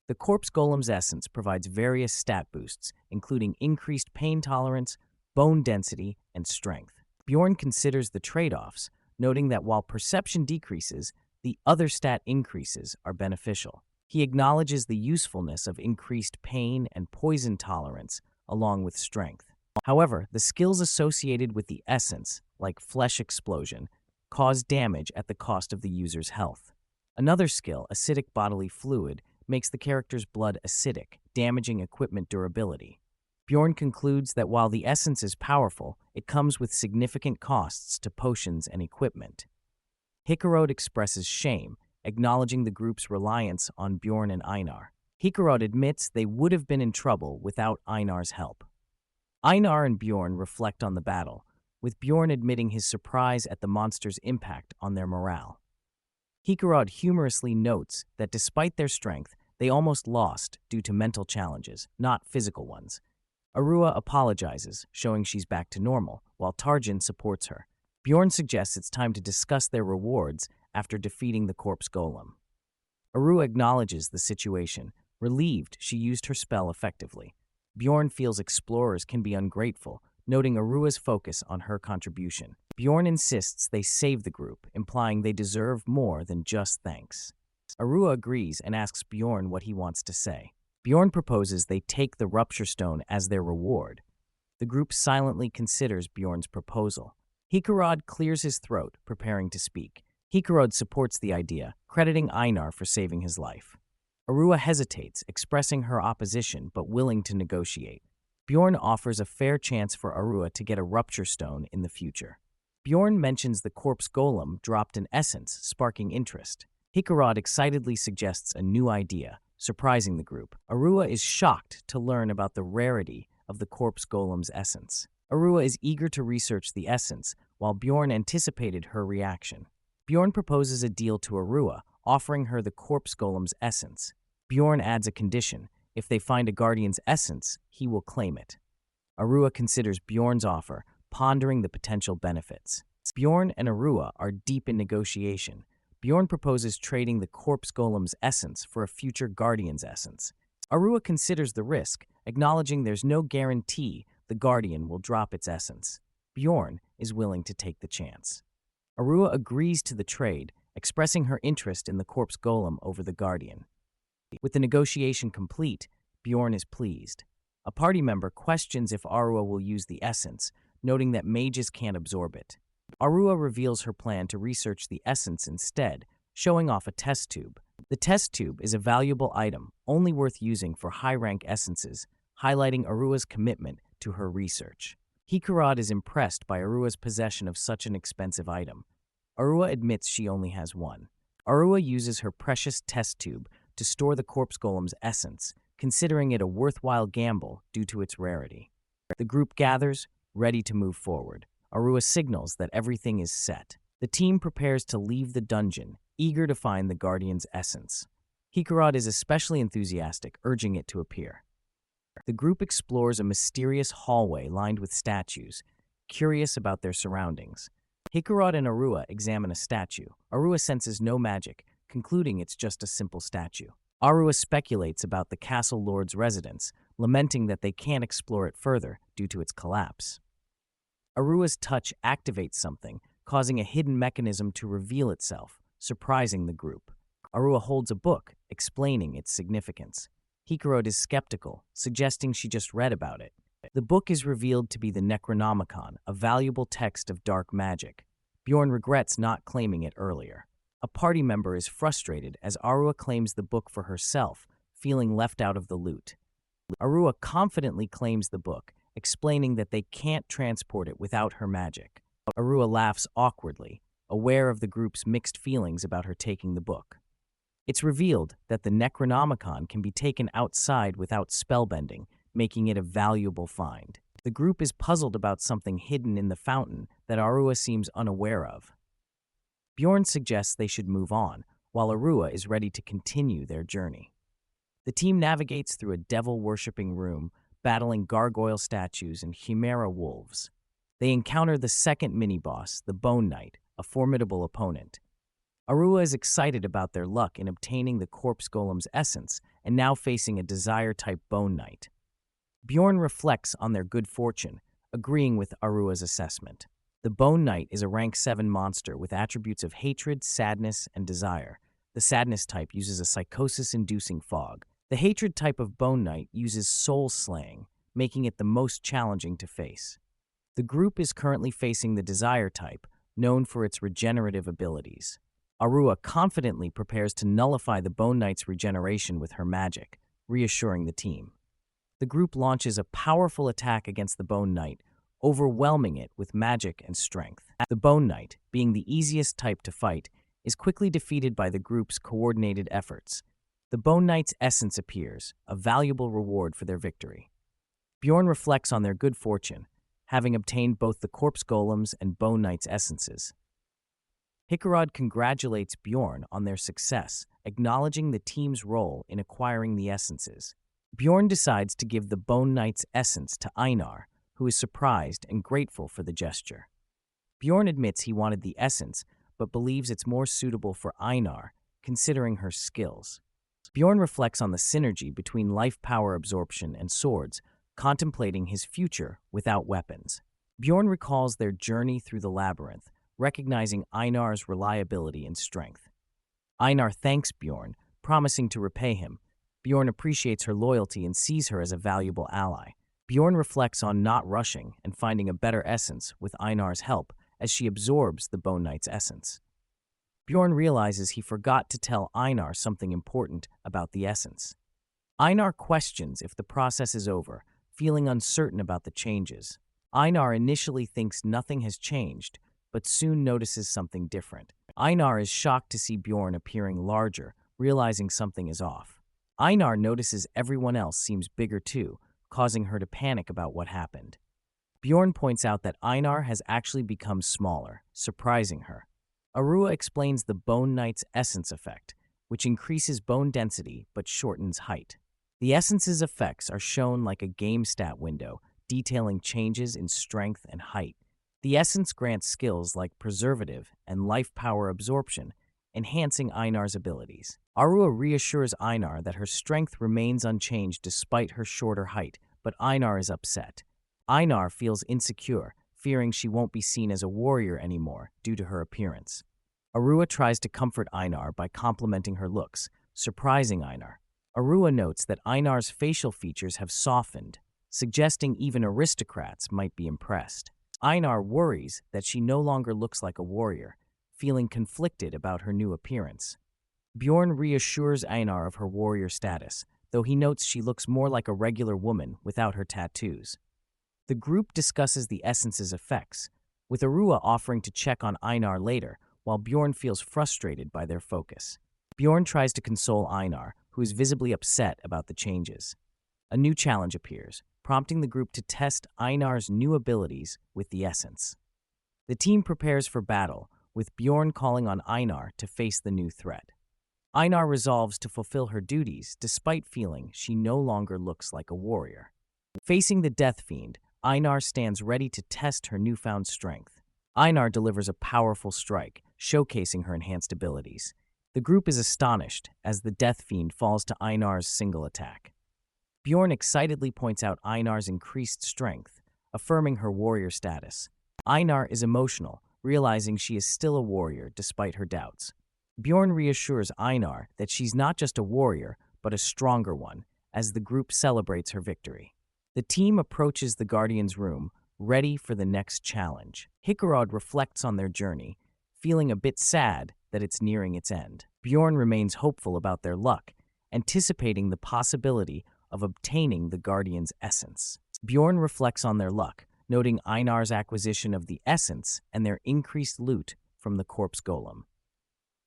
The corpse golem's essence provides various stat boosts, including increased pain tolerance, bone density, and strength. Bjorn considers the trade-offs, noting that while perception decreases, the other stat increases are beneficial. He acknowledges the usefulness of increased pain and poison tolerance, along with strength. However, the skills associated with the essence, like flesh explosion, cause damage at the cost of the user's health. Another skill, acidic bodily fluid, makes the character's blood acidic, damaging equipment durability. Bjorn concludes that while the essence is powerful, it comes with significant costs to potions and equipment. Hikarod expresses shame, acknowledging the group's reliance on Bjorn and Einar. Hikarod admits they would have been in trouble without Einar's help. Einar and Bjorn reflect on the battle, with Bjorn admitting his surprise at the monster's impact on their morale. Hikarod humorously notes that despite their strength, they almost lost due to mental challenges, not physical ones. Arua apologizes, showing she's back to normal, while Tarjin supports her. Bjorn suggests it's time to discuss their rewards after defeating the corpse golem. Arua acknowledges the situation, relieved she used her spell effectively. Bjorn feels explorers can be ungrateful, noting Arua's focus on her contribution. Bjorn insists they save the group, implying they deserve more than just thanks. Arua agrees and asks Bjorn what he wants to say. Bjorn proposes they take the Rupture Stone as their reward. The group silently considers Bjorn's proposal. Hikarod clears his throat, preparing to speak. Hikarod supports the idea, crediting Einar for saving his life. Arua hesitates, expressing her opposition but willing to negotiate. Bjorn offers a fair chance for Arua to get a Rupture Stone in the future. Bjorn mentions the corpse golem dropped an essence, sparking interest. Hikarod excitedly suggests a new idea, surprising the group. Arua is shocked to learn about the rarity of the corpse golem's essence. Arua is eager to research the essence, while Bjorn anticipated her reaction. Bjorn proposes a deal to Arua, offering her the corpse golem's essence. Bjorn adds a condition: if they find a guardian's essence, he will claim it. Arua considers Bjorn's offer, pondering the potential benefits. Bjorn and Arua are deep in negotiation. Bjorn proposes trading the corpse golem's essence for a future guardian's essence. Arua considers the risk, acknowledging there's no guarantee the guardian will drop its essence. Bjorn is willing to take the chance. Arua agrees to the trade, expressing her interest in the corpse golem over the guardian. With the negotiation complete, Bjorn is pleased. A party member questions if Arua will use the essence, noting that mages can't absorb it. Arua reveals her plan to research the essence instead, showing off a test tube. The test tube is a valuable item, only worth using for high-rank essences, highlighting Arua's commitment to her research. Hikarod is impressed by Arua's possession of such an expensive item. Arua admits she only has one. Arua uses her precious test tube to store the corpse golem's essence, considering it a worthwhile gamble due to its rarity. The group gathers, ready to move forward. Arua signals that everything is set. The team prepares to leave the dungeon, eager to find the Guardian's essence. Hikarod is especially enthusiastic, urging it to appear. The group explores a mysterious hallway lined with statues, curious about their surroundings. Hikarod and Arua examine a statue. Arua senses no magic, concluding it's just a simple statue. Arua speculates about the castle lord's residence, lamenting that they can't explore it further due to its collapse. Arua's touch activates something, causing a hidden mechanism to reveal itself, surprising the group. Arua holds a book, explaining its significance. Hikarod is skeptical, suggesting she just read about it. The book is revealed to be the Necronomicon, a valuable text of dark magic. Bjorn regrets not claiming it earlier. A party member is frustrated as Arua claims the book for herself, feeling left out of the loot. Arua confidently claims the book, explaining that they can't transport it without her magic. Arua laughs awkwardly, aware of the group's mixed feelings about her taking the book. It's revealed that the Necronomicon can be taken outside without spellbending, making it a valuable find. The group is puzzled about something hidden in the fountain that Arua seems unaware of. Bjorn suggests they should move on, while Arua is ready to continue their journey. The team navigates through a devil-worshipping room, battling gargoyle statues and chimera wolves. They encounter the second mini-boss, the Bone Knight, a formidable opponent. Arua is excited about their luck in obtaining the corpse golem's essence and now facing a desire-type Bone Knight. Bjorn reflects on their good fortune, agreeing with Arua's assessment. The Bone Knight is a rank 7 monster with attributes of hatred, sadness, and desire. The sadness type uses a psychosis-inducing fog. The hatred type of Bone Knight uses soul slaying, making it the most challenging to face. The group is currently facing the desire type, known for its regenerative abilities. Arua confidently prepares to nullify the Bone Knight's regeneration with her magic, reassuring the team. The group launches a powerful attack against the Bone Knight, overwhelming it with magic and strength. The Bone Knight, being the easiest type to fight, is quickly defeated by the group's coordinated efforts. The Bone Knight's essence appears, a valuable reward for their victory. Bjorn reflects on their good fortune, having obtained both the Corpse Golem's and Bone Knight's essences. Hikarod congratulates Bjorn on their success, acknowledging the team's role in acquiring the essences. Bjorn decides to give the Bone Knight's essence to Einar, who is surprised and grateful for the gesture. Bjorn admits he wanted the essence, but believes it's more suitable for Einar, considering her skills. Bjorn reflects on the synergy between life power absorption and swords, contemplating his future without weapons. Bjorn recalls their journey through the labyrinth, recognizing Einar's reliability and strength. Einar thanks Bjorn, promising to repay him. Bjorn appreciates her loyalty and sees her as a valuable ally. Bjorn reflects on not rushing and finding a better essence with Einar's help as she absorbs the Bone Knight's essence. Bjorn realizes he forgot to tell Einar something important about the essence. Einar questions if the process is over, feeling uncertain about the changes. Einar initially thinks nothing has changed, but soon notices something different. Einar is shocked to see Bjorn appearing larger, realizing something is off. Einar notices everyone else seems bigger too, causing her to panic about what happened. Bjorn points out that Einar has actually become smaller, surprising her. Arua explains the Bone Knight's essence effect, which increases bone density but shortens height. The essence's effects are shown like a game stat window, detailing changes in strength and height. The essence grants skills like preservative and life power absorption, enhancing Einar's abilities. Arua reassures Einar that her strength remains unchanged despite her shorter height, but Einar is upset. Einar feels insecure, fearing she won't be seen as a warrior anymore due to her appearance. Arua tries to comfort Einar by complimenting her looks, surprising Einar. Arua notes that Einar's facial features have softened, suggesting even aristocrats might be impressed. Einar worries that she no longer looks like a warrior, feeling conflicted about her new appearance. Bjorn reassures Einar of her warrior status, though he notes she looks more like a regular woman without her tattoos. The group discusses the essence's effects, with Arua offering to check on Einar later, while Bjorn feels frustrated by their focus. Bjorn tries to console Einar, who is visibly upset about the changes. A new challenge appears, prompting the group to test Einar's new abilities with the essence. The team prepares for battle, with Bjorn calling on Einar to face the new threat. Einar resolves to fulfill her duties despite feeling she no longer looks like a warrior. Facing the Death Fiend, Einar stands ready to test her newfound strength. Einar delivers a powerful strike, showcasing her enhanced abilities. The group is astonished as the Death Fiend falls to Einar's single attack. Bjorn excitedly points out Einar's increased strength, affirming her warrior status. Einar is emotional, realizing she is still a warrior despite her doubts. Bjorn reassures Einar that she's not just a warrior, but a stronger one, as the group celebrates her victory. The team approaches the Guardian's room, ready for the next challenge. Hikarod reflects on their journey, feeling a bit sad that it's nearing its end. Bjorn remains hopeful about their luck, anticipating the possibility of obtaining the Guardian's essence. Bjorn reflects on their luck, noting Einar's acquisition of the essence and their increased loot from the corpse golem.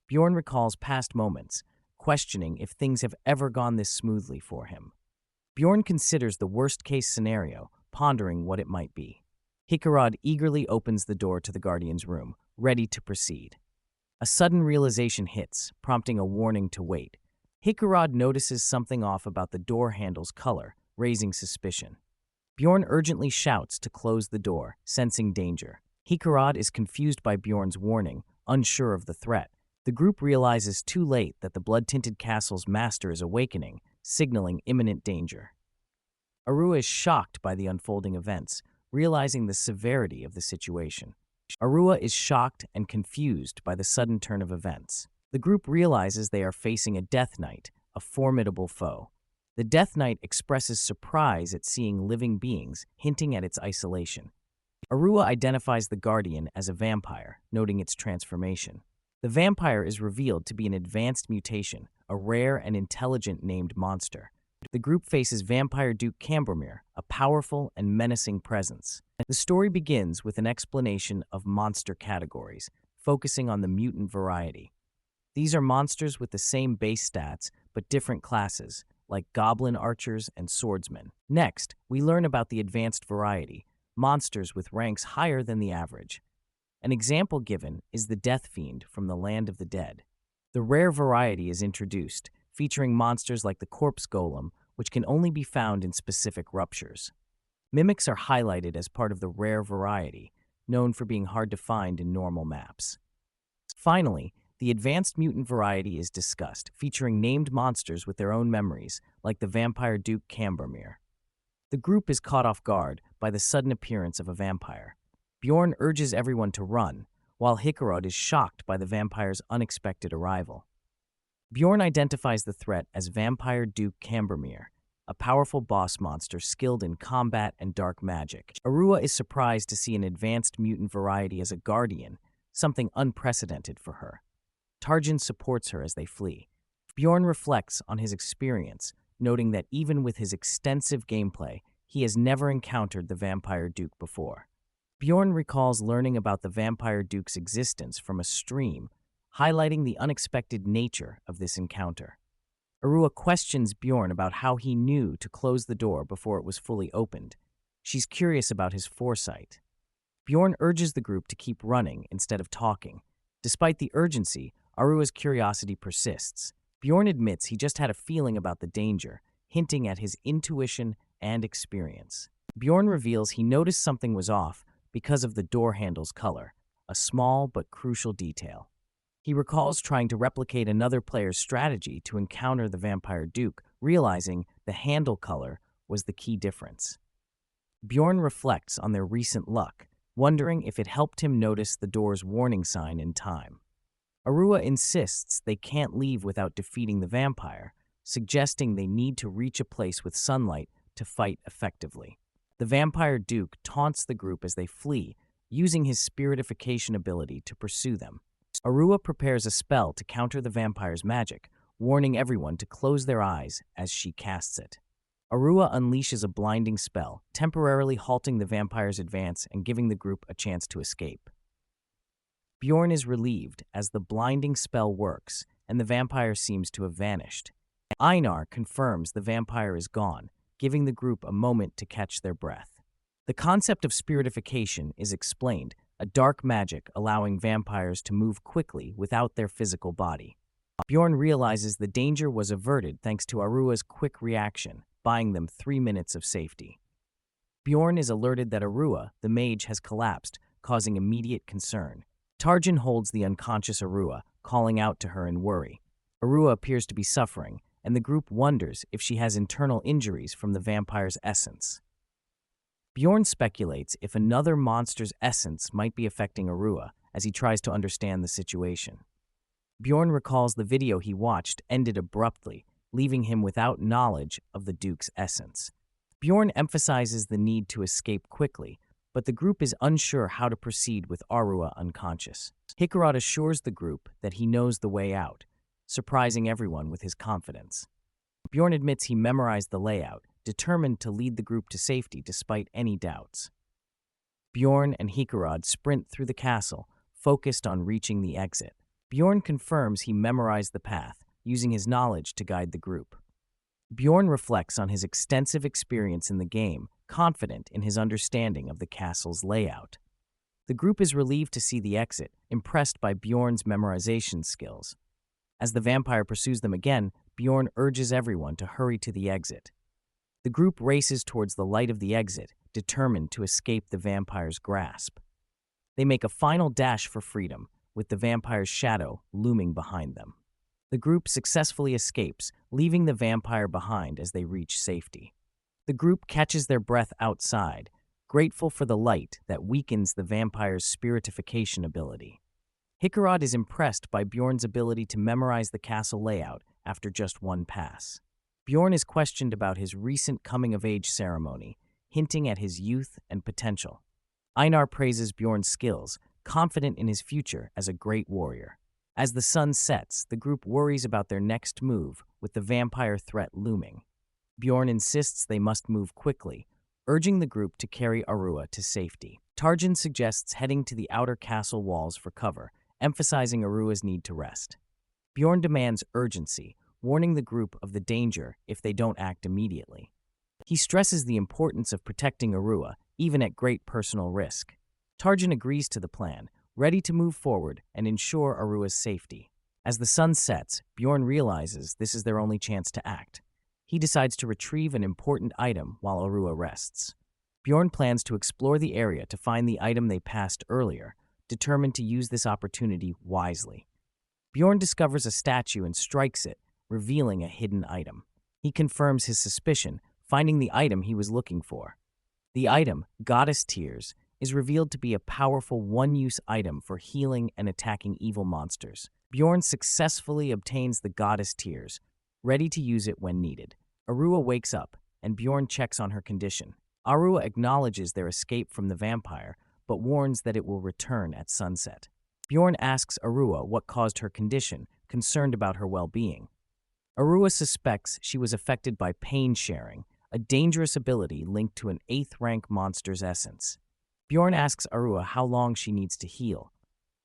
Bjorn recalls past moments, questioning if things have ever gone this smoothly for him. Bjorn considers the worst-case scenario, pondering what it might be. Hikarad eagerly opens the door to the Guardian's room, ready to proceed. A sudden realization hits, prompting a warning to wait. Hikarad notices something off about the door handle's color, raising suspicion. Bjorn urgently shouts to close the door, sensing danger. Hikarad is confused by Bjorn's warning, unsure of the threat. The group realizes too late that the blood-tinted castle's master is awakening, signaling imminent danger. Arua is shocked by the unfolding events, realizing the severity of the situation. Arua is shocked and confused by the sudden turn of events. The group realizes they are facing a Death Knight, a formidable foe. The Death Knight expresses surprise at seeing living beings, hinting at its isolation. Arua identifies the Guardian as a vampire, noting its transformation. The vampire is revealed to be an advanced mutation, a rare and intelligent named monster. The group faces Vampire Duke Cambermere, a powerful and menacing presence. The story begins with an explanation of monster categories, focusing on the mutant variety. These are monsters with the same base stats, but different classes, like goblin archers and swordsmen. Next, we learn about the advanced variety, monsters with ranks higher than the average. An example given is the Death Fiend from the Land of the Dead. The rare variety is introduced, featuring monsters like the Corpse Golem, which can only be found in specific ruptures. Mimics are highlighted as part of the rare variety, known for being hard to find in normal maps. Finally, the advanced mutant variety is discussed, featuring named monsters with their own memories, like the Vampire Duke Cambermere. The group is caught off guard by the sudden appearance of a vampire. Bjorn urges everyone to run, while Hikarad is shocked by the vampire's unexpected arrival. Bjorn identifies the threat as Vampire Duke Cambermere, a powerful boss monster skilled in combat and dark magic. Arua is surprised to see an advanced mutant variety as a guardian, something unprecedented for her. Tarjan supports her as they flee. Bjorn reflects on his experience, noting that even with his extensive gameplay, he has never encountered the Vampire Duke before. Bjorn recalls learning about the Vampire Duke's existence from a stream, highlighting the unexpected nature of this encounter. Arua questions Bjorn about how he knew to close the door before it was fully opened. She's curious about his foresight. Bjorn urges the group to keep running instead of talking. Despite the urgency, Arua's curiosity persists. Bjorn admits he just had a feeling about the danger, hinting at his intuition and experience. Bjorn reveals he noticed something was off because of the door handle's color, a small but crucial detail. He recalls trying to replicate another player's strategy to encounter the Vampire Duke, realizing the handle color was the key difference. Bjorn reflects on their recent luck, wondering if it helped him notice the door's warning sign in time. Arua insists they can't leave without defeating the vampire, suggesting they need to reach a place with sunlight to fight effectively. The Vampire Duke taunts the group as they flee, using his spiritification ability to pursue them. Arua prepares a spell to counter the vampire's magic, warning everyone to close their eyes as she casts it. Arua unleashes a blinding spell, temporarily halting the vampire's advance and giving the group a chance to escape. Bjorn is relieved as the blinding spell works and the vampire seems to have vanished. Einar confirms the vampire is gone, giving the group a moment to catch their breath. The concept of spiritification is explained, a dark magic allowing vampires to move quickly without their physical body. Bjorn realizes the danger was averted thanks to Arua's quick reaction, buying them 3 minutes of safety. Bjorn is alerted that Arua, the mage, has collapsed, causing immediate concern. Tarjan holds the unconscious Arua, calling out to her in worry. Arua appears to be suffering, and the group wonders if she has internal injuries from the vampire's essence. Bjorn speculates if another monster's essence might be affecting Arua as he tries to understand the situation. Bjorn recalls the video he watched ended abruptly, leaving him without knowledge of the Duke's essence. Bjorn emphasizes the need to escape quickly, but the group is unsure how to proceed with Arua unconscious. Hikarad assures the group that he knows the way out, surprising everyone with his confidence. Bjorn admits he memorized the layout, determined to lead the group to safety despite any doubts. Bjorn and Hikarad sprint through the castle, focused on reaching the exit. Bjorn confirms he memorized the path, using his knowledge to guide the group. Bjorn reflects on his extensive experience in the game, confident in his understanding of the castle's layout. The group is relieved to see the exit, impressed by Bjorn's memorization skills. As the vampire pursues them again, Bjorn urges everyone to hurry to the exit. The group races towards the light of the exit, determined to escape the vampire's grasp. They make a final dash for freedom, with the vampire's shadow looming behind them. The group successfully escapes, leaving the vampire behind as they reach safety. The group catches their breath outside, grateful for the light that weakens the vampire's spiritification ability. Hikarad is impressed by Bjorn's ability to memorize the castle layout after just one pass. Bjorn is questioned about his recent coming-of-age ceremony, hinting at his youth and potential. Einar praises Bjorn's skills, confident in his future as a great warrior. As the sun sets, the group worries about their next move, with the vampire threat looming. Bjorn insists they must move quickly, urging the group to carry Arua to safety. Tarjan suggests heading to the outer castle walls for cover, emphasizing Arua's need to rest. Bjorn demands urgency, warning the group of the danger if they don't act immediately. He stresses the importance of protecting Arua, even at great personal risk. Tarjan agrees to the plan, ready to move forward and ensure Arua's safety. As the sun sets, Bjorn realizes this is their only chance to act. He decides to retrieve an important item while Arua rests. Bjorn plans to explore the area to find the item they passed earlier, determined to use this opportunity wisely. Bjorn discovers a statue and strikes it, revealing a hidden item. He confirms his suspicion, finding the item he was looking for. The item, Goddess Tears, is revealed to be a powerful one-use item for healing and attacking evil monsters. Bjorn successfully obtains the Goddess Tears, ready to use it when needed. Arua wakes up, and Bjorn checks on her condition. Arua acknowledges their escape from the vampire, but warns that it will return at sunset. Bjorn asks Arua what caused her condition, concerned about her well-being. Arua suspects she was affected by pain sharing, a dangerous ability linked to an 8th rank monster's essence. Bjorn asks Arua how long she needs to heal.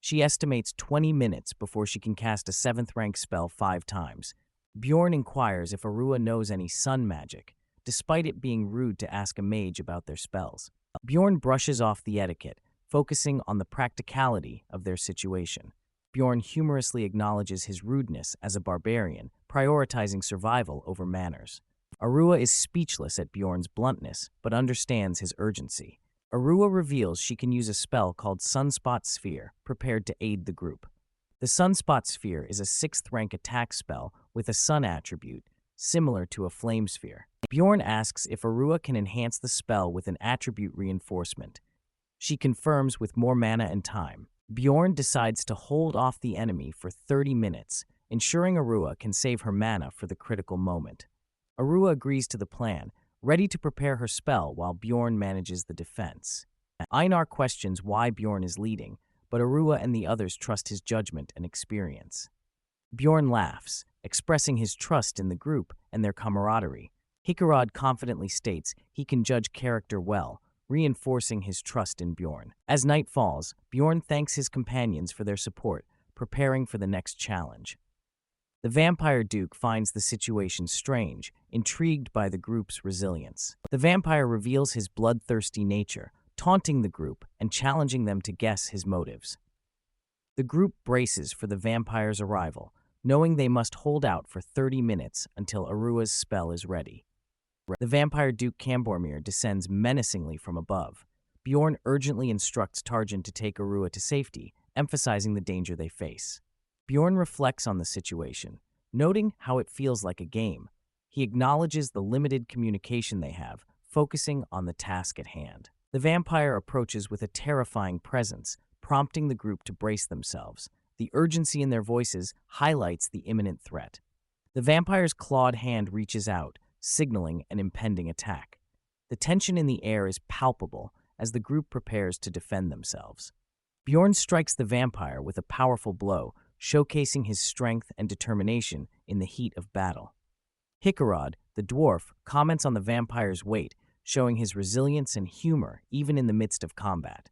She estimates 20 minutes before she can cast a 7th rank spell 5 times. Bjorn inquires if Arua knows any sun magic, despite it being rude to ask a mage about their spells. Bjorn brushes off the etiquette, focusing on the practicality of their situation. Bjorn humorously acknowledges his rudeness as a barbarian, prioritizing survival over manners. Arua is speechless at Bjorn's bluntness, but understands his urgency. Arua reveals she can use a spell called Sunspot Sphere, prepared to aid the group. The Sunspot Sphere is a 6th rank attack spell with a sun attribute, similar to a flame sphere. Bjorn asks if Arua can enhance the spell with an attribute reinforcement. She confirms with more mana and time. Bjorn decides to hold off the enemy for 30 minutes, ensuring Arua can save her mana for the critical moment. Arua agrees to the plan, ready to prepare her spell while Bjorn manages the defense. Einar questions why Bjorn is leading, but Arua and the others trust his judgment and experience. Bjorn laughs, expressing his trust in the group and their camaraderie. Hikarad confidently states he can judge character well, reinforcing his trust in Bjorn. As night falls, Bjorn thanks his companions for their support, preparing for the next challenge. The Vampire Duke finds the situation strange, intrigued by the group's resilience. The vampire reveals his bloodthirsty nature, taunting the group and challenging them to guess his motives. The group braces for the vampire's arrival, knowing they must hold out for 30 minutes until Arua's spell is ready. The Vampire Duke Cambormir descends menacingly from above. Bjorn urgently instructs Tarjan to take Arua to safety, emphasizing the danger they face. Bjorn reflects on the situation, noting how it feels like a game. He acknowledges the limited communication they have, focusing on the task at hand. The vampire approaches with a terrifying presence, prompting the group to brace themselves. The urgency in their voices highlights the imminent threat. The vampire's clawed hand reaches out, signaling an impending attack. The tension in the air is palpable as the group prepares to defend themselves. Bjorn strikes the vampire with a powerful blow, showcasing his strength and determination in the heat of battle. Hikarad, the dwarf, comments on the vampire's weight, showing his resilience and humor even in the midst of combat.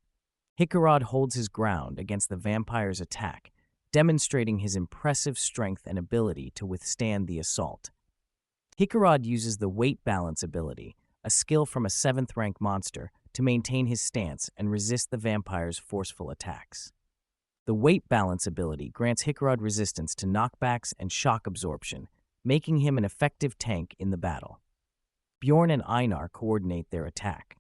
Hikarad holds his ground against the vampire's attack, demonstrating his impressive strength and ability to withstand the assault. Hikarad uses the weight balance ability, a skill from a 7th-rank monster, to maintain his stance and resist the vampire's forceful attacks. The weight balance ability grants Hikarad resistance to knockbacks and shock absorption, making him an effective tank in the battle. Bjorn and Einar coordinate their attack.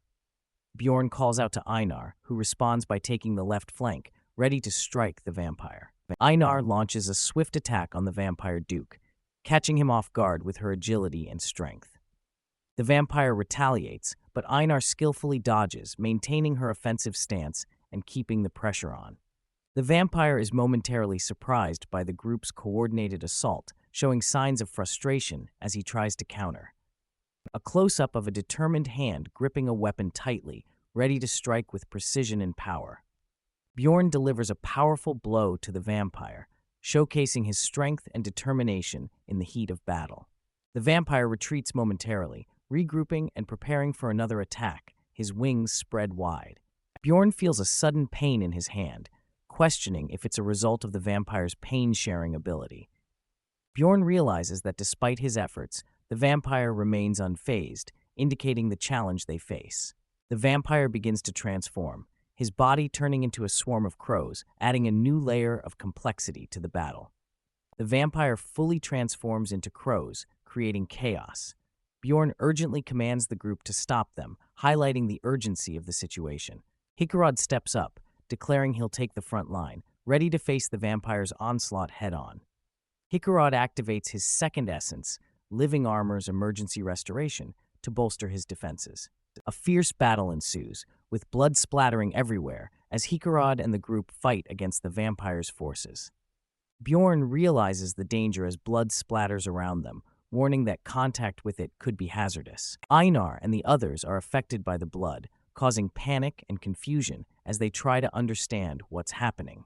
Bjorn calls out to Einar, who responds by taking the left flank, ready to strike the vampire. Einar launches a swift attack on the vampire Duke, catching him off guard with her agility and strength. The vampire retaliates, but Einar skillfully dodges, maintaining her offensive stance and keeping the pressure on. The vampire is momentarily surprised by the group's coordinated assault, showing signs of frustration as he tries to counter. A close-up of a determined hand gripping a weapon tightly, ready to strike with precision and power. Bjorn delivers a powerful blow to the vampire, showcasing his strength and determination in the heat of battle. The vampire retreats momentarily, regrouping and preparing for another attack, his wings spread wide. Bjorn feels a sudden pain in his hand, questioning if it's a result of the vampire's pain-sharing ability. Bjorn realizes that despite his efforts, the vampire remains unfazed, indicating the challenge they face. The vampire begins to transform, his body turning into a swarm of crows, adding a new layer of complexity to the battle. The vampire fully transforms into crows, creating chaos. Bjorn urgently commands the group to stop them, highlighting the urgency of the situation. Hikarad steps up, declaring he'll take the front line, ready to face the vampire's onslaught head-on. Hikarad activates his second essence, Living Armor's emergency restoration, to bolster his defenses. A fierce battle ensues, with blood splattering everywhere as Hikarad and the group fight against the vampire's forces. Bjorn realizes the danger as blood splatters around them, warning that contact with it could be hazardous. Einar and the others are affected by the blood, causing panic and confusion as they try to understand what's happening.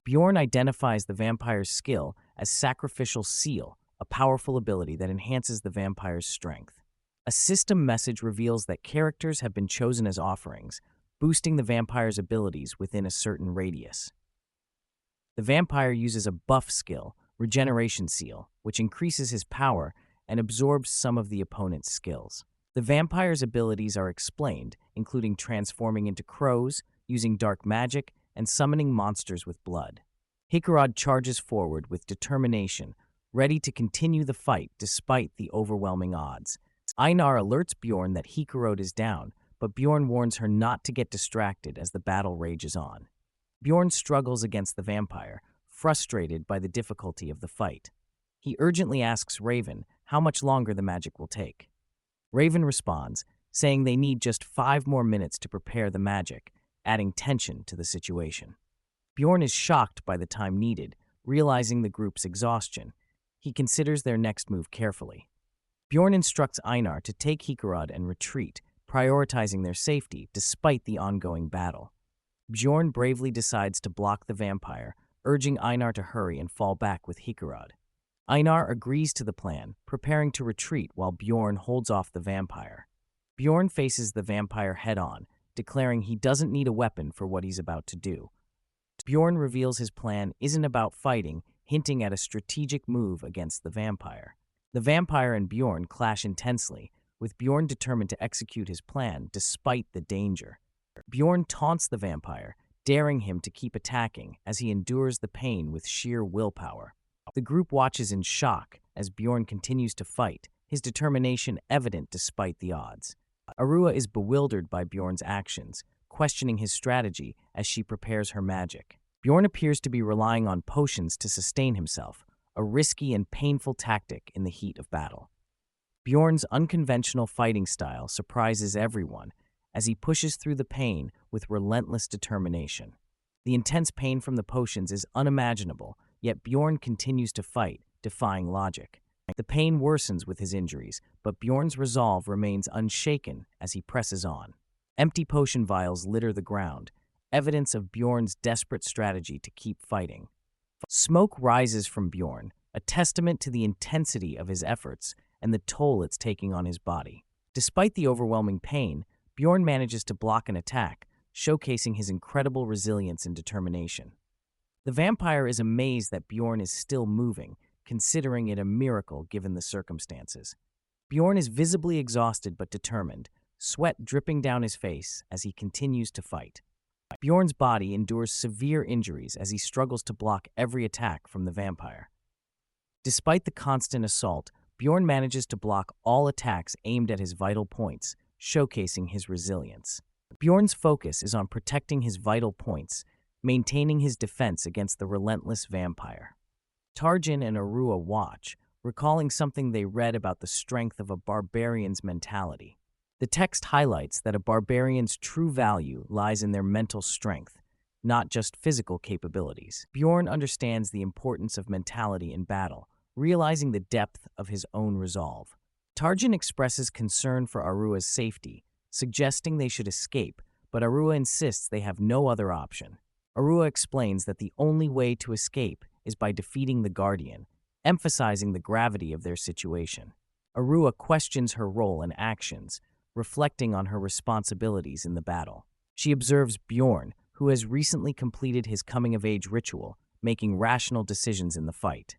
Bjorn identifies the vampire's skill as Sacrificial Seal, a powerful ability that enhances the vampire's strength. A system message reveals that characters have been chosen as offerings, boosting the vampire's abilities within a certain radius. The vampire uses a buff skill, Regeneration Seal, which increases his power and absorbs some of the opponent's skills. The vampire's abilities are explained, including transforming into crows, using dark magic, and summoning monsters with blood. Hikarad charges forward with determination, ready to continue the fight despite the overwhelming odds. Einar alerts Bjorn that Hikarad is down, but Bjorn warns her not to get distracted as the battle rages on. Bjorn struggles against the vampire, frustrated by the difficulty of the fight. He urgently asks Raven how much longer the magic will take. Raven responds, saying they need just 5 more minutes to prepare the magic, adding tension to the situation. Bjorn is shocked by the time needed, realizing the group's exhaustion. He considers their next move carefully. Bjorn instructs Einar to take Hikarad and retreat, prioritizing their safety despite the ongoing battle. Bjorn bravely decides to block the vampire, urging Einar to hurry and fall back with Hikarad. Einar agrees to the plan, preparing to retreat while Bjorn holds off the vampire. Bjorn faces the vampire head-on, declaring he doesn't need a weapon for what he's about to do. Bjorn reveals his plan isn't about fighting, hinting at a strategic move against the vampire. The vampire and Bjorn clash intensely, with Bjorn determined to execute his plan despite the danger. Bjorn taunts the vampire, daring him to keep attacking as he endures the pain with sheer willpower. The group watches in shock as Bjorn continues to fight, his determination evident despite the odds. Arua is bewildered by Bjorn's actions, questioning his strategy as she prepares her magic. Bjorn appears to be relying on potions to sustain himself, a risky and painful tactic in the heat of battle. Bjorn's unconventional fighting style surprises everyone as he pushes through the pain with relentless determination. The intense pain from the potions is unimaginable, yet Bjorn continues to fight, defying logic. The pain worsens with his injuries, but Bjorn's resolve remains unshaken as he presses on. Empty potion vials litter the ground, evidence of Bjorn's desperate strategy to keep fighting. Smoke rises from Bjorn, a testament to the intensity of his efforts and the toll it's taking on his body. Despite the overwhelming pain, Bjorn manages to block an attack, showcasing his incredible resilience and determination. The vampire is amazed that Bjorn is still moving, considering it a miracle given the circumstances. Bjorn is visibly exhausted but determined, sweat dripping down his face as he continues to fight. Bjorn's body endures severe injuries as he struggles to block every attack from the vampire. Despite the constant assault, Bjorn manages to block all attacks aimed at his vital points, showcasing his resilience. Bjorn's focus is on protecting his vital points, maintaining his defense against the relentless vampire. Tarjin and Arua watch, recalling something they read about the strength of a barbarian's mentality. The text highlights that a barbarian's true value lies in their mental strength, not just physical capabilities. Bjorn understands the importance of mentality in battle, realizing the depth of his own resolve. Tarjin expresses concern for Arua's safety, suggesting they should escape, but Arua insists they have no other option. Arua explains that the only way to escape is by defeating the Guardian, emphasizing the gravity of their situation. Arua questions her role and actions, reflecting on her responsibilities in the battle. She observes Bjorn, who has recently completed his coming-of-age ritual, making rational decisions in the fight.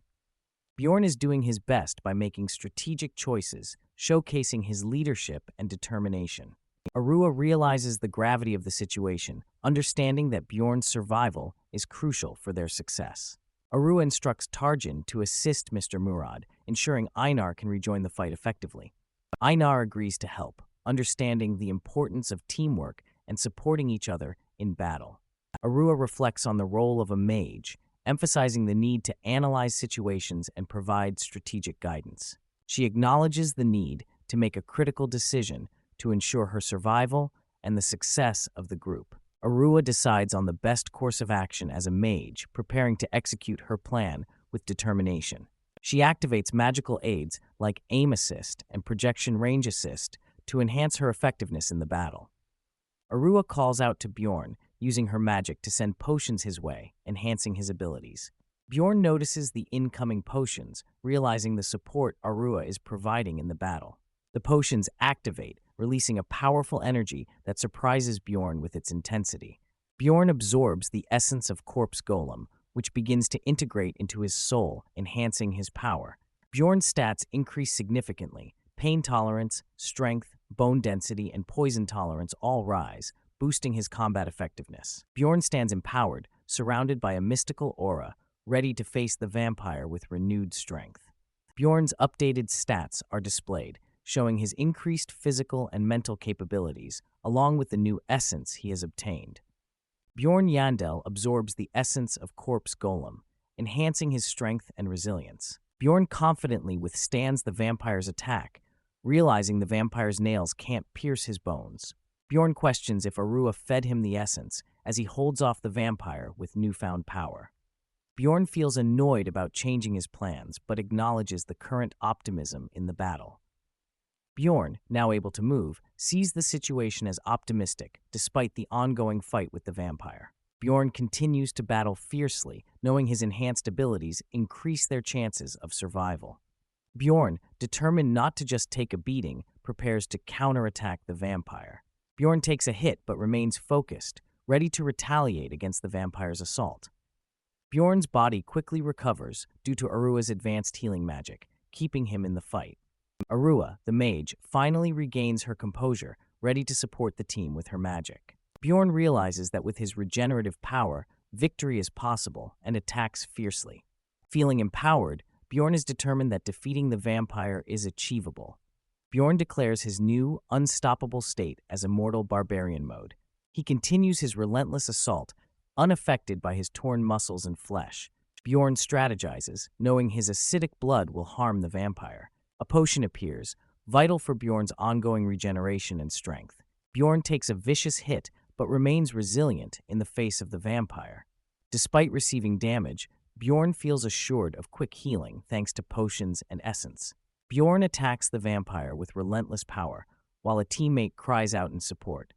Bjorn is doing his best by making strategic choices, showcasing his leadership and determination. Arua realizes the gravity of the situation, understanding that Bjorn's survival is crucial for their success. Arua instructs Tarjin to assist Mr. Murad, ensuring Einar can rejoin the fight effectively. Einar agrees to help, understanding the importance of teamwork and supporting each other in battle. Arua reflects on the role of a mage, emphasizing the need to analyze situations and provide strategic guidance. She acknowledges the need to make a critical decision to ensure her survival and the success of the group. Arua decides on the best course of action as a mage, preparing to execute her plan with determination. She activates magical aids like aim assist and projection range assist to enhance her effectiveness in the battle. Arua calls out to Bjorn, using her magic to send potions his way, enhancing his abilities. Bjorn notices the incoming potions, realizing the support Arua is providing in the battle. The potions activate, releasing a powerful energy that surprises Bjorn with its intensity. Bjorn absorbs the essence of Corpse Golem, which begins to integrate into his soul, enhancing his power. Bjorn's stats increase significantly. Pain tolerance, strength, bone density, and poison tolerance all rise, boosting his combat effectiveness. Bjorn stands empowered, surrounded by a mystical aura, ready to face the vampire with renewed strength. Bjorn's updated stats are displayed, showing his increased physical and mental capabilities, along with the new essence he has obtained. Bjorn Jandel absorbs the essence of Corpse Golem, enhancing his strength and resilience. Bjorn confidently withstands the vampire's attack, realizing the vampire's nails can't pierce his bones. Bjorn questions if Arua fed him the essence as he holds off the vampire with newfound power. Bjorn feels annoyed about changing his plans, but acknowledges the current optimism in the battle. Bjorn, now able to move, sees the situation as optimistic despite the ongoing fight with the vampire. Bjorn continues to battle fiercely, knowing his enhanced abilities increase their chances of survival. Bjorn, determined not to just take a beating, prepares to counterattack the vampire. Bjorn takes a hit but remains focused, ready to retaliate against the vampire's assault. Bjorn's body quickly recovers due to Arua's advanced healing magic, keeping him in the fight. Arua, the mage, finally regains her composure, ready to support the team with her magic. Bjorn realizes that with his regenerative power, victory is possible and attacks fiercely. Feeling empowered, Bjorn is determined that defeating the vampire is achievable. Bjorn declares his new, unstoppable state as Immortal Barbarian mode. He continues his relentless assault, unaffected by his torn muscles and flesh. Bjorn strategizes, knowing his acidic blood will harm the vampire. A potion appears, vital for Bjorn's ongoing regeneration and strength. Bjorn takes a vicious hit, but remains resilient in the face of the vampire. Despite receiving damage, Bjorn feels assured of quick healing thanks to potions and essence. Bjorn attacks the vampire with relentless power, while a teammate cries out in support.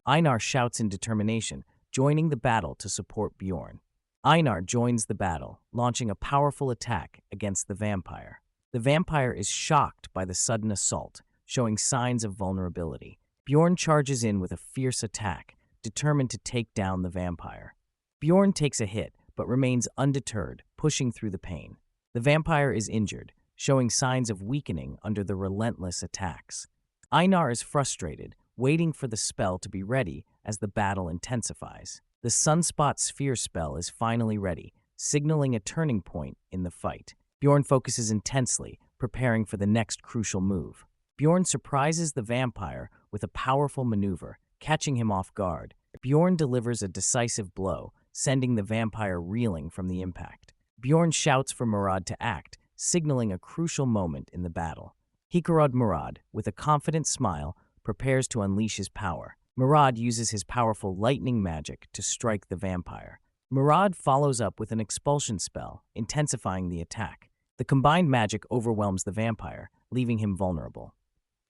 Einar shouts in determination, joining the battle to support Bjorn. Einar joins the battle, launching a powerful attack against the vampire. The vampire is shocked by the sudden assault, showing signs of vulnerability. Bjorn charges in with a fierce attack, determined to take down the vampire. Bjorn takes a hit, but remains undeterred, pushing through the pain. The vampire is injured, showing signs of weakening under the relentless attacks. Einar is frustrated, waiting for the spell to be ready as the battle intensifies. The Sunspot Sphere spell is finally ready, signaling a turning point in the fight. Bjorn focuses intensely, preparing for the next crucial move. Bjorn surprises the vampire with a powerful maneuver, catching him off guard. Bjorn delivers a decisive blow, sending the vampire reeling from the impact. Bjorn shouts for Murad to act, signaling a crucial moment in the battle. Hikarad Murad, with a confident smile, prepares to unleash his power. Murad uses his powerful lightning magic to strike the vampire. Murad follows up with an expulsion spell, intensifying the attack. The combined magic overwhelms the vampire, leaving him vulnerable.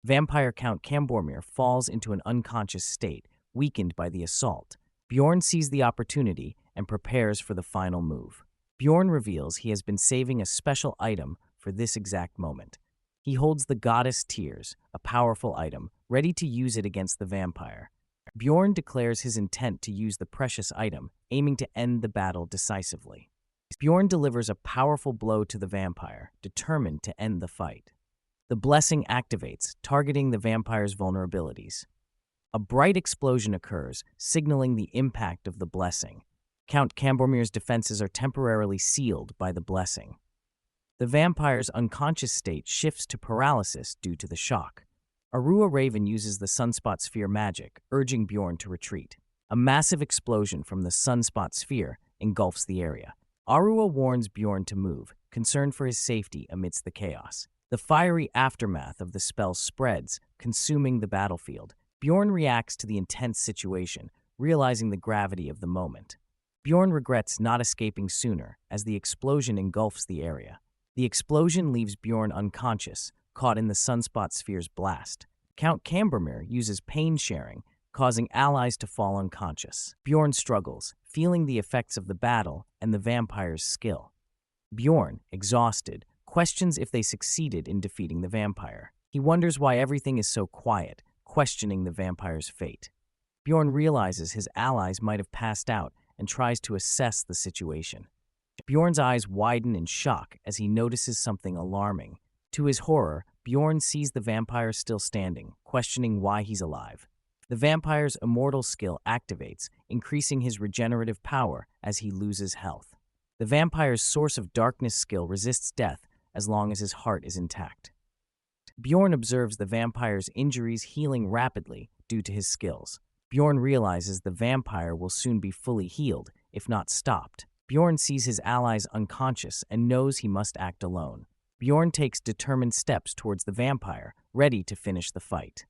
Vampire Count Cambormir falls into an unconscious state, weakened by the assault. Bjorn sees the opportunity and prepares for the final move. Bjorn reveals he has been saving a special item for this exact moment. He holds the Goddess Tears, a powerful item, ready to use it against the vampire. Bjorn declares his intent to use the precious item, aiming to end the battle decisively. Bjorn delivers a powerful blow to the vampire, determined to end the fight. The blessing activates, targeting the vampire's vulnerabilities. A bright explosion occurs, signaling the impact of the blessing. Count Cambormir's defenses are temporarily sealed by the blessing. The vampire's unconscious state shifts to paralysis due to the shock. Arua Raven uses the Sunspot Sphere magic, urging Bjorn to retreat. A massive explosion from the Sunspot Sphere engulfs the area. Arua warns Bjorn to move, concerned for his safety amidst the chaos. The fiery aftermath of the spell spreads, consuming the battlefield. Bjorn reacts to the intense situation, realizing the gravity of the moment. Bjorn regrets not escaping sooner, as the explosion engulfs the area. The explosion leaves Bjorn unconscious, caught in the Sunspot Sphere's blast. Count Cambormir uses pain sharing, causing allies to fall unconscious. Bjorn struggles, feeling the effects of the battle and the vampire's skill. Bjorn, exhausted, questions if they succeeded in defeating the vampire. He wonders why everything is so quiet, questioning the vampire's fate. Bjorn realizes his allies might have passed out and tries to assess the situation. Bjorn's eyes widen in shock as he notices something alarming. To his horror, Bjorn sees the vampire still standing, questioning why he's alive. The vampire's immortal skill activates, increasing his regenerative power as he loses health. The vampire's source of darkness skill resists death as long as his heart is intact. Bjorn observes the vampire's injuries healing rapidly due to his skills. Bjorn realizes the vampire will soon be fully healed, if not stopped. Bjorn sees his allies unconscious and knows he must act alone. Bjorn takes determined steps towards the vampire, ready to finish the fight.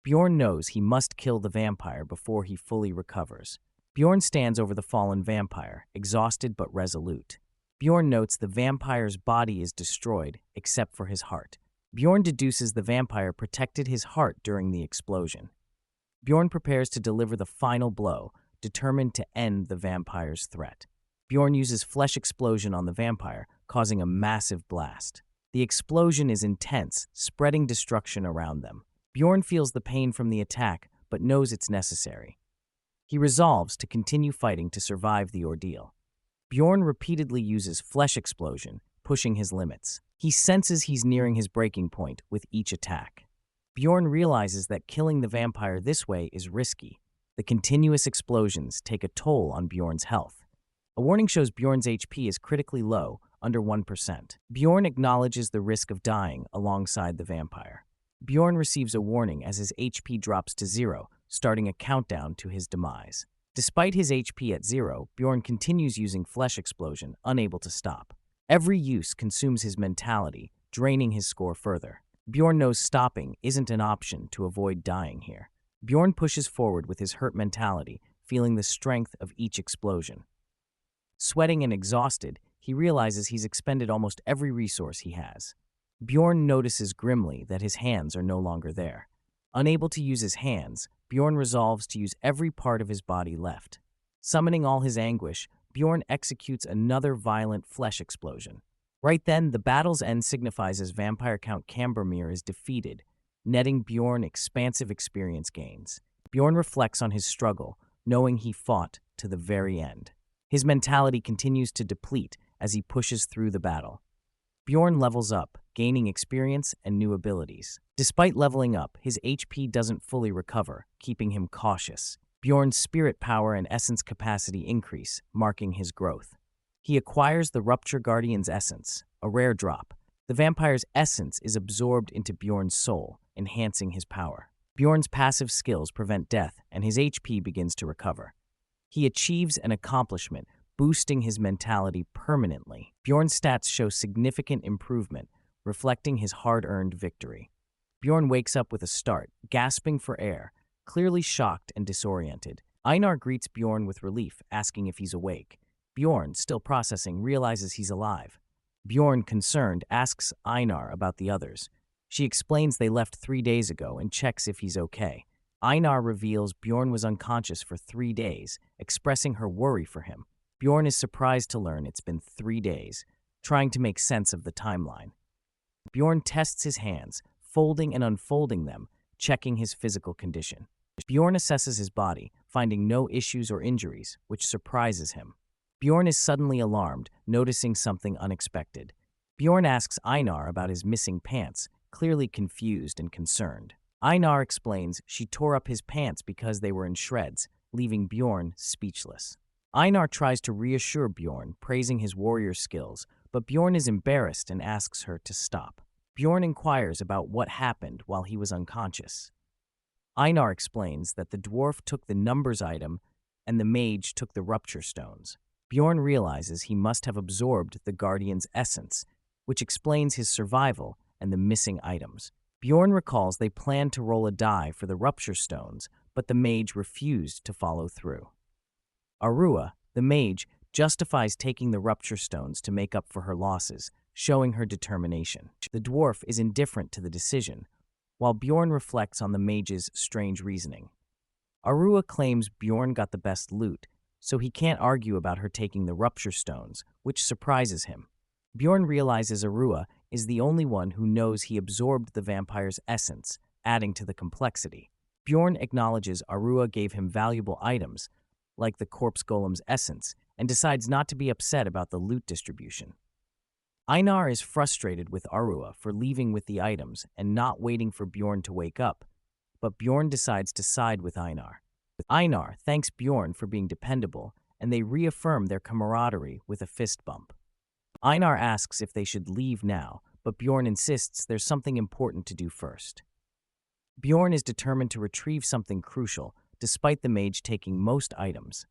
Bjorn knows he must kill the vampire before he fully recovers. Bjorn stands over the fallen vampire, exhausted but resolute. Bjorn notes the vampire's body is destroyed, except for his heart. Bjorn deduces the vampire protected his heart during the explosion. Bjorn prepares to deliver the final blow, determined to end the vampire's threat. Bjorn uses Flesh Explosion on the vampire, causing a massive blast. The explosion is intense, spreading destruction around them. Bjorn feels the pain from the attack, but knows it's necessary. He resolves to continue fighting to survive the ordeal. Bjorn repeatedly uses Flesh Explosion, pushing his limits. He senses he's nearing his breaking point with each attack. Bjorn realizes that killing the vampire this way is risky. The continuous explosions take a toll on Bjorn's health. A warning shows Bjorn's HP is critically low, under 1%. Bjorn acknowledges the risk of dying alongside the vampire. Bjorn receives a warning as his HP drops to 0, starting a countdown to his demise. Despite his HP at 0, Bjorn continues using Flesh Explosion, unable to stop. Every use consumes his mentality, draining his score further. Bjorn knows stopping isn't an option to avoid dying here. Bjorn pushes forward with his hurt mentality, feeling the strength of each explosion. Sweating and exhausted, he realizes he's expended almost every resource he has. Bjorn notices grimly that his hands are no longer there. Unable to use his hands, Bjorn resolves to use every part of his body left. Summoning all his anguish, Bjorn executes another violent Flesh Explosion. Right then, the battle's end signifies as Vampire Count Cambormir is defeated, netting Bjorn expansive experience gains. Bjorn reflects on his struggle, knowing he fought to the very end. His mentality continues to deplete as he pushes through the battle. Bjorn levels up, gaining experience and new abilities. Despite leveling up, his HP doesn't fully recover, keeping him cautious. Bjorn's spirit power and essence capacity increase, marking his growth. He acquires the Rupture Guardian's essence, a rare drop. The vampire's essence is absorbed into Bjorn's soul, enhancing his power. Bjorn's passive skills prevent death, and his HP begins to recover. He achieves an accomplishment, boosting his mentality permanently. Bjorn's stats show significant improvement, reflecting his hard-earned victory. Bjorn wakes up with a start, gasping for air, clearly shocked and disoriented. Einar greets Bjorn with relief, asking if he's awake. Bjorn, still processing, realizes he's alive. Bjorn, concerned, asks Einar about the others. She explains they left 3 days ago and checks if he's okay. Einar reveals Bjorn was unconscious for 3 days, expressing her worry for him. Bjorn is surprised to learn it's been 3 days, trying to make sense of the timeline. Bjorn tests his hands, folding and unfolding them, checking his physical condition. Bjorn assesses his body, finding no issues or injuries, which surprises him. Bjorn is suddenly alarmed, noticing something unexpected. Bjorn asks Einar about his missing pants, clearly confused and concerned. Einar explains she tore up his pants because they were in shreds, leaving Bjorn speechless. Einar tries to reassure Bjorn, praising his warrior skills, but Bjorn is embarrassed and asks her to stop. Bjorn inquires about what happened while he was unconscious. Einar explains that the dwarf took the numbers item and the mage took the rupture stones. Bjorn realizes he must have absorbed the guardian's essence, which explains his survival and the missing items. Bjorn recalls they planned to roll a die for the rupture stones, but the mage refused to follow through. Arua, the mage, justifies taking the rupture stones to make up for her losses, showing her determination. The dwarf is indifferent to the decision, while Bjorn reflects on the mage's strange reasoning. Arua claims Bjorn got the best loot, so he can't argue about her taking the rupture stones, which surprises him. Bjorn realizes Arua is the only one who knows he absorbed the vampire's essence, adding to the complexity. Bjorn acknowledges Arua gave him valuable items, like the corpse golem's essence, and decides not to be upset about the loot distribution. Einar is frustrated with Arua for leaving with the items and not waiting for Bjorn to wake up, but Bjorn decides to side with Einar. Einar thanks Bjorn for being dependable, and they reaffirm their camaraderie with a fist bump. Einar asks if they should leave now, but Bjorn insists there's something important to do first. Bjorn is determined to retrieve something crucial, despite the mage taking most items.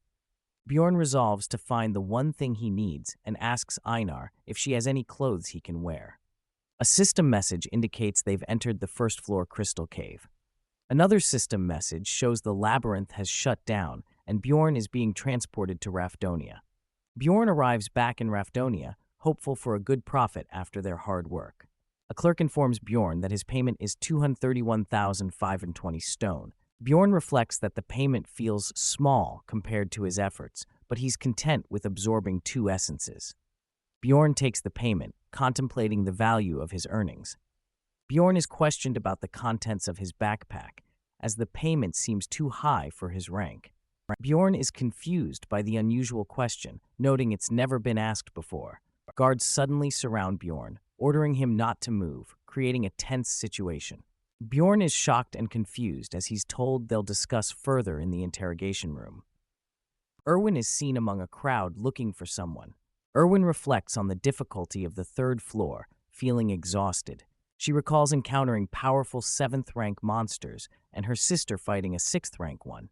Bjorn resolves to find the one thing he needs and asks Einar if she has any clothes he can wear. A system message indicates they've entered the first-floor crystal cave. Another system message shows the labyrinth has shut down and Bjorn is being transported to Rafdonia. Bjorn arrives back in Rafdonia, hopeful for a good profit after their hard work. A clerk informs Bjorn that his payment is 231,520 stone. Bjorn reflects that the payment feels small compared to his efforts, but he's content with absorbing 2 essences. Bjorn takes the payment, contemplating the value of his earnings. Bjorn is questioned about the contents of his backpack, as the payment seems too high for his rank. Bjorn is confused by the unusual question, noting it's never been asked before. Guards suddenly surround Bjorn, ordering him not to move, creating a tense situation. Bjorn is shocked and confused as he's told they'll discuss further in the interrogation room. Erwin is seen among a crowd looking for someone. Erwin reflects on the difficulty of the 3rd floor, feeling exhausted. She recalls encountering powerful 7th-rank monsters and her sister fighting a 6th-rank one.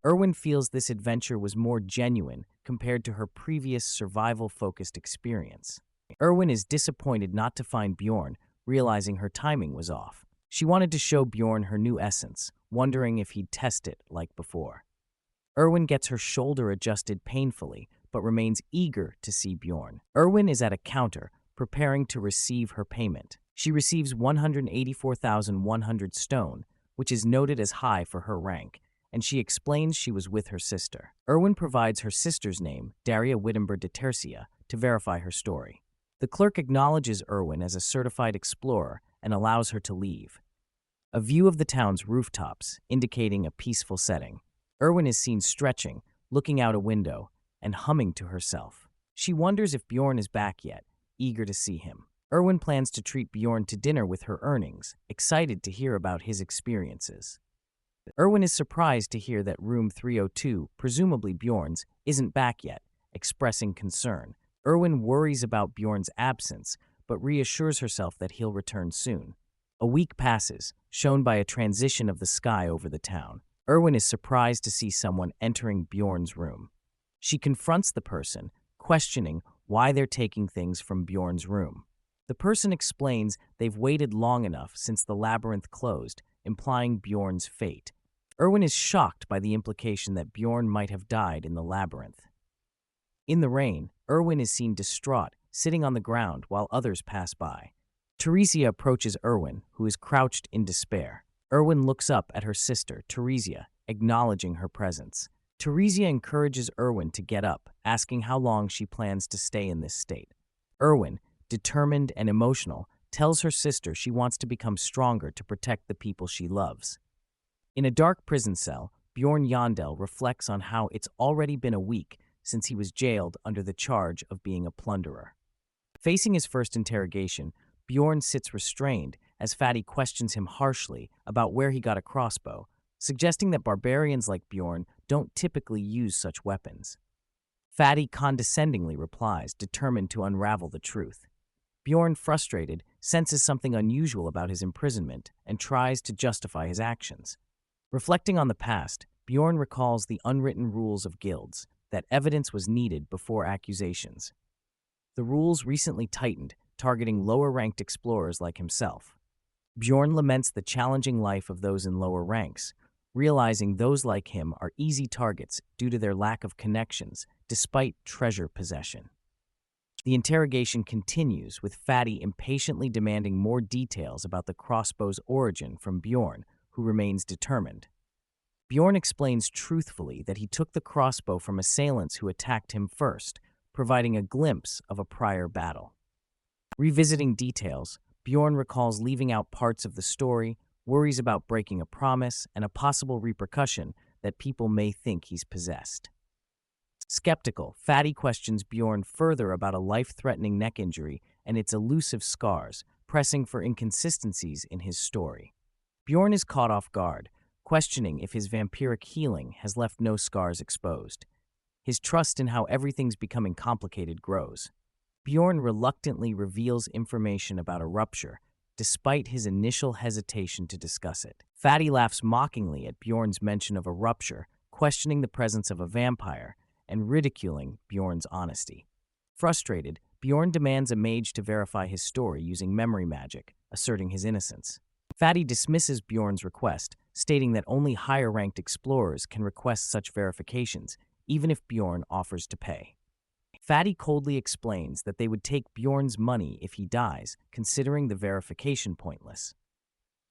Erwin feels this adventure was more genuine compared to her previous survival-focused experience. Erwin is disappointed not to find Bjorn, realizing her timing was off. She wanted to show Bjorn her new essence, wondering if he'd test it like before. Erwin gets her shoulder adjusted painfully, but remains eager to see Bjorn. Erwin is at a counter, preparing to receive her payment. She receives 184,100 stone, which is noted as high for her rank, and she explains she was with her sister. Erwin provides her sister's name, Daria Wittenberg de Tercia, to verify her story. The clerk acknowledges Erwin as a certified explorer and allows her to leave. A view of the town's rooftops, indicating a peaceful setting. Erwin is seen stretching, looking out a window, and humming to herself. She wonders if Bjorn is back yet, eager to see him. Erwin plans to treat Bjorn to dinner with her earnings, excited to hear about his experiences. Erwin is surprised to hear that room 302, presumably Bjorn's, isn't back yet, expressing concern. Erwin worries about Bjorn's absence, but reassures herself that he'll return soon. A week passes, shown by a transition of the sky over the town. Erwin is surprised to see someone entering Bjorn's room. She confronts the person, questioning why they're taking things from Bjorn's room. The person explains they've waited long enough since the labyrinth closed, implying Bjorn's fate. Erwin is shocked by the implication that Bjorn might have died in the labyrinth. In the rain, Erwin is seen distraught, sitting on the ground while others pass by. Teresia approaches Erwin, who is crouched in despair. Erwin looks up at her sister, Teresia, acknowledging her presence. Teresia encourages Erwin to get up, asking how long she plans to stay in this state. Erwin, determined and emotional, tells her sister she wants to become stronger to protect the people she loves. In a dark prison cell, Bjorn Jandel reflects on how it's already been a week since he was jailed under the charge of being a plunderer. Facing his first interrogation, Bjorn sits restrained as Fatty questions him harshly about where he got a crossbow, suggesting that barbarians like Bjorn don't typically use such weapons. Fatty condescendingly replies, determined to unravel the truth. Bjorn, frustrated, senses something unusual about his imprisonment and tries to justify his actions. Reflecting on the past, Bjorn recalls the unwritten rules of guilds, that evidence was needed before accusations. The rules recently tightened, targeting lower-ranked explorers like himself. Bjorn laments the challenging life of those in lower ranks, realizing those like him are easy targets due to their lack of connections, despite treasure possession. The interrogation continues, with Fatty impatiently demanding more details about the crossbow's origin from Bjorn, who remains determined. Bjorn explains truthfully that he took the crossbow from assailants who attacked him first, providing a glimpse of a prior battle. Revisiting details, Bjorn recalls leaving out parts of the story, worries about breaking a promise, and a possible repercussion that people may think he's possessed. Skeptical, Fatty questions Bjorn further about a life-threatening neck injury and its elusive scars, pressing for inconsistencies in his story. Bjorn is caught off guard, questioning if his vampiric healing has left no scars exposed. His trust in how everything's becoming complicated grows. Bjorn reluctantly reveals information about a rupture, despite his initial hesitation to discuss it. Fatty laughs mockingly at Bjorn's mention of a rupture, questioning the presence of a vampire, and ridiculing Bjorn's honesty. Frustrated, Bjorn demands a mage to verify his story using memory magic, asserting his innocence. Fatty dismisses Bjorn's request, stating that only higher-ranked explorers can request such verifications, even if Bjorn offers to pay. Fatty coldly explains that they would take Bjorn's money if he dies, considering the verification pointless.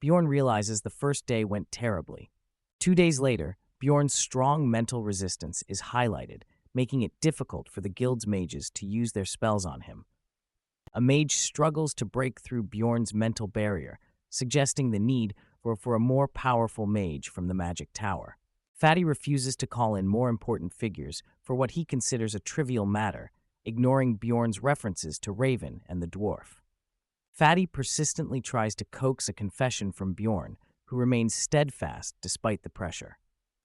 Bjorn realizes the first day went terribly. 2 days later, Bjorn's strong mental resistance is highlighted, making it difficult for the guild's mages to use their spells on him. A mage struggles to break through Bjorn's mental barrier, suggesting the need for a more powerful mage from the magic tower. Fatty refuses to call in more important figures for what he considers a trivial matter, ignoring Bjorn's references to Raven and the dwarf. Fatty persistently tries to coax a confession from Bjorn, who remains steadfast despite the pressure.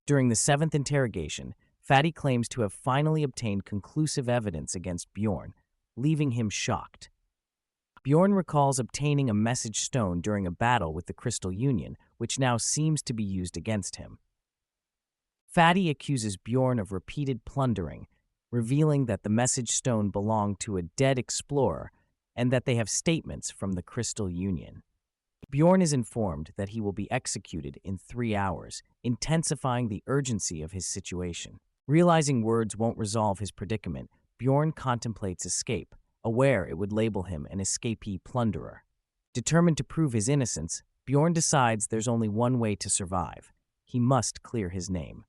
During the 7th interrogation, Fatty claims to have finally obtained conclusive evidence against Bjorn, leaving him shocked. Bjorn recalls obtaining a message stone during a battle with the Crystal Union, which now seems to be used against him. Fatty accuses Bjorn of repeated plundering, revealing that the message stone belonged to a dead explorer and that they have statements from the Crystal Union. Bjorn is informed that he will be executed in 3 hours, intensifying the urgency of his situation. Realizing words won't resolve his predicament, Bjorn contemplates escape, aware it would label him an escapee plunderer. Determined to prove his innocence, Bjorn decides there's only one way to survive. He must clear his name.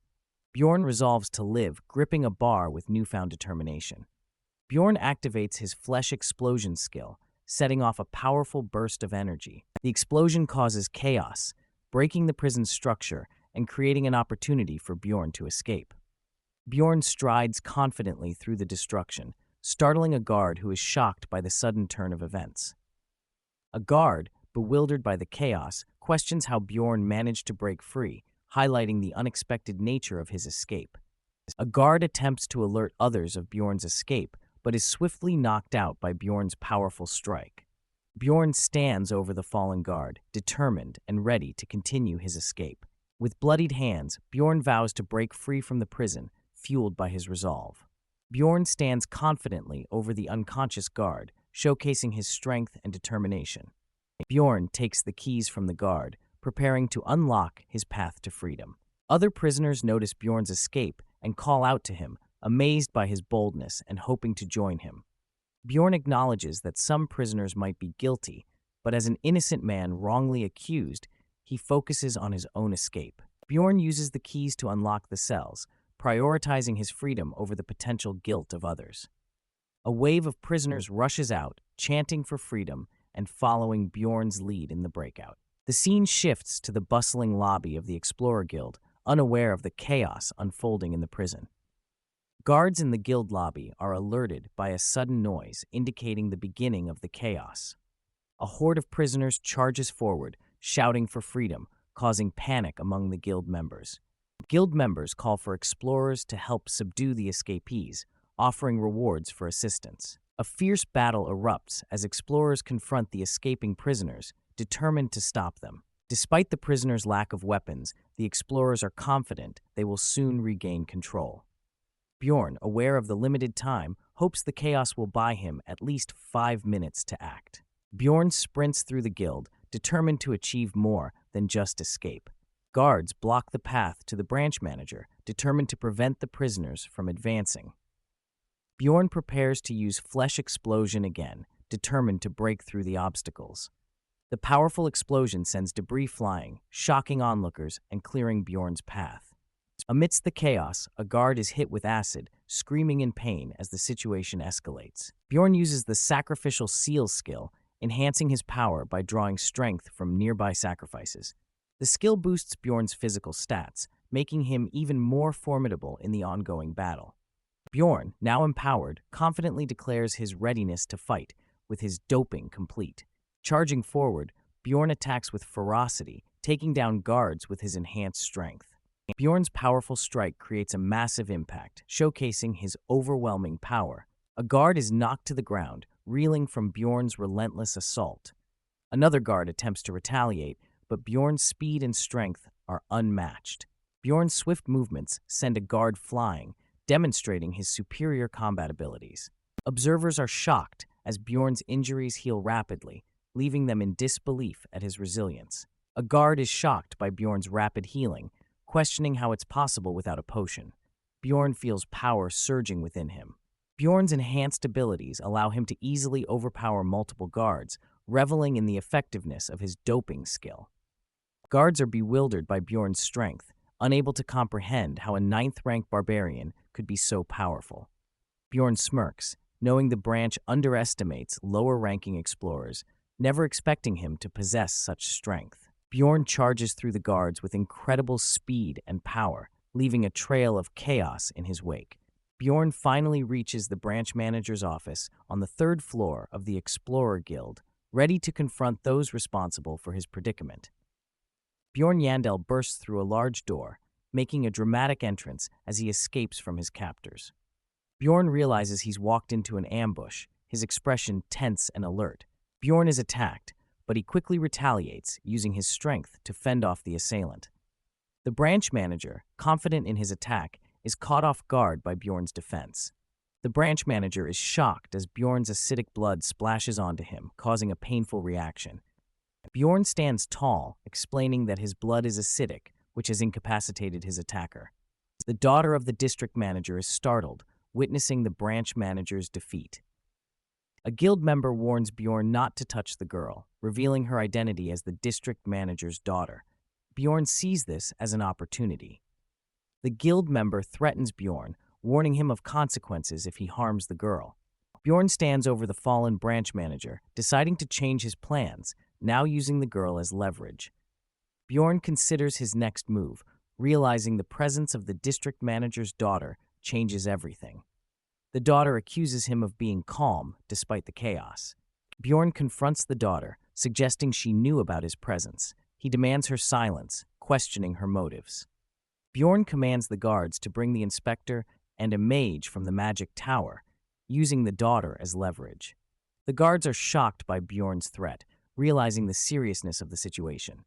Bjorn resolves to live, gripping a bar with newfound determination. Bjorn activates his flesh explosion skill, setting off a powerful burst of energy. The explosion causes chaos, breaking the prison's structure and creating an opportunity for Bjorn to escape. Bjorn strides confidently through the destruction, startling a guard who is shocked by the sudden turn of events. A guard, bewildered by the chaos, questions how Bjorn managed to break free, highlighting the unexpected nature of his escape. A guard attempts to alert others of Bjorn's escape, but is swiftly knocked out by Bjorn's powerful strike. Bjorn stands over the fallen guard, determined and ready to continue his escape. With bloodied hands, Bjorn vows to break free from the prison, fueled by his resolve. Bjorn stands confidently over the unconscious guard, showcasing his strength and determination. Bjorn takes the keys from the guard, preparing to unlock his path to freedom. Other prisoners notice Bjorn's escape and call out to him, amazed by his boldness and hoping to join him. Bjorn acknowledges that some prisoners might be guilty, but as an innocent man wrongly accused, he focuses on his own escape. Bjorn uses the keys to unlock the cells, prioritizing his freedom over the potential guilt of others. A wave of prisoners rushes out, chanting for freedom and following Bjorn's lead in the breakout. The scene shifts to the bustling lobby of the Explorer Guild, unaware of the chaos unfolding in the prison. Guards in the guild lobby are alerted by a sudden noise indicating the beginning of the chaos. A horde of prisoners charges forward, shouting for freedom, causing panic among the guild members. Guild members call for explorers to help subdue the escapees, offering rewards for assistance. A fierce battle erupts as explorers confront the escaping prisoners, determined to stop them. Despite the prisoners' lack of weapons, the explorers are confident they will soon regain control. Bjorn, aware of the limited time, hopes the chaos will buy him at least 5 minutes to act. Bjorn sprints through the guild, determined to achieve more than just escape. Guards block the path to the branch manager, determined to prevent the prisoners from advancing. Bjorn prepares to use Flesh Explosion again, determined to break through the obstacles. The powerful explosion sends debris flying, shocking onlookers and clearing Bjorn's path. Amidst the chaos, a guard is hit with acid, screaming in pain as the situation escalates. Bjorn uses the Sacrificial Seal skill, enhancing his power by drawing strength from nearby sacrifices. The skill boosts Bjorn's physical stats, making him even more formidable in the ongoing battle. Bjorn, now empowered, confidently declares his readiness to fight, with his doping complete. Charging forward, Bjorn attacks with ferocity, taking down guards with his enhanced strength. Bjorn's powerful strike creates a massive impact, showcasing his overwhelming power. A guard is knocked to the ground, reeling from Bjorn's relentless assault. Another guard attempts to retaliate, but Bjorn's speed and strength are unmatched. Bjorn's swift movements send a guard flying, demonstrating his superior combat abilities. Observers are shocked as Bjorn's injuries heal rapidly, leaving them in disbelief at his resilience. A guard is shocked by Bjorn's rapid healing, questioning how it's possible without a potion. Bjorn feels power surging within him. Bjorn's enhanced abilities allow him to easily overpower multiple guards, reveling in the effectiveness of his doping skill. Guards are bewildered by Bjorn's strength, unable to comprehend how a 9th-ranked barbarian could be so powerful. Bjorn smirks, knowing the branch underestimates lower-ranking explorers, never expecting him to possess such strength. Bjorn charges through the guards with incredible speed and power, leaving a trail of chaos in his wake. Bjorn finally reaches the branch manager's office on the 3rd floor of the Explorer Guild, ready to confront those responsible for his predicament. Bjorn Jandel bursts through a large door, making a dramatic entrance as he escapes from his captors. Bjorn realizes he's walked into an ambush, his expression tense and alert. Bjorn is attacked, but he quickly retaliates, using his strength to fend off the assailant. The branch manager, confident in his attack, is caught off guard by Bjorn's defense. The branch manager is shocked as Bjorn's acidic blood splashes onto him, causing a painful reaction. Bjorn stands tall, explaining that his blood is acidic, which has incapacitated his attacker. The daughter of the district manager is startled, witnessing the branch manager's defeat. A guild member warns Bjorn not to touch the girl, revealing her identity as the district manager's daughter. Bjorn sees this as an opportunity. The guild member threatens Bjorn, warning him of consequences if he harms the girl. Bjorn stands over the fallen branch manager, deciding to change his plans, now using the girl as leverage. Bjorn considers his next move, realizing the presence of the district manager's daughter changes everything. The daughter accuses him of being calm despite the chaos. Bjorn confronts the daughter, suggesting she knew about his presence. He demands her silence, questioning her motives. Bjorn commands the guards to bring the inspector and a mage from the magic tower, using the daughter as leverage. The guards are shocked by Bjorn's threat, realizing the seriousness of the situation.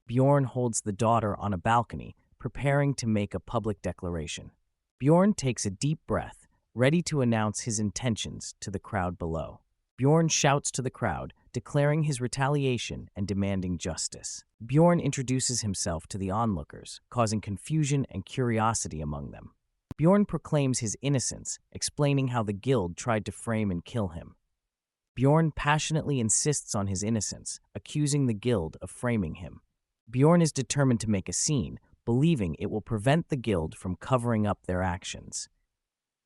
Bjorn holds the daughter on a balcony, preparing to make a public declaration. Bjorn takes a deep breath, ready to announce his intentions to the crowd below. Bjorn shouts to the crowd, declaring his retaliation and demanding justice. Bjorn introduces himself to the onlookers, causing confusion and curiosity among them. Bjorn proclaims his innocence, explaining how the guild tried to frame and kill him. Bjorn passionately insists on his innocence, accusing the guild of framing him. Bjorn is determined to make a scene, believing it will prevent the guild from covering up their actions.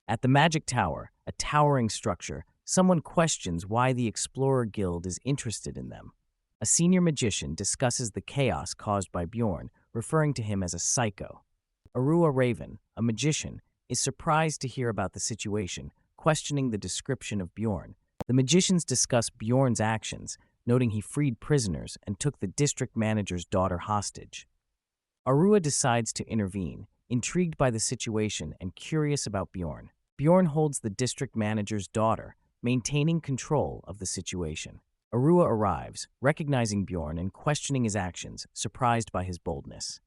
At the Magic Tower, a towering structure, someone questions why the Explorer Guild is interested in them. A senior magician discusses the chaos caused by Bjorn, referring to him as a psycho. Arua Raven, a magician, is surprised to hear about the situation, questioning the description of Bjorn. The magicians discuss Bjorn's actions, noting he freed prisoners and took the district manager's daughter hostage. Arua decides to intervene, intrigued by the situation and curious about Bjorn. Bjorn holds the district manager's daughter, maintaining control of the situation. Arua arrives, recognizing Bjorn and questioning his actions, surprised by his boldness.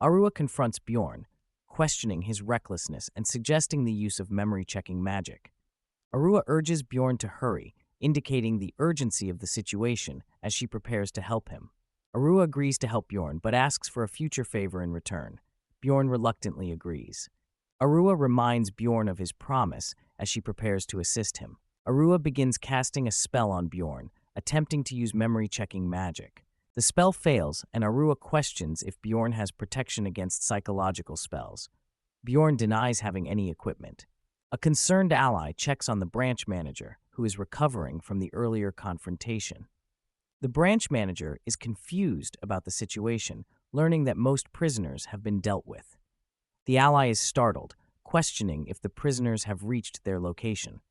Arua confronts Bjorn, questioning his recklessness and suggesting the use of memory-checking magic. Arua urges Bjorn to hurry, indicating the urgency of the situation as she prepares to help him. Arua agrees to help Bjorn but asks for a future favor in return. Bjorn reluctantly agrees. Arua reminds Bjorn of his promise as she prepares to assist him. Arua begins casting a spell on Bjorn, attempting to use memory-checking magic. The spell fails, and Arua questions if Bjorn has protection against psychological spells. Bjorn denies having any equipment. A concerned ally checks on the branch manager, who is recovering from the earlier confrontation. The branch manager is confused about the situation, learning that most prisoners have been dealt with. The ally is startled, questioning if the prisoners have reached their location.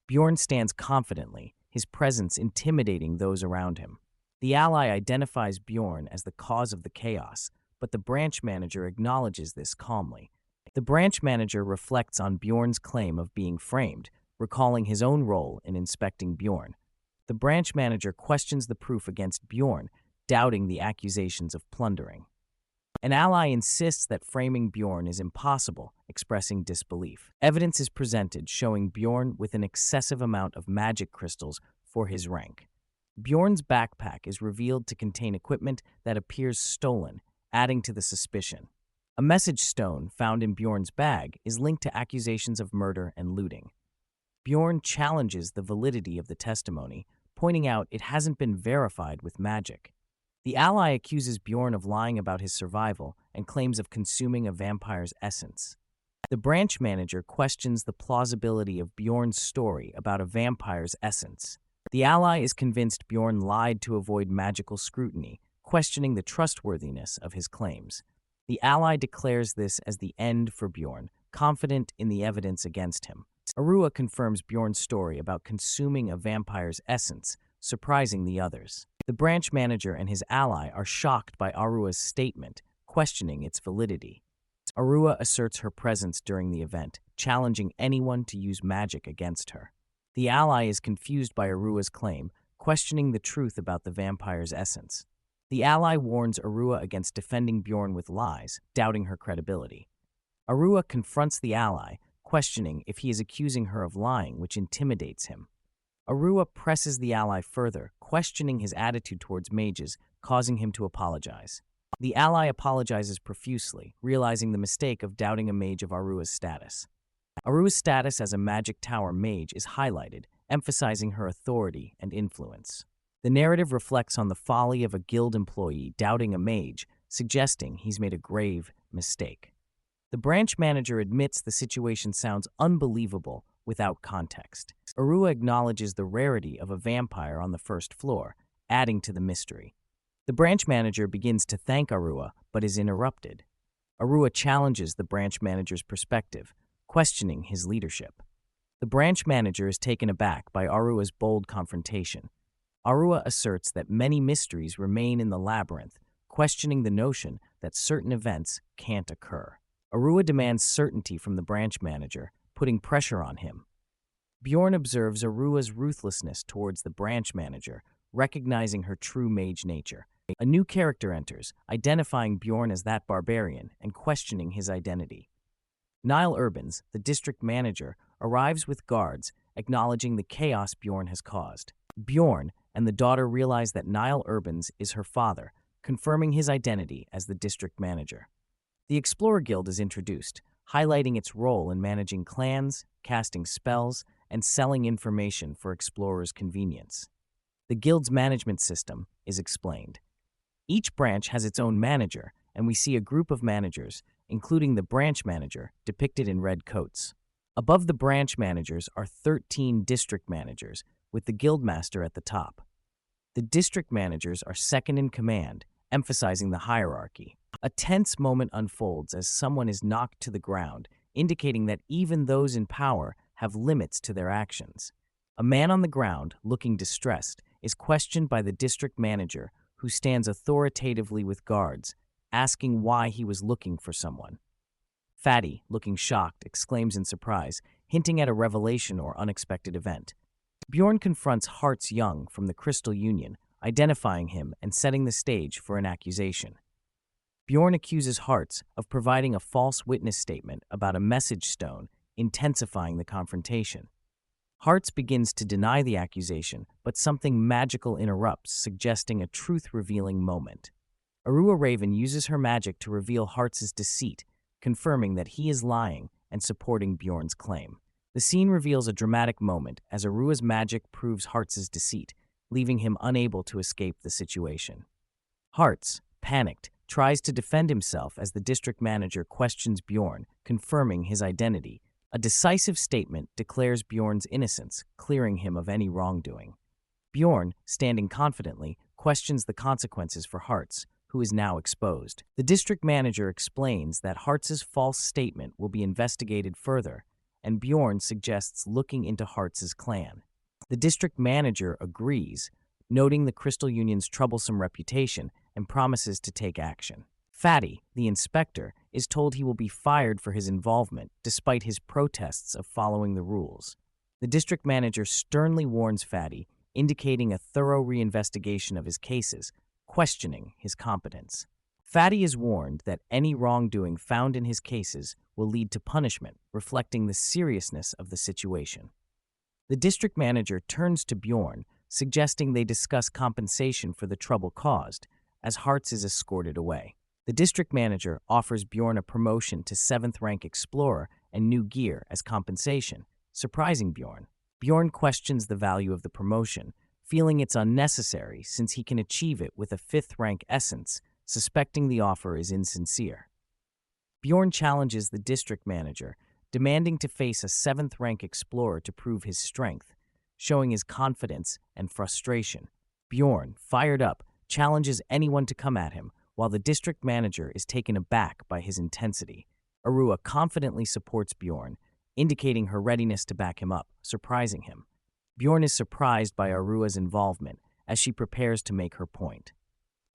Bjorn stands confidently, his presence intimidating those around him. The ally identifies Bjorn as the cause of the chaos, but the branch manager acknowledges this calmly. The branch manager reflects on Bjorn's claim of being framed, recalling his own role in inspecting Bjorn. The branch manager questions the proof against Bjorn, doubting the accusations of plundering. An ally insists that framing Bjorn is impossible, expressing disbelief. Evidence is presented showing Bjorn with an excessive amount of magic crystals for his rank. Bjorn's backpack is revealed to contain equipment that appears stolen, adding to the suspicion. A message stone found in Bjorn's bag is linked to accusations of murder and looting. Bjorn challenges the validity of the testimony, pointing out it hasn't been verified with magic. The ally accuses Bjorn of lying about his survival and claims of consuming a vampire's essence. The branch manager questions the plausibility of Bjorn's story about a vampire's essence. The ally is convinced Bjorn lied to avoid magical scrutiny, questioning the trustworthiness of his claims. The ally declares this as the end for Bjorn, confident in the evidence against him. Arua confirms Bjorn's story about consuming a vampire's essence, surprising the others. The branch manager and his ally are shocked by Arua's statement, questioning its validity. Arua asserts her presence during the event, challenging anyone to use magic against her. The ally is confused by Arua's claim, questioning the truth about the vampire's essence. The ally warns Arua against defending Bjorn with lies, doubting her credibility. Arua confronts the ally, questioning if he is accusing her of lying, which intimidates him. Arua presses the ally further, questioning his attitude towards mages, causing him to apologize. The ally apologizes profusely, realizing the mistake of doubting a mage of Arua's status. Arua's status as a Magic Tower mage is highlighted, emphasizing her authority and influence. The narrative reflects on the folly of a guild employee doubting a mage, suggesting he's made a grave mistake. The branch manager admits the situation sounds unbelievable without context. Arua acknowledges the rarity of a vampire on the first floor, adding to the mystery. The branch manager begins to thank Arua, but is interrupted. Arua challenges the branch manager's perspective, questioning his leadership. The branch manager is taken aback by Arua's bold confrontation. Arua asserts that many mysteries remain in the labyrinth, questioning the notion that certain events can't occur. Arua demands certainty from the branch manager, putting pressure on him. Bjorn observes Arua's ruthlessness towards the branch manager, recognizing her true mage nature. A new character enters, identifying Bjorn as that barbarian and questioning his identity. Niall Urbans, the district manager, arrives with guards, acknowledging the chaos Bjorn has caused. Bjorn and the daughter realize that Niall Urbans is her father, confirming his identity as the district manager. The Explorer Guild is introduced, highlighting its role in managing clans, casting spells, and selling information for explorers' convenience. The Guild's management system is explained. Each branch has its own manager, and we see a group of managers, including the branch manager, depicted in red coats. Above the branch managers are 13 district managers, with the guildmaster at the top. The district managers are second in command, emphasizing the hierarchy. A tense moment unfolds as someone is knocked to the ground, indicating that even those in power have limits to their actions. A man on the ground, looking distressed, is questioned by the district manager, who stands authoritatively with guards, asking why he was looking for someone. Fatty, looking shocked, exclaims in surprise, hinting at a revelation or unexpected event. Bjorn confronts Hearts Young from the Crystal Union, identifying him and setting the stage for an accusation. Bjorn accuses Hearts of providing a false witness statement about a message stone, intensifying the confrontation. Hearts begins to deny the accusation, but something magical interrupts, suggesting a truth-revealing moment. Arua Raven uses her magic to reveal Hearts' deceit, confirming that he is lying and supporting Bjorn's claim. The scene reveals a dramatic moment as Arua's magic proves Hearts' deceit, leaving him unable to escape the situation. Hearts, panicked, tries to defend himself as the district manager questions Bjorn, confirming his identity. A decisive statement declares Bjorn's innocence, clearing him of any wrongdoing. Bjorn, standing confidently, questions the consequences for Hearts, who is now exposed. The district manager explains that Hearts' false statement will be investigated further, and Bjorn suggests looking into Hearts' clan. The district manager agrees, noting the Crystal Union's troublesome reputation, and promises to take action. Fatty, the inspector, is told he will be fired for his involvement, despite his protests of following the rules. The district manager sternly warns Fatty, indicating a thorough reinvestigation of his cases, questioning his competence. Fatty is warned that any wrongdoing found in his cases will lead to punishment, reflecting the seriousness of the situation. The district manager turns to Bjorn, suggesting they discuss compensation for the trouble caused, as Hearts is escorted away. The district manager offers Bjorn a promotion to 7th rank explorer and new gear as compensation, surprising Bjorn. Bjorn questions the value of the promotion, feeling it's unnecessary since he can achieve it with a 5th rank essence, suspecting the offer is insincere. Bjorn challenges the district manager, demanding to face a 7th rank explorer to prove his strength, showing his confidence and frustration. Bjorn, fired up, challenges anyone to come at him, while the district manager is taken aback by his intensity. Arua confidently supports Bjorn, indicating her readiness to back him up, surprising him. Bjorn is surprised by Arua's involvement as she prepares to make her point.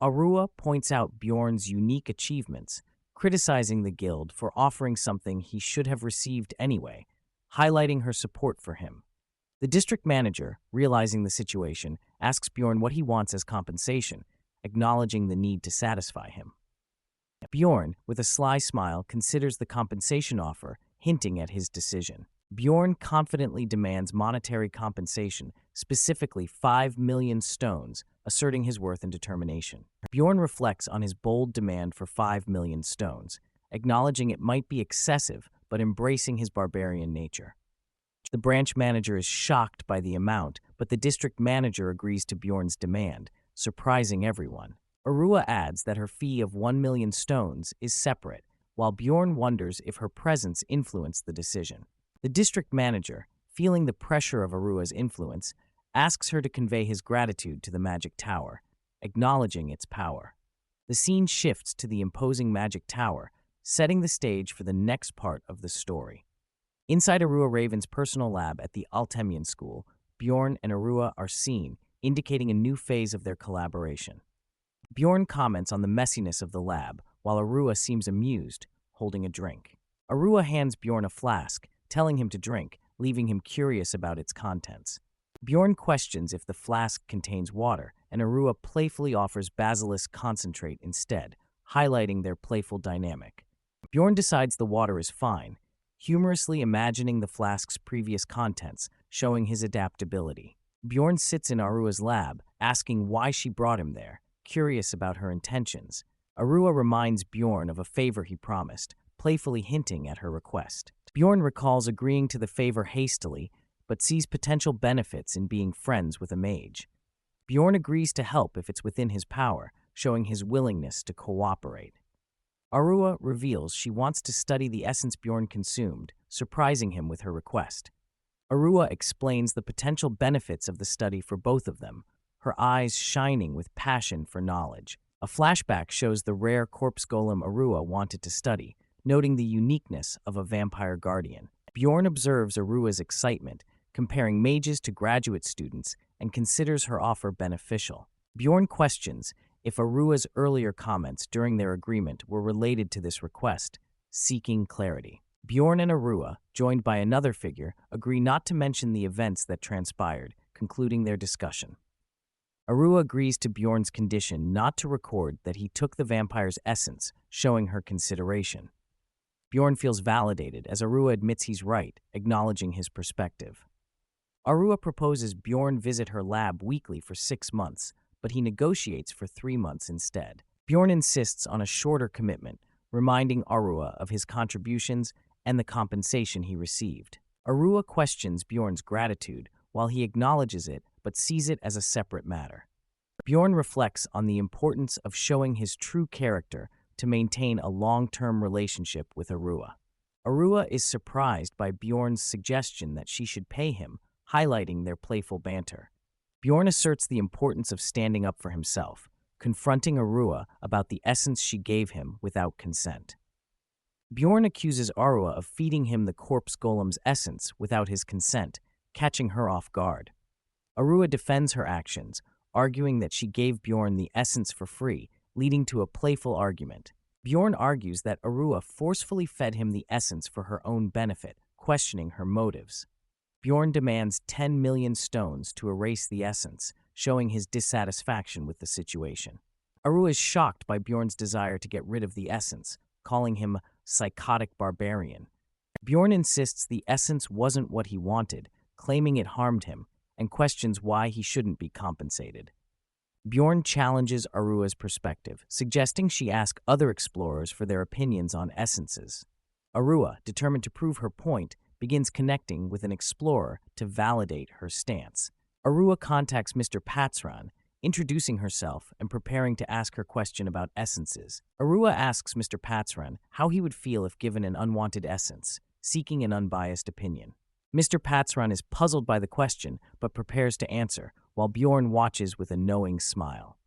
Arua points out Bjorn's unique achievements, criticizing the guild for offering something he should have received anyway, highlighting her support for him. The district manager, realizing the situation, asks Bjorn what he wants as compensation, acknowledging the need to satisfy him. Bjorn, with a sly smile, considers the compensation offer, hinting at his decision. Bjorn confidently demands monetary compensation, specifically 5 million stones, asserting his worth and determination. Bjorn reflects on his bold demand for 5 million stones, acknowledging it might be excessive, but embracing his barbarian nature. The branch manager is shocked by the amount, but the district manager agrees to Bjorn's demand, surprising everyone. Arua adds that her fee of 1 million stones is separate, while Bjorn wonders if her presence influenced the decision. The district manager, feeling the pressure of Arua's influence, asks her to convey his gratitude to the magic tower, acknowledging its power. The scene shifts to the imposing magic tower, setting the stage for the next part of the story. Inside Arua Raven's personal lab at the Altemian school, Bjorn and Arua are seen, indicating a new phase of their collaboration. Bjorn comments on the messiness of the lab, while Arua seems amused, holding a drink. Arua hands Bjorn a flask, telling him to drink, leaving him curious about its contents. Bjorn questions if the flask contains water, and Arua playfully offers basilisk concentrate instead, highlighting their playful dynamic. Bjorn decides the water is fine, humorously imagining the flask's previous contents, showing his adaptability. Bjorn sits in Arua's lab, asking why she brought him there, curious about her intentions. Arua reminds Bjorn of a favor he promised, playfully hinting at her request. Bjorn recalls agreeing to the favor hastily, but sees potential benefits in being friends with a mage. Bjorn agrees to help if it's within his power, showing his willingness to cooperate. Arua reveals she wants to study the essence Bjorn consumed, surprising him with her request. Arua explains the potential benefits of the study for both of them, her eyes shining with passion for knowledge. A flashback shows the rare corpse golem Arua wanted to study, noting the uniqueness of a vampire guardian. Bjorn observes Arua's excitement, comparing mages to graduate students, and considers her offer beneficial. Bjorn questions if Arua's earlier comments during their agreement were related to this request, seeking clarity. Bjorn and Arua, joined by another figure, agree not to mention the events that transpired, concluding their discussion. Arua agrees to Bjorn's condition not to record that he took the vampire's essence, showing her consideration. Bjorn feels validated as Arua admits he's right, acknowledging his perspective. Arua proposes Bjorn visit her lab weekly for 6 months, but he negotiates for 3 months instead. Bjorn insists on a shorter commitment, reminding Arua of his contributions and the compensation he received. Arua questions Bjorn's gratitude, while he acknowledges it but sees it as a separate matter. Bjorn reflects on the importance of showing his true character to maintain a long-term relationship with Arua. Arua is surprised by Bjorn's suggestion that she should pay him, highlighting their playful banter. Bjorn asserts the importance of standing up for himself, confronting Arua about the essence she gave him without consent. Bjorn accuses Arua of feeding him the corpse golem's essence without his consent, catching her off guard. Arua defends her actions, arguing that she gave Bjorn the essence for free, leading to a playful argument. Bjorn argues that Arua forcefully fed him the essence for her own benefit, questioning her motives. Bjorn demands 10 million stones to erase the essence, showing his dissatisfaction with the situation. Arua is shocked by Bjorn's desire to get rid of the essence, calling him psychotic barbarian. Bjorn insists the essence wasn't what he wanted, claiming it harmed him, and questions why he shouldn't be compensated. Bjorn challenges Arua's perspective, suggesting she ask other explorers for their opinions on essences. Arua, determined to prove her point, begins connecting with an explorer to validate her stance. Arua contacts Mr. Patsran, introducing herself and preparing to ask her question about essences. Arua asks Mr. Patsran how he would feel if given an unwanted essence, seeking an unbiased opinion. Mr. Patsran is puzzled by the question, but prepares to answer, while Bjorn watches with a knowing smile.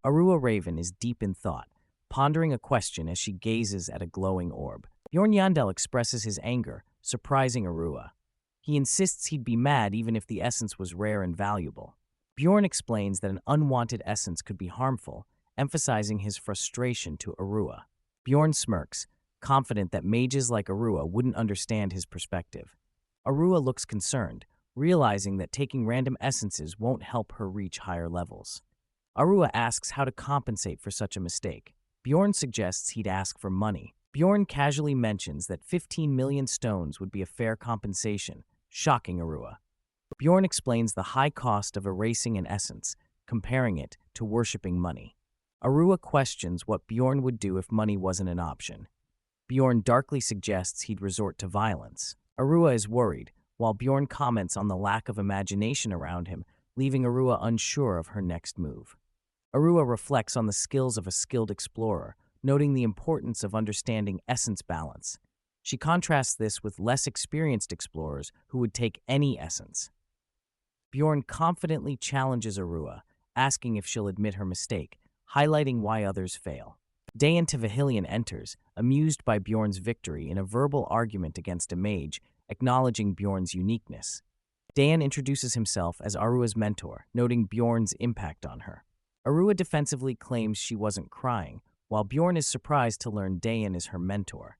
Arua Raven is deep in thought, pondering a question as she gazes at a glowing orb. Bjorn Jandel expresses his anger, surprising Arua. He insists he'd be mad even if the essence was rare and valuable. Bjorn explains that an unwanted essence could be harmful, emphasizing his frustration to Arua. Bjorn smirks, confident that mages like Arua wouldn't understand his perspective. Arua looks concerned, realizing that taking random essences won't help her reach higher levels. Arua asks how to compensate for such a mistake. Bjorn suggests he'd ask for money. Bjorn casually mentions that 15 million stones would be a fair compensation, shocking Arua. Bjorn explains the high cost of erasing an essence, comparing it to worshipping money. Arua questions what Bjorn would do if money wasn't an option. Bjorn darkly suggests he'd resort to violence. Arua is worried, while Bjorn comments on the lack of imagination around him, leaving Arua unsure of her next move. Arua reflects on the skills of a skilled explorer, noting the importance of understanding essence balance. She contrasts this with less experienced explorers who would take any essence. Bjorn confidently challenges Arua, asking if she'll admit her mistake, highlighting why others fail. Dayan Tvahilian enters, amused by Bjorn's victory in a verbal argument against a mage, acknowledging Bjorn's uniqueness. Dayan introduces himself as Arua's mentor, noting Bjorn's impact on her. Arua defensively claims she wasn't crying, while Bjorn is surprised to learn Dayan is her mentor.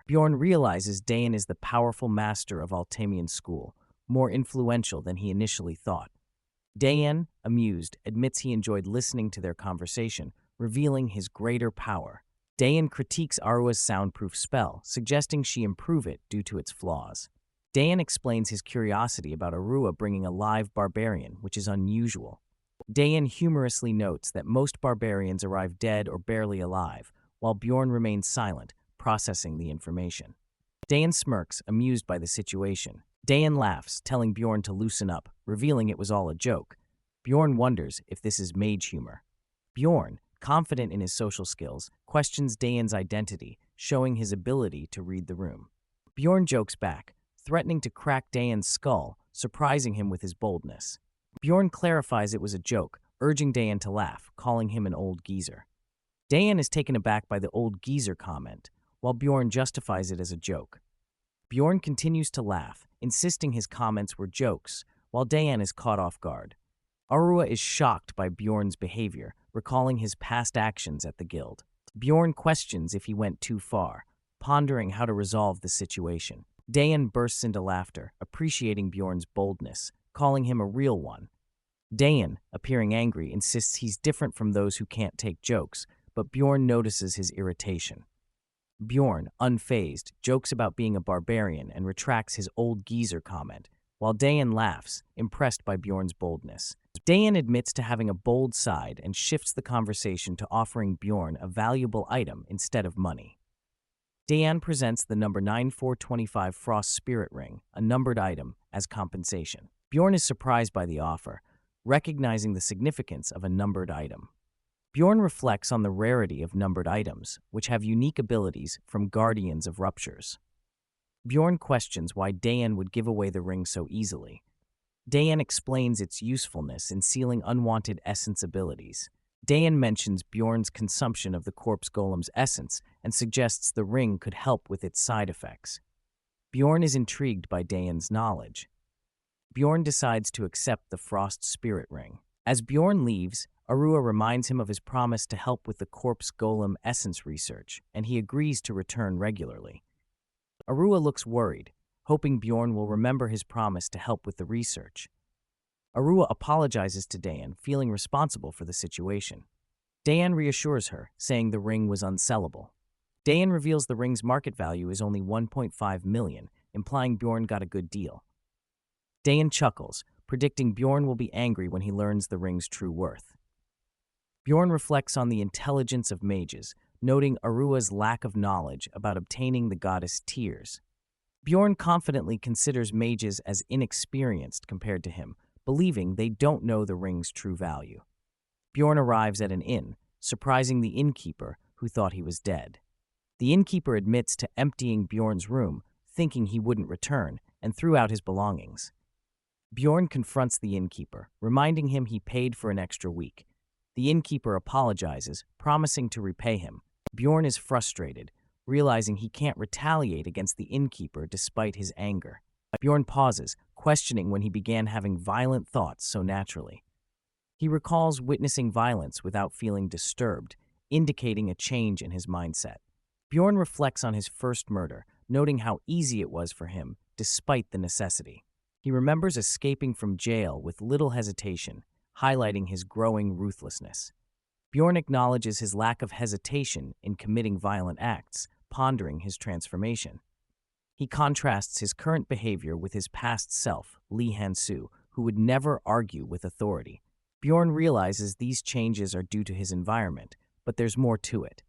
Bjorn realizes Dayan is the powerful master of Altamian school, more influential than he initially thought. Dayan, amused, admits he enjoyed listening to their conversation, revealing his greater power. Dayan critiques Arua's soundproof spell, suggesting she improve it due to its flaws. Dayan explains his curiosity about Arua bringing a live barbarian, which is unusual. Dayan humorously notes that most barbarians arrive dead or barely alive, while Bjorn remains silent, processing the information. Dayan smirks, amused by the situation. Dayan laughs, telling Bjorn to loosen up, revealing it was all a joke. Bjorn wonders if this is mage humor. Bjorn, confident in his social skills, questions Dayan's identity, showing his ability to read the room. Bjorn jokes back, threatening to crack Dayan's skull, surprising him with his boldness. Bjorn clarifies it was a joke, urging Dayan to laugh, calling him an old geezer. Dayan is taken aback by the old geezer comment, while Bjorn justifies it as a joke. Bjorn continues to laugh, insisting his comments were jokes, while Dayan is caught off guard. Arua is shocked by Bjorn's behavior, recalling his past actions at the guild. Bjorn questions if he went too far, pondering how to resolve the situation. Dayan bursts into laughter, appreciating Bjorn's boldness, calling him a real one. Dayan, appearing angry, insists he's different from those who can't take jokes, but Bjorn notices his irritation. Bjorn, unfazed, jokes about being a barbarian and retracts his old geezer comment, while Dayan laughs, impressed by Bjorn's boldness. Dayan admits to having a bold side and shifts the conversation to offering Bjorn a valuable item instead of money. Dayan presents the number 9425 Frost Spirit Ring, a numbered item, as compensation. Bjorn is surprised by the offer, recognizing the significance of a numbered item. Bjorn reflects on the rarity of numbered items, which have unique abilities from Guardians of Ruptures. Bjorn questions why Dayan would give away the ring so easily. Dayan explains its usefulness in sealing unwanted essence abilities. Dayan mentions Bjorn's consumption of the corpse golem's essence and suggests the ring could help with its side effects. Bjorn is intrigued by Dayan's knowledge. Bjorn decides to accept the Frost Spirit Ring. As Bjorn leaves, Arua reminds him of his promise to help with the corpse golem essence research, and he agrees to return regularly. Arua looks worried, hoping Bjorn will remember his promise to help with the research. Arua apologizes to Dayan, feeling responsible for the situation. Dayan reassures her, saying the ring was unsellable. Dayan reveals the ring's market value is only 1.5 million, implying Bjorn got a good deal. Dayan chuckles, predicting Bjorn will be angry when he learns the ring's true worth. Bjorn reflects on the intelligence of mages, noting Arua's lack of knowledge about obtaining the goddess tears. Bjorn confidently considers mages as inexperienced compared to him, believing they don't know the ring's true value. Bjorn arrives at an inn, surprising the innkeeper, who thought he was dead. The innkeeper admits to emptying Bjorn's room, thinking he wouldn't return, and threw out his belongings. Bjorn confronts the innkeeper, reminding him he paid for an extra week. The innkeeper apologizes, promising to repay him. Bjorn is frustrated, realizing he can't retaliate against the innkeeper despite his anger. Bjorn pauses, questioning when he began having violent thoughts so naturally. He recalls witnessing violence without feeling disturbed, indicating a change in his mindset. Bjorn reflects on his first murder, noting how easy it was for him, despite the necessity. He remembers escaping from jail with little hesitation, highlighting his growing ruthlessness. Bjorn acknowledges his lack of hesitation in committing violent acts, pondering his transformation. He contrasts his current behavior with his past self, Lee Hansoo, who would never argue with authority. Bjorn realizes these changes are due to his environment, but there's more to it.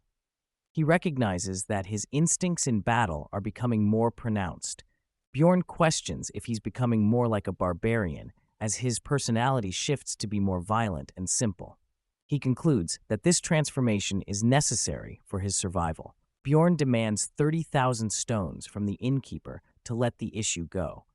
He recognizes that his instincts in battle are becoming more pronounced. Bjorn questions if he's becoming more like a barbarian, as his personality shifts to be more violent and simple. He concludes that this transformation is necessary for his survival. Bjorn demands 30,000 stones from the innkeeper to let the issue go.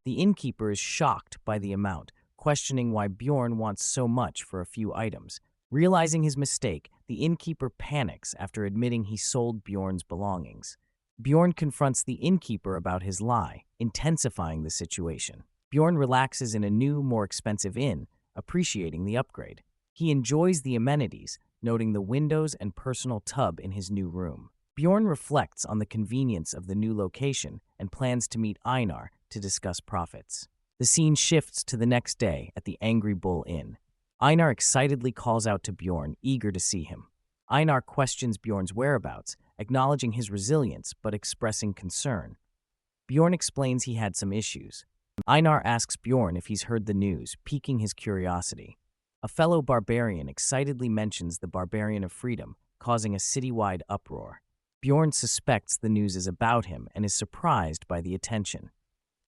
The innkeeper is shocked by the amount, questioning why Bjorn wants so much for a few items. Realizing his mistake, the innkeeper panics after admitting he sold Bjorn's belongings. Bjorn confronts the innkeeper about his lie, intensifying the situation. Bjorn relaxes in a new, more expensive inn, appreciating the upgrade. He enjoys the amenities, noting the windows and personal tub in his new room. Bjorn reflects on the convenience of the new location and plans to meet Einar to discuss profits. The scene shifts to the next day at the Angry Bull Inn. Einar excitedly calls out to Bjorn, eager to see him. Einar questions Bjorn's whereabouts, acknowledging his resilience but expressing concern. Bjorn explains he had some issues. Einar asks Bjorn if he's heard the news, piquing his curiosity. A fellow barbarian excitedly mentions the Barbarian of Freedom, causing a citywide uproar. Bjorn suspects the news is about him and is surprised by the attention.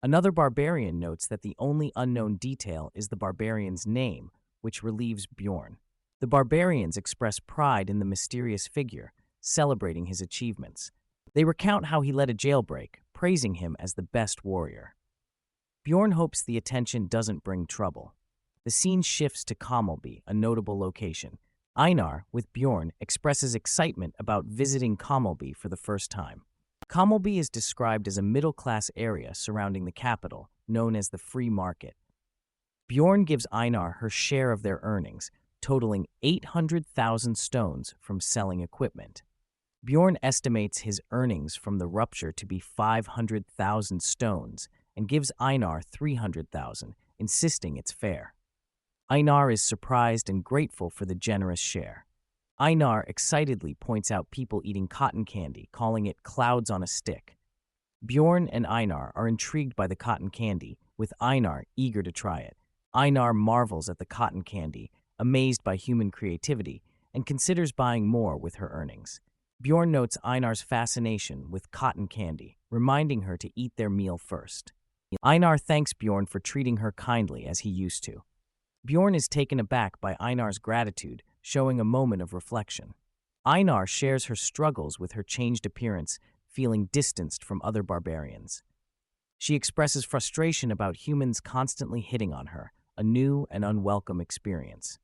Another barbarian notes that the only unknown detail is the barbarian's name, which relieves Bjorn. The barbarians express pride in the mysterious figure, celebrating his achievements. They recount how he led a jailbreak, praising him as the best warrior. Bjorn hopes the attention doesn't bring trouble. The scene shifts to Kommelby, a notable location. Einar, with Bjorn, expresses excitement about visiting Kommelby for the first time. Kommelby is described as a middle-class area surrounding the capital, known as the Free Market. Bjorn gives Einar her share of their earnings, totaling 800,000 stones from selling equipment. Bjorn estimates his earnings from the rupture to be 500,000 stones and gives Einar 300,000, insisting it's fair. Einar is surprised and grateful for the generous share. Einar excitedly points out people eating cotton candy, calling it clouds on a stick. Bjorn and Einar are intrigued by the cotton candy, with Einar eager to try it. Einar marvels at the cotton candy, amazed by human creativity, and considers buying more with her earnings. Bjorn notes Einar's fascination with cotton candy, reminding her to eat their meal first. Einar thanks Bjorn for treating her kindly as he used to. Bjorn is taken aback by Einar's gratitude, showing a moment of reflection. Einar shares her struggles with her changed appearance, feeling distanced from other barbarians. She expresses frustration about humans constantly hitting on her, a new and unwelcome experience.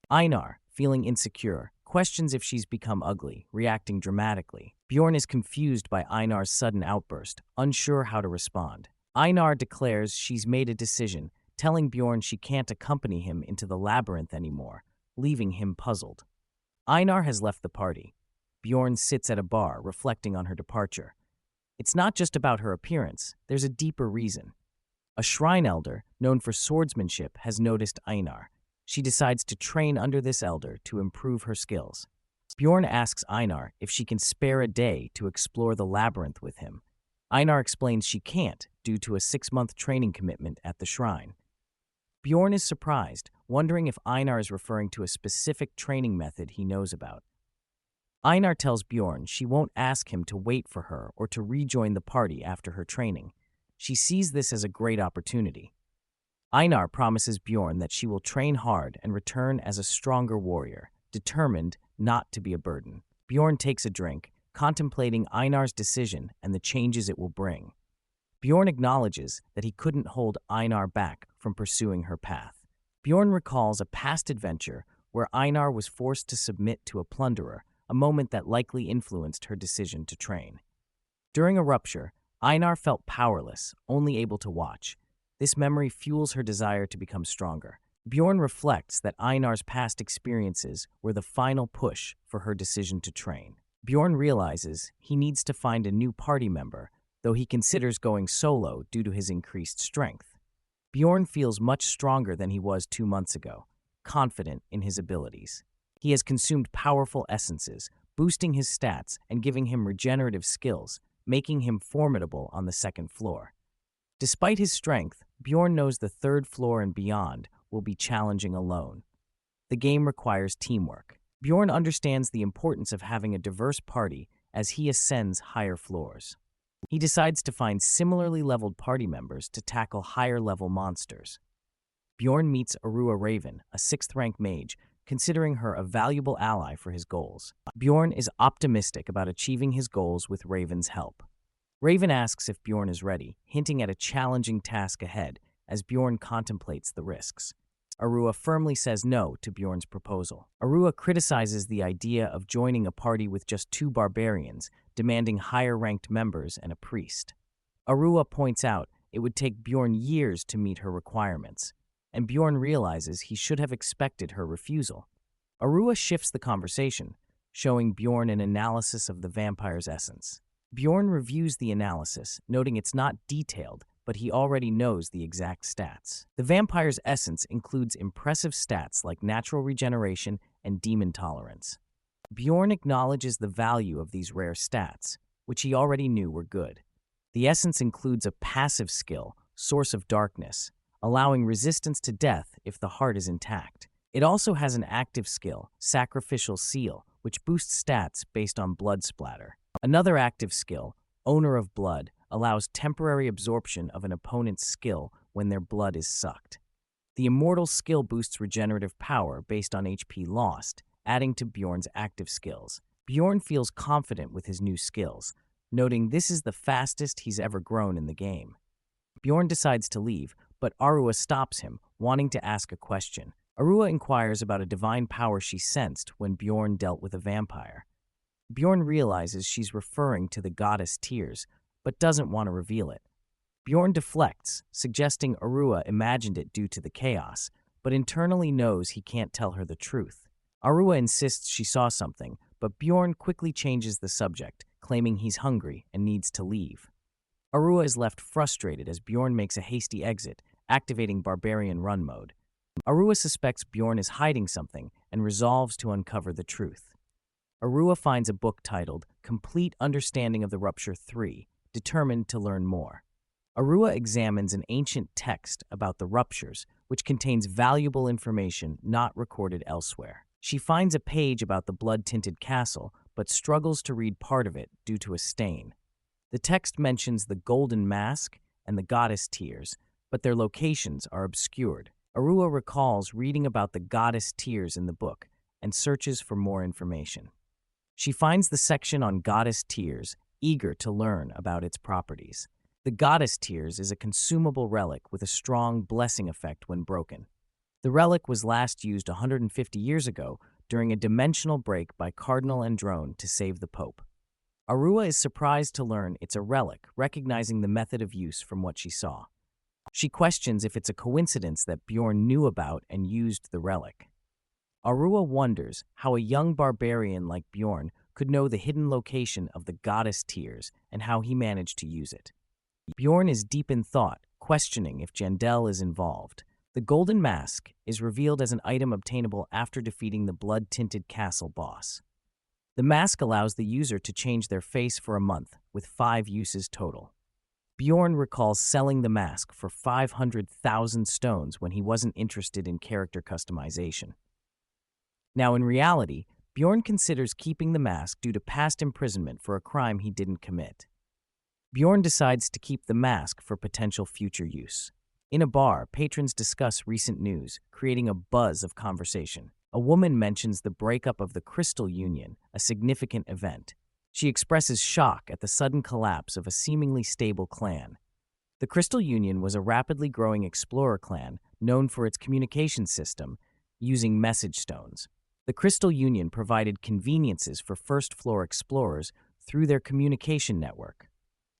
Einar, feeling insecure, questions if she's become ugly, reacting dramatically. Bjorn is confused by Einar's sudden outburst, unsure how to respond. Einar declares she's made a decision, telling Bjorn she can't accompany him into the labyrinth anymore, leaving him puzzled. Einar has left the party. Bjorn sits at a bar, reflecting on her departure. It's not just about her appearance, there's a deeper reason. A shrine elder, known for swordsmanship, has noticed Einar. She decides to train under this elder to improve her skills. Bjorn asks Einar if she can spare a day to explore the labyrinth with him. Einar explains she can't, due to a 6-month training commitment at the shrine. Bjorn is surprised, wondering if Einar is referring to a specific training method he knows about. Einar tells Bjorn she won't ask him to wait for her or to rejoin the party after her training. She sees this as a great opportunity. Einar promises Bjorn that she will train hard and return as a stronger warrior, determined not to be a burden. Bjorn takes a drink, contemplating Einar's decision and the changes it will bring. Bjorn acknowledges that he couldn't hold Einar back from pursuing her path. Bjorn recalls a past adventure where Einar was forced to submit to a plunderer, a moment that likely influenced her decision to train. During a rupture, Einar felt powerless, only able to watch. This memory fuels her desire to become stronger. Bjorn reflects that Einar's past experiences were the final push for her decision to train. Bjorn realizes he needs to find a new party member, though he considers going solo due to his increased strength. Bjorn feels much stronger than he was 2 months ago, confident in his abilities. He has consumed powerful essences, boosting his stats and giving him regenerative skills, making him formidable on the 2nd floor. Despite his strength, Bjorn knows the 3rd floor and beyond will be challenging alone. The game requires teamwork. Bjorn understands the importance of having a diverse party as he ascends higher floors. He decides to find similarly leveled party members to tackle higher-level monsters. Bjorn meets Arua Raven, a 6th-rank mage, considering her a valuable ally for his goals. Bjorn is optimistic about achieving his goals with Raven's help. Raven asks if Bjorn is ready, hinting at a challenging task ahead as Bjorn contemplates the risks. Arua firmly says no to Bjorn's proposal. Arua criticizes the idea of joining a party with just 2 barbarians, demanding higher-ranked members and a priest. Arua points out it would take Bjorn years to meet her requirements, and Bjorn realizes he should have expected her refusal. Arua shifts the conversation, showing Bjorn an analysis of the vampire's essence. Bjorn reviews the analysis, noting it's not detailed, but he already knows the exact stats. The vampire's essence includes impressive stats like natural regeneration and demon tolerance. Bjorn acknowledges the value of these rare stats, which he already knew were good. The essence includes a passive skill, Source of Darkness, allowing resistance to death if the heart is intact. It also has an active skill, Sacrificial Seal, which boosts stats based on blood splatter. Another active skill, Owner of Blood, allows temporary absorption of an opponent's skill when their blood is sucked. The Immortal skill boosts regenerative power based on HP lost, adding to Bjorn's active skills. Bjorn feels confident with his new skills, noting this is the fastest he's ever grown in the game. Bjorn decides to leave, but Arua stops him, wanting to ask a question. Arua inquires about a divine power she sensed when Bjorn dealt with a vampire. Bjorn realizes she's referring to the goddess Tears, but doesn't want to reveal it. Bjorn deflects, suggesting Arua imagined it due to the chaos, but internally knows he can't tell her the truth. Arua insists she saw something, but Bjorn quickly changes the subject, claiming he's hungry and needs to leave. Arua is left frustrated as Bjorn makes a hasty exit, activating Barbarian run mode. Arua suspects Bjorn is hiding something and resolves to uncover the truth. Arua finds a book titled Complete Understanding of the Rupture 3, determined to learn more. Arua examines an ancient text about the ruptures, which contains valuable information not recorded elsewhere. She finds a page about the blood-tinted castle, but struggles to read part of it due to a stain. The text mentions the Golden Mask and the goddess Tears, but their locations are obscured. Arua recalls reading about the goddess Tears in the book and searches for more information. She finds the section on goddess Tears, eager to learn about its properties. The goddess Tears is a consumable relic with a strong blessing effect when broken. The relic was last used 150 years ago during a dimensional break by Cardinal Androne to save the Pope. Arua is surprised to learn it's a relic, recognizing the method of use from what she saw. She questions if it's a coincidence that Bjorn knew about and used the relic. Arua wonders how a young barbarian like Bjorn could know the hidden location of the goddess Tears and how he managed to use it. Bjorn is deep in thought, questioning if Jandel is involved. The Golden Mask is revealed as an item obtainable after defeating the blood-tinted castle boss. The mask allows the user to change their face for a month, with 5 uses total. Bjorn recalls selling the mask for 500,000 stones when he wasn't interested in character customization. Now, in reality, Bjorn considers keeping the mask due to past imprisonment for a crime he didn't commit. Bjorn decides to keep the mask for potential future use. In a bar, patrons discuss recent news, creating a buzz of conversation. A woman mentions the breakup of the Crystal Union, a significant event. She expresses shock at the sudden collapse of a seemingly stable clan. The Crystal Union was a rapidly growing explorer clan known for its communication system using message stones. The Crystal Union provided conveniences for first-floor explorers through their communication network.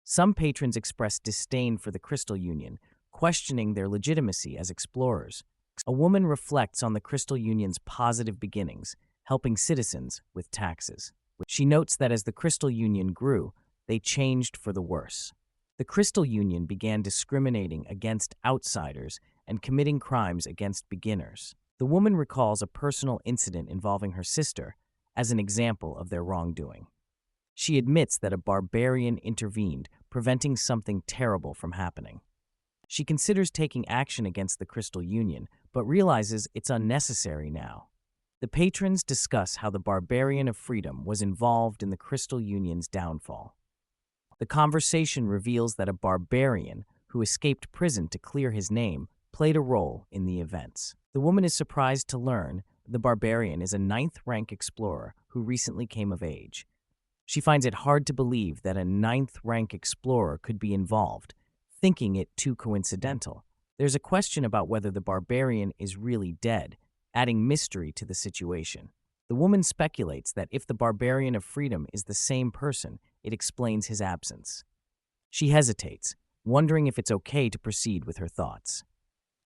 Some patrons expressed disdain for the Crystal Union, questioning their legitimacy as explorers. A woman reflects on the Crystal Union's positive beginnings, helping citizens with taxes. She notes that as the Crystal Union grew, they changed for the worse. The Crystal Union began discriminating against outsiders and committing crimes against beginners. The woman recalls a personal incident involving her sister as an example of their wrongdoing. She admits that a barbarian intervened, preventing something terrible from happening. She considers taking action against the Crystal Union, but realizes it's unnecessary now. The patrons discuss how the Barbarian of Freedom was involved in the Crystal Union's downfall. The conversation reveals that a barbarian who escaped prison to clear his name played a role in the events. The woman is surprised to learn the Barbarian is a 9th-rank explorer who recently came of age. She finds it hard to believe that a 9th-rank explorer could be involved, thinking it too coincidental. There's a question about whether the Barbarian is really dead, adding mystery to the situation. The woman speculates that if the Barbarian of Freedom is the same person, it explains his absence. She hesitates, wondering if it's okay to proceed with her thoughts.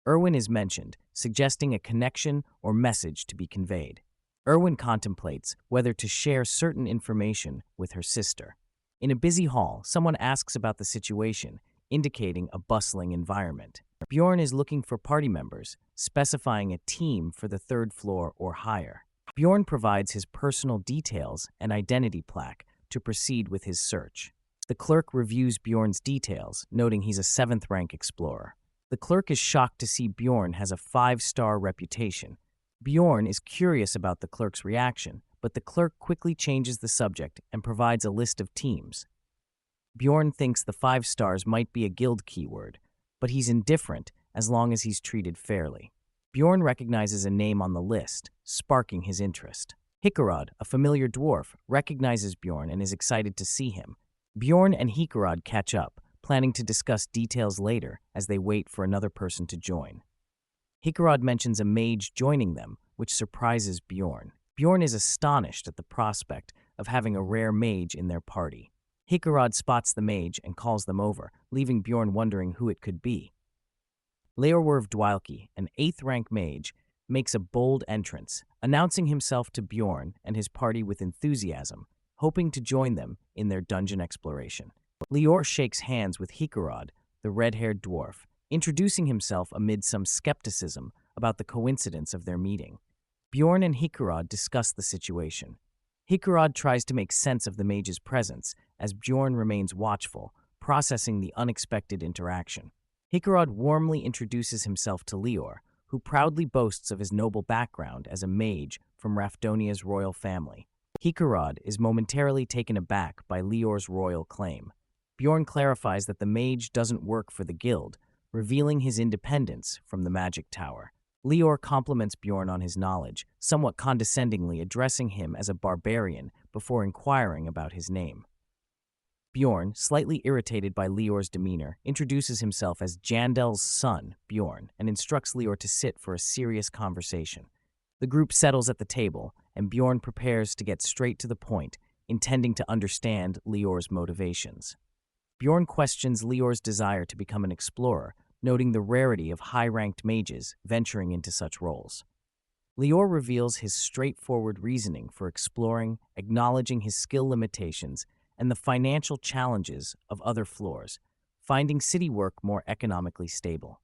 Erwin is mentioned, suggesting a connection or message to be conveyed. Erwin contemplates whether to share certain information with her sister. In a busy hall, someone asks about the situation, indicating a bustling environment. Bjorn is looking for party members, specifying a team for the third floor or higher. Bjorn provides his personal details and identity plaque to proceed with his search. The clerk reviews Bjorn's details, noting he's a 7th-rank explorer. The clerk is shocked to see Bjorn has a 5-star reputation. Bjorn is curious about the clerk's reaction, but the clerk quickly changes the subject and provides a list of teams. Bjorn thinks the 5 stars might be a guild keyword, but he's indifferent as long as he's treated fairly. Bjorn recognizes a name on the list, sparking his interest. Hikarad, a familiar dwarf, recognizes Bjorn and is excited to see him. Bjorn and Hikarad catch up, planning to discuss details later as they wait for another person to join. Hikarad mentions a mage joining them, which surprises Bjorn. Bjorn is astonished at the prospect of having a rare mage in their party. Hikarad spots the mage and calls them over, leaving Bjorn wondering who it could be. Leorwerv Dwalki, an 8th-rank mage, makes a bold entrance, announcing himself to Bjorn and his party with enthusiasm, hoping to join them in their dungeon exploration. Leor shakes hands with Hikarad, the red-haired dwarf, introducing himself amid some skepticism about the coincidence of their meeting. Bjorn and Hikarad discuss the situation. Hikarad tries to make sense of the mage's presence as Bjorn remains watchful, processing the unexpected interaction. Hikarad warmly introduces himself to Leor, who proudly boasts of his noble background as a mage from Rafdonia's royal family. Hikarad is momentarily taken aback by Leor's royal claim. Bjorn clarifies that the mage doesn't work for the guild, revealing his independence from the magic tower. Leor compliments Bjorn on his knowledge, somewhat condescendingly addressing him as a barbarian before inquiring about his name. Bjorn, slightly irritated by Leor's demeanor, introduces himself as Jandel's son, Bjorn, and instructs Leor to sit for a serious conversation. The group settles at the table, and Bjorn prepares to get straight to the point, intending to understand Leor's motivations. Bjorn questions Leor's desire to become an explorer, noting the rarity of high-ranked mages venturing into such roles. Leor reveals his straightforward reasoning for exploring, acknowledging his skill limitations and the financial challenges of other floors, finding city work more economically stable.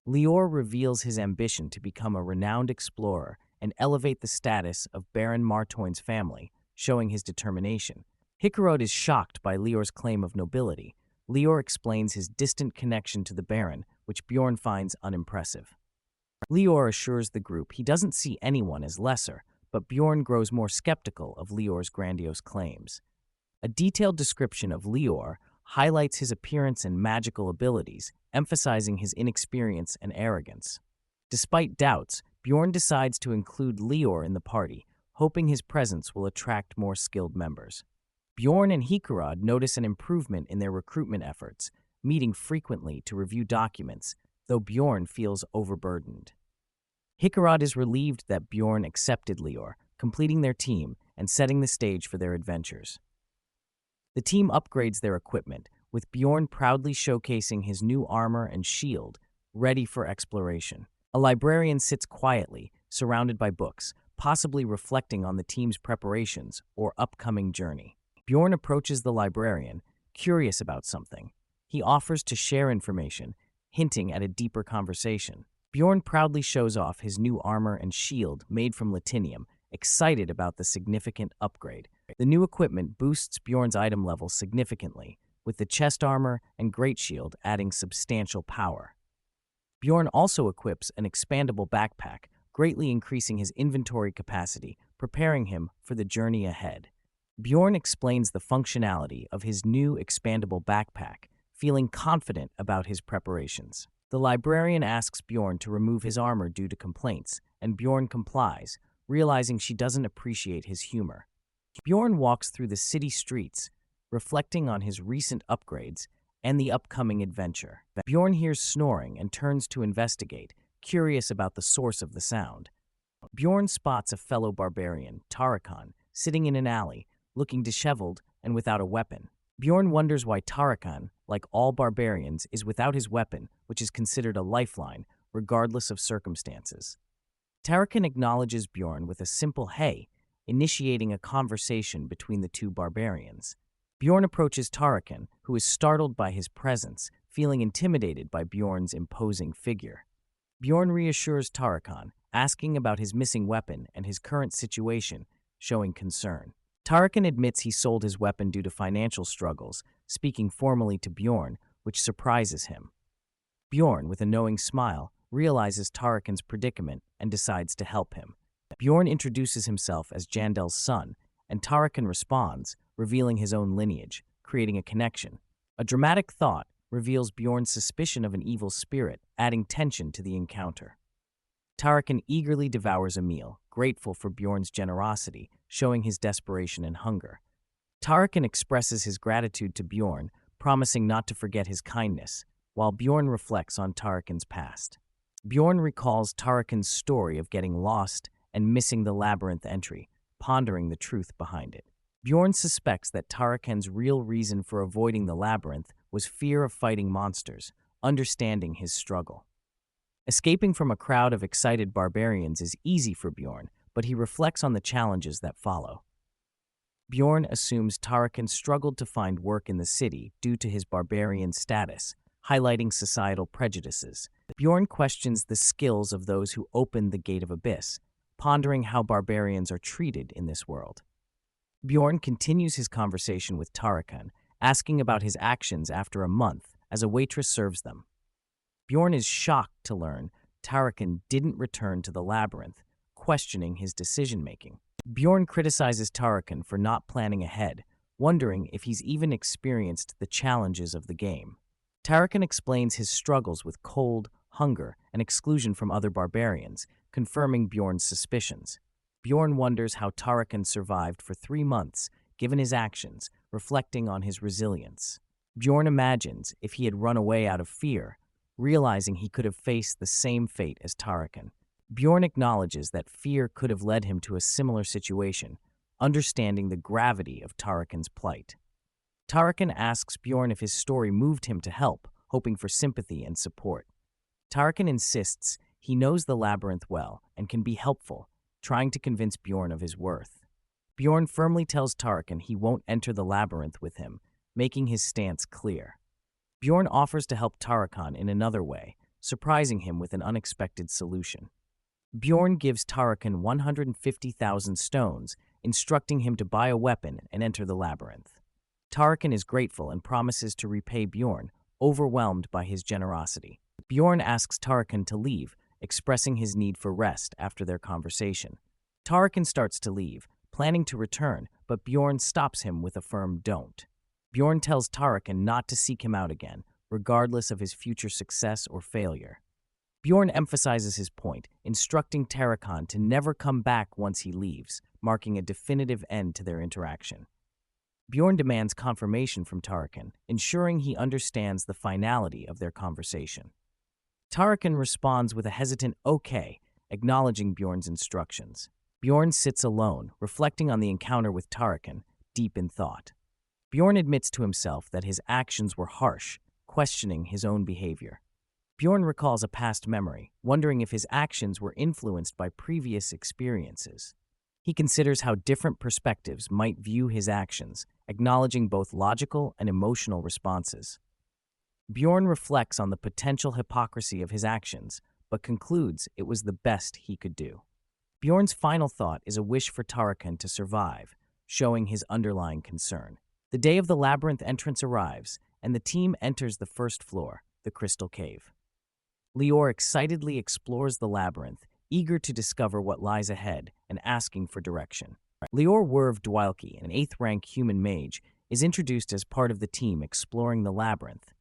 Leor reveals his ambition to become a renowned explorer and elevate the status of Baron Martoin's family, showing his determination. Hikarad is shocked by Leor's claim of nobility. Leor explains his distant connection to the Baron, which Bjorn finds unimpressive. Leor assures the group he doesn't see anyone as lesser, but Bjorn grows more skeptical of Leor's grandiose claims. A detailed description of Leor highlights his appearance and magical abilities, emphasizing his inexperience and arrogance. Despite doubts, Bjorn decides to include Leor in the party, hoping his presence will attract more skilled members. Bjorn and Hikarad notice an improvement in their recruitment efforts, meeting frequently to review documents, though Bjorn feels overburdened. Hikarad is relieved that Bjorn accepted Leor, completing their team and setting the stage for their adventures. The team upgrades their equipment, with Bjorn proudly showcasing his new armor and shield, ready for exploration. A librarian sits quietly, surrounded by books, possibly reflecting on the team's preparations or upcoming journey. Bjorn approaches the librarian, curious about something. He offers to share information, hinting at a deeper conversation. Bjorn proudly shows off his new armor and shield made from latinium, excited about the significant upgrade. The new equipment boosts Bjorn's item level significantly, with the chest armor and great shield adding substantial power. Bjorn also equips an expandable backpack, greatly increasing his inventory capacity, preparing him for the journey ahead. Bjorn explains the functionality of his new expandable backpack, feeling confident about his preparations. The librarian asks Bjorn to remove his armor due to complaints, and Bjorn complies, realizing she doesn't appreciate his humor. Bjorn walks through the city streets, reflecting on his recent upgrades and the upcoming adventure. Bjorn hears snoring and turns to investigate, curious about the source of the sound. Bjorn spots a fellow barbarian, Tarakan, sitting in an alley, looking disheveled and without a weapon. Bjorn wonders why Tarakan, like all barbarians, is without his weapon, which is considered a lifeline, regardless of circumstances. Tarakan acknowledges Bjorn with a simple hey, initiating a conversation between the two barbarians. Bjorn approaches Tarakan, who is startled by his presence, feeling intimidated by Bjorn's imposing figure. Bjorn reassures Tarakan, asking about his missing weapon and his current situation, showing concern. Tarakan admits he sold his weapon due to financial struggles, speaking formally to Bjorn, which surprises him. Bjorn, with a knowing smile, realizes Tarakan's predicament and decides to help him. Bjorn introduces himself as Jandel's son, and Tarakan responds, revealing his own lineage, creating a connection. A dramatic thought reveals Bjorn's suspicion of an evil spirit, adding tension to the encounter. Tarakan eagerly devours a meal, grateful for Bjorn's generosity, showing his desperation and hunger. Tarakan expresses his gratitude to Bjorn, promising not to forget his kindness, while Bjorn reflects on Tarakan's past. Bjorn recalls Tarakan's story of getting lost and missing the labyrinth entry, pondering the truth behind it. Bjorn suspects that Tarakan's real reason for avoiding the labyrinth was fear of fighting monsters, understanding his struggle. Escaping from a crowd of excited barbarians is easy for Bjorn, but he reflects on the challenges that follow. Bjorn assumes Tarakan struggled to find work in the city due to his barbarian status, highlighting societal prejudices. Bjorn questions the skills of those who opened the Gate of Abyss, pondering how barbarians are treated in this world. Bjorn continues his conversation with Tarakan, asking about his actions after a month as a waitress serves them. Bjorn is shocked to learn Tarakan didn't return to the labyrinth, questioning his decision-making. Bjorn criticizes Tarakan for not planning ahead, wondering if he's even experienced the challenges of the game. Tarakan explains his struggles with cold, hunger, and exclusion from other barbarians, confirming Bjorn's suspicions. Bjorn wonders how Tarakan survived for 3 months, given his actions, reflecting on his resilience. Bjorn imagines if he had run away out of fear, realizing he could have faced the same fate as Tarakan. Bjorn acknowledges that fear could have led him to a similar situation, understanding the gravity of Tarakan's plight. Tarakan asks Bjorn if his story moved him to help, hoping for sympathy and support. Tarakan insists he knows the labyrinth well and can be helpful, trying to convince Bjorn of his worth. Bjorn firmly tells Tarakan he won't enter the labyrinth with him, making his stance clear. Bjorn offers to help Tarakan in another way, surprising him with an unexpected solution. Bjorn gives Tarakan 150,000 stones, instructing him to buy a weapon and enter the labyrinth. Tarakan is grateful and promises to repay Bjorn, overwhelmed by his generosity. Bjorn asks Tarakan to leave, expressing his need for rest after their conversation. Tarakan starts to leave, planning to return, but Bjorn stops him with a firm don't. Bjorn tells Tarakan not to seek him out again, regardless of his future success or failure. Bjorn emphasizes his point, instructing Tarakan to never come back once he leaves, marking a definitive end to their interaction. Bjorn demands confirmation from Tarakan, ensuring he understands the finality of their conversation. Tarakan responds with a hesitant okay, acknowledging Bjorn's instructions. Bjorn sits alone, reflecting on the encounter with Tarakan, deep in thought. Bjorn admits to himself that his actions were harsh, questioning his own behavior. Bjorn recalls a past memory, wondering if his actions were influenced by previous experiences. He considers how different perspectives might view his actions, acknowledging both logical and emotional responses. Bjorn reflects on the potential hypocrisy of his actions, but concludes it was the best he could do. Bjorn's final thought is a wish for Tarakan to survive, showing his underlying concern. The day of the labyrinth entrance arrives, and the team enters the first floor, the Crystal Cave. Lior excitedly explores the labyrinth, eager to discover what lies ahead and asking for direction. Lior Werv Dwalki, an 8th-rank human mage, is introduced as part of the team exploring the labyrinth.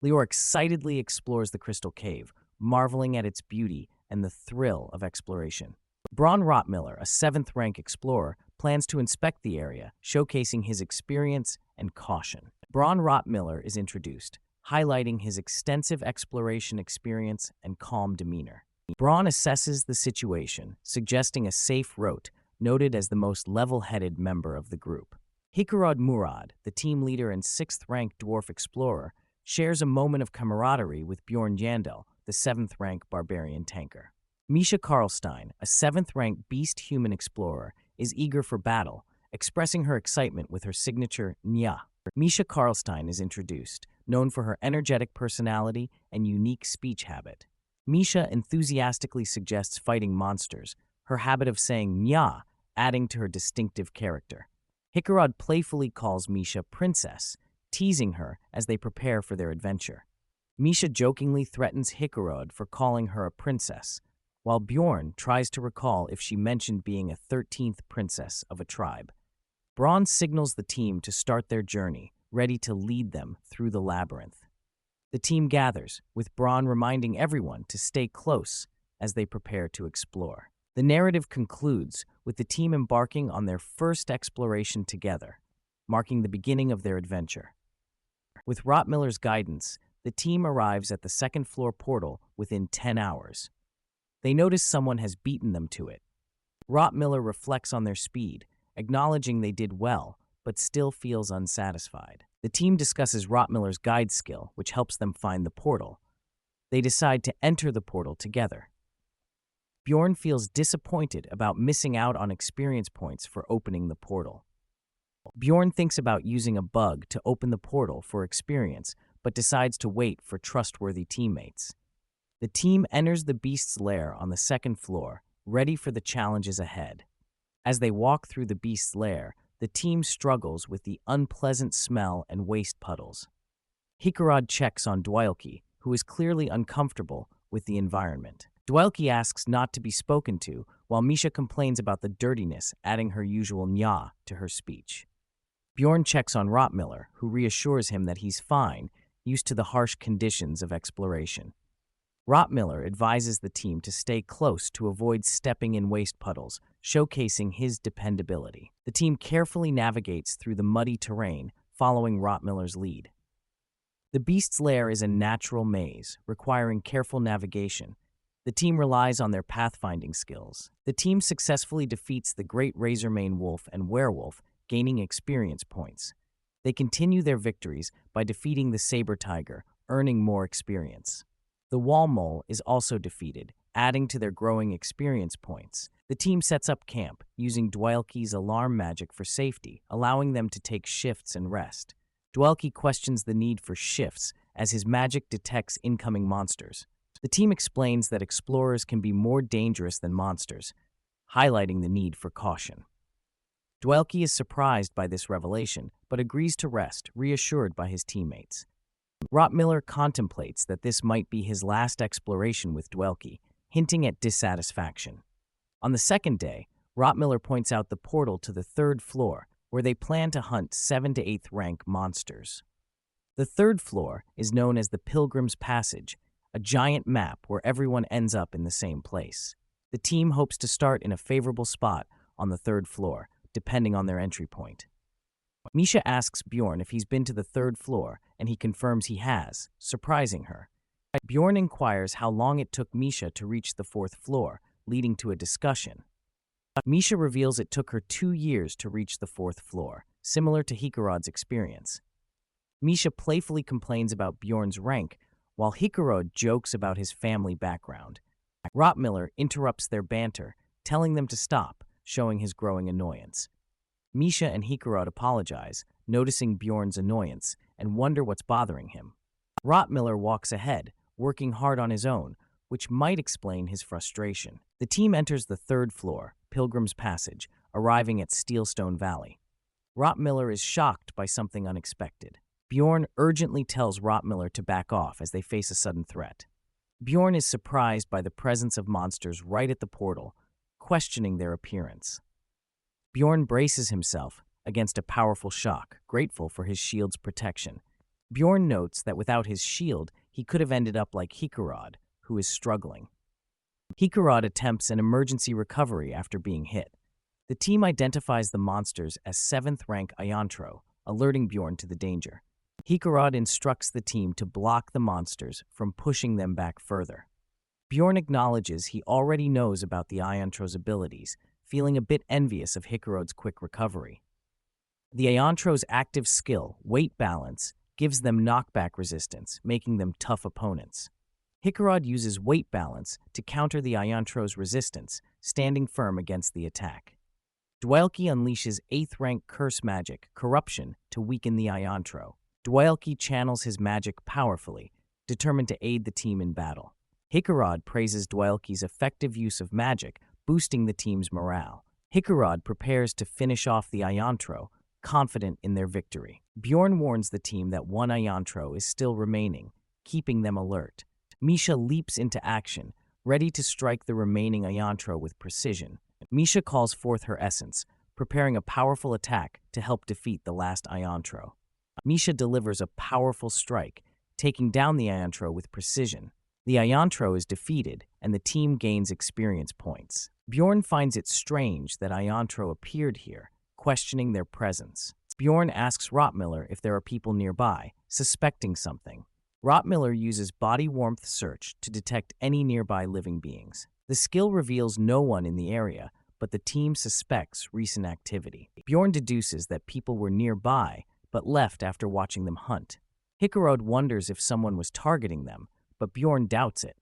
Lior excitedly explores the Crystal Cave, marveling at its beauty and the thrill of exploration. Braun Rottmiller, a 7th-rank explorer, plans to inspect the area, showcasing his experience and caution. Braun Rottmiller is introduced, highlighting his extensive exploration experience and calm demeanor. Braun assesses the situation, suggesting a safe route, noted as the most level-headed member of the group. Hikarod Murad, the team leader and 6th-ranked dwarf explorer, shares a moment of camaraderie with Bjorn Jandel, the 7th-ranked barbarian tanker. Misha Karlstein, a 7th-ranked beast-human explorer, is eager for battle, expressing her excitement with her signature Nya. Misha Karlstein is introduced, known for her energetic personality and unique speech habit. Misha enthusiastically suggests fighting monsters, her habit of saying Nya adding to her distinctive character. Hikarod playfully calls Misha princess, teasing her as they prepare for their adventure. Misha jokingly threatens Hikarod for calling her a princess, while Bjorn tries to recall if she mentioned being a 13th princess of a tribe. Braun signals the team to start their journey, ready to lead them through the labyrinth. The team gathers, with Braun reminding everyone to stay close as they prepare to explore. The narrative concludes with the team embarking on their first exploration together, marking the beginning of their adventure. With Rottmiller's guidance, the team arrives at the second-floor portal within 10 hours. They notice someone has beaten them to it. Rottmiller reflects on their speed, acknowledging they did well, but still feels unsatisfied. The team discusses Rottmiller's guide skill, which helps them find the portal. They decide to enter the portal together. Bjorn feels disappointed about missing out on experience points for opening the portal. Bjorn thinks about using a bug to open the portal for experience, but decides to wait for trustworthy teammates. The team enters the beast's lair on the second floor, ready for the challenges ahead. As they walk through the beast's lair, the team struggles with the unpleasant smell and waste puddles. Hikarod checks on Dwylke, who is clearly uncomfortable with the environment. Dwylke asks not to be spoken to, while Misha complains about the dirtiness, adding her usual nya to her speech. Bjorn checks on Rottmiller, who reassures him that he's fine, used to the harsh conditions of exploration. Rottmiller advises the team to stay close to avoid stepping in waste puddles, showcasing his dependability. The team carefully navigates through the muddy terrain, following Rottmiller's lead. The beast's lair is a natural maze, requiring careful navigation. The team relies on their pathfinding skills. The team successfully defeats the great razormane wolf and werewolf, gaining experience points. They continue their victories by defeating the saber tiger, earning more experience. The wall mole is also defeated, adding to their growing experience points. The team sets up camp, using Dwylke's alarm magic for safety, allowing them to take shifts and rest. Dwylke questions the need for shifts, as his magic detects incoming monsters. The team explains that explorers can be more dangerous than monsters, highlighting the need for caution. Dwylke is surprised by this revelation, but agrees to rest, reassured by his teammates. Rottmiller contemplates that this might be his last exploration with Dwylke, hinting at dissatisfaction. On the second day, Rottmiller points out the portal to the third floor, where they plan to hunt 7th to 8th rank monsters. The third floor is known as the Pilgrim's Passage, a giant map where everyone ends up in the same place. The team hopes to start in a favorable spot on the third floor, depending on their entry point. Misha asks Bjorn if he's been to the third floor, and he confirms he has, surprising her. Bjorn inquires how long it took Misha to reach the 4th floor, leading to a discussion. Misha reveals it took her 2 years to reach the 4th floor, similar to Hikarod's experience. Misha playfully complains about Bjorn's rank, while Hikarod jokes about his family background. Rottmiller interrupts their banter, telling them to stop, showing his growing annoyance. Misha and Hikarod apologize, noticing Bjorn's annoyance, and wonder what's bothering him. Rottmiller walks ahead, working hard on his own, which might explain his frustration. The team enters the 3rd floor, Pilgrim's Passage, arriving at Steelstone Valley. Rottmiller is shocked by something unexpected. Bjorn urgently tells Rottmiller to back off as they face a sudden threat. Bjorn is surprised by the presence of monsters right at the portal, questioning their appearance. Bjorn braces himself against a powerful shock, grateful for his shield's protection. Bjorn notes that without his shield, he could have ended up like Hikarod, who is struggling. Hikarod attempts an emergency recovery after being hit. The team identifies the monsters as 7th rank Ayantro, alerting Bjorn to the danger. Hikarod instructs the team to block the monsters from pushing them back further. Bjorn acknowledges he already knows about the Ayantro's abilities, feeling a bit envious of Hikarod's quick recovery. The Ayantro's active skill, weight balance, gives them knockback resistance, making them tough opponents. Hikarod uses weight balance to counter the Ayantro's resistance, standing firm against the attack. Dwalki unleashes 8th rank curse magic, Corruption, to weaken the Ayantro. Dwalki channels his magic powerfully, determined to aid the team in battle. Hikarod praises Dwalki's effective use of magic, boosting the team's morale. Hikarod prepares to finish off the Ayantro, confident in their victory. Bjorn warns the team that one Ayantro is still remaining, keeping them alert. Misha leaps into action, ready to strike the remaining Ayantro with precision. Misha calls forth her essence, preparing a powerful attack to help defeat the last Ayantro. Misha delivers a powerful strike, taking down the Ayantro with precision. The Ayantro is defeated, and the team gains experience points. Bjorn finds it strange that Ayantro appeared here, questioning their presence. Bjorn asks Rottmiller if there are people nearby, suspecting something. Rottmiller uses body warmth search to detect any nearby living beings. The skill reveals no one in the area, but the team suspects recent activity. Bjorn deduces that people were nearby, but left after watching them hunt. Hikarod wonders if someone was targeting them, but Bjorn doubts it.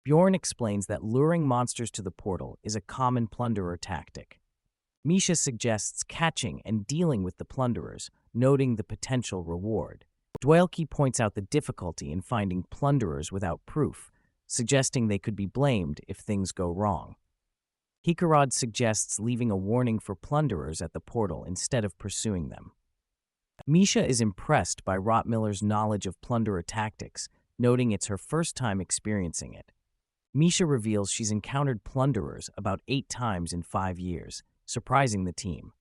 Bjorn explains that luring monsters to the portal is a common plunderer tactic. Misha suggests catching and dealing with the plunderers, noting the potential reward. Dwalki points out the difficulty in finding plunderers without proof, suggesting they could be blamed if things go wrong. Hikarod suggests leaving a warning for plunderers at the portal instead of pursuing them. Misha is impressed by Rottmiller's knowledge of plunderer tactics, noting it's her first time experiencing it. Misha reveals she's encountered plunderers about 8 times in 5 years, surprising the team.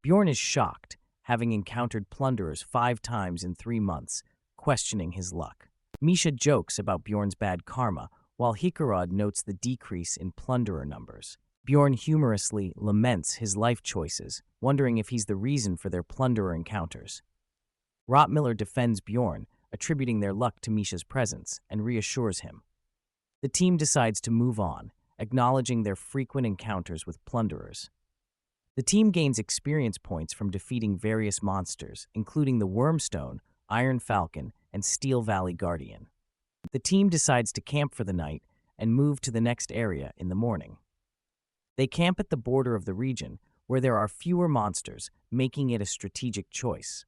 Bjorn is shocked, having encountered plunderers 5 times in 3 months, questioning his luck. Misha jokes about Bjorn's bad karma, while Hikarod notes the decrease in plunderer numbers. Bjorn humorously laments his life choices, wondering if he's the reason for their plunderer encounters. Rottmiller defends Bjorn, attributing their luck to Misha's presence, and reassures him. The team decides to move on, acknowledging their frequent encounters with plunderers. The team gains experience points from defeating various monsters, including the Wormstone, Iron Falcon, and Steel Valley Guardian. The team decides to camp for the night and move to the next area in the morning. They camp at the border of the region, where there are fewer monsters, making it a strategic choice.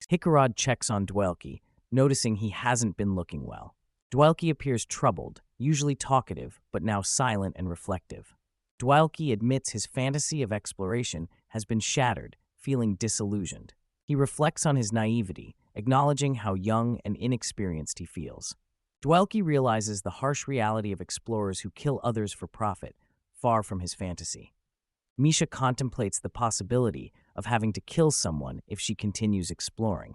Hikarod checks on Dwalki, noticing he hasn't been looking well. Dwalki appears troubled, usually talkative, but now silent and reflective. Dwalki admits his fantasy of exploration has been shattered, feeling disillusioned. He reflects on his naivety, acknowledging how young and inexperienced he feels. Dwalki realizes the harsh reality of explorers who kill others for profit, far from his fantasy. Misha contemplates the possibility of having to kill someone if she continues exploring.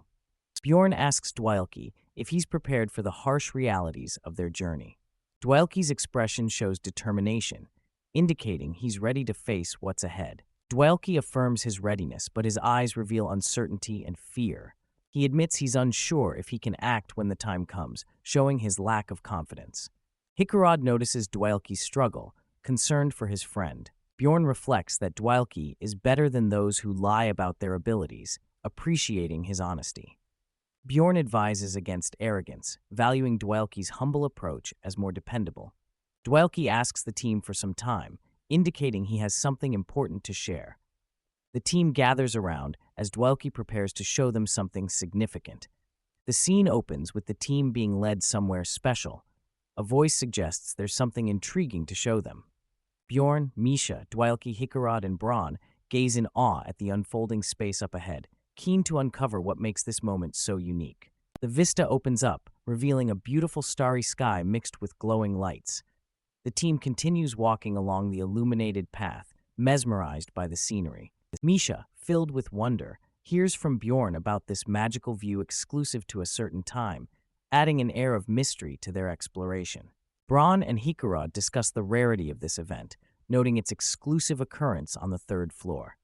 Bjorn asks Dwalki if he's prepared for the harsh realities of their journey. Dwalki's expression shows determination, indicating he's ready to face what's ahead. Dwalki affirms his readiness, but his eyes reveal uncertainty and fear. He admits he's unsure if he can act when the time comes, showing his lack of confidence. Hikarod notices Dwalki's struggle, concerned for his friend. Bjorn reflects that Dwalki is better than those who lie about their abilities, appreciating his honesty. Bjorn advises against arrogance, valuing Dwalki's humble approach as more dependable. Dwalki asks the team for some time, indicating he has something important to share. The team gathers around as Dwalki prepares to show them something significant. The scene opens with the team being led somewhere special. A voice suggests there's something intriguing to show them. Bjorn, Misha, Dwalki, Hikarod, and Braun gaze in awe at the unfolding space up ahead, keen to uncover what makes this moment so unique. The vista opens up, revealing a beautiful starry sky mixed with glowing lights. The team continues walking along the illuminated path, mesmerized by the scenery. Misha, filled with wonder, hears from Bjorn about this magical view exclusive to a certain time, adding an air of mystery to their exploration. Braun and Hikarod discuss the rarity of this event, noting its exclusive occurrence on the 3rd floor.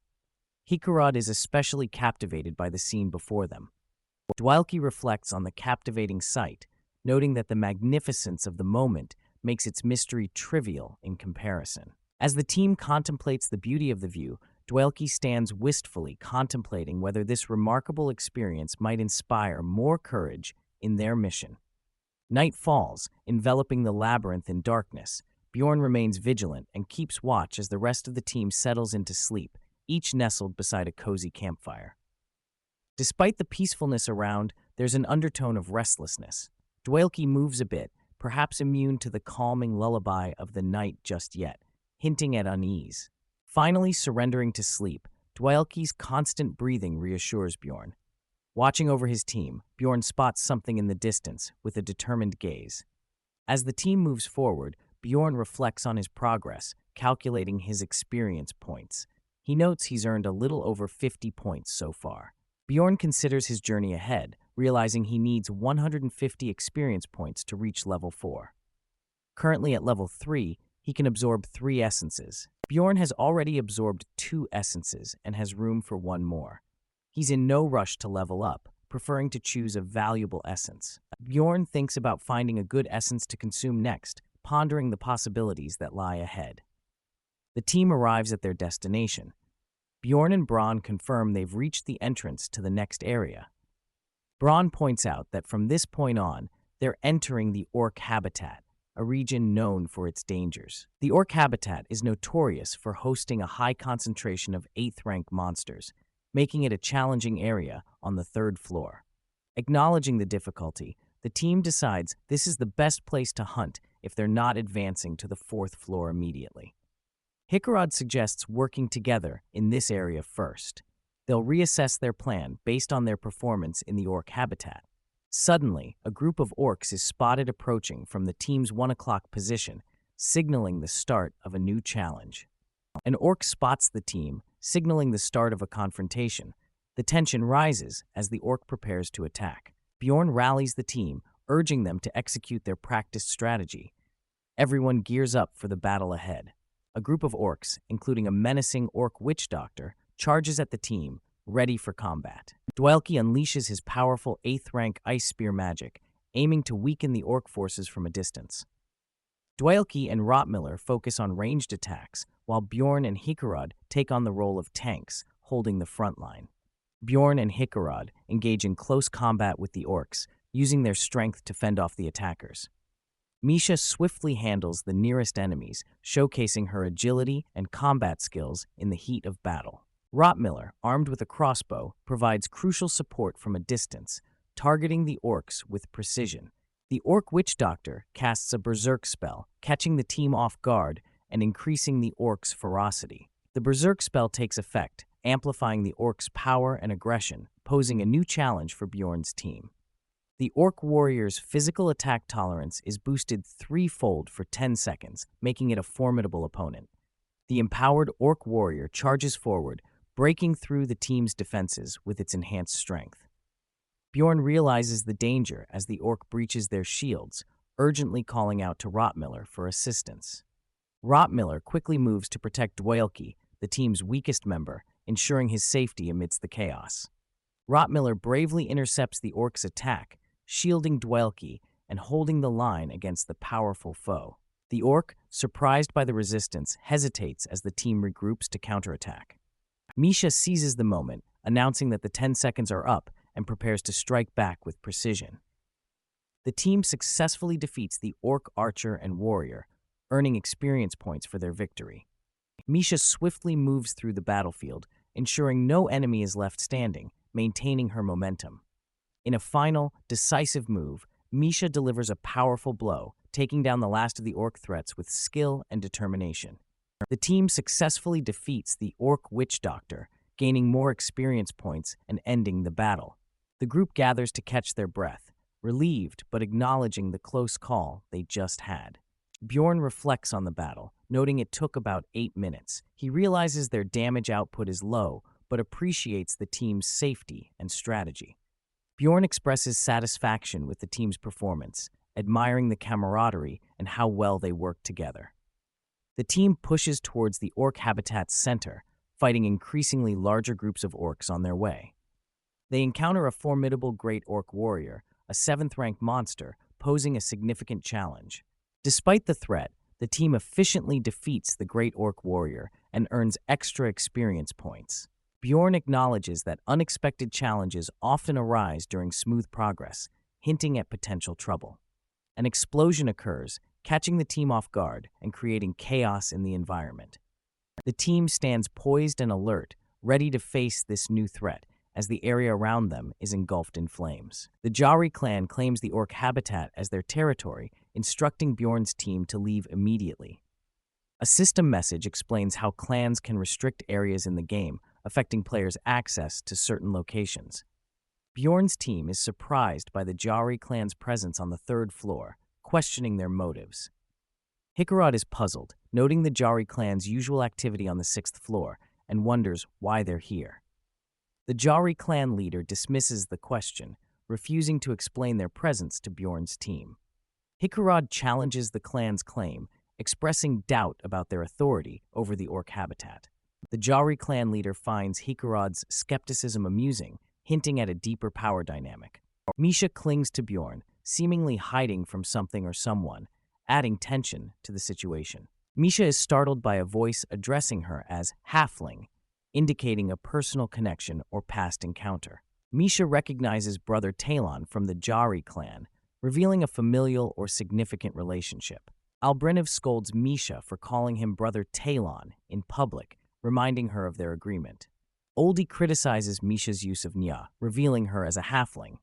Hikarod is especially captivated by the scene before them. Dwalki reflects on the captivating sight, noting that the magnificence of the moment makes its mystery trivial in comparison. As the team contemplates the beauty of the view, Dwelke stands wistfully contemplating whether this remarkable experience might inspire more courage in their mission. Night falls, enveloping the labyrinth in darkness. Bjorn remains vigilant and keeps watch as the rest of the team settles into sleep, each nestled beside a cozy campfire. Despite the peacefulness around, there's an undertone of restlessness. Dwelke moves a bit, perhaps immune to the calming lullaby of the night just yet, hinting at unease. Finally surrendering to sleep, Dwelke's constant breathing reassures Bjorn. Watching over his team, Bjorn spots something in the distance with a determined gaze. As the team moves forward, Bjorn reflects on his progress, calculating his experience points. He notes he's earned a little over 50 points so far. Bjorn considers his journey ahead, realizing he needs 150 experience points to reach level 4. Currently at level 3, he can absorb 3 essences. Bjorn has already absorbed 2 essences and has room for 1 more. He's in no rush to level up, preferring to choose a valuable essence. Bjorn thinks about finding a good essence to consume next, pondering the possibilities that lie ahead. The team arrives at their destination. Bjorn and Braun confirm they've reached the entrance to the next area. Braun points out that from this point on, they're entering the orc habitat, a region known for its dangers. The orc habitat is notorious for hosting a high concentration of 8th-rank monsters, making it a challenging area on the 3rd floor. Acknowledging the difficulty, the team decides this is the best place to hunt if they're not advancing to the 4th floor immediately. Hikarad suggests working together in this area first. They'll reassess their plan based on their performance in the orc habitat. Suddenly, a group of orcs is spotted approaching from the team's 1 o'clock position, signaling the start of a new challenge. An orc spots the team, signaling the start of a confrontation. The tension rises as the orc prepares to attack. Bjorn rallies the team, urging them to execute their practiced strategy. Everyone gears up for the battle ahead. A group of orcs, including a menacing orc witch doctor, charges at the team, ready for combat. Dwelke unleashes his powerful 8th-rank ice spear magic, aiming to weaken the orc forces from a distance. Dwelke and Rottmiller focus on ranged attacks, while Bjorn and Hikarad take on the role of tanks, holding the front line. Bjorn and Hikarad engage in close combat with the orcs, using their strength to fend off the attackers. Misha swiftly handles the nearest enemies, showcasing her agility and combat skills in the heat of battle. Rottmiller, armed with a crossbow, provides crucial support from a distance, targeting the orcs with precision. The orc witch doctor casts a berserk spell, catching the team off guard and increasing the orcs' ferocity. The berserk spell takes effect, amplifying the orcs' power and aggression, posing a new challenge for Bjorn's team. The orc warrior's physical attack tolerance is boosted 3-fold for 10 seconds, making it a formidable opponent. The empowered orc warrior charges forward, breaking through the team's defenses with its enhanced strength. Bjorn realizes the danger as the orc breaches their shields, urgently calling out to Rottmiller for assistance. Rottmiller quickly moves to protect Dwelke, the team's weakest member, ensuring his safety amidst the chaos. Rottmiller bravely intercepts the orc's attack, shielding Dwelke and holding the line against the powerful foe. The orc, surprised by the resistance, hesitates as the team regroups to counterattack. Misha seizes the moment, announcing that the 10 seconds are up and prepares to strike back with precision. The team successfully defeats the orc archer and warrior, earning experience points for their victory. Misha swiftly moves through the battlefield, ensuring no enemy is left standing, maintaining her momentum. In a final, decisive move, Misha delivers a powerful blow, taking down the last of the orc threats with skill and determination. The team successfully defeats the orc witch doctor, gaining more experience points and ending the battle. The group gathers to catch their breath, relieved but acknowledging the close call they just had. Bjorn reflects on the battle, noting it took about 8 minutes. He realizes their damage output is low, but appreciates the team's safety and strategy. Bjorn expresses satisfaction with the team's performance, admiring the camaraderie and how well they work together. The team pushes towards the orc habitat's center, fighting increasingly larger groups of orcs on their way. They encounter a formidable great orc warrior, a 7th-rank monster, posing a significant challenge. Despite the threat, the team efficiently defeats the great orc warrior and earns extra experience points. Bjorn acknowledges that unexpected challenges often arise during smooth progress, hinting at potential trouble. An explosion occurs, catching the team off guard and creating chaos in the environment. The team stands poised and alert, ready to face this new threat, as the area around them is engulfed in flames. The Jari clan claims the orc habitat as their territory, instructing Bjorn's team to leave immediately. A system message explains how clans can restrict areas in the game, affecting players' access to certain locations. Bjorn's team is surprised by the Jari clan's presence on the third floor, questioning their motives. Hikarad is puzzled, noting the Jari clan's usual activity on the sixth floor, and wonders why they're here. The Jari clan leader dismisses the question, refusing to explain their presence to Bjorn's team. Hikarad challenges the clan's claim, expressing doubt about their authority over the orc habitat. The Jari clan leader finds Hikarad's skepticism amusing, hinting at a deeper power dynamic. Misha clings to Bjorn, seemingly hiding from something or someone, adding tension to the situation. Misha is startled by a voice addressing her as halfling, indicating a personal connection or past encounter. Misha recognizes brother Talon from the Jari clan, revealing a familial or significant relationship. Albrinov scolds Misha for calling him brother Talon in public, reminding her of their agreement. Oldie criticizes Misha's use of Nya, revealing her as a halfling.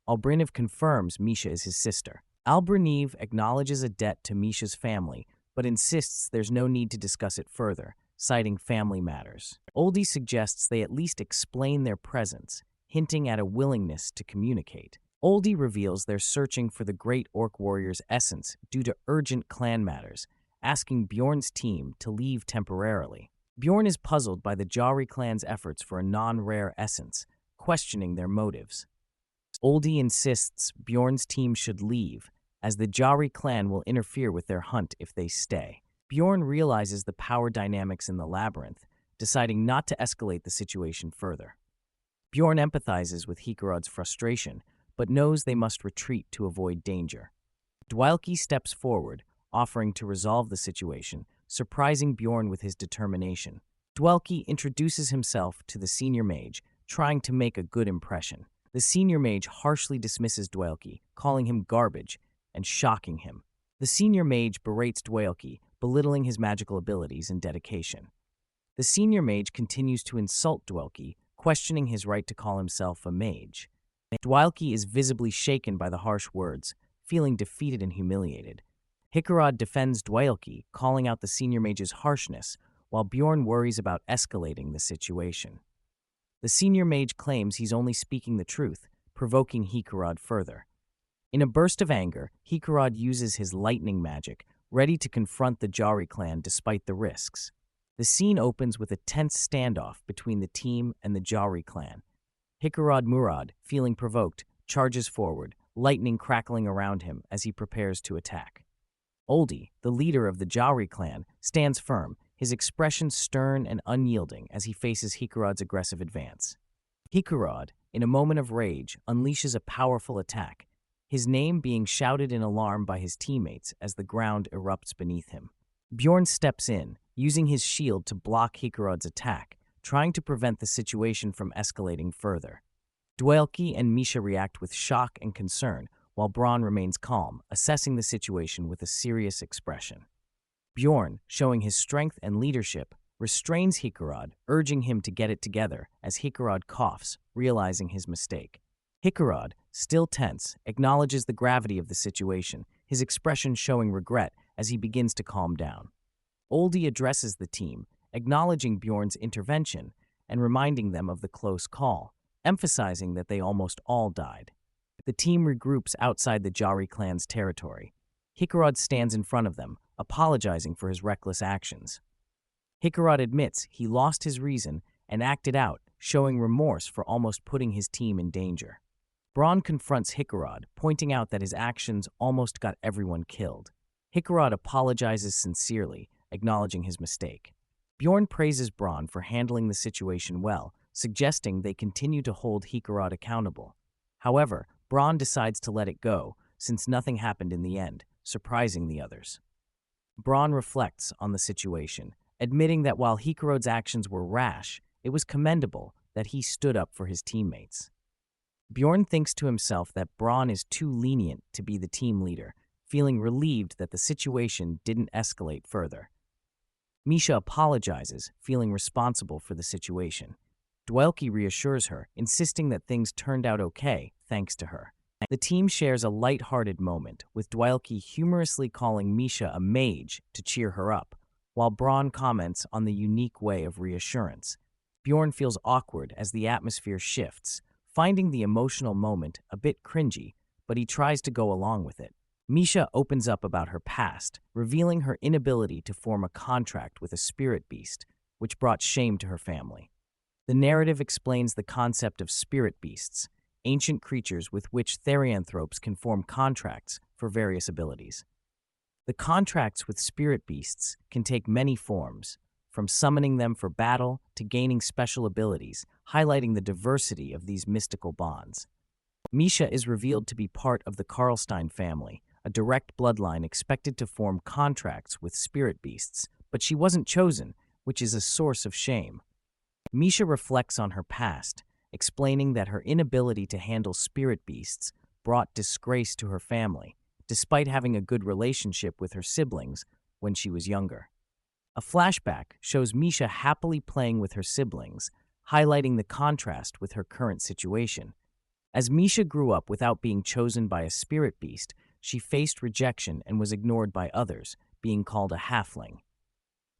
Albrinov confirms Misha is his sister. Albrinov acknowledges a debt to Misha's family, but insists there's no need to discuss it further, citing family matters. Oldie suggests they at least explain their presence, hinting at a willingness to communicate. Oldie reveals they're searching for the great orc warrior's essence due to urgent clan matters, asking Bjorn's team to leave temporarily. Bjorn is puzzled by the Jari clan's efforts for a non-rare essence, questioning their motives. Oldie insists Bjorn's team should leave, as the Jari clan will interfere with their hunt if they stay. Bjorn realizes the power dynamics in the labyrinth, deciding not to escalate the situation further. Bjorn empathizes with Hikarad's frustration, but knows they must retreat to avoid danger. Dwalki steps forward, offering to resolve the situation, surprising Bjorn with his determination. Dwalki introduces himself to the senior mage, trying to make a good impression. The senior mage harshly dismisses Dwalki, calling him garbage and shocking him. The senior mage berates Dwalki, belittling his magical abilities and dedication. The senior mage continues to insult Dwalki, questioning his right to call himself a mage. Dwalki is visibly shaken by the harsh words, feeling defeated and humiliated. Hikarad defends Dwalki, calling out the senior mage's harshness, while Bjorn worries about escalating the situation. The senior mage claims he's only speaking the truth, provoking Hikarad further. In a burst of anger, Hikarad uses his lightning magic, ready to confront the Jari clan despite the risks. The scene opens with a tense standoff between the team and the Jari clan. Hikarad Murad, feeling provoked, charges forward, lightning crackling around him as he prepares to attack. Oldie, the leader of the Jari clan, stands firm, his expression stern and unyielding as he faces Hikarad's aggressive advance. Hikarad, in a moment of rage, unleashes a powerful attack, his name being shouted in alarm by his teammates as the ground erupts beneath him. Bjorn steps in, using his shield to block Hikarad's attack, trying to prevent the situation from escalating further. Dwalki and Misha react with shock and concern, while Braun remains calm, assessing the situation with a serious expression. Bjorn, showing his strength and leadership, restrains Hikarad, urging him to get it together as Hikarad coughs, realizing his mistake. Hikarad, still tense, acknowledges the gravity of the situation, his expression showing regret as he begins to calm down. Oldie addresses the team, acknowledging Bjorn's intervention and reminding them of the close call, emphasizing that they almost all died. The team regroups outside the Jari clan's territory. Hikarad stands in front of them, apologizing for his reckless actions. Hikarad admits he lost his reason and acted out, showing remorse for almost putting his team in danger. Braun confronts Hikarad, pointing out that his actions almost got everyone killed. Hikarad apologizes sincerely, acknowledging his mistake. Bjorn praises Braun for handling the situation well, suggesting they continue to hold Hikarad accountable. However, Braun decides to let it go, since nothing happened in the end, surprising the others. Braun reflects on the situation, admitting that while Hikarod's actions were rash, it was commendable that he stood up for his teammates. Bjorn thinks to himself that Braun is too lenient to be the team leader, feeling relieved that the situation didn't escalate further. Misha apologizes, feeling responsible for the situation. Dwelke reassures her, insisting that things turned out okay thanks to her. The team shares a light-hearted moment, with Dwelke humorously calling Misha a mage to cheer her up, while Braun comments on the unique way of reassurance. Bjorn feels awkward as the atmosphere shifts, finding the emotional moment a bit cringy, but he tries to go along with it. Misha opens up about her past, revealing her inability to form a contract with a spirit beast, which brought shame to her family. The narrative explains the concept of spirit beasts, ancient creatures with which therianthropes can form contracts for various abilities. The contracts with spirit beasts can take many forms, from summoning them for battle to gaining special abilities, highlighting the diversity of these mystical bonds. Misha is revealed to be part of the Karlstein family, a direct bloodline expected to form contracts with spirit beasts, but she wasn't chosen, which is a source of shame. Misha reflects on her past, explaining that her inability to handle spirit beasts brought disgrace to her family, despite having a good relationship with her siblings when she was younger. A flashback shows Misha happily playing with her siblings, highlighting the contrast with her current situation. As Misha grew up without being chosen by a spirit beast, she faced rejection and was ignored by others, being called a halfling.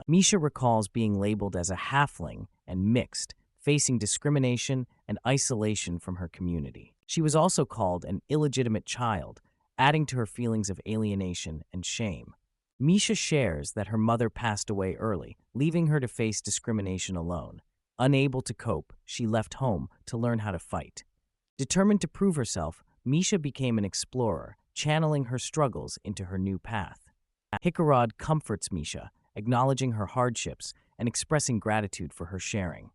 Misha recalls being labeled as a halfling and mixed, facing discrimination and isolation from her community. She was also called an illegitimate child, adding to her feelings of alienation and shame. Misha shares that her mother passed away early, leaving her to face discrimination alone. Unable to cope, she left home to learn how to fight. Determined to prove herself, Misha became an explorer, channeling her struggles into her new path. Hikarod comforts Misha, acknowledging her hardships and expressing gratitude for her sharing.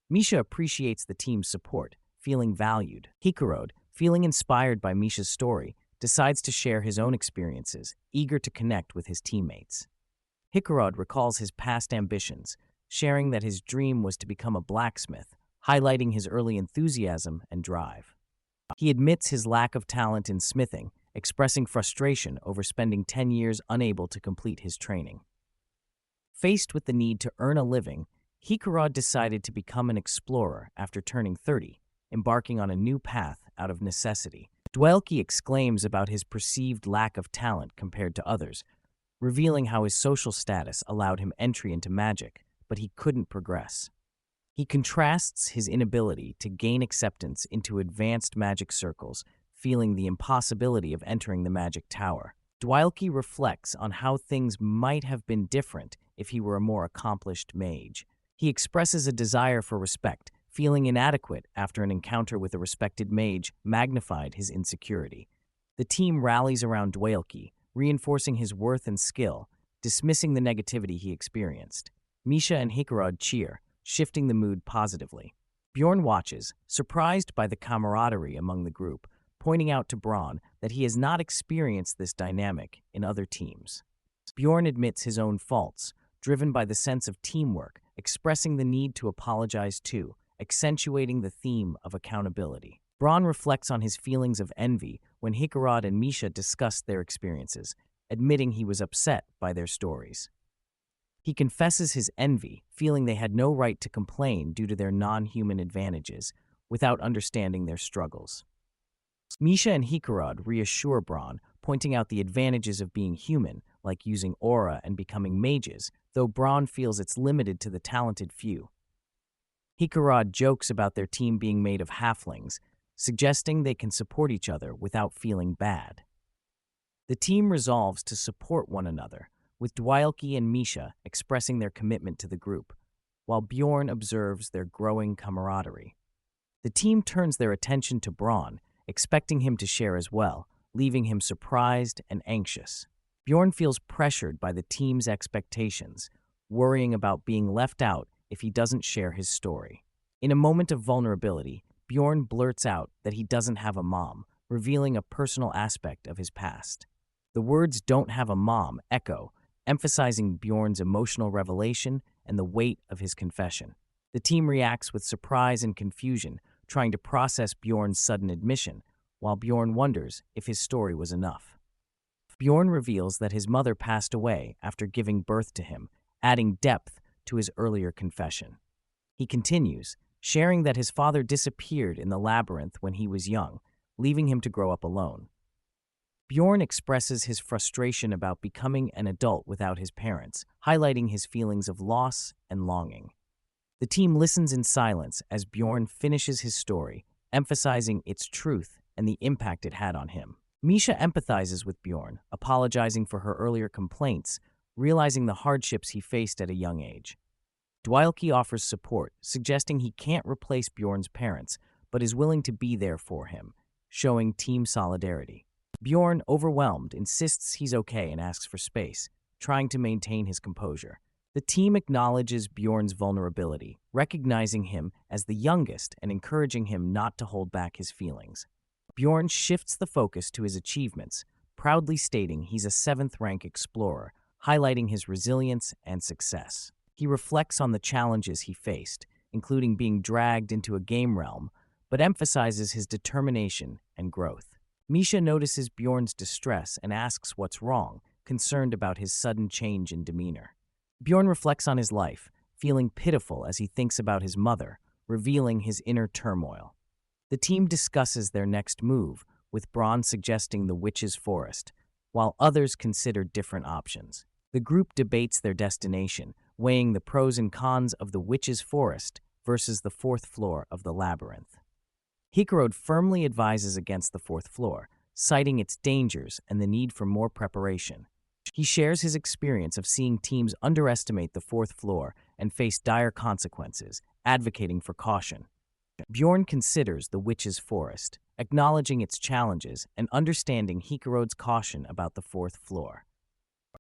Misha appreciates the team's support, feeling valued. Hikarod, feeling inspired by Misha's story, decides to share his own experiences, eager to connect with his teammates. Hikarod recalls his past ambitions, sharing that his dream was to become a blacksmith, highlighting his early enthusiasm and drive. He admits his lack of talent in smithing, expressing frustration over spending 10 years unable to complete his training. Faced with the need to earn a living, Hikarod decided to become an explorer after turning 30, embarking on a new path out of necessity. Dwelke exclaims about his perceived lack of talent compared to others, revealing how his social status allowed him entry into magic, but he couldn't progress. He contrasts his inability to gain acceptance into advanced magic circles, feeling the impossibility of entering the magic tower. Dwelke reflects on how things might have been different if he were a more accomplished mage. He expresses a desire for respect, feeling inadequate after an encounter with a respected mage magnified his insecurity. The team rallies around Dwelke, reinforcing his worth and skill, dismissing the negativity he experienced. Misha and Hikarod cheer, shifting the mood positively. Bjorn watches, surprised by the camaraderie among the group, pointing out to Braun that he has not experienced this dynamic in other teams. Bjorn admits his own faults, driven by the sense of teamwork, expressing the need to apologize too, accentuating the theme of accountability. Braun reflects on his feelings of envy when Hikarod and Misha discussed their experiences, admitting he was upset by their stories. He confesses his envy, feeling they had no right to complain due to their non-human advantages, without understanding their struggles. Misha and Hikarod reassure Braun, pointing out the advantages of being human, like using aura and becoming mages, though Braun feels it's limited to the talented few. Hikarod jokes about their team being made of halflings, suggesting they can support each other without feeling bad. The team resolves to support one another, with Dwelke and Misha expressing their commitment to the group, while Bjorn observes their growing camaraderie. The team turns their attention to Braun, expecting him to share as well, leaving him surprised and anxious. Bjorn feels pressured by the team's expectations, worrying about being left out if he doesn't share his story. In a moment of vulnerability, Bjorn blurts out that he doesn't have a mom, revealing a personal aspect of his past. The words "don't have a mom" echo, emphasizing Bjorn's emotional revelation and the weight of his confession. The team reacts with surprise and confusion, trying to process Bjorn's sudden admission, while Bjorn wonders if his story was enough. Bjorn reveals that his mother passed away after giving birth to him, adding depth to his earlier confession. He continues, sharing that his father disappeared in the labyrinth when he was young, leaving him to grow up alone. Bjorn expresses his frustration about becoming an adult without his parents, highlighting his feelings of loss and longing. The team listens in silence as Bjorn finishes his story, emphasizing its truth and the impact it had on him. Misha empathizes with Bjorn, apologizing for her earlier complaints, realizing the hardships he faced at a young age. Dwalki offers support, suggesting he can't replace Bjorn's parents, but is willing to be there for him, showing team solidarity. Bjorn, overwhelmed, insists he's okay and asks for space, trying to maintain his composure. The team acknowledges Bjorn's vulnerability, recognizing him as the youngest and encouraging him not to hold back his feelings. Bjorn shifts the focus to his achievements, proudly stating he's a 7th-rank explorer, highlighting his resilience and success. He reflects on the challenges he faced, including being dragged into a game realm, but emphasizes his determination and growth. Misha notices Bjorn's distress and asks what's wrong, concerned about his sudden change in demeanor. Bjorn reflects on his life, feeling pitiful as he thinks about his mother, revealing his inner turmoil. The team discusses their next move, with Braun suggesting the Witch's Forest, while others consider different options. The group debates their destination, weighing the pros and cons of the Witch's Forest versus the 4th floor of the labyrinth. Hikarod firmly advises against the 4th floor, citing its dangers and the need for more preparation. He shares his experience of seeing teams underestimate the 4th floor and face dire consequences, advocating for caution. Bjorn considers the Witch's Forest, acknowledging its challenges and understanding Hikarod's caution about the 4th floor.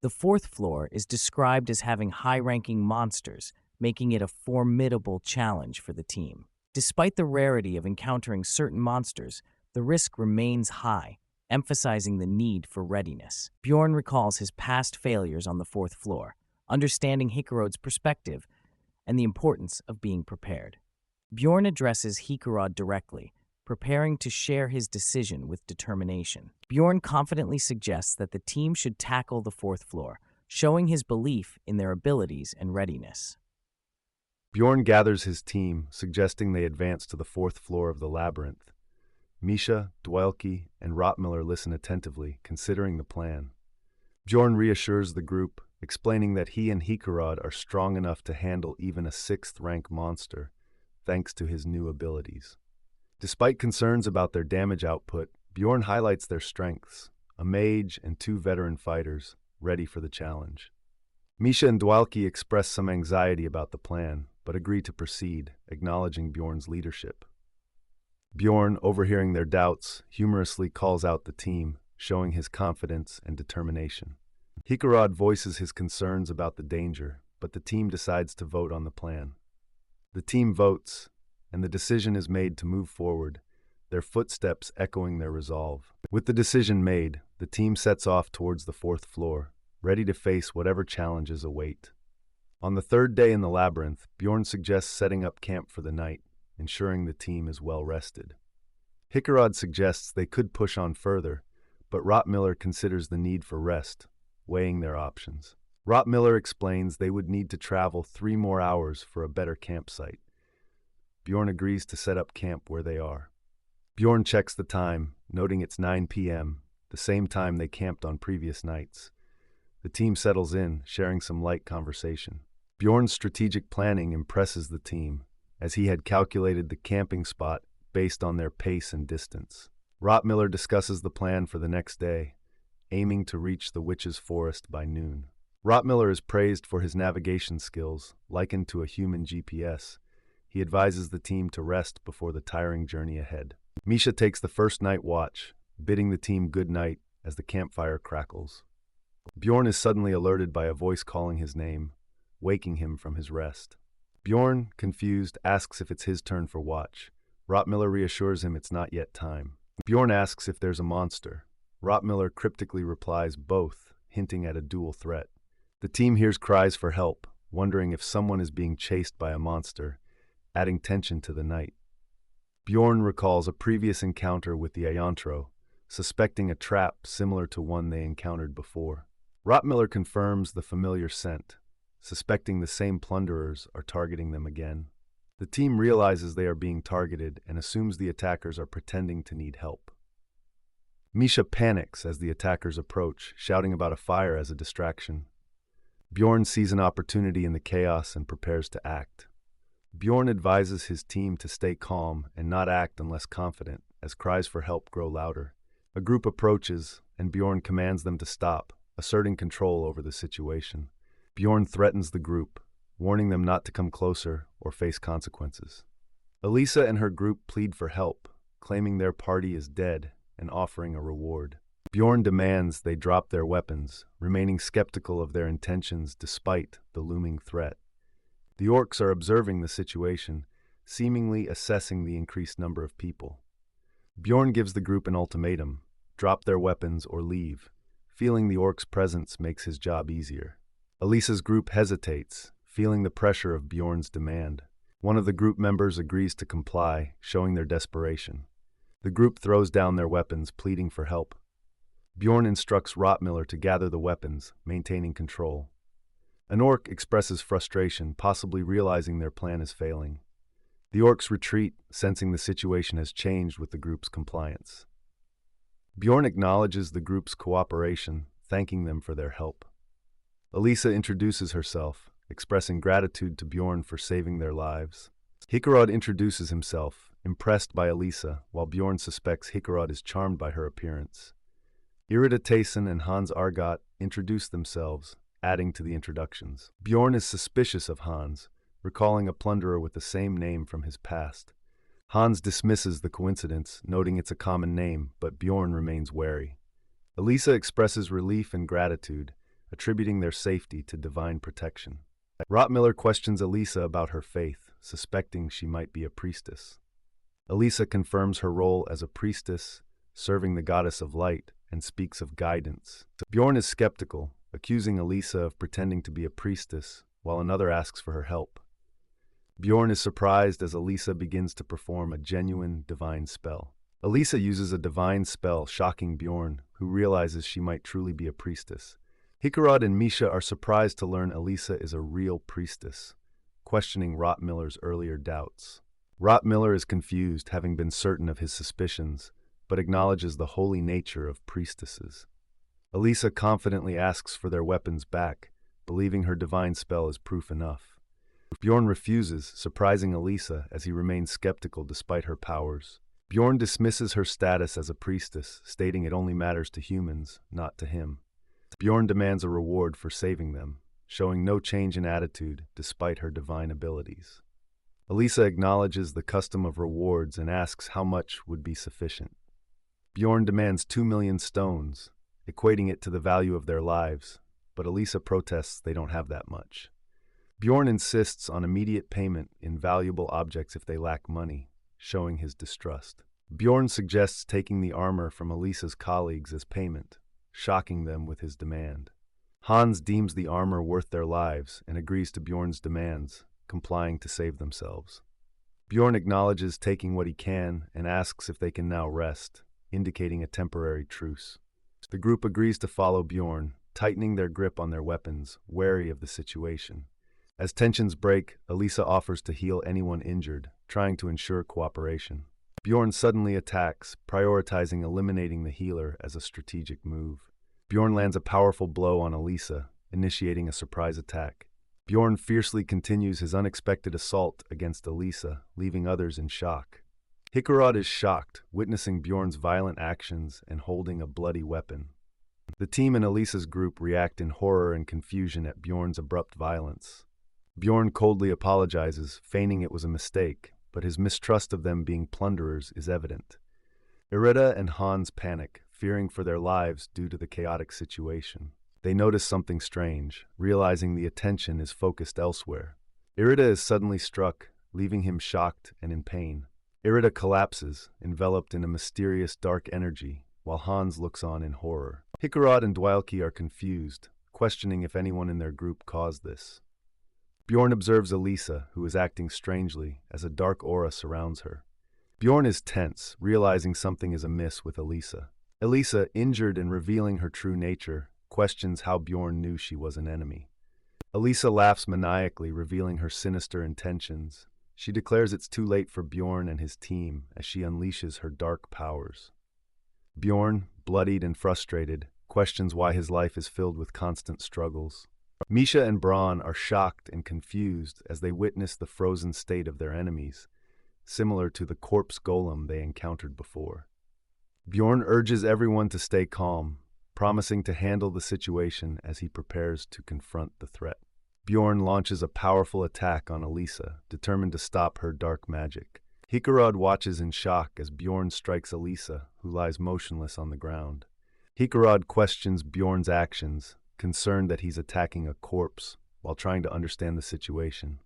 The 4th floor is described as having high-ranking monsters, making it a formidable challenge for the team. Despite the rarity of encountering certain monsters, the risk remains high, emphasizing the need for readiness. Bjorn recalls his past failures on the 4th floor, understanding Hikarod's perspective and the importance of being prepared. Bjorn addresses Hikarod directly, preparing to share his decision with determination. Bjorn confidently suggests that the team should tackle the 4th floor, showing his belief in their abilities and readiness. Bjorn gathers his team, suggesting they advance to the 4th floor of the labyrinth. Misha, Dwalki, and Rotmiller listen attentively, considering the plan. Bjorn reassures the group, explaining that he and Hikarod are strong enough to handle even a 6th-rank monster, thanks to his new abilities. Despite concerns about their damage output, Bjorn highlights their strengths, a mage and 2 veteran fighters, ready for the challenge. Misha and Dwalki express some anxiety about the plan, but agree to proceed, acknowledging Bjorn's leadership. Bjorn, overhearing their doubts, humorously calls out the team, showing his confidence and determination. Hikarod voices his concerns about the danger, but the team decides to vote on the plan. The team votes, and the decision is made to move forward, their footsteps echoing their resolve. With the decision made, the team sets off towards the 4th floor, ready to face whatever challenges await. On the 3rd day in the labyrinth, Bjorn suggests setting up camp for the night, ensuring the team is well rested. Hikarod suggests they could push on further, but Rotmiller considers the need for rest, weighing their options. Rotmiller explains they would need to travel 3 more hours for a better campsite. Bjorn agrees to set up camp where they are. Bjorn checks the time, noting it's 9 p.m., the same time they camped on previous nights. The team settles in, sharing some light conversation. Bjorn's strategic planning impresses the team, as he had calculated the camping spot based on their pace and distance. Rotmiller discusses the plan for the next day, aiming to reach the Witch's Forest by noon. Rotmiller is praised for his navigation skills, likened to a human GPS. He advises the team to rest before the tiring journey ahead. Misha takes the first night watch, bidding the team good night as the campfire crackles. Bjorn is suddenly alerted by a voice calling his name, waking him from his rest. Bjorn, confused, asks if it's his turn for watch. Rotmiller reassures him it's not yet time. Bjorn asks if there's a monster. Rotmiller cryptically replies both, hinting at a dual threat. The team hears cries for help, wondering if someone is being chased by a monster, adding tension to the night. Bjorn recalls a previous encounter with the Ayantro, suspecting a trap similar to one they encountered before. Rottmiller confirms the familiar scent, suspecting the same plunderers are targeting them again. The team realizes they are being targeted and assumes the attackers are pretending to need help. Misha panics as the attackers approach, shouting about a fire as a distraction. Bjorn sees an opportunity in the chaos and prepares to act. Bjorn advises his team to stay calm and not act unless confident, as cries for help grow louder. A group approaches, and Bjorn commands them to stop, asserting control over the situation. Bjorn threatens the group, warning them not to come closer or face consequences. Elisa and her group plead for help, claiming their party is dead and offering a reward. Bjorn demands they drop their weapons, remaining skeptical of their intentions despite the looming threat. The orcs are observing the situation, seemingly assessing the increased number of people. Bjorn gives the group an ultimatum: drop their weapons or leave, feeling the orcs' presence makes his job easier. Elisa's group hesitates, feeling the pressure of Bjorn's demand. One of the group members agrees to comply, showing their desperation. The group throws down their weapons, pleading for help. Bjorn instructs Rottmiller to gather the weapons, maintaining control. An orc expresses frustration, possibly realizing their plan is failing. The orcs retreat, sensing the situation has changed with the group's compliance. Bjorn acknowledges the group's cooperation, thanking them for their help. Elisa introduces herself, expressing gratitude to Bjorn for saving their lives. Hikarod introduces himself, impressed by Elisa, while Bjorn suspects Hikarod is charmed by her appearance. Irida Tayson and Hans Argot introduce themselves, adding to the introductions. Bjorn is suspicious of Hans, recalling a plunderer with the same name from his past. Hans dismisses the coincidence, noting it's a common name, but Bjorn remains wary. Elisa expresses relief and gratitude, attributing their safety to divine protection. Rottmiller questions Elisa about her faith, suspecting she might be a priestess. Elisa confirms her role as a priestess, serving the goddess of light, and speaks of guidance. Bjorn is skeptical, accusing Elisa of pretending to be a priestess, while another asks for her help. Bjorn is surprised as Elisa begins to perform a genuine divine spell. Elisa uses a divine spell, shocking Bjorn, who realizes she might truly be a priestess. Hikarod and Misha are surprised to learn Elisa is a real priestess, questioning Rottmiller's earlier doubts. Rottmiller is confused, having been certain of his suspicions, but acknowledges the holy nature of priestesses. Elisa confidently asks for their weapons back, believing her divine spell is proof enough. Bjorn refuses, surprising Elisa as he remains skeptical despite her powers. Bjorn dismisses her status as a priestess, stating it only matters to humans, not to him. Bjorn demands a reward for saving them, showing no change in attitude despite her divine abilities. Elisa acknowledges the custom of rewards and asks how much would be sufficient. Bjorn demands 2 million stones, equating it to the value of their lives, but Elisa protests they don't have that much. Bjorn insists on immediate payment in valuable objects if they lack money, showing his distrust. Bjorn suggests taking the armor from Elisa's colleagues as payment, shocking them with his demand. Hans deems the armor worth their lives and agrees to Bjorn's demands, complying to save themselves. Bjorn acknowledges taking what he can and asks if they can now rest, indicating a temporary truce. The group agrees to follow Bjorn, tightening their grip on their weapons, wary of the situation. As tensions break, Elisa offers to heal anyone injured, trying to ensure cooperation. Bjorn suddenly attacks, prioritizing eliminating the healer as a strategic move. Bjorn lands a powerful blow on Elisa, initiating a surprise attack. Bjorn fiercely continues his unexpected assault against Elisa, leaving others in shock. Hikarod is shocked, witnessing Bjorn's violent actions and holding a bloody weapon. The team and Elisa's group react in horror and confusion at Bjorn's abrupt violence. Bjorn coldly apologizes, feigning it was a mistake, but his mistrust of them being plunderers is evident. Irida and Hans panic, fearing for their lives due to the chaotic situation. They notice something strange, realizing the attention is focused elsewhere. Irida is suddenly struck, leaving him shocked and in pain. Irida collapses, enveloped in a mysterious dark energy, while Hans looks on in horror. Hikarod and Dwalki are confused, questioning if anyone in their group caused this. Bjorn observes Elisa, who is acting strangely, as a dark aura surrounds her. Bjorn is tense, realizing something is amiss with Elisa. Elisa, injured and revealing her true nature, questions how Bjorn knew she was an enemy. Elisa laughs maniacally, revealing her sinister intentions. She declares it's too late for Bjorn and his team as she unleashes her dark powers. Bjorn, bloodied and frustrated, questions why his life is filled with constant struggles. Misha and Braun are shocked and confused as they witness the frozen state of their enemies, similar to the corpse golem they encountered before. Bjorn urges everyone to stay calm, promising to handle the situation as he prepares to confront the threat. Bjorn launches a powerful attack on Elisa, determined to stop her dark magic. Hikarad watches in shock as Bjorn strikes Elisa, who lies motionless on the ground. Hikarad questions Bjorn's actions, concerned that he's attacking a corpse while trying to understand the situation.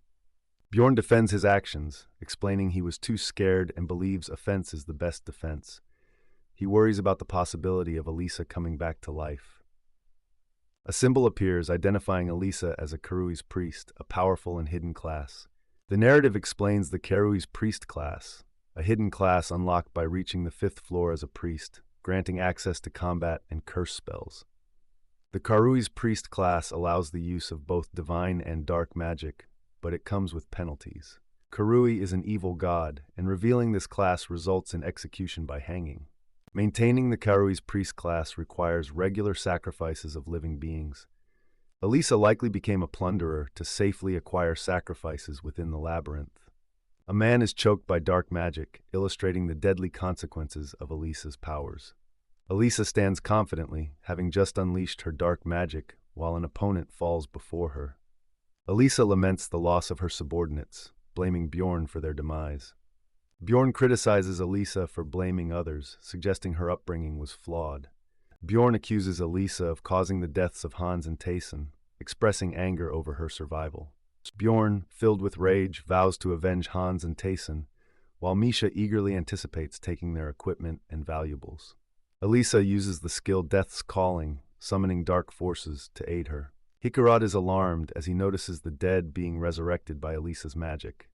Bjorn defends his actions, explaining he was too scared and believes offense is the best defense. He worries about the possibility of Elisa coming back to life. A symbol appears identifying Elisa as a Karui's priest, a powerful and hidden class. The narrative explains the Karui's priest class, a hidden class unlocked by reaching the 5th floor as a priest, granting access to combat and curse spells. The Karui's priest class allows the use of both divine and dark magic, but it comes with penalties. Karui is an evil god, and revealing this class results in execution by hanging. Maintaining the Karui's priest class requires regular sacrifices of living beings. Elisa likely became a plunderer to safely acquire sacrifices within the labyrinth. A man is choked by dark magic, illustrating the deadly consequences of Elisa's powers. Elisa stands confidently, having just unleashed her dark magic, while an opponent falls before her. Elisa laments the loss of her subordinates, blaming Bjorn for their demise. Bjorn criticizes Elisa for blaming others, suggesting her upbringing was flawed. Bjorn accuses Elisa of causing the deaths of Hans and Tayson, expressing anger over her survival. Bjorn, filled with rage, vows to avenge Hans and Tayson, while Misha eagerly anticipates taking their equipment and valuables. Elisa uses the skill Death's Calling, summoning dark forces, to aid her. Hikarad is alarmed as he notices the dead being resurrected by Elisa's magic.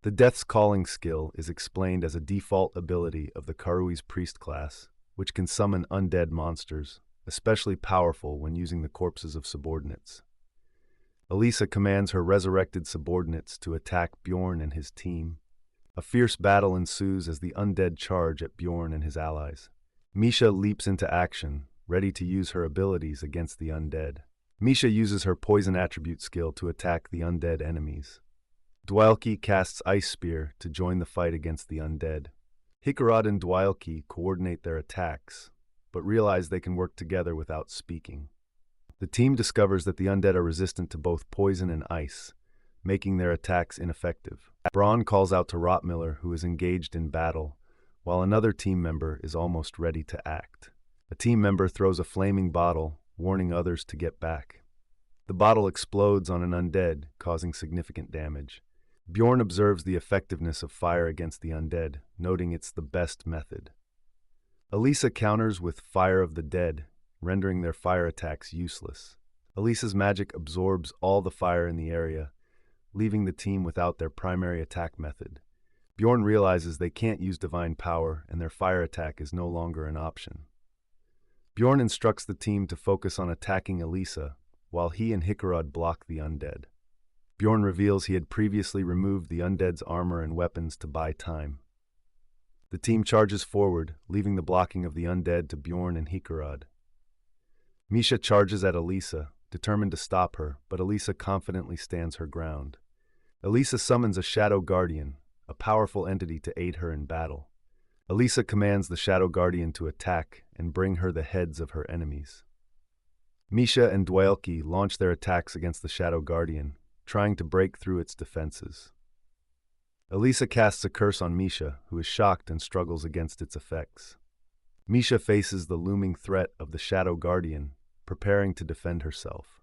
The Death's Calling skill is explained as a default ability of the Karui's priest class, which can summon undead monsters, especially powerful when using the corpses of subordinates. Elisa commands her resurrected subordinates to attack Bjorn and his team. A fierce battle ensues as the undead charge at Bjorn and his allies. Misha leaps into action, ready to use her abilities against the undead. Misha uses her poison attribute skill to attack the undead enemies. Dwalki casts Ice Spear to join the fight against the undead. Hikarad and Dwalki coordinate their attacks, but realize they can work together without speaking. The team discovers that the undead are resistant to both poison and ice, making their attacks ineffective. Braun calls out to Rottmiller, who is engaged in battle, while another team member is almost ready to act. A team member throws a flaming bottle, warning others to get back. The bottle explodes on an undead, causing significant damage. Bjorn observes the effectiveness of fire against the undead, noting it's the best method. Elisa counters with Fire of the Dead, rendering their fire attacks useless. Elisa's magic absorbs all the fire in the area, leaving the team without their primary attack method. Bjorn realizes they can't use divine power, and their fire attack is no longer an option. Bjorn instructs the team to focus on attacking Elisa, while he and Hikarad block the undead. Bjorn reveals he had previously removed the undead's armor and weapons to buy time. The team charges forward, leaving the blocking of the undead to Bjorn and Hikarad. Misha charges at Elisa, determined to stop her, but Elisa confidently stands her ground. Elisa summons a Shadow Guardian, a powerful entity to aid her in battle. Elisa commands the Shadow Guardian to attack and bring her the heads of her enemies. Misha and Dwalki launch their attacks against the Shadow Guardian, trying to break through its defenses. Elisa casts a curse on Misha, who is shocked and struggles against its effects. Misha faces the looming threat of the Shadow Guardian, preparing to defend herself.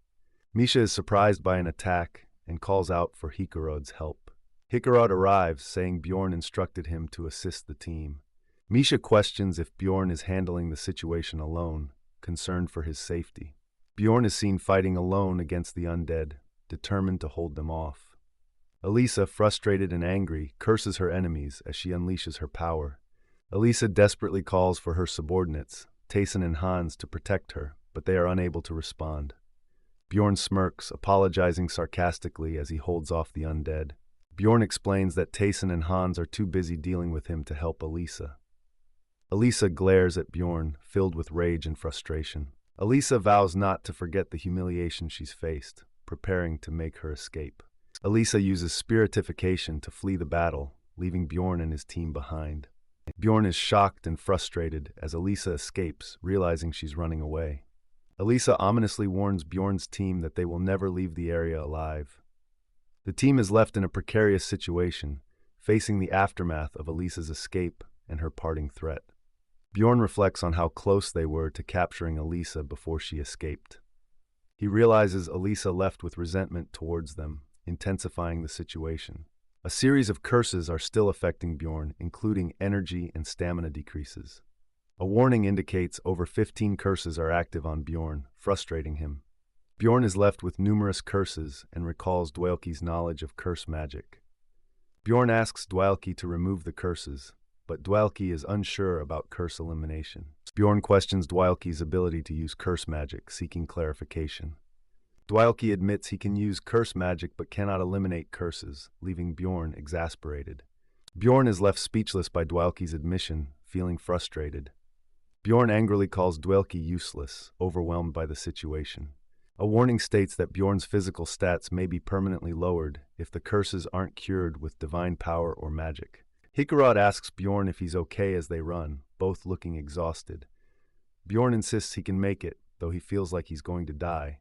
Misha is surprised by an attack and calls out for Hikarod's help. Hikarad arrives, saying Bjorn instructed him to assist the team. Misha questions if Bjorn is handling the situation alone, concerned for his safety. Bjorn is seen fighting alone against the undead, determined to hold them off. Elisa, frustrated and angry, curses her enemies as she unleashes her power. Elisa desperately calls for her subordinates, Taysen and Hans, to protect her, but they are unable to respond. Bjorn smirks, apologizing sarcastically as he holds off the undead. Bjorn explains that Taysen and Hans are too busy dealing with him to help Elisa. Elisa glares at Bjorn, filled with rage and frustration. Elisa vows not to forget the humiliation she's faced, preparing to make her escape. Elisa uses spiritification to flee the battle, leaving Bjorn and his team behind. Bjorn is shocked and frustrated as Elisa escapes, realizing she's running away. Elisa ominously warns Bjorn's team that they will never leave the area alive. The team is left in a precarious situation, facing the aftermath of Elisa's escape and her parting threat. Bjorn reflects on how close they were to capturing Elisa before she escaped. He realizes Elisa left with resentment towards them, intensifying the situation. A series of curses are still affecting Bjorn, including energy and stamina decreases. A warning indicates over 15 curses are active on Bjorn, frustrating him. Bjorn is left with numerous curses and recalls Dwalki's knowledge of curse magic. Bjorn asks Dwalki to remove the curses, but Dwalki is unsure about curse elimination. Bjorn questions Dwalki's ability to use curse magic, seeking clarification. Dwalki admits he can use curse magic but cannot eliminate curses, leaving Bjorn exasperated. Bjorn is left speechless by Dwalki's admission, feeling frustrated. Bjorn angrily calls Dwalki useless, overwhelmed by the situation. A warning states that Bjorn's physical stats may be permanently lowered if the curses aren't cured with divine power or magic. Hikarad asks Bjorn if he's okay as they run, both looking exhausted. Bjorn insists he can make it, though he feels like he's going to die.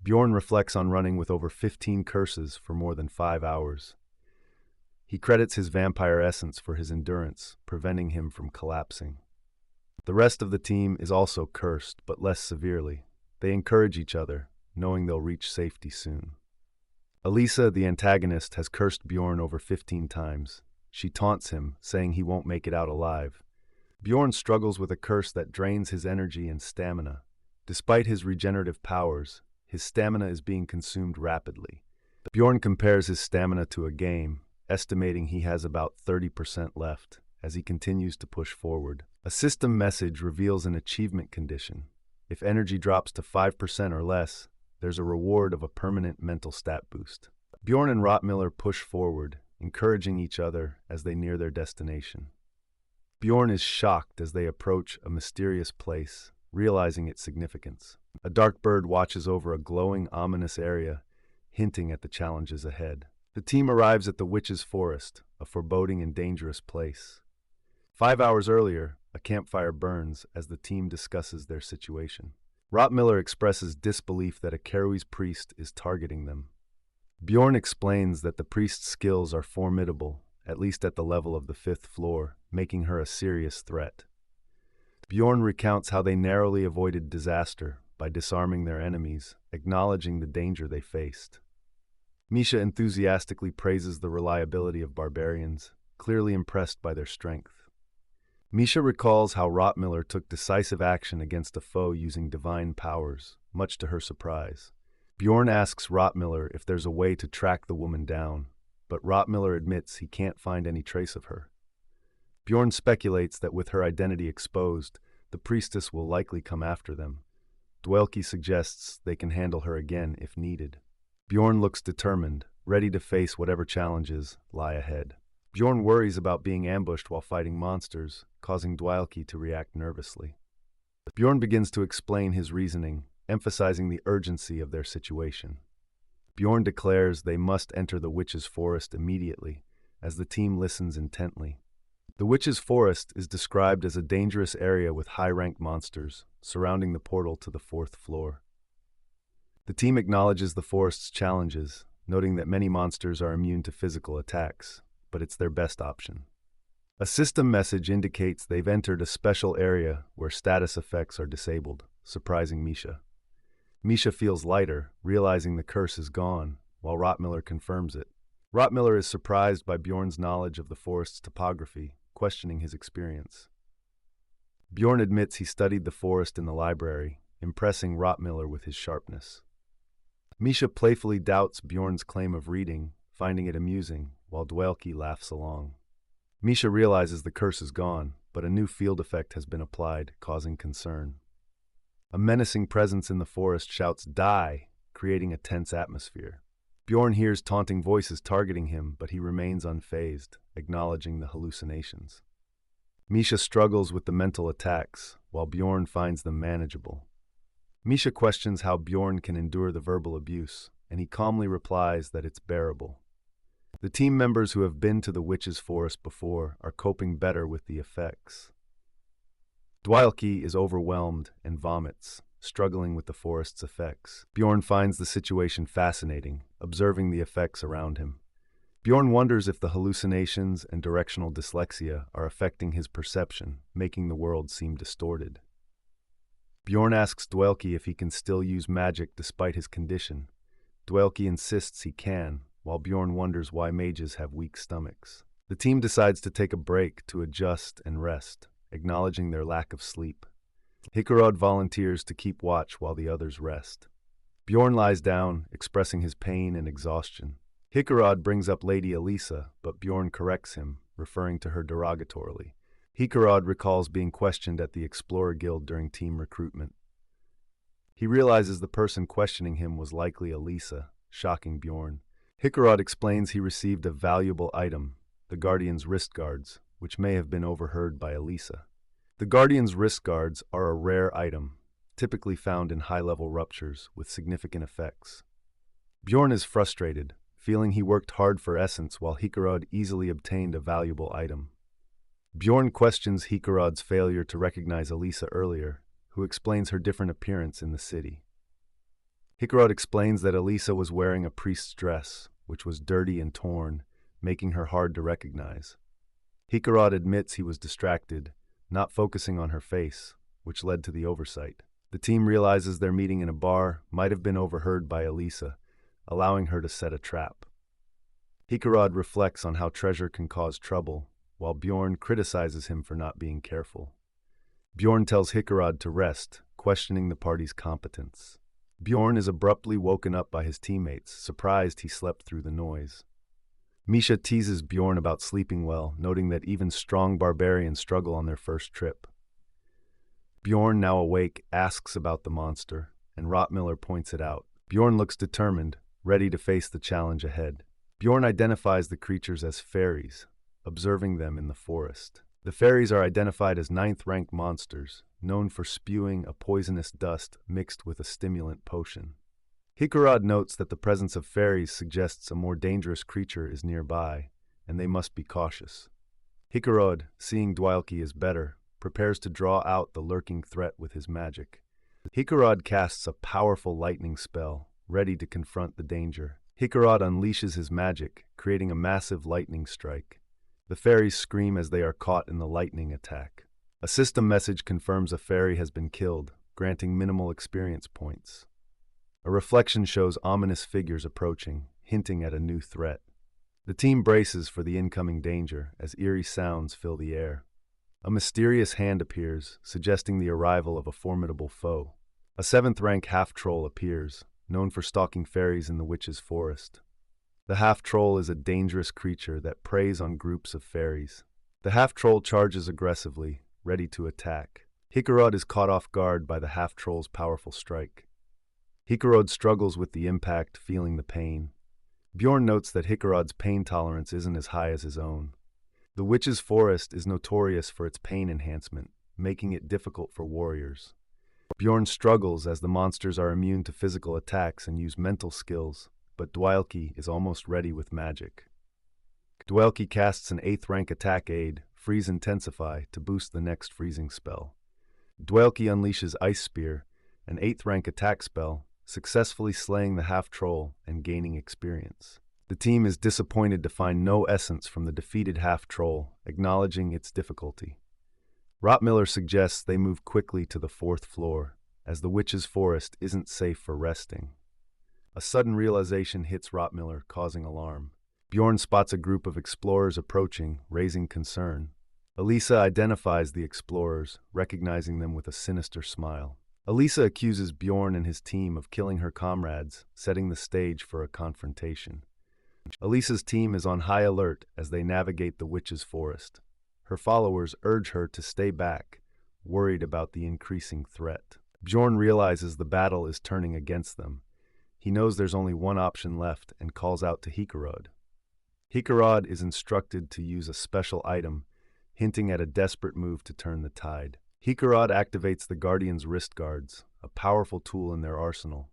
Bjorn reflects on running with over 15 curses for more than 5 hours. He credits his vampire essence for his endurance, preventing him from collapsing. The rest of the team is also cursed, but less severely. They encourage each other, knowing they'll reach safety soon. Elisa, the antagonist, has cursed Bjorn over 15 times. She taunts him, saying he won't make it out alive. Bjorn struggles with a curse that drains his energy and stamina. Despite his regenerative powers, his stamina is being consumed rapidly. Bjorn compares his stamina to a game, estimating he has about 30% left, as he continues to push forward. A system message reveals an achievement condition. If energy drops to 5% or less, there's a reward of a permanent mental stat boost. Bjorn and Rottmiller push forward, encouraging each other as they near their destination. Bjorn is shocked as they approach a mysterious place, realizing its significance. A dark bird watches over a glowing, ominous area, hinting at the challenges ahead. The team arrives at the Witch's Forest, a foreboding and dangerous place. 5 hours earlier, a campfire burns as the team discusses their situation. Rottmiller expresses disbelief that a Kerui's priest is targeting them. Bjorn explains that the priest's skills are formidable, at least at the level of the 5th floor, making her a serious threat. Bjorn recounts how they narrowly avoided disaster by disarming their enemies, acknowledging the danger they faced. Misha enthusiastically praises the reliability of barbarians, clearly impressed by their strength. Misha recalls how Rottmiller took decisive action against a foe using divine powers, much to her surprise. Bjorn asks Rottmiller if there's a way to track the woman down, but Rottmiller admits he can't find any trace of her. Bjorn speculates that with her identity exposed, the priestess will likely come after them. Dwalki suggests they can handle her again if needed. Bjorn looks determined, ready to face whatever challenges lie ahead. Bjorn worries about being ambushed while fighting monsters, causing Dwalki to react nervously. Bjorn begins to explain his reasoning, emphasizing the urgency of their situation. Bjorn declares they must enter the Witch's Forest immediately, as the team listens intently. The Witch's Forest is described as a dangerous area with high-ranked monsters, surrounding the portal to the 4th floor. The team acknowledges the forest's challenges, noting that many monsters are immune to physical attacks, but it's their best option. A system message indicates they've entered a special area where status effects are disabled, surprising Misha. Misha feels lighter, realizing the curse is gone, while Rottmiller confirms it. Rottmiller is surprised by Bjorn's knowledge of the forest's topography, questioning his experience. Bjorn admits he studied the forest in the library, impressing Rottmiller with his sharpness. Misha playfully doubts Bjorn's claim of reading, finding it amusing, while Dwelke laughs along. Misha realizes the curse is gone, but a new field effect has been applied, causing concern. A menacing presence in the forest shouts, "Die!" creating a tense atmosphere. Bjorn hears taunting voices targeting him, but he remains unfazed, acknowledging the hallucinations. Misha struggles with the mental attacks, while Bjorn finds them manageable. Misha questions how Bjorn can endure the verbal abuse, and he calmly replies that it's bearable. The team members who have been to the witch's forest before are coping better with the effects. Dwelke is overwhelmed and vomits, struggling with the forest's effects. Bjorn finds the situation fascinating, observing the effects around him. Bjorn wonders if the hallucinations and directional dyslexia are affecting his perception, making the world seem distorted. Bjorn asks Dwelke if he can still use magic despite his condition. Dwelke insists he can, while Bjorn wonders why mages have weak stomachs. The team decides to take a break to adjust and rest, acknowledging their lack of sleep. Hikarod volunteers to keep watch while the others rest. Bjorn lies down, expressing his pain and exhaustion. Hikarod brings up Lady Elisa, but Bjorn corrects him, referring to her derogatorily. Hikarod recalls being questioned at the Explorer Guild during team recruitment. He realizes the person questioning him was likely Elisa, shocking Bjorn. Hikarod explains he received a valuable item, the Guardian's wrist guards, which may have been overheard by Elisa. The Guardian's wrist guards are a rare item, typically found in high-level ruptures with significant effects. Bjorn is frustrated, feeling he worked hard for Essence while Hikarod easily obtained a valuable item. Bjorn questions Hikarod's failure to recognize Elisa earlier, who explains her different appearance in the city. Hikarod explains that Elisa was wearing a priest's dress, which was dirty and torn, making her hard to recognize. Hikarod admits he was distracted, not focusing on her face, which led to the oversight. The team realizes their meeting in a bar might have been overheard by Elisa, allowing her to set a trap. Hikarod reflects on how treasure can cause trouble, while Bjorn criticizes him for not being careful. Bjorn tells Hikarod to rest, questioning the party's competence. Bjorn is abruptly woken up by his teammates, surprised he slept through the noise. Misha teases Bjorn about sleeping well, noting that even strong barbarians struggle on their first trip. Bjorn, now awake, asks about the monster, and Rottmiller points it out. Bjorn looks determined, ready to face the challenge ahead. Bjorn identifies the creatures as fairies, observing them in the forest. The fairies are identified as 9th-rank monsters, known for spewing a poisonous dust mixed with a stimulant potion. Hikarod notes that the presence of fairies suggests a more dangerous creature is nearby, and they must be cautious. Hikarod, seeing Dwelke is better, prepares to draw out the lurking threat with his magic. Hikarod casts a powerful lightning spell, ready to confront the danger. Hikarod unleashes his magic, creating a massive lightning strike. The fairies scream as they are caught in the lightning attack. A system message confirms a fairy has been killed, granting minimal experience points. A reflection shows ominous figures approaching, hinting at a new threat. The team braces for the incoming danger as eerie sounds fill the air. A mysterious hand appears, suggesting the arrival of a formidable foe. A 7th-rank half-troll appears, known for stalking fairies in the witch's forest. The half-troll is a dangerous creature that preys on groups of fairies. The half-troll charges aggressively, ready to attack. Hikarod is caught off guard by the half-troll's powerful strike. Hikarod struggles with the impact, feeling the pain. Bjorn notes that Hikarod's pain tolerance isn't as high as his own. The witch's forest is notorious for its pain enhancement, making it difficult for warriors. Bjorn struggles as the monsters are immune to physical attacks and use mental skills, but Dwelke is almost ready with magic. Dwelke casts an 8th-rank attack aid, Freeze Intensify, to boost the next freezing spell. Dwelke unleashes Ice Spear, an 8th-rank attack spell, successfully slaying the half-troll and gaining experience. The team is disappointed to find no essence from the defeated half-troll, acknowledging its difficulty. Rottmiller suggests they move quickly to the 4th floor, as the witch's forest isn't safe for resting. A sudden realization hits Rottmiller, causing alarm. Bjorn spots a group of explorers approaching, raising concern. Elisa identifies the explorers, recognizing them with a sinister smile. Elisa accuses Bjorn and his team of killing her comrades, setting the stage for a confrontation. Elisa's team is on high alert as they navigate the witch's forest. Her followers urge her to stay back, worried about the increasing threat. Bjorn realizes the battle is turning against them. He knows there's only one option left and calls out to Hikarod. Hikarod is instructed to use a special item, hinting at a desperate move to turn the tide. Hikarod activates the Guardian's wrist guards, a powerful tool in their arsenal.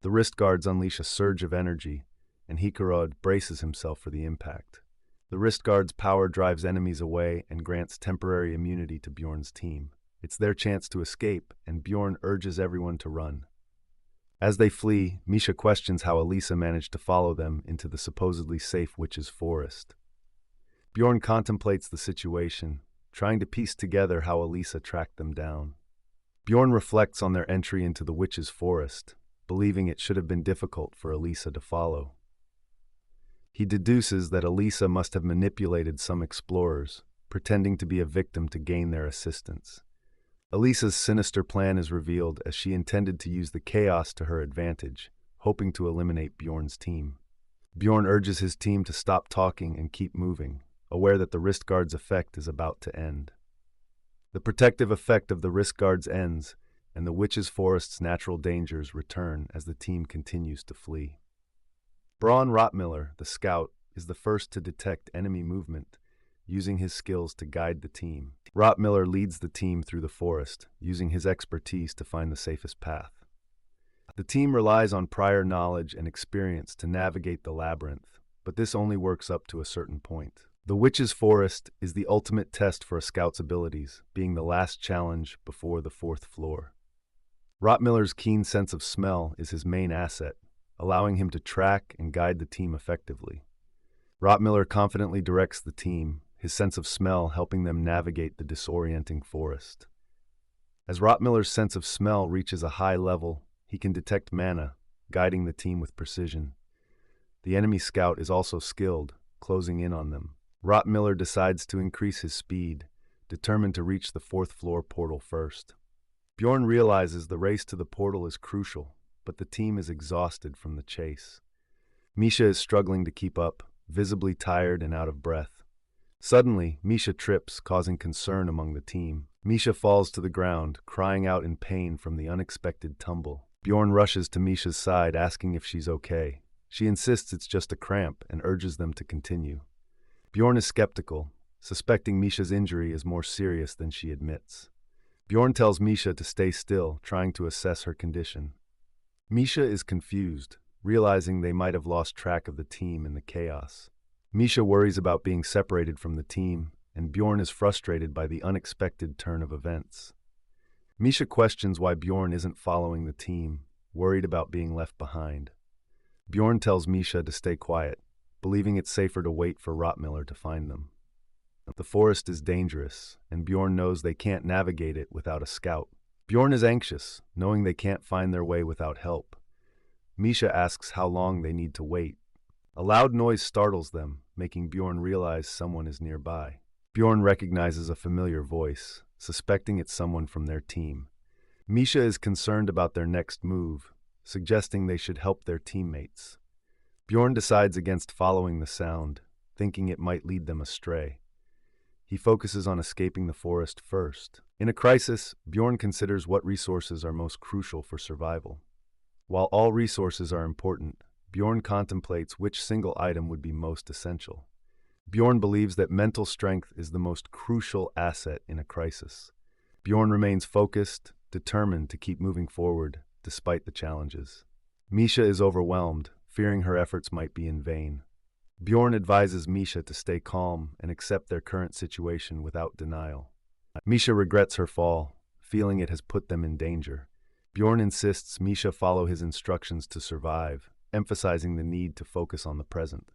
The wrist guards unleash a surge of energy, and Hikarod braces himself for the impact. The wrist guard's power drives enemies away and grants temporary immunity to Bjorn's team. It's their chance to escape, and Bjorn urges everyone to run. As they flee, Misha questions how Elisa managed to follow them into the supposedly safe witch's forest. Bjorn contemplates the situation, trying to piece together how Elisa tracked them down. Bjorn reflects on their entry into the witch's forest, believing it should have been difficult for Elisa to follow. He deduces that Elisa must have manipulated some explorers, pretending to be a victim to gain their assistance. Elisa's sinister plan is revealed as she intended to use the chaos to her advantage, hoping to eliminate Bjorn's team. Bjorn urges his team to stop talking and keep moving, aware that the wrist guard's effect is about to end. The protective effect of the wrist guards ends, and the witch's forest's natural dangers return as the team continues to flee. Braun Rottmiller, the scout, is the first to detect enemy movement, using his skills to guide the team. Rottmiller leads the team through the forest, using his expertise to find the safest path. The team relies on prior knowledge and experience to navigate the labyrinth, but this only works up to a certain point. The Witch's Forest is the ultimate test for a scout's abilities, being the last challenge before the fourth floor. Rottmiller's keen sense of smell is his main asset, allowing him to track and guide the team effectively. Rottmiller confidently directs the team, his sense of smell helping them navigate the disorienting forest. As Rottmiller's sense of smell reaches a high level, he can detect mana, guiding the team with precision. The enemy scout is also skilled, closing in on them. Rottmiller decides to increase his speed, determined to reach the fourth floor portal first. Bjorn realizes the race to the portal is crucial, but the team is exhausted from the chase. Misha is struggling to keep up, visibly tired and out of breath. Suddenly, Misha trips, causing concern among the team. Misha falls to the ground, crying out in pain from the unexpected tumble. Bjorn rushes to Misha's side, asking if she's okay. She insists it's just a cramp and urges them to continue. Bjorn is skeptical, suspecting Misha's injury is more serious than she admits. Bjorn tells Misha to stay still, trying to assess her condition. Misha is confused, realizing they might have lost track of the team in the chaos. Misha worries about being separated from the team, and Bjorn is frustrated by the unexpected turn of events. Misha questions why Bjorn isn't following the team, worried about being left behind. Bjorn tells Misha to stay quiet, believing it's safer to wait for Rottmiller to find them. The forest is dangerous, and Bjorn knows they can't navigate it without a scout. Bjorn is anxious, knowing they can't find their way without help. Misha asks how long they need to wait. A loud noise startles them, making Bjorn realize someone is nearby. Bjorn recognizes a familiar voice, suspecting it's someone from their team. Misha is concerned about their next move, suggesting they should help their teammates. Bjorn decides against following the sound, thinking it might lead them astray. He focuses on escaping the forest first. In a crisis, Bjorn considers what resources are most crucial for survival. While all resources are important, Bjorn contemplates which single item would be most essential. Bjorn believes that mental strength is the most crucial asset in a crisis. Bjorn remains focused, determined to keep moving forward, despite the challenges. Misha is overwhelmed, fearing her efforts might be in vain. Bjorn advises Misha to stay calm and accept their current situation without denial. Misha regrets her fall, feeling it has put them in danger. Bjorn insists Misha follow his instructions to survive, emphasizing the need to focus on the present.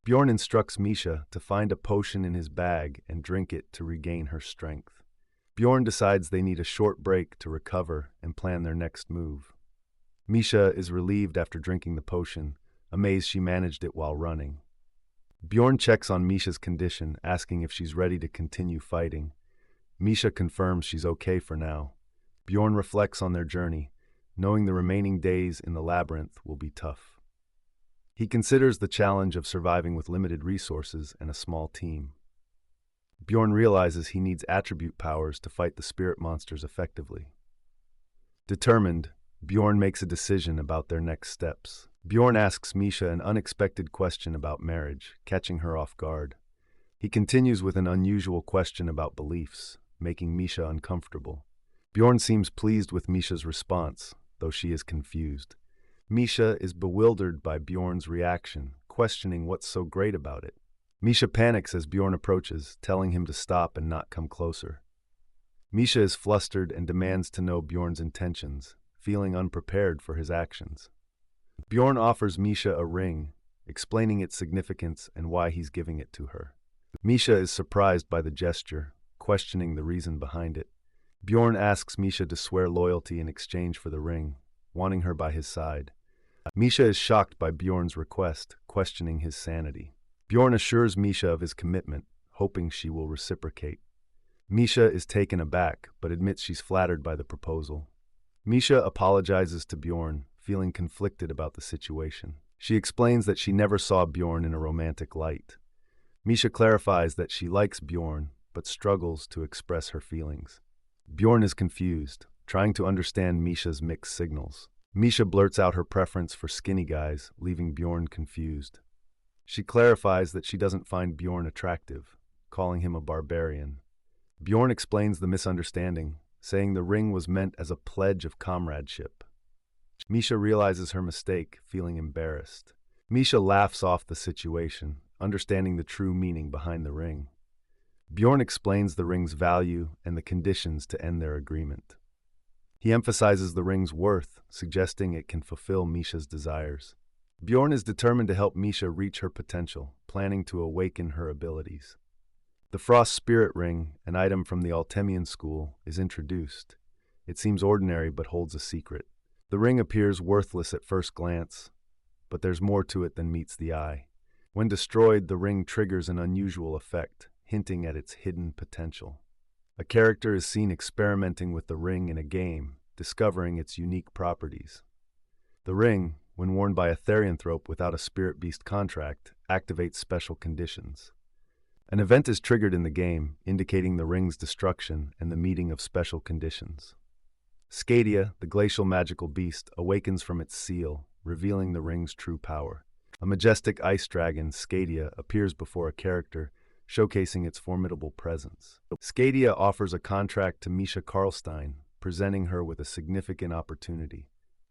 Bjorn instructs Misha to find a potion in his bag and drink it to regain her strength. Bjorn decides they need a short break to recover and plan their next move. Misha is relieved after drinking the potion, amazed she managed it while running. Bjorn checks on Misha's condition, asking if she's ready to continue fighting. Misha confirms she's okay for now. Bjorn reflects on their journey, knowing the remaining days in the labyrinth will be tough. He considers the challenge of surviving with limited resources and a small team. Bjorn realizes he needs attribute powers to fight the spirit monsters effectively. Determined, Bjorn makes a decision about their next steps. Bjorn asks Misha an unexpected question about marriage, catching her off guard. He continues with an unusual question about beliefs, making Misha uncomfortable. Bjorn seems pleased with Misha's response, though she is confused. Misha is bewildered by Bjorn's reaction, questioning what's so great about it. Misha panics as Bjorn approaches, telling him to stop and not come closer. Misha is flustered and demands to know Bjorn's intentions, feeling unprepared for his actions. Bjorn offers Misha a ring, explaining its significance and why he's giving it to her. Misha is surprised by the gesture, questioning the reason behind it. Bjorn asks Misha to swear loyalty in exchange for the ring, wanting her by his side. Misha is shocked by Bjorn's request, questioning his sanity. Bjorn assures Misha of his commitment, hoping she will reciprocate. Misha is taken aback, but admits she's flattered by the proposal. Misha apologizes to Bjorn, feeling conflicted about the situation. She explains that she never saw Bjorn in a romantic light. Misha clarifies that she likes Bjorn, but struggles to express her feelings. Bjorn is confused, trying to understand Misha's mixed signals. Misha blurts out her preference for skinny guys, leaving Bjorn confused. She clarifies that she doesn't find Bjorn attractive, calling him a barbarian. Bjorn explains the misunderstanding, saying the ring was meant as a pledge of comradeship. Misha realizes her mistake, feeling embarrassed. Misha laughs off the situation, understanding the true meaning behind the ring. Bjorn explains the ring's value and the conditions to end their agreement. He emphasizes the ring's worth, suggesting it can fulfill Misha's desires. Bjorn is determined to help Misha reach her potential, planning to awaken her abilities. The Frost Spirit Ring, an item from the Altemian school, is introduced. It seems ordinary but holds a secret. The ring appears worthless at first glance, but there's more to it than meets the eye. When destroyed, the ring triggers an unusual effect, hinting at its hidden potential. A character is seen experimenting with the ring in a game, discovering its unique properties. The ring, when worn by a therianthrope without a spirit beast contract, activates special conditions. An event is triggered in the game, indicating the ring's destruction and the meeting of special conditions. Scadia, the glacial magical beast, awakens from its seal, revealing the ring's true power. A majestic ice dragon, Scadia, appears before a character, showcasing its formidable presence. Scadia offers a contract to Misha Karlstein, presenting her with a significant opportunity.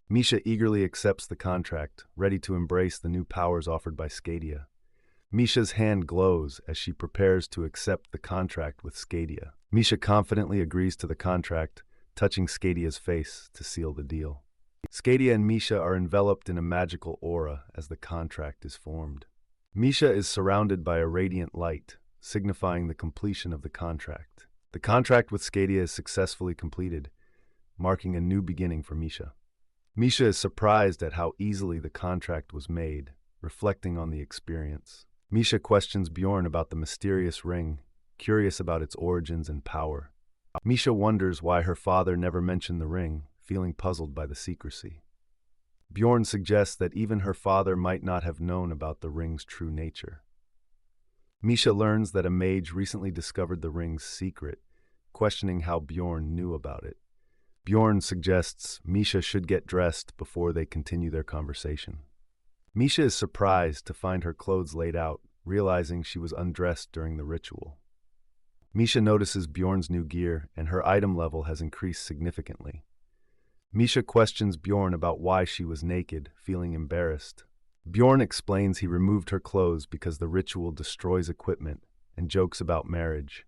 Misha eagerly accepts the contract, ready to embrace the new powers offered by Scadia. Misha's hand glows as she prepares to accept the contract with Scadia. Misha confidently agrees to the contract, touching Scadia's face to seal the deal. Scadia and Misha are enveloped in a magical aura as the contract is formed. Misha is surrounded by a radiant light, signifying the completion of the contract. The contract with Scadia is successfully completed, marking a new beginning for Misha. Misha is surprised at how easily the contract was made, reflecting on the experience. Misha questions Bjorn about the mysterious ring, curious about its origins and power. Misha wonders why her father never mentioned the ring, feeling puzzled by the secrecy. Bjorn suggests that even her father might not have known about the ring's true nature. Misha learns that a mage recently discovered the ring's secret, questioning how Bjorn knew about it. Bjorn suggests Misha should get dressed before they continue their conversation. Misha is surprised to find her clothes laid out, realizing she was undressed during the ritual. Misha notices Bjorn's new gear, and her item level has increased significantly. Misha questions Bjorn about why she was naked, feeling embarrassed. Bjorn explains he removed her clothes because the ritual destroys equipment, and jokes about marriage.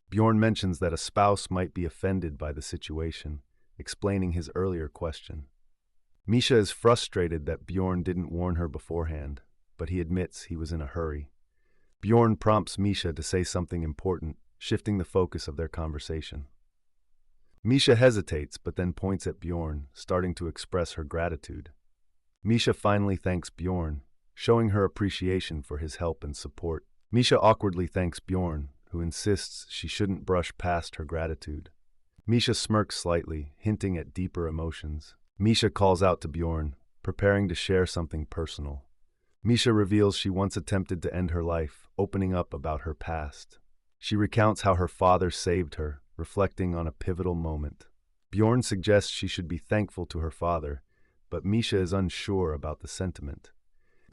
Bjorn mentions that a spouse might be offended by the situation, explaining his earlier question. Misha is frustrated that Bjorn didn't warn her beforehand, but he admits he was in a hurry. Bjorn prompts Misha to say something important, shifting the focus of their conversation. Misha hesitates but then points at Bjorn, starting to express her gratitude. Misha finally thanks Bjorn, showing her appreciation for his help and support. Misha awkwardly thanks Bjorn, who insists she shouldn't brush past her gratitude. Misha smirks slightly, hinting at deeper emotions. Misha calls out to Bjorn, preparing to share something personal. Misha reveals she once attempted to end her life, opening up about her past. She recounts how her father saved her, reflecting on a pivotal moment. Bjorn suggests she should be thankful to her father, but Misha is unsure about the sentiment.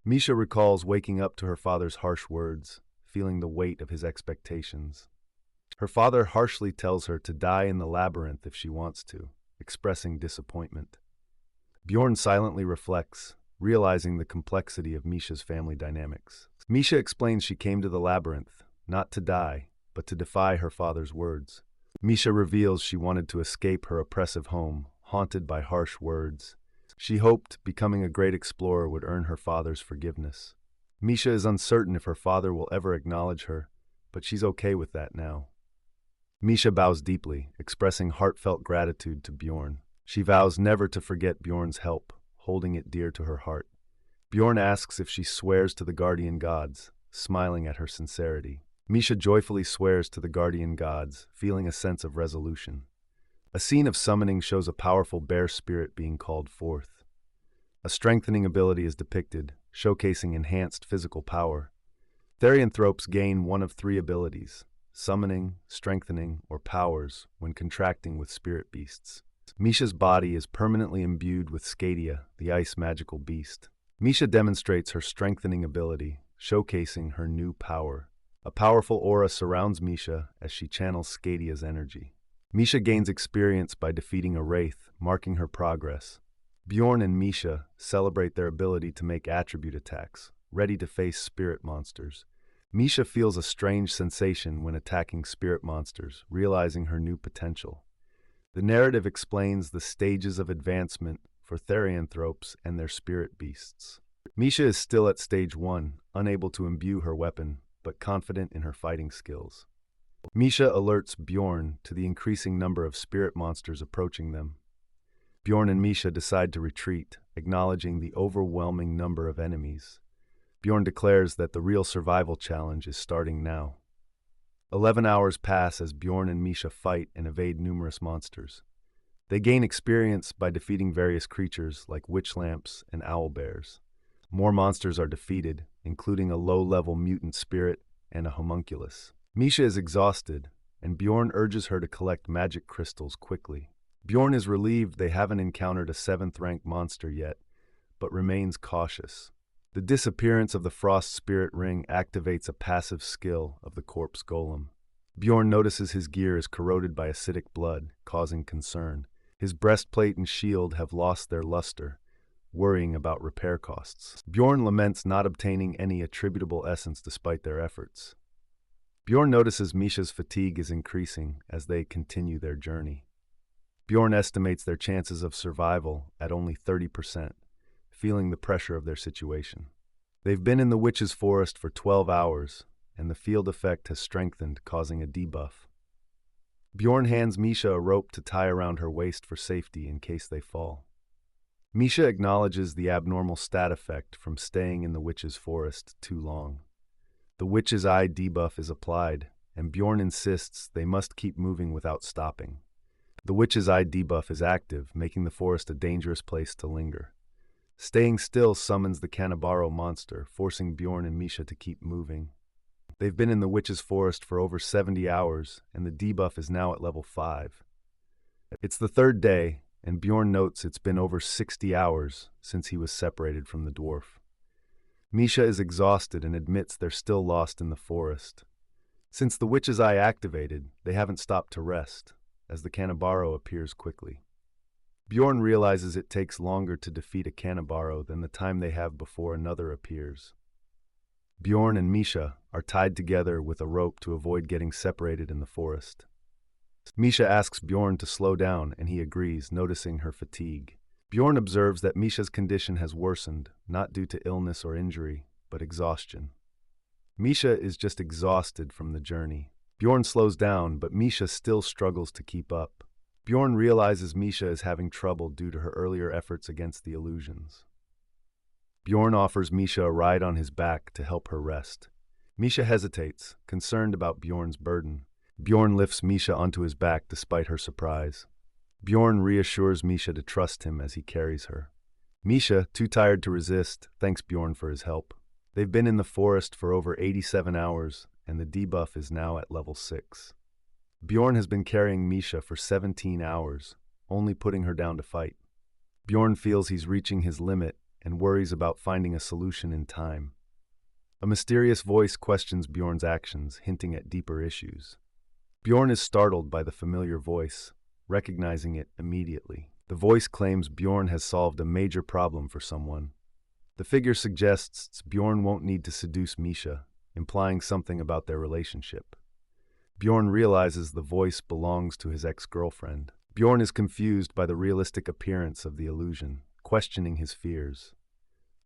Misha recalls waking up to her father's harsh words, feeling the weight of his expectations. Her father harshly tells her to die in the labyrinth if she wants to, expressing disappointment. Bjorn silently reflects, realizing the complexity of Misha's family dynamics. Misha explains she came to the labyrinth, not to die, but to defy her father's words. Misha reveals she wanted to escape her oppressive home, haunted by harsh words. She hoped becoming a great explorer would earn her father's forgiveness. Misha is uncertain if her father will ever acknowledge her, but she's okay with that now. Misha bows deeply, expressing heartfelt gratitude to Bjorn. She vows never to forget Bjorn's help, holding it dear to her heart. Bjorn asks if she swears to the guardian gods, smiling at her sincerity. Misha joyfully swears to the guardian gods, feeling a sense of resolution. A scene of summoning shows a powerful bear spirit being called forth. A strengthening ability is depicted, showcasing enhanced physical power. Therianthropes gain one of three abilities: summoning, strengthening, or powers when contracting with spirit beasts. Misha's body is permanently imbued with Scadia, the ice magical beast. Misha demonstrates her strengthening ability, showcasing her new power. A powerful aura surrounds Misha as she channels Scadia's energy. Misha gains experience by defeating a wraith, marking her progress. Bjorn and Misha celebrate their ability to make attribute attacks, ready to face spirit monsters. Misha feels a strange sensation when attacking spirit monsters, realizing her new potential. The narrative explains the stages of advancement for therianthropes and their spirit beasts. Misha is still at stage 1, unable to imbue her weapon, but confident in her fighting skills. Misha alerts Bjorn to the increasing number of spirit monsters approaching them. Bjorn and Misha decide to retreat, acknowledging the overwhelming number of enemies. Bjorn declares that the real survival challenge is starting now. 11 hours pass as Bjorn and Misha fight and evade numerous monsters. They gain experience by defeating various creatures like witch lamps and owlbears. More monsters are defeated, including a low-level mutant spirit and a homunculus. Misha is exhausted, and Bjorn urges her to collect magic crystals quickly. Bjorn is relieved they haven't encountered a 7th-rank monster yet, but remains cautious. The disappearance of the Frost Spirit Ring activates a passive skill of the Corpse Golem. Bjorn notices his gear is corroded by acidic blood, causing concern. His breastplate and shield have lost their luster, worrying about repair costs. Bjorn laments not obtaining any attributable essence despite their efforts. Bjorn notices Misha's fatigue is increasing as they continue their journey. Bjorn estimates their chances of survival at only 30%. Feeling the pressure of their situation. They've been in the witch's forest for 12 hours, and the field effect has strengthened, causing a debuff. Bjorn hands Misha a rope to tie around her waist for safety in case they fall. Misha acknowledges the abnormal stat effect from staying in the witch's forest too long. The witch's eye debuff is applied, and Bjorn insists they must keep moving without stopping. The witch's eye debuff is active, making the forest a dangerous place to linger. Staying still summons the Kanabaro monster, forcing Bjorn and Misha to keep moving. They've been in the witch's forest for over 70 hours, and the debuff is now at level 5. It's the 3rd day, and Bjorn notes it's been over 60 hours since he was separated from the dwarf. Misha is exhausted and admits they're still lost in the forest. Since the witch's eye activated, they haven't stopped to rest, as the Kanabaro appears quickly. Bjorn realizes it takes longer to defeat a Kanabaro than the time they have before another appears. Bjorn and Misha are tied together with a rope to avoid getting separated in the forest. Misha asks Bjorn to slow down, and he agrees, noticing her fatigue. Bjorn observes that Misha's condition has worsened, not due to illness or injury, but exhaustion. Misha is just exhausted from the journey. Bjorn slows down, but Misha still struggles to keep up. Bjorn realizes Misha is having trouble due to her earlier efforts against the illusions. Bjorn offers Misha a ride on his back to help her rest. Misha hesitates, concerned about Bjorn's burden. Bjorn lifts Misha onto his back despite her surprise. Bjorn reassures Misha to trust him as he carries her. Misha, too tired to resist, thanks Bjorn for his help. They've been in the forest for over 87 hours, and the debuff is now at level 6. Bjorn has been carrying Misha for 17 hours, only putting her down to fight. Bjorn feels he's reaching his limit and worries about finding a solution in time. A mysterious voice questions Bjorn's actions, hinting at deeper issues. Bjorn is startled by the familiar voice, recognizing it immediately. The voice claims Bjorn has solved a major problem for someone. The figure suggests Bjorn won't need to seduce Misha, implying something about their relationship. Bjorn realizes the voice belongs to his ex-girlfriend. Bjorn is confused by the realistic appearance of the illusion, questioning his fears.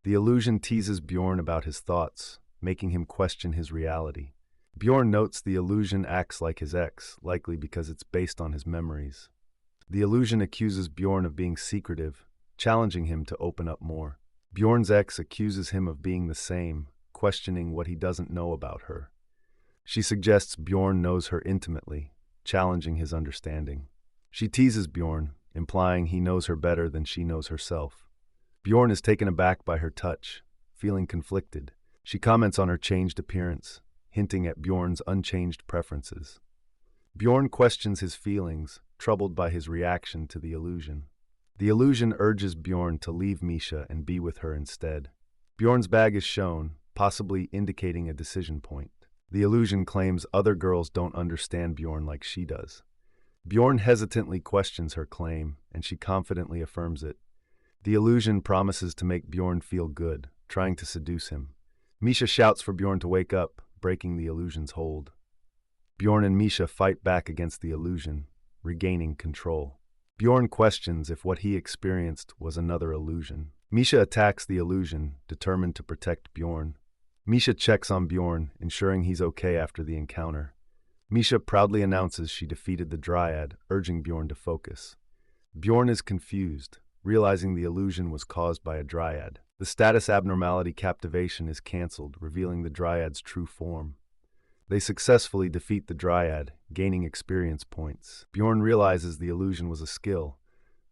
The illusion teases Bjorn about his thoughts, making him question his reality. Bjorn notes the illusion acts like his ex, likely because it's based on his memories. The illusion accuses Bjorn of being secretive, challenging him to open up more. Bjorn's ex accuses him of being the same, questioning what he doesn't know about her. She suggests Bjorn knows her intimately, challenging his understanding. She teases Bjorn, implying he knows her better than she knows herself. Bjorn is taken aback by her touch, feeling conflicted. She comments on her changed appearance, hinting at Bjorn's unchanged preferences. Bjorn questions his feelings, troubled by his reaction to the illusion. The illusion urges Bjorn to leave Misha and be with her instead. Bjorn's bag is shown, possibly indicating a decision point. The illusion claims other girls don't understand Bjorn like she does. Bjorn hesitantly questions her claim, and she confidently affirms it. The illusion promises to make Bjorn feel good, trying to seduce him. Misha shouts for Bjorn to wake up, breaking the illusion's hold. Bjorn and Misha fight back against the illusion, regaining control. Bjorn questions if what he experienced was another illusion. Misha attacks the illusion, determined to protect Bjorn. Misha checks on Bjorn, ensuring he's okay after the encounter. Misha proudly announces she defeated the Dryad, urging Bjorn to focus. Bjorn is confused, realizing the illusion was caused by a Dryad. The status abnormality captivation is cancelled, revealing the Dryad's true form. They successfully defeat the Dryad, gaining experience points. Bjorn realizes the illusion was a skill,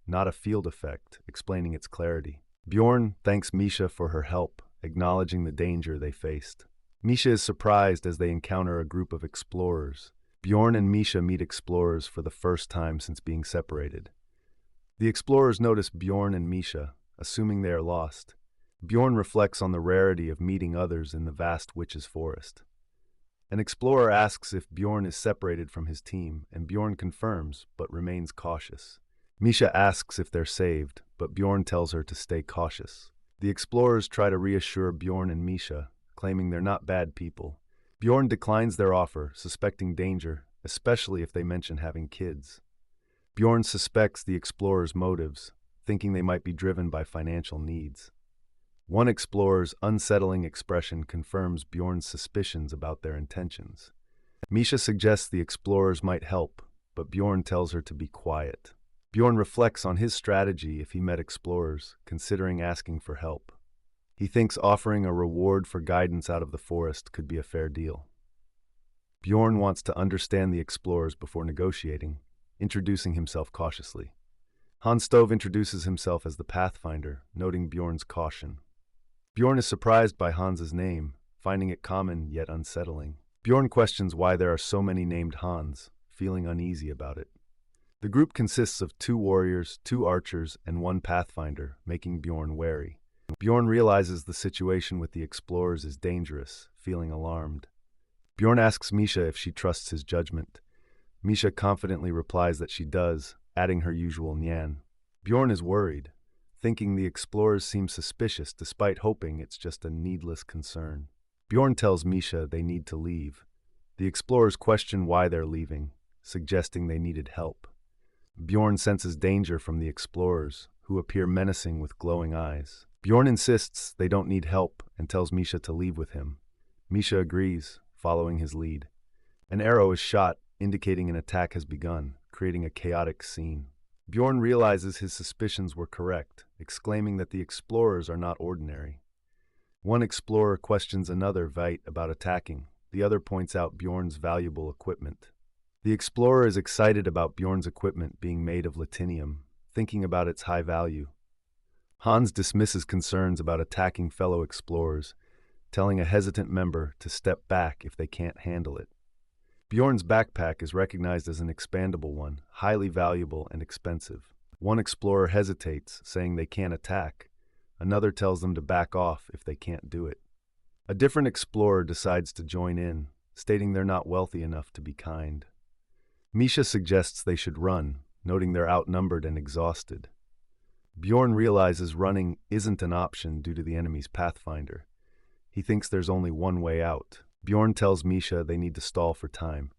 not a field effect, explaining its clarity. Bjorn thanks Misha for her help, acknowledging the danger they faced. Misha is surprised as they encounter a group of explorers. Bjorn and Misha meet explorers for the first time since being separated. The explorers notice Bjorn and Misha, assuming they are lost. Bjorn reflects on the rarity of meeting others in the vast witch's forest. An explorer asks if Bjorn is separated from his team, and Bjorn confirms, but remains cautious. Misha asks if they're saved, but Bjorn tells her to stay cautious. The explorers try to reassure Bjorn and Misha, claiming they're not bad people. Bjorn declines their offer, suspecting danger, especially if they mention having kids. Bjorn suspects the explorers' motives, thinking they might be driven by financial needs. One explorer's unsettling expression confirms Bjorn's suspicions about their intentions. Misha suggests the explorers might help, but Bjorn tells her to be quiet. Bjorn reflects on his strategy if he met explorers, considering asking for help. He thinks offering a reward for guidance out of the forest could be a fair deal. Bjorn wants to understand the explorers before negotiating, introducing himself cautiously. Hans Stove introduces himself as the Pathfinder, noting Bjorn's caution. Bjorn is surprised by Hans's name, finding it common yet unsettling. Bjorn questions why there are so many named Hans, feeling uneasy about it. The group consists of 2 warriors, 2 archers, and 1 pathfinder, making Bjorn wary. Bjorn realizes the situation with the explorers is dangerous, feeling alarmed. Bjorn asks Misha if she trusts his judgment. Misha confidently replies that she does, adding her usual nyan. Bjorn is worried, thinking the explorers seem suspicious despite hoping it's just a needless concern. Bjorn tells Misha they need to leave. The explorers question why they're leaving, suggesting they needed help. Bjorn senses danger from the explorers, who appear menacing with glowing eyes. Bjorn insists they don't need help and tells Misha to leave with him. Misha agrees, following his lead. An arrow is shot, indicating an attack has begun, creating a chaotic scene. Bjorn realizes his suspicions were correct, exclaiming that the explorers are not ordinary. One explorer questions another Vite about attacking. The other points out Bjorn's valuable equipment. The explorer is excited about Bjorn's equipment being made of latinium, thinking about its high value. Hans dismisses concerns about attacking fellow explorers, telling a hesitant member to step back if they can't handle it. Bjorn's backpack is recognized as an expandable one, highly valuable and expensive. One explorer hesitates, saying they can't attack. Another tells them to back off if they can't do it. A different explorer decides to join in, stating they're not wealthy enough to be kind. Misha suggests they should run, noting they're outnumbered and exhausted. Bjorn realizes running isn't an option due to the enemy's pathfinder. He thinks there's only one way out. Bjorn tells Misha they need to stall for time.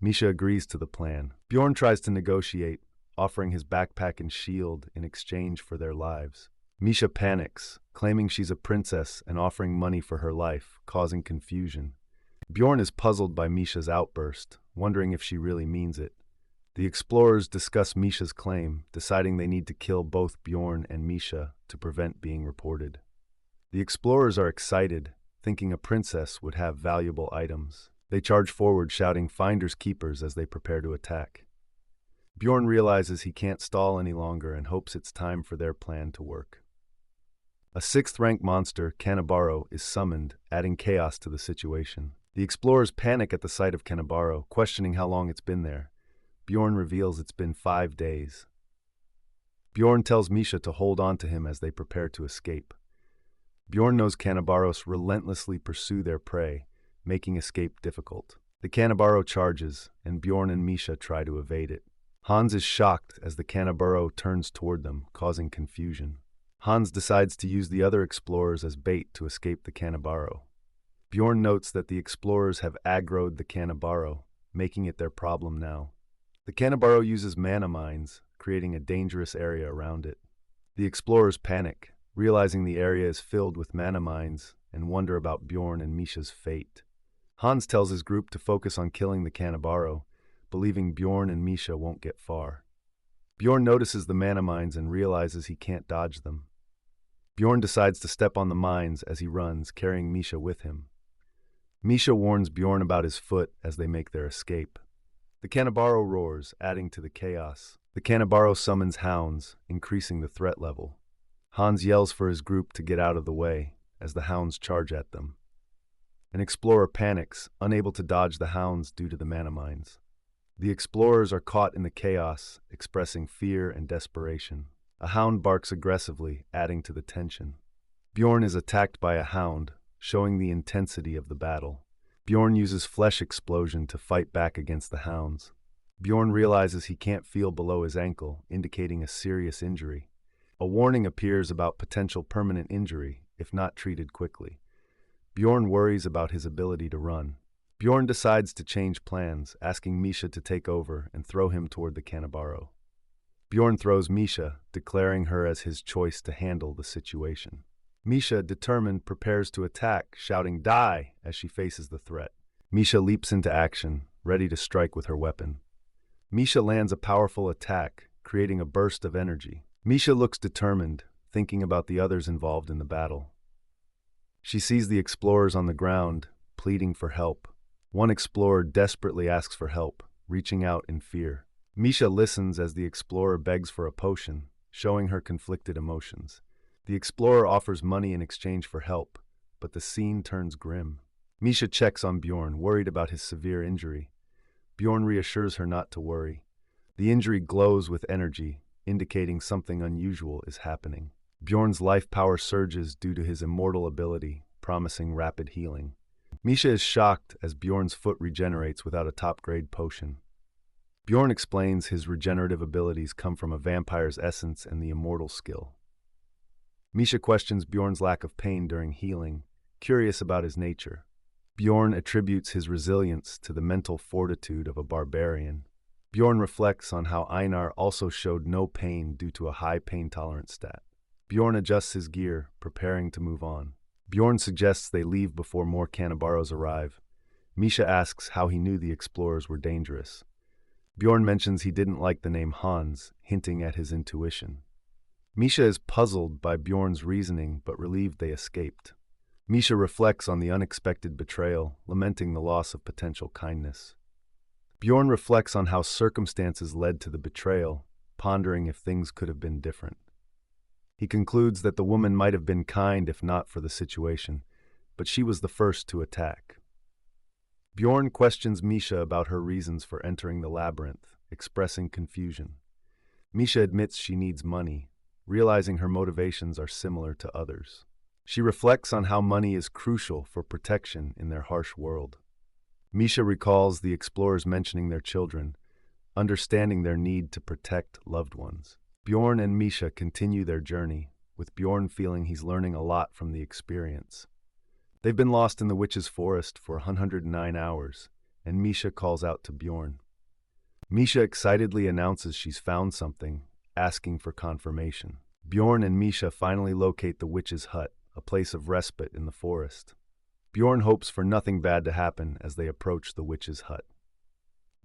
Misha agrees to the plan. Bjorn tries to negotiate, offering his backpack and shield in exchange for their lives. Misha panics, claiming she's a princess and offering money for her life, causing confusion. Bjorn is puzzled by Misha's outburst, wondering if she really means it. The explorers discuss Misha's claim, deciding they need to kill both Bjorn and Misha to prevent being reported. The explorers are excited, thinking a princess would have valuable items. They charge forward, shouting "Finders Keepers" as they prepare to attack. Bjorn realizes he can't stall any longer and hopes it's time for their plan to work. A 6th-rank monster, Kanabaro, is summoned, adding chaos to the situation. The explorers panic at the sight of Kanabaro, questioning how long it's been there. Bjorn reveals it's been 5 days. Bjorn tells Misha to hold on to him as they prepare to escape. Bjorn knows Kanabaros relentlessly pursue their prey, making escape difficult. The Kanabaro charges, and Bjorn and Misha try to evade it. Hans is shocked as the Kanabaro turns toward them, causing confusion. Hans decides to use the other explorers as bait to escape the Kanabaro. Bjorn notes that the explorers have aggroed the Kanabaro, making it their problem now. The Kanabaro uses mana mines, creating a dangerous area around it. The explorers panic, realizing the area is filled with mana mines, and wonder about Bjorn and Misha's fate. Hans tells his group to focus on killing the Kanabaro, believing Bjorn and Misha won't get far. Bjorn notices the mana mines and realizes he can't dodge them. Bjorn decides to step on the mines as he runs, carrying Misha with him. Misha warns Bjorn about his foot as they make their escape. The Kanabaro roars, adding to the chaos. The Kanabaro summons hounds, increasing the threat level. Hans yells for his group to get out of the way as the hounds charge at them. An explorer panics, unable to dodge the hounds due to the mana mines. The explorers are caught in the chaos, expressing fear and desperation. A hound barks aggressively, adding to the tension. Bjorn is attacked by a hound, showing the intensity of the battle. Bjorn uses flesh explosion to fight back against the hounds. Bjorn realizes he can't feel below his ankle, indicating a serious injury. A warning appears about potential permanent injury if not treated quickly. Bjorn worries about his ability to run. Bjorn decides to change plans, asking Misha to take over and throw him toward the Kanabaro. Bjorn throws Misha, declaring her as his choice to handle the situation. Misha, determined, prepares to attack, shouting "Die!" as she faces the threat. Misha leaps into action, ready to strike with her weapon. Misha lands a powerful attack, creating a burst of energy. Misha looks determined, thinking about the others involved in the battle. She sees the explorers on the ground, pleading for help. One explorer desperately asks for help, reaching out in fear. Misha listens as the explorer begs for a potion, showing her conflicted emotions. The explorer offers money in exchange for help, but the scene turns grim. Misha checks on Bjorn, worried about his severe injury. Bjorn reassures her not to worry. The injury glows with energy, indicating something unusual is happening. Bjorn's life power surges due to his immortal ability, promising rapid healing. Misha is shocked as Bjorn's foot regenerates without a top-grade potion. Bjorn explains his regenerative abilities come from a vampire's essence and the immortal skill. Misha questions Bjorn's lack of pain during healing, curious about his nature. Bjorn attributes his resilience to the mental fortitude of a barbarian. Bjorn reflects on how Einar also showed no pain due to a high pain tolerance stat. Bjorn adjusts his gear, preparing to move on. Bjorn suggests they leave before more Kanabaros arrive. Misha asks how he knew the explorers were dangerous. Bjorn mentions he didn't like the name Hans, hinting at his intuition. Misha is puzzled by Bjorn's reasoning, but relieved they escaped. Misha reflects on the unexpected betrayal, lamenting the loss of potential kindness. Bjorn reflects on how circumstances led to the betrayal, pondering if things could have been different. He concludes that the woman might have been kind if not for the situation, but she was the first to attack. Bjorn questions Misha about her reasons for entering the labyrinth, expressing confusion. Misha admits she needs money, realizing her motivations are similar to others. She reflects on how money is crucial for protection in their harsh world. Misha recalls the explorers mentioning their children, understanding their need to protect loved ones. Bjorn and Misha continue their journey, with Bjorn feeling he's learning a lot from the experience. They've been lost in the witch's forest for 109 hours, and Misha calls out to Bjorn. Misha excitedly announces she's found something, asking for confirmation. Bjorn and Misha finally locate the witch's hut, a place of respite in the forest. Bjorn hopes for nothing bad to happen as they approach the witch's hut.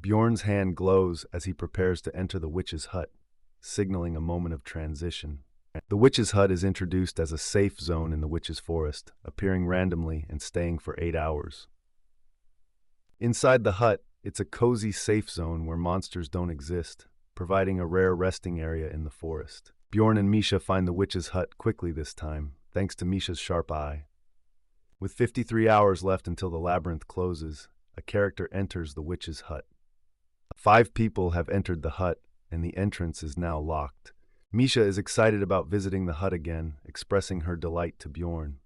Bjorn's hand glows as he prepares to enter the witch's hut, signaling a moment of transition. The witch's hut is introduced as a safe zone in the witch's forest, appearing randomly and staying for 8 hours. Inside the hut, it's a cozy safe zone where monsters don't exist, providing a rare resting area in the forest. Bjorn and Misha find the witch's hut quickly this time, thanks to Misha's sharp eye. With 53 hours left until the labyrinth closes, a character enters the witch's hut. 5 people have entered the hut, and the entrance is now locked. Misha is excited about visiting the hut again, expressing her delight to Bjorn.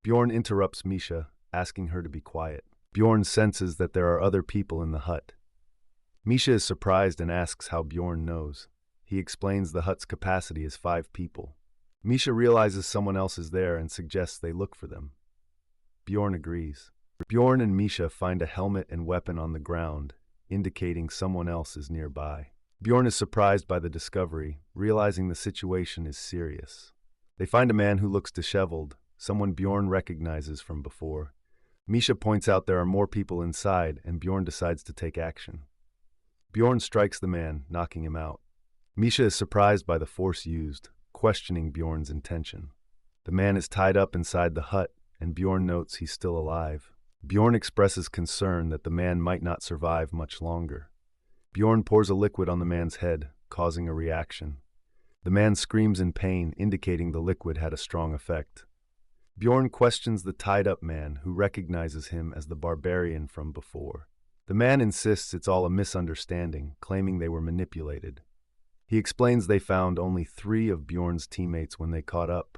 Bjorn interrupts Misha, asking her to be quiet. Bjorn senses that there are other people in the hut. Misha is surprised and asks how Bjorn knows. He explains the hut's capacity is 5 people. Misha realizes someone else is there and suggests they look for them. Bjorn agrees. Bjorn and Misha find a helmet and weapon on the ground, indicating someone else is nearby. Bjorn is surprised by the discovery, realizing the situation is serious. They find a man who looks disheveled, someone Bjorn recognizes from before. Misha points out there are more people inside, and Bjorn decides to take action. Bjorn strikes the man, knocking him out. Misha is surprised by the force used, questioning Bjorn's intention. The man is tied up inside the hut, and Bjorn notes he's still alive. Bjorn expresses concern that the man might not survive much longer. Bjorn pours a liquid on the man's head, causing a reaction. The man screams in pain, indicating the liquid had a strong effect. Bjorn questions the tied-up man, who recognizes him as the Barbarian from before. The man insists it's all a misunderstanding, claiming they were manipulated. He explains they found only 3 of Bjorn's teammates when they caught up.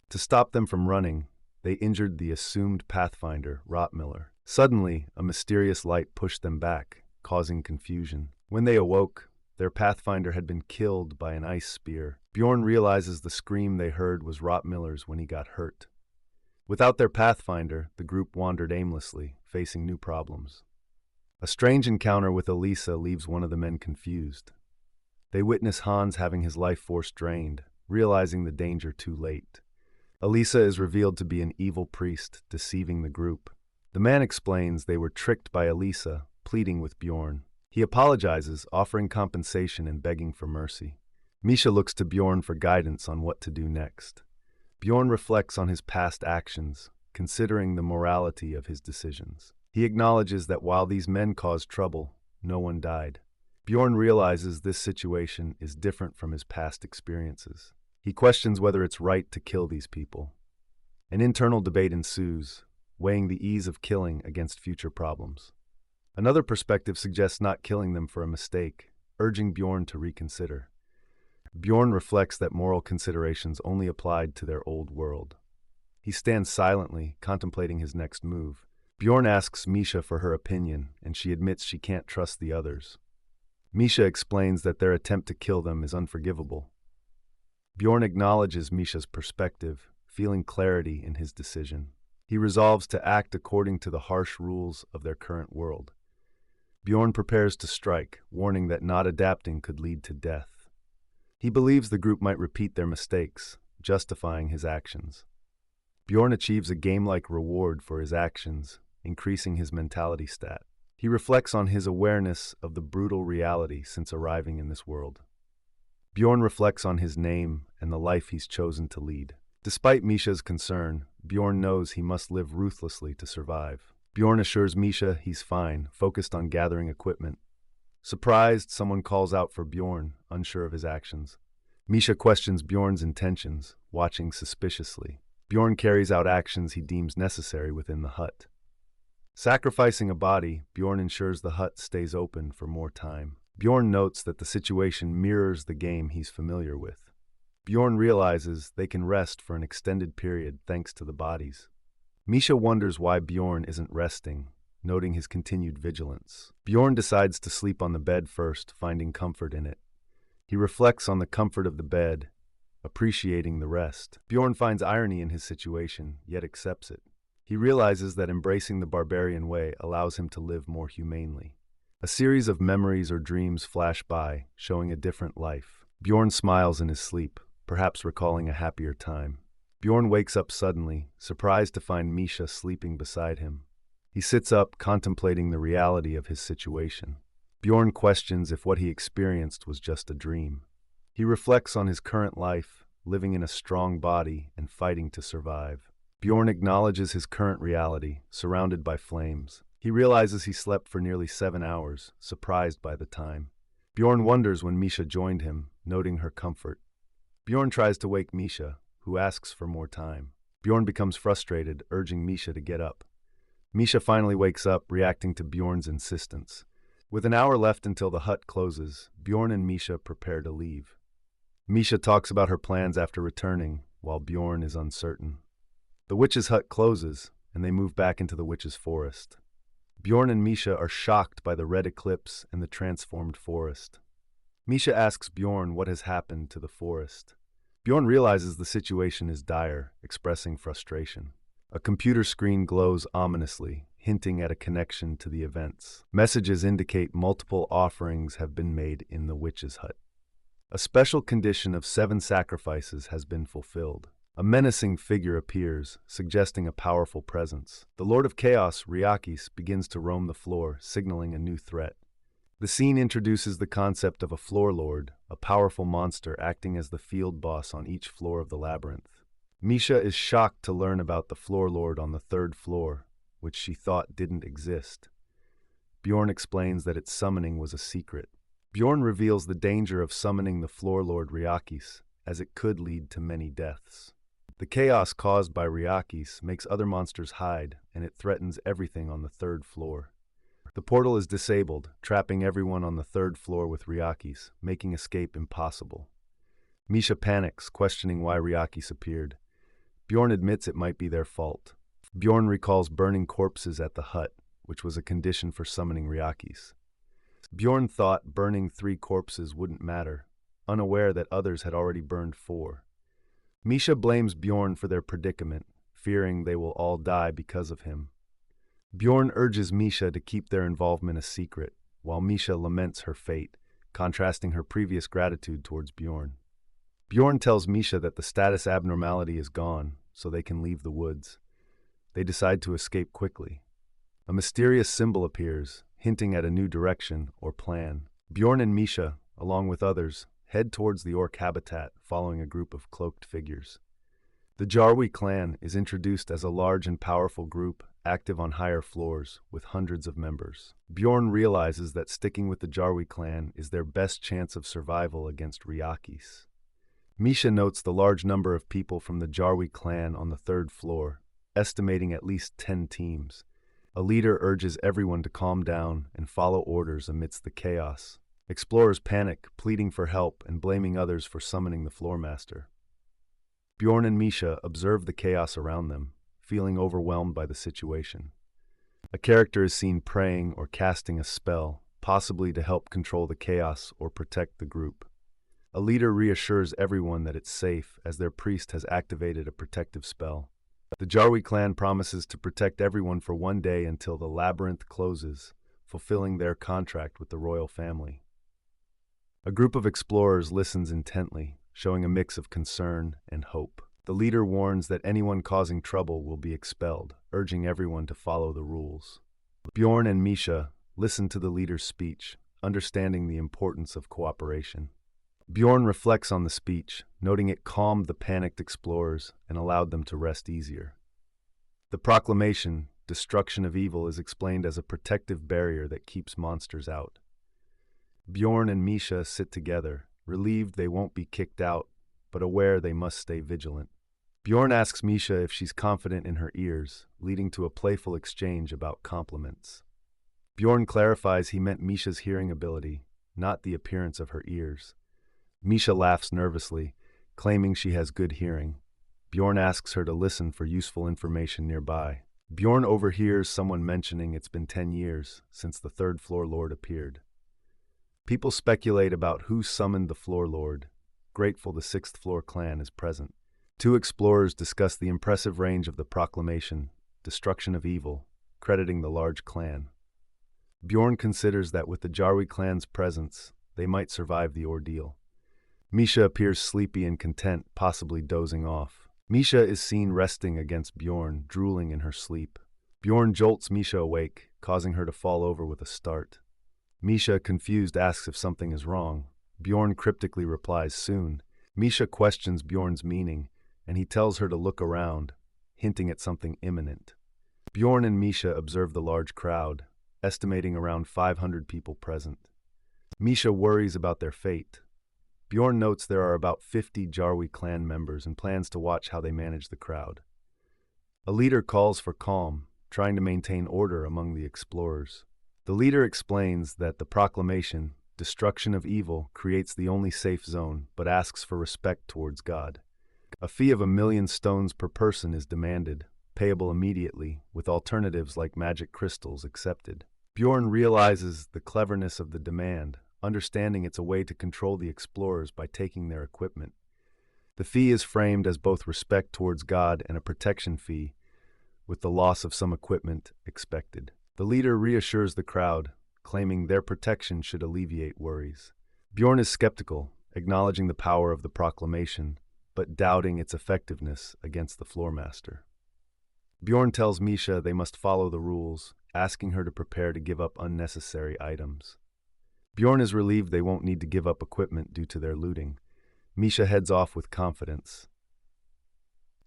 To stop them from running, they injured the assumed Pathfinder, Rottmiller. Suddenly, a mysterious light pushed them back, causing confusion. When they awoke, their Pathfinder had been killed by an ice spear. Bjorn realizes the scream they heard was Rottmiller's when he got hurt. Without their Pathfinder, the group wandered aimlessly, facing new problems. A strange encounter with Elisa leaves one of the men confused. They witness Hans having his life force drained, realizing the danger too late. Elisa is revealed to be an evil priest, deceiving the group. The man explains they were tricked by Elisa, pleading with Bjorn. He apologizes, offering compensation and begging for mercy. Misha looks to Bjorn for guidance on what to do next. Bjorn reflects on his past actions, considering the morality of his decisions. He acknowledges that while these men caused trouble, no one died. Bjorn realizes this situation is different from his past experiences. He questions whether it's right to kill these people. An internal debate ensues, weighing the ease of killing against future problems. Another perspective suggests not killing them for a mistake, urging Bjorn to reconsider. Bjorn reflects that moral considerations only applied to their old world. He stands silently, contemplating his next move. Bjorn asks Misha for her opinion, and she admits she can't trust the others. Misha explains that their attempt to kill them is unforgivable. Bjorn acknowledges Misha's perspective, feeling clarity in his decision. He resolves to act according to the harsh rules of their current world. Bjorn prepares to strike, warning that not adapting could lead to death. He believes the group might repeat their mistakes, justifying his actions. Bjorn achieves a game-like reward for his actions, increasing his mentality stat. He reflects on his awareness of the brutal reality since arriving in this world. Bjorn reflects on his name and the life he's chosen to lead. Despite Misha's concern, Bjorn knows he must live ruthlessly to survive. Bjorn assures Misha he's fine, focused on gathering equipment. Surprised, someone calls out for Bjorn, unsure of his actions. Misha questions Bjorn's intentions, watching suspiciously. Bjorn carries out actions he deems necessary within the hut. Sacrificing a body, Bjorn ensures the hut stays open for more time. Bjorn notes that the situation mirrors the game he's familiar with. Bjorn realizes they can rest for an extended period thanks to the bodies. Misha wonders why Bjorn isn't resting, noting his continued vigilance. Bjorn decides to sleep on the bed first, finding comfort in it. He reflects on the comfort of the bed, appreciating the rest. Bjorn finds irony in his situation, yet accepts it. He realizes that embracing the barbarian way allows him to live more humanely. A series of memories or dreams flash by, showing a different life. Bjorn smiles in his sleep, perhaps recalling a happier time. Bjorn wakes up suddenly, surprised to find Misha sleeping beside him. He sits up, contemplating the reality of his situation. Bjorn questions if what he experienced was just a dream. He reflects on his current life, living in a strong body and fighting to survive. Bjorn acknowledges his current reality, surrounded by flames. He realizes he slept for nearly 7 hours, surprised by the time. Bjorn wonders when Misha joined him, noting her comfort. Bjorn tries to wake Misha, who asks for more time. Bjorn becomes frustrated, urging Misha to get up. Misha finally wakes up, reacting to Bjorn's insistence. With an hour left until the hut closes, Bjorn and Misha prepare to leave. Misha talks about her plans after returning, while Bjorn is uncertain. The witch's hut closes, and they move back into the witch's forest. Bjorn and Misha are shocked by the red eclipse and the transformed forest. Misha asks Bjorn what has happened to the forest. Bjorn realizes the situation is dire, expressing frustration. A computer screen glows ominously, hinting at a connection to the events. Messages indicate multiple offerings have been made in the witch's hut. A special condition of 7 sacrifices has been fulfilled. A menacing figure appears, suggesting a powerful presence. The Lord of Chaos, Ryakis, begins to roam the floor, signaling a new threat. The scene introduces the concept of a floor lord, a powerful monster acting as the field boss on each floor of the labyrinth. Misha is shocked to learn about the floor lord on the 3rd floor, which she thought didn't exist. Bjorn explains that its summoning was a secret. Bjorn reveals the danger of summoning the floor lord Ryakis, as it could lead to many deaths. The chaos caused by Ryakis makes other monsters hide, and it threatens everything on the 3rd floor. The portal is disabled, trapping everyone on the 3rd floor with Ryakis, making escape impossible. Misha panics, questioning why Ryakis appeared. Bjorn admits it might be their fault. Bjorn recalls burning corpses at the hut, which was a condition for summoning Ryakis. Bjorn thought burning 3 corpses wouldn't matter, unaware that others had already burned 4. Misha blames Bjorn for their predicament, fearing they will all die because of him. Bjorn urges Misha to keep their involvement a secret, while Misha laments her fate, contrasting her previous gratitude towards Bjorn. Bjorn tells Misha that the status abnormality is gone, so they can leave the woods. They decide to escape quickly. A mysterious symbol appears, hinting at a new direction or plan. Bjorn and Misha, along with others, head towards the orc habitat, following a group of cloaked figures. The Jarwi clan is introduced as a large and powerful group, active on higher floors, with hundreds of members. Bjorn realizes that sticking with the Jarwi clan is their best chance of survival against Ryakis. Misha notes the large number of people from the Jarwi clan on the 3rd floor, estimating at least 10 teams. A leader urges everyone to calm down and follow orders amidst the chaos. Explorers panic, pleading for help and blaming others for summoning the floormaster. Bjorn and Misha observe the chaos around them, feeling overwhelmed by the situation. A character is seen praying or casting a spell, possibly to help control the chaos or protect the group. A leader reassures everyone that it's safe, as their priest has activated a protective spell. The Jarwi clan promises to protect everyone for 1 day until the labyrinth closes, fulfilling their contract with the royal family. A group of explorers listens intently, showing a mix of concern and hope. The leader warns that anyone causing trouble will be expelled, urging everyone to follow the rules. Bjorn and Misha listen to the leader's speech, understanding the importance of cooperation. Bjorn reflects on the speech, noting it calmed the panicked explorers and allowed them to rest easier. The proclamation, destruction of evil is explained as a protective barrier that keeps monsters out. Bjorn and Misha sit together, relieved they won't be kicked out, but aware they must stay vigilant. Bjorn asks Misha if she's confident in her ears, leading to a playful exchange about compliments. Bjorn clarifies he meant Misha's hearing ability, not the appearance of her ears. Misha laughs nervously, claiming she has good hearing. Bjorn asks her to listen for useful information nearby. Bjorn overhears someone mentioning it's been 10 years since the third floor lord appeared. People speculate about who summoned the floor lord, grateful the sixth floor clan is present. Two explorers discuss the impressive range of the proclamation, destruction of evil, crediting the large clan. Bjorn considers that with the Jarwi clan's presence, they might survive the ordeal. Misha appears sleepy and content, possibly dozing off. Misha is seen resting against Bjorn, drooling in her sleep. Bjorn jolts Misha awake, causing her to fall over with a start. Misha, confused, asks if something is wrong. Bjorn cryptically replies, "Soon." Misha questions Bjorn's meaning, and he tells her to look around, hinting at something imminent. Bjorn and Misha observe the large crowd, estimating around 500 people present. Misha worries about their fate. Bjorn notes there are about 50 Jarwi clan members and plans to watch how they manage the crowd. A leader calls for calm, trying to maintain order among the explorers. The leader explains that the proclamation, destruction of evil, creates the only safe zone, but asks for respect towards God. A fee of 1,000,000 stones per person is demanded, payable immediately, with alternatives like magic crystals accepted. Bjorn realizes the cleverness of the demand, understanding it's a way to control the explorers by taking their equipment. The fee is framed as both respect towards God and a protection fee, with the loss of some equipment expected. The leader reassures the crowd, claiming their protection should alleviate worries. Bjorn is skeptical, acknowledging the power of the proclamation, but doubting its effectiveness against the floormaster. Bjorn tells Misha they must follow the rules, asking her to prepare to give up unnecessary items. Bjorn is relieved they won't need to give up equipment due to their looting. Misha heads off with confidence.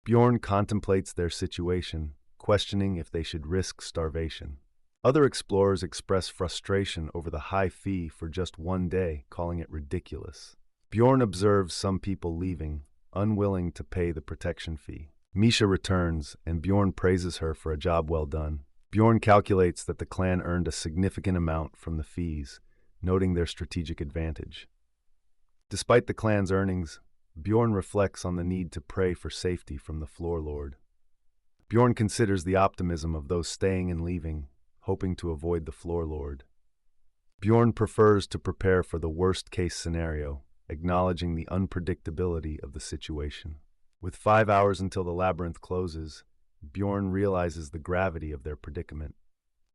Bjorn contemplates their situation, questioning if they should risk starvation. Other explorers express frustration over the high fee for just one day, calling it ridiculous. Bjorn observes some people leaving, unwilling to pay the protection fee. Misha returns, and Bjorn praises her for a job well done. Bjorn calculates that the clan earned a significant amount from the fees, noting their strategic advantage. Despite the clan's earnings, Bjorn reflects on the need to pray for safety from the floor lord. Bjorn considers the optimism of those staying and leaving, hoping to avoid the floor lord. Bjorn prefers to prepare for the worst-case scenario, acknowledging the unpredictability of the situation. With 5 hours until the labyrinth closes, Bjorn realizes the gravity of their predicament.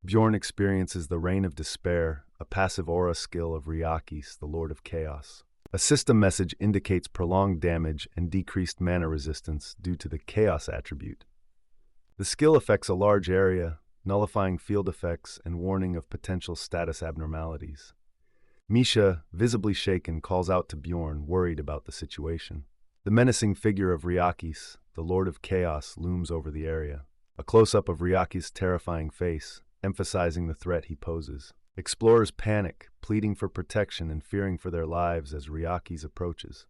Bjorn experiences the Reign of Despair, a passive aura skill of Ryakis, the Lord of Chaos. A system message indicates prolonged damage and decreased mana resistance due to the Chaos attribute. The skill affects a large area, nullifying field effects and warning of potential status abnormalities. Misha, visibly shaken, calls out to Bjorn, worried about the situation. The menacing figure of Ryakis, the Lord of Chaos, looms over the area. A close-up of Ryakis' terrifying face, emphasizing the threat he poses. Explorers panic, pleading for protection and fearing for their lives as Ryakis approaches.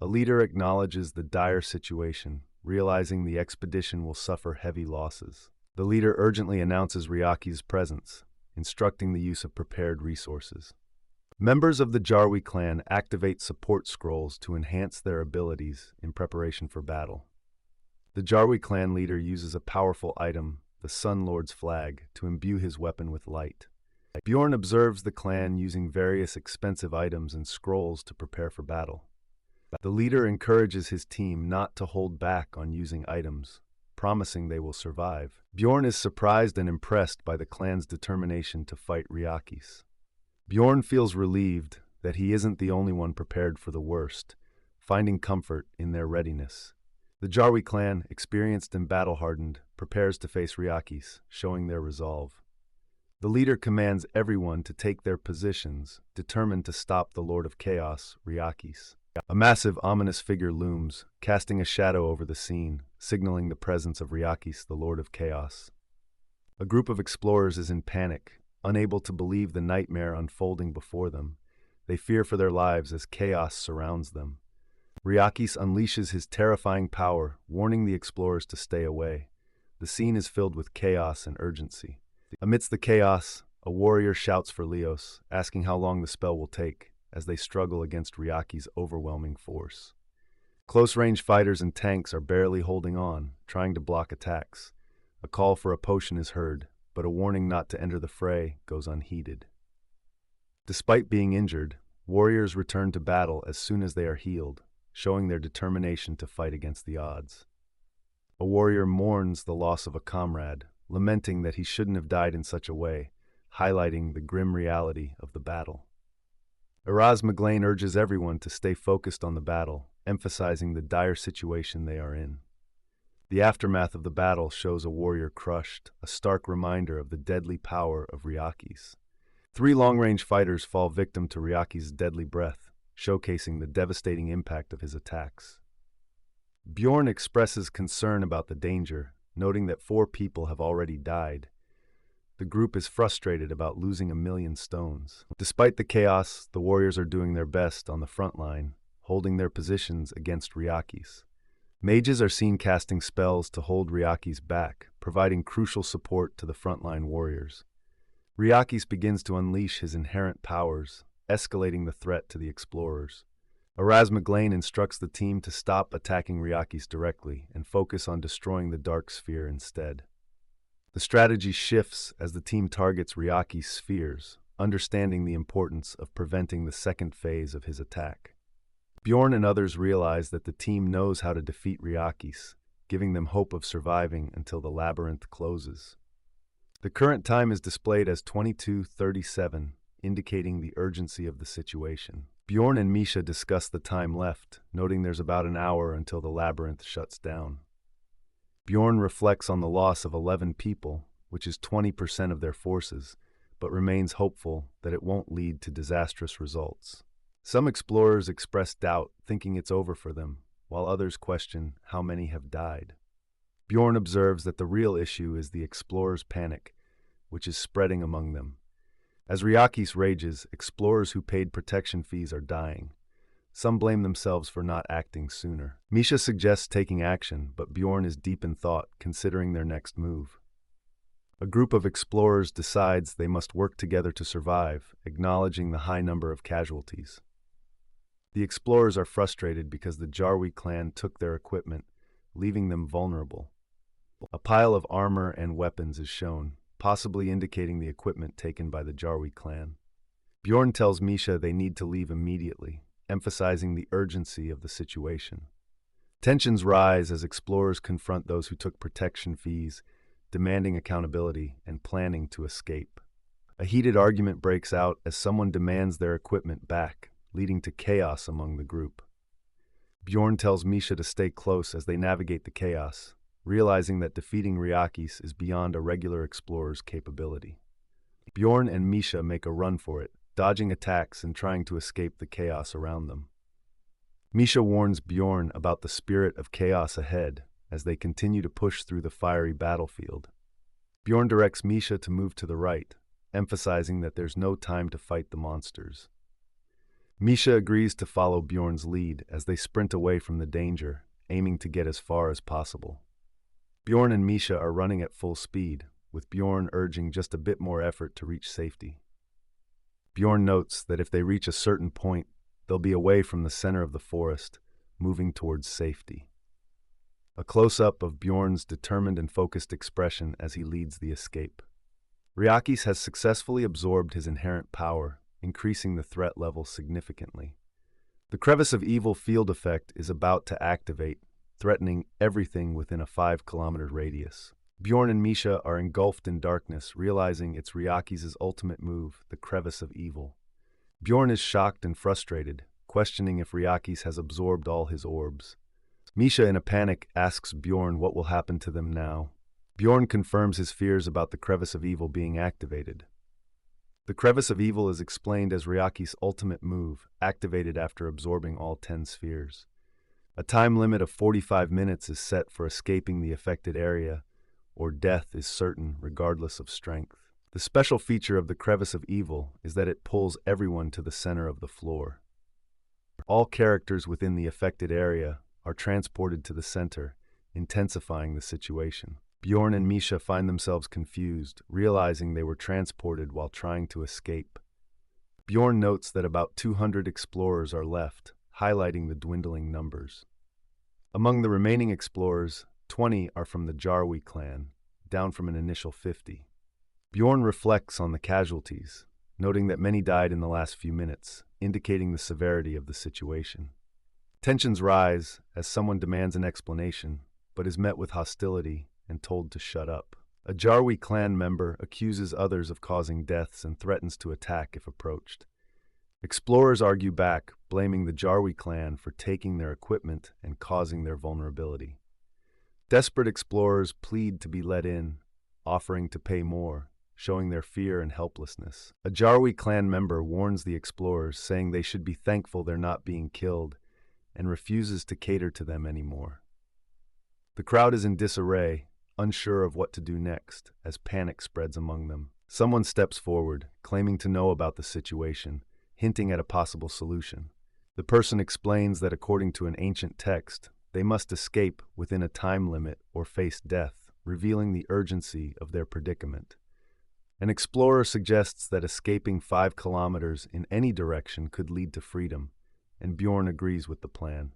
A leader acknowledges the dire situation, realizing the expedition will suffer heavy losses. The leader urgently announces Ryakis' presence, instructing the use of prepared resources. Members of the Jarwi clan activate support scrolls to enhance their abilities in preparation for battle. The Jarwi clan leader uses a powerful item, the Sun Lord's flag, to imbue his weapon with light. Bjorn observes the clan using various expensive items and scrolls to prepare for battle. The leader encourages his team not to hold back on using items, promising they will survive. Bjorn is surprised and impressed by the clan's determination to fight Ryakis. Bjorn feels relieved that he isn't the only one prepared for the worst, finding comfort in their readiness. The Jarwi clan, experienced and battle-hardened, prepares to face Ryakis, showing their resolve. The leader commands everyone to take their positions, determined to stop the Lord of Chaos, Ryakis. A massive, ominous figure looms, casting a shadow over the scene, signaling the presence of Ryakis, the Lord of Chaos. A group of explorers is in panic, unable to believe the nightmare unfolding before them. They fear for their lives as chaos surrounds them. Ryakis unleashes his terrifying power, warning the explorers to stay away. The scene is filled with chaos and urgency. Amidst the chaos, a warrior shouts for Leos, asking how long the spell will take, as they struggle against Ryaki's overwhelming force. Close-range fighters and tanks are barely holding on, trying to block attacks. A call for a potion is heard, but a warning not to enter the fray goes unheeded. Despite being injured, warriors return to battle as soon as they are healed, showing their determination to fight against the odds. A warrior mourns the loss of a comrade, lamenting that he shouldn't have died in such a way, highlighting the grim reality of the battle. Erasmaglaine urges everyone to stay focused on the battle, emphasizing the dire situation they are in. The aftermath of the battle shows a warrior crushed, a stark reminder of the deadly power of Ryakis. 3 long-range fighters fall victim to Ryaki's deadly breath, showcasing the devastating impact of his attacks. Bjorn expresses concern about the danger, noting that 4 people have already died. The group is frustrated about losing 1,000,000 stones. Despite the chaos, the warriors are doing their best on the front line, holding their positions against Ryakis. Mages are seen casting spells to hold Ryakis back, providing crucial support to the frontline warriors. Ryakis begins to unleash his inherent powers, escalating the threat to the explorers. Erasmaglaine instructs the team to stop attacking Ryakis directly and focus on destroying the Dark Sphere instead. The strategy shifts as the team targets Ryaki's spheres, understanding the importance of preventing the second phase of his attack. Bjorn and others realize that the team knows how to defeat Ryakis, giving them hope of surviving until the labyrinth closes. The current time is displayed as 22:37, indicating the urgency of the situation. Bjorn and Misha discuss the time left, noting there's about an hour until the labyrinth shuts down. Bjorn reflects on the loss of 11 people, which is 20% of their forces, but remains hopeful that it won't lead to disastrous results. Some explorers express doubt, thinking it's over for them, while others question how many have died. Bjorn observes that the real issue is the explorers' panic, which is spreading among them. As Ryakis rages, explorers who paid protection fees are dying. Some blame themselves for not acting sooner. Misha suggests taking action, but Bjorn is deep in thought, considering their next move. A group of explorers decides they must work together to survive, acknowledging the high number of casualties. The explorers are frustrated because the Jarwi clan took their equipment, leaving them vulnerable. A pile of armor and weapons is shown, possibly indicating the equipment taken by the Jarwi clan. Bjorn tells Misha they need to leave immediately, emphasizing the urgency of the situation. Tensions rise as explorers confront those who took protection fees, demanding accountability and planning to escape. A heated argument breaks out as someone demands their equipment back, leading to chaos among the group. Bjorn tells Misha to stay close as they navigate the chaos, realizing that defeating Ryakis is beyond a regular explorer's capability. Bjorn and Misha make a run for it, dodging attacks and trying to escape the chaos around them. Misha warns Bjorn about the spirit of chaos ahead as they continue to push through the fiery battlefield. Bjorn directs Misha to move to the right, emphasizing that there's no time to fight the monsters. Misha agrees to follow Bjorn's lead as they sprint away from the danger, aiming to get as far as possible. Bjorn and Misha are running at full speed, with Bjorn urging just a bit more effort to reach safety. Bjorn notes that if they reach a certain point, they'll be away from the center of the forest, moving towards safety. A close-up of Bjorn's determined and focused expression as he leads the escape. Ryakis has successfully absorbed his inherent power, increasing the threat level significantly. The Crevice of Evil field effect is about to activate, threatening everything within a 5-kilometer radius. Bjorn and Misha are engulfed in darkness, realizing it's Ryakis' ultimate move, the Crevice of Evil. Bjorn is shocked and frustrated, questioning if Ryakis has absorbed all his orbs. Misha, in a panic, asks Bjorn what will happen to them now. Bjorn confirms his fears about the Crevice of Evil being activated. The Crevice of Evil is explained as Ryakis' ultimate move, activated after absorbing all 10 spheres. A time limit of 45 minutes is set for escaping the affected area, or death is certain regardless of strength. The special feature of the Crevice of Evil is that it pulls everyone to the center of the floor. All characters within the affected area are transported to the center, intensifying the situation. Bjorn and Misha find themselves confused, realizing they were transported while trying to escape. Bjorn notes that about 200 explorers are left, highlighting the dwindling numbers. Among the remaining explorers, 20 are from the Jarwi clan, down from an initial 50. Bjorn reflects on the casualties, noting that many died in the last few minutes, indicating the severity of the situation. Tensions rise as someone demands an explanation, but is met with hostility and told to shut up. A Jarwi clan member accuses others of causing deaths and threatens to attack if approached. Explorers argue back, blaming the Jarwi clan for taking their equipment and causing their vulnerability. Desperate explorers plead to be let in, offering to pay more, showing their fear and helplessness. A Jarwi clan member warns the explorers, saying they should be thankful they're not being killed, and refuses to cater to them anymore. The crowd is in disarray, unsure of what to do next, as panic spreads among them. Someone steps forward, claiming to know about the situation, hinting at a possible solution. The person explains that according to an ancient text, they must escape within a time limit or face death, revealing the urgency of their predicament. An explorer suggests that escaping 5 kilometers in any direction could lead to freedom, and Bjorn agrees with the plan.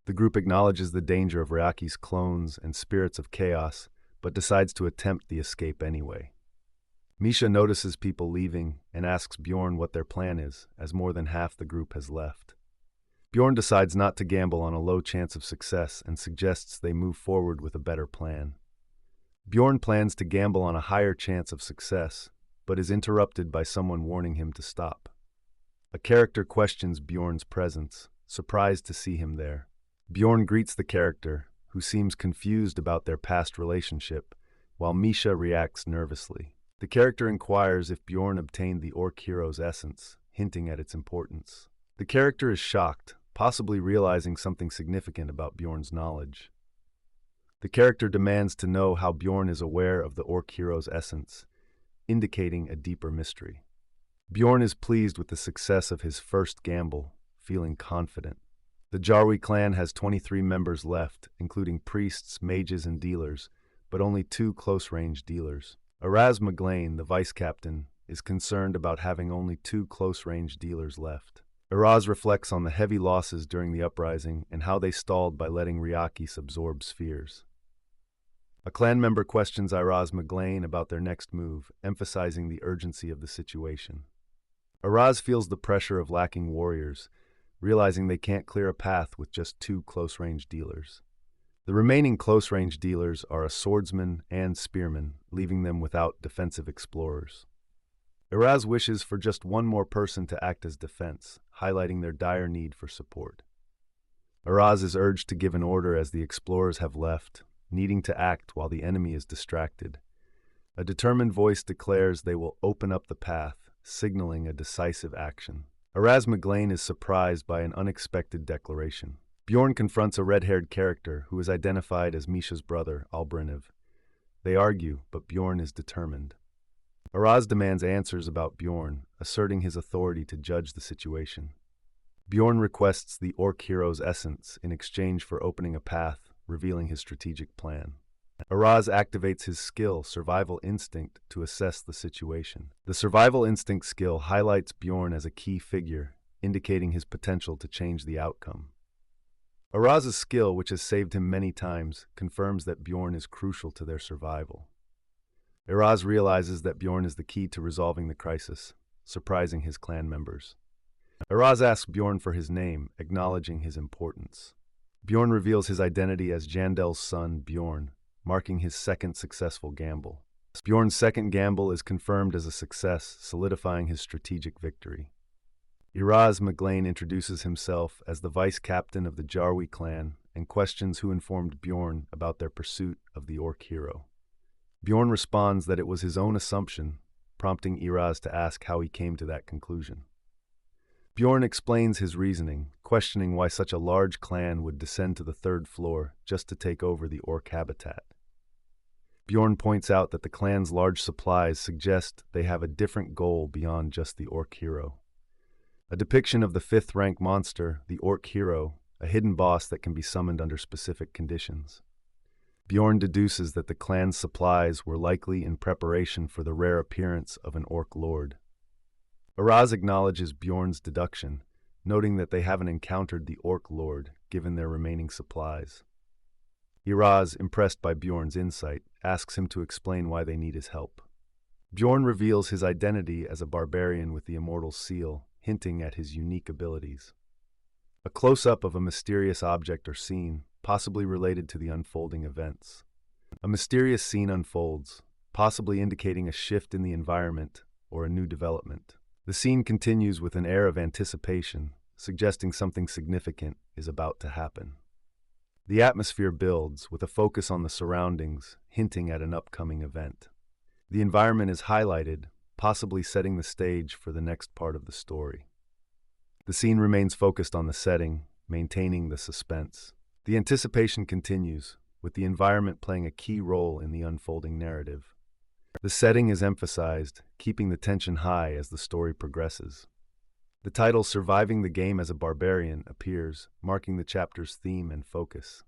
The group acknowledges the danger of Ryaki's clones and spirits of chaos, but decides to attempt the escape anyway. Misha notices people leaving and asks Bjorn what their plan is, as more than half the group has left. Bjorn decides not to gamble on a low chance of success and suggests they move forward with a better plan. Bjorn plans to gamble on a higher chance of success, but is interrupted by someone warning him to stop. A character questions Bjorn's presence, surprised to see him there. Bjorn greets the character, who seems confused about their past relationship, while Misha reacts nervously. The character inquires if Bjorn obtained the Orc hero's essence, hinting at its importance. The character is shocked, possibly realizing something significant about Bjorn's knowledge. The character demands to know how Bjorn is aware of the Orc hero's essence, indicating a deeper mystery. Bjorn is pleased with the success of his first gamble, feeling confident. The Jarwi clan has 23 members left, including priests, mages, and dealers, but only 2 close-range dealers. Araz McGlane, the vice-captain, is concerned about having only 2 close-range dealers left. Araz reflects on the heavy losses during the uprising and how they stalled by letting Ryakis absorb spheres. A clan member questions Araz McGlane about their next move, emphasizing the urgency of the situation. Araz feels the pressure of lacking warriors, realizing they can't clear a path with just 2 close-range dealers. The remaining close-range dealers are a swordsman and spearman, leaving them without defensive explorers. Araz wishes for just one more person to act as defense, highlighting their dire need for support. Araz is urged to give an order as the explorers have left, needing to act while the enemy is distracted. A determined voice declares they will open up the path, signaling a decisive action. Araz McGlane is surprised by an unexpected declaration. Bjorn confronts a red-haired character who is identified as Misha's brother, Albriniv. They argue, but Bjorn is determined. Araz demands answers about Bjorn, asserting his authority to judge the situation. Bjorn requests the Orc hero's essence in exchange for opening a path, revealing his strategic plan. Araz activates his skill, Survival Instinct, to assess the situation. The Survival Instinct skill highlights Bjorn as a key figure, indicating his potential to change the outcome. Araz's skill, which has saved him many times, confirms that Bjorn is crucial to their survival. Araz realizes that Bjorn is the key to resolving the crisis, surprising his clan members. Araz asks Bjorn for his name, acknowledging his importance. Bjorn reveals his identity as Jandel's son, Bjorn, marking his second successful gamble. Bjorn's second gamble is confirmed as a success, solidifying his strategic victory. Araz McGlane introduces himself as the vice-captain of the Jarwi clan and questions who informed Bjorn about their pursuit of the Orc hero. Bjorn responds that it was his own assumption, prompting Araz to ask how he came to that conclusion. Bjorn explains his reasoning, questioning why such a large clan would descend to the 3rd floor just to take over the Orc habitat. Bjorn points out that the clan's large supplies suggest they have a different goal beyond just the orc hero. A depiction of the 5th-rank monster, the orc hero, a hidden boss that can be summoned under specific conditions. Bjorn deduces that the clan's supplies were likely in preparation for the rare appearance of an orc lord. Araz acknowledges Bjorn's deduction, noting that they haven't encountered the orc lord given their remaining supplies. Iraz, impressed by Bjorn's insight, asks him to explain why they need his help. Bjorn reveals his identity as a barbarian with the immortal seal, hinting at his unique abilities. A close-up of a mysterious object or scene, possibly related to the unfolding events. A mysterious scene unfolds, possibly indicating a shift in the environment or a new development. The scene continues with an air of anticipation, suggesting something significant is about to happen. The atmosphere builds, with a focus on the surroundings, hinting at an upcoming event. The environment is highlighted, possibly setting the stage for the next part of the story. The scene remains focused on the setting, maintaining the suspense. The anticipation continues, with the environment playing a key role in the unfolding narrative. The setting is emphasized, keeping the tension high as the story progresses. The title "Surviving the Game as a Barbarian" appears, marking the chapter's theme and focus.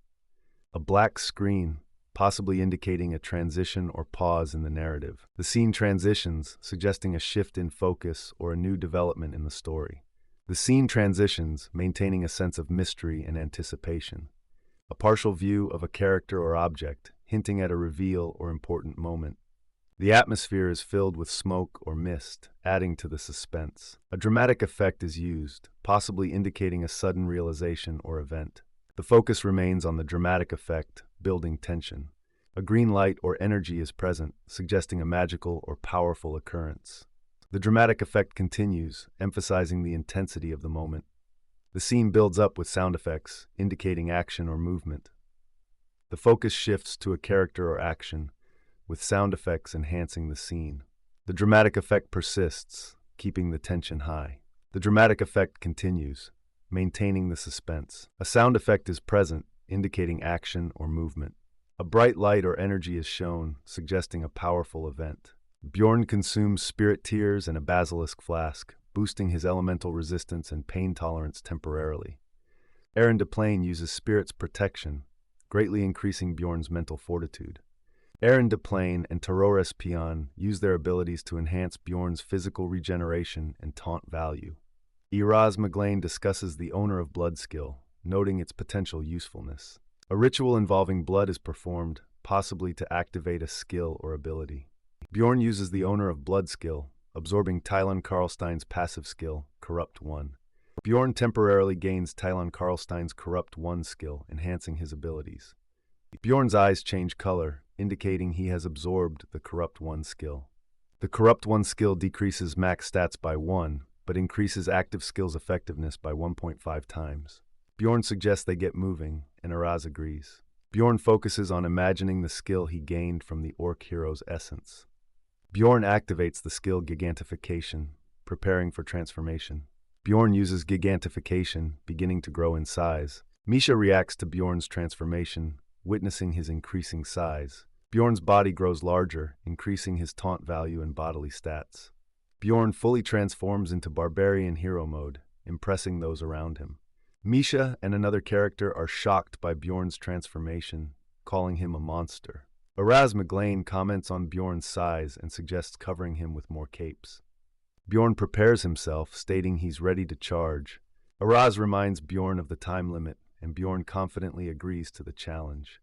A black screen, possibly indicating a transition or pause in the narrative. The scene transitions, suggesting a shift in focus or a new development in the story. The scene transitions, maintaining a sense of mystery and anticipation. A partial view of a character or object, hinting at a reveal or important moment. The atmosphere is filled with smoke or mist, adding to the suspense. A dramatic effect is used, possibly indicating a sudden realization or event. The focus remains on the dramatic effect, building tension. A green light or energy is present, suggesting a magical or powerful occurrence. The dramatic effect continues, emphasizing the intensity of the moment. The scene builds up with sound effects, indicating action or movement. The focus shifts to a character or action, with sound effects enhancing the scene. The dramatic effect persists, keeping the tension high. The dramatic effect continues, maintaining the suspense. A sound effect is present, indicating action or movement. A bright light or energy is shown, suggesting a powerful event. Bjorn consumes spirit tears and a basilisk flask, boosting his elemental resistance and pain tolerance temporarily. Aaron DePlane uses spirit's protection, greatly increasing Bjorn's mental fortitude. Aaron DePlane and Tarores Pion use their abilities to enhance Bjorn's physical regeneration and taunt value. Iraz McGlane discusses the Owner of Blood skill, noting its potential usefulness. A ritual involving blood is performed, possibly to activate a skill or ability. Bjorn uses the Owner of Blood skill, absorbing Tylon Karlstein's passive skill, Corrupt 1. Bjorn temporarily gains Tylon Karlstein's Corrupt 1 skill, enhancing his abilities. Bjorn's eyes change color, indicating he has absorbed the Corrupt 1 skill. The Corrupt 1 skill decreases max stats by 1, but increases active skill's effectiveness by 1.5 times. Bjorn suggests they get moving, and Araz agrees. Bjorn focuses on imagining the skill he gained from the orc hero's essence. Bjorn activates the skill Gigantification, preparing for transformation. Bjorn uses Gigantification, beginning to grow in size. Misha reacts to Bjorn's transformation, witnessing his increasing size. Bjorn's body grows larger, increasing his taunt value and bodily stats. Bjorn fully transforms into Barbarian hero mode, impressing those around him. Misha and another character are shocked by Bjorn's transformation, calling him a monster. Araz McGlane comments on Bjorn's size and suggests covering him with more capes. Bjorn prepares himself, stating he's ready to charge. Araz reminds Bjorn of the time limit, and Bjorn confidently agrees to the challenge.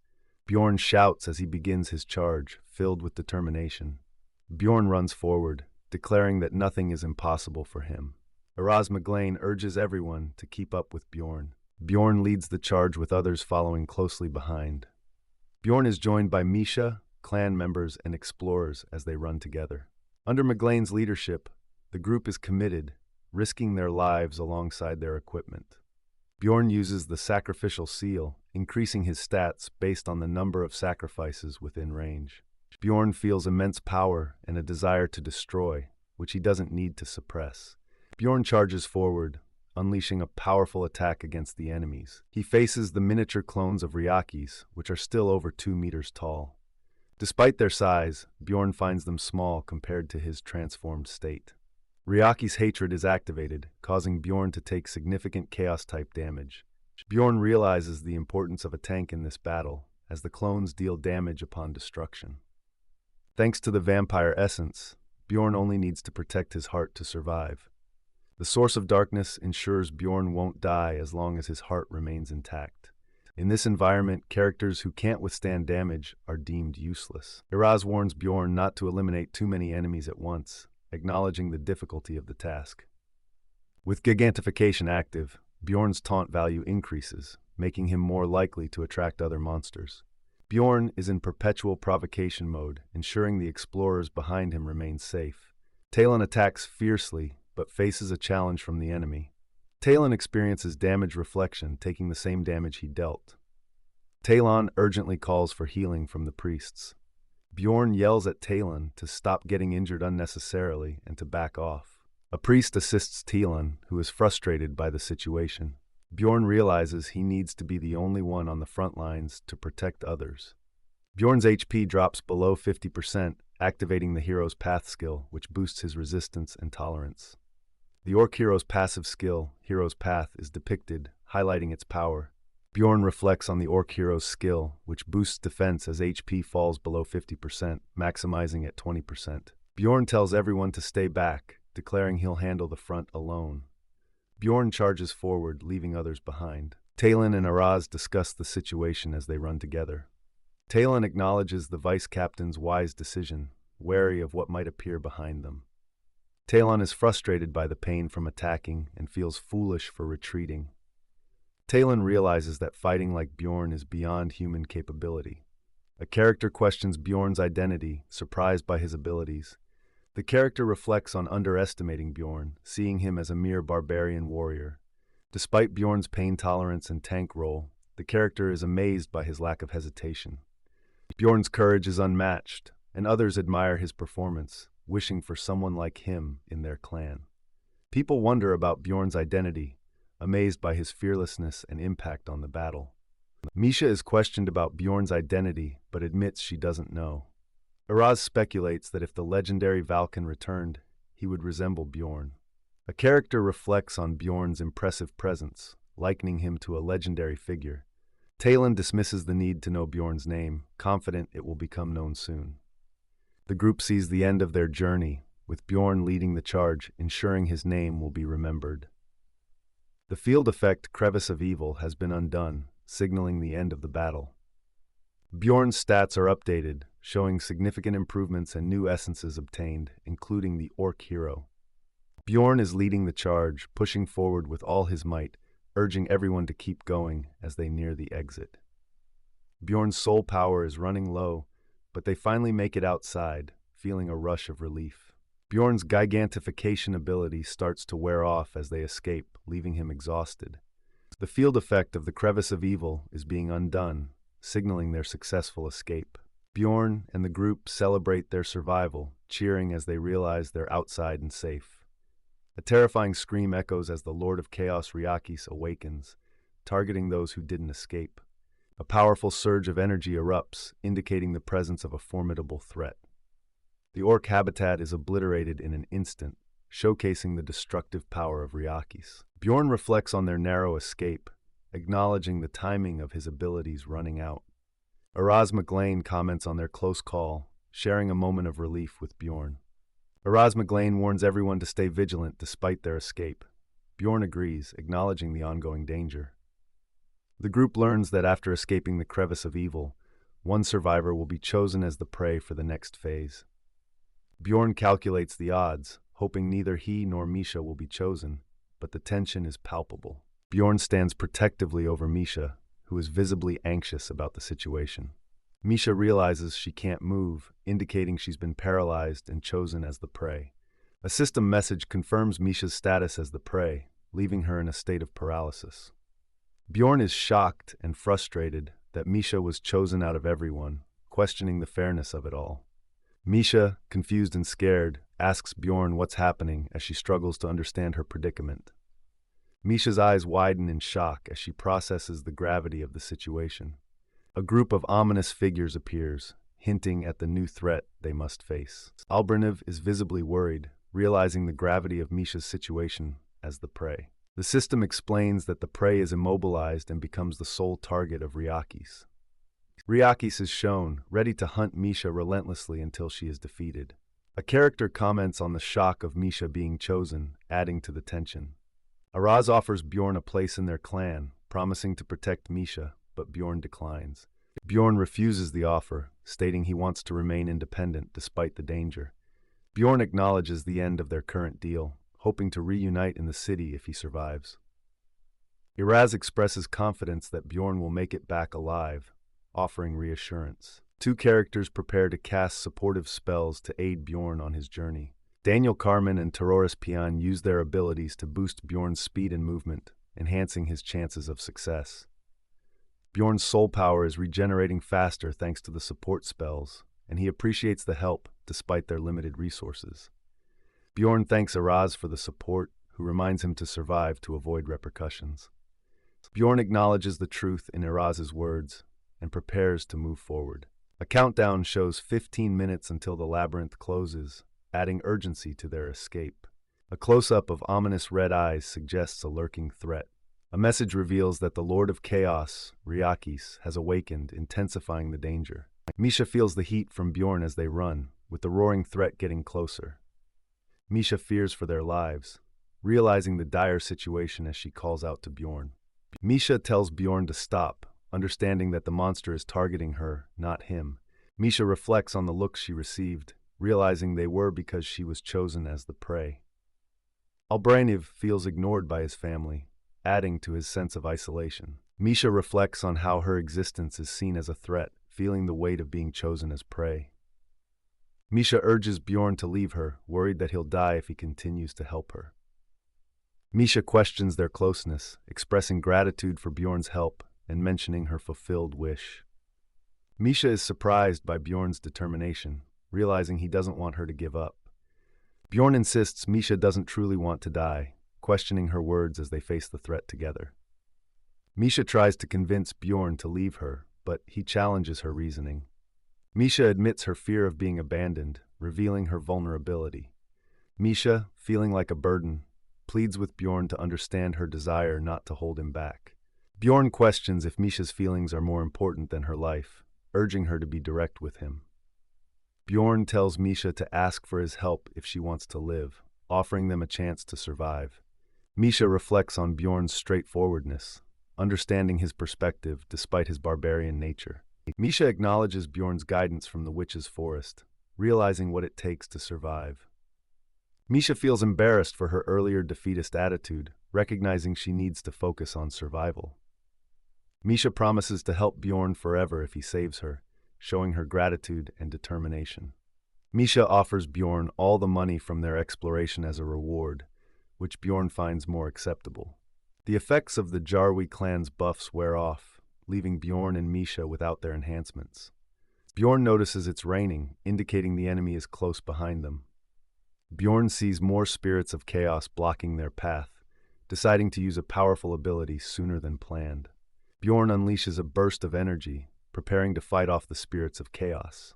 Bjorn shouts as he begins his charge, filled with determination. Bjorn runs forward, declaring that nothing is impossible for him. Araz McGlane urges everyone to keep up with Bjorn. Bjorn leads the charge with others following closely behind. Bjorn is joined by Misha, clan members, and explorers as they run together. Under McGlane's leadership, the group is committed, risking their lives alongside their equipment. Bjorn uses the sacrificial seal, increasing his stats based on the number of sacrifices within range. Bjorn feels immense power and a desire to destroy, which he doesn't need to suppress. Bjorn charges forward, unleashing a powerful attack against the enemies. He faces the miniature clones of Ryakis, which are still over 2 meters tall. Despite their size, Bjorn finds them small compared to his transformed state. Ryaki's hatred is activated, causing Bjorn to take significant Chaos-type damage. Bjorn realizes the importance of a tank in this battle, as the clones deal damage upon destruction. Thanks to the vampire essence, Bjorn only needs to protect his heart to survive. The source of darkness ensures Bjorn won't die as long as his heart remains intact. In this environment, characters who can't withstand damage are deemed useless. Iraz warns Bjorn not to eliminate too many enemies at once, acknowledging the difficulty of the task. With gigantification active, Bjorn's taunt value increases, making him more likely to attract other monsters. Bjorn is in perpetual provocation mode, ensuring the explorers behind him remain safe. Talon attacks fiercely, but faces a challenge from the enemy. Talon experiences damage reflection, taking the same damage he dealt. Talon urgently calls for healing from the priests. Bjorn yells at Talon to stop getting injured unnecessarily and to back off. A priest assists Talon, who is frustrated by the situation. Bjorn realizes he needs to be the only one on the front lines to protect others. Bjorn's HP drops below 50%, activating the Hero's Path skill, which boosts his resistance and tolerance. The Orc Hero's passive skill, Hero's Path, is depicted, highlighting its power. Bjorn reflects on the Orc Hero's skill, which boosts defense as HP falls below 50%, maximizing at 20%. Bjorn tells everyone to stay back, declaring he'll handle the front alone. Bjorn charges forward, leaving others behind. Talon and Iraz discuss the situation as they run together. Talon acknowledges the vice captain's wise decision, wary of what might appear behind them. Talon is frustrated by the pain from attacking and feels foolish for retreating. Talon realizes that fighting like Bjorn is beyond human capability. A character questions Bjorn's identity, surprised by his abilities. The character reflects on underestimating Bjorn, seeing him as a mere barbarian warrior. Despite Bjorn's pain tolerance and tank role, the character is amazed by his lack of hesitation. Bjorn's courage is unmatched, and others admire his performance, wishing for someone like him in their clan. People wonder about Bjorn's identity, amazed by his fearlessness and impact on the battle. Misha is questioned about Bjorn's identity, but admits she doesn't know. Iraz speculates that if the legendary Valken returned, he would resemble Bjorn. A character reflects on Bjorn's impressive presence, likening him to a legendary figure. Talon dismisses the need to know Bjorn's name, confident it will become known soon. The group sees the end of their journey, with Bjorn leading the charge, ensuring his name will be remembered. The field effect Crevice of Evil has been undone, signaling the end of the battle. Bjorn's stats are updated, showing significant improvements and new essences obtained, including the Orc Hero. Bjorn is leading the charge, pushing forward with all his might, urging everyone to keep going as they near the exit. Bjorn's soul power is running low, but they finally make it outside, feeling a rush of relief. Bjorn's gigantification ability starts to wear off as they escape, leaving him exhausted. The field effect of the Crevice of Evil is being undone, signaling their successful escape. Bjorn and the group celebrate their survival, cheering as they realize they're outside and safe. A terrifying scream echoes as the Lord of Chaos Ryakis awakens, targeting those who didn't escape. A powerful surge of energy erupts, indicating the presence of a formidable threat. The orc habitat is obliterated in an instant, showcasing the destructive power of Ryakis. Bjorn reflects on their narrow escape, acknowledging the timing of his abilities running out. Iraz McGlane comments on their close call, sharing a moment of relief with Bjorn. Iraz McGlane warns everyone to stay vigilant despite their escape. Bjorn agrees, acknowledging the ongoing danger. The group learns that after escaping the Crevice of Evil, one survivor will be chosen as the prey for the next phase. Bjorn calculates the odds, hoping neither he nor Misha will be chosen, but the tension is palpable. Bjorn stands protectively over Misha, who is visibly anxious about the situation. Misha realizes she can't move, indicating she's been paralyzed and chosen as the prey. A system message confirms Misha's status as the prey, leaving her in a state of paralysis. Bjorn is shocked and frustrated that Misha was chosen out of everyone, questioning the fairness of it all. Misha, confused and scared, asks Bjorn what's happening as she struggles to understand her predicament. Misha's eyes widen in shock as she processes the gravity of the situation. A group of ominous figures appears, hinting at the new threat they must face. Albrecht is visibly worried, realizing the gravity of Misha's situation as the prey. The system explains that the prey is immobilized and becomes the sole target of Ryakis. Ryakis is shown, ready to hunt Misha relentlessly until she is defeated. A character comments on the shock of Misha being chosen, adding to the tension. Araz offers Bjorn a place in their clan, promising to protect Misha, but Bjorn declines. Bjorn refuses the offer, stating he wants to remain independent despite the danger. Bjorn acknowledges the end of their current deal, hoping to reunite in the city if he survives. Araz expresses confidence that Bjorn will make it back alive, offering reassurance. Two characters prepare to cast supportive spells to aid Bjorn on his journey. Daniel Carmen and Tororis Pian use their abilities to boost Bjorn's speed and movement, enhancing his chances of success. Bjorn's soul power is regenerating faster thanks to the support spells, and he appreciates the help despite their limited resources. Bjorn thanks Araz for the support, who reminds him to survive to avoid repercussions. Bjorn acknowledges the truth in Araz's words and prepares to move forward. A countdown shows 15 minutes until the labyrinth closes, adding urgency to their escape. A close-up of ominous red eyes suggests a lurking threat. A message reveals that the Lord of Chaos, Ryakis, has awakened, intensifying the danger. Misha feels the heat from Bjorn as they run, with the roaring threat getting closer. Misha fears for their lives, realizing the dire situation as she calls out to Bjorn. Misha tells Bjorn to stop, understanding that the monster is targeting her, not him. Misha reflects on the looks she received, realizing they were because she was chosen as the prey. Albrecht feels ignored by his family, adding to his sense of isolation. Misha reflects on how her existence is seen as a threat, feeling the weight of being chosen as prey. Misha urges Bjorn to leave her, worried that he'll die if he continues to help her. Misha questions their closeness, expressing gratitude for Bjorn's help and mentioning her fulfilled wish. Misha is surprised by Bjorn's determination, realizing he doesn't want her to give up. Bjorn insists Misha doesn't truly want to die, questioning her words as they face the threat together. Misha tries to convince Bjorn to leave her, but he challenges her reasoning. Misha admits her fear of being abandoned, revealing her vulnerability. Misha, feeling like a burden, pleads with Bjorn to understand her desire not to hold him back. Bjorn questions if Misha's feelings are more important than her life, urging her to be direct with him. Bjorn tells Misha to ask for his help if she wants to live, offering them a chance to survive. Misha reflects on Bjorn's straightforwardness, understanding his perspective despite his barbarian nature. Misha acknowledges Bjorn's guidance from the witch's forest, realizing what it takes to survive. Misha feels embarrassed for her earlier defeatist attitude, recognizing she needs to focus on survival. Misha promises to help Bjorn forever if he saves her, showing her gratitude and determination. Misha offers Bjorn all the money from their exploration as a reward, which Bjorn finds more acceptable. The effects of the Jarwi clan's buffs wear off, leaving Bjorn and Misha without their enhancements. Bjorn notices it's raining, indicating the enemy is close behind them. Bjorn sees more spirits of chaos blocking their path, deciding to use a powerful ability sooner than planned. Bjorn unleashes a burst of energy, preparing to fight off the spirits of chaos.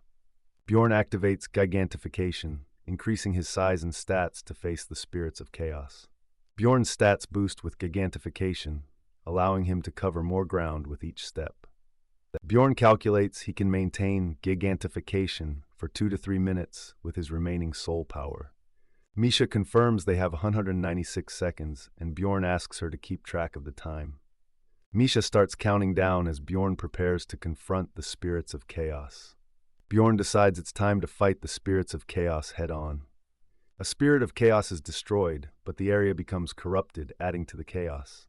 Bjorn activates gigantification, increasing his size and stats to face the spirits of chaos. Bjorn's stats boost with gigantification, allowing him to cover more ground with each step. Bjorn calculates he can maintain gigantification for 2 to 3 minutes with his remaining soul power. Misha confirms they have 196 seconds, and Bjorn asks her to keep track of the time. Misha starts counting down as Bjorn prepares to confront the spirits of chaos. Bjorn decides it's time to fight the spirits of chaos head-on. A spirit of chaos is destroyed, but the area becomes corrupted, adding to the chaos.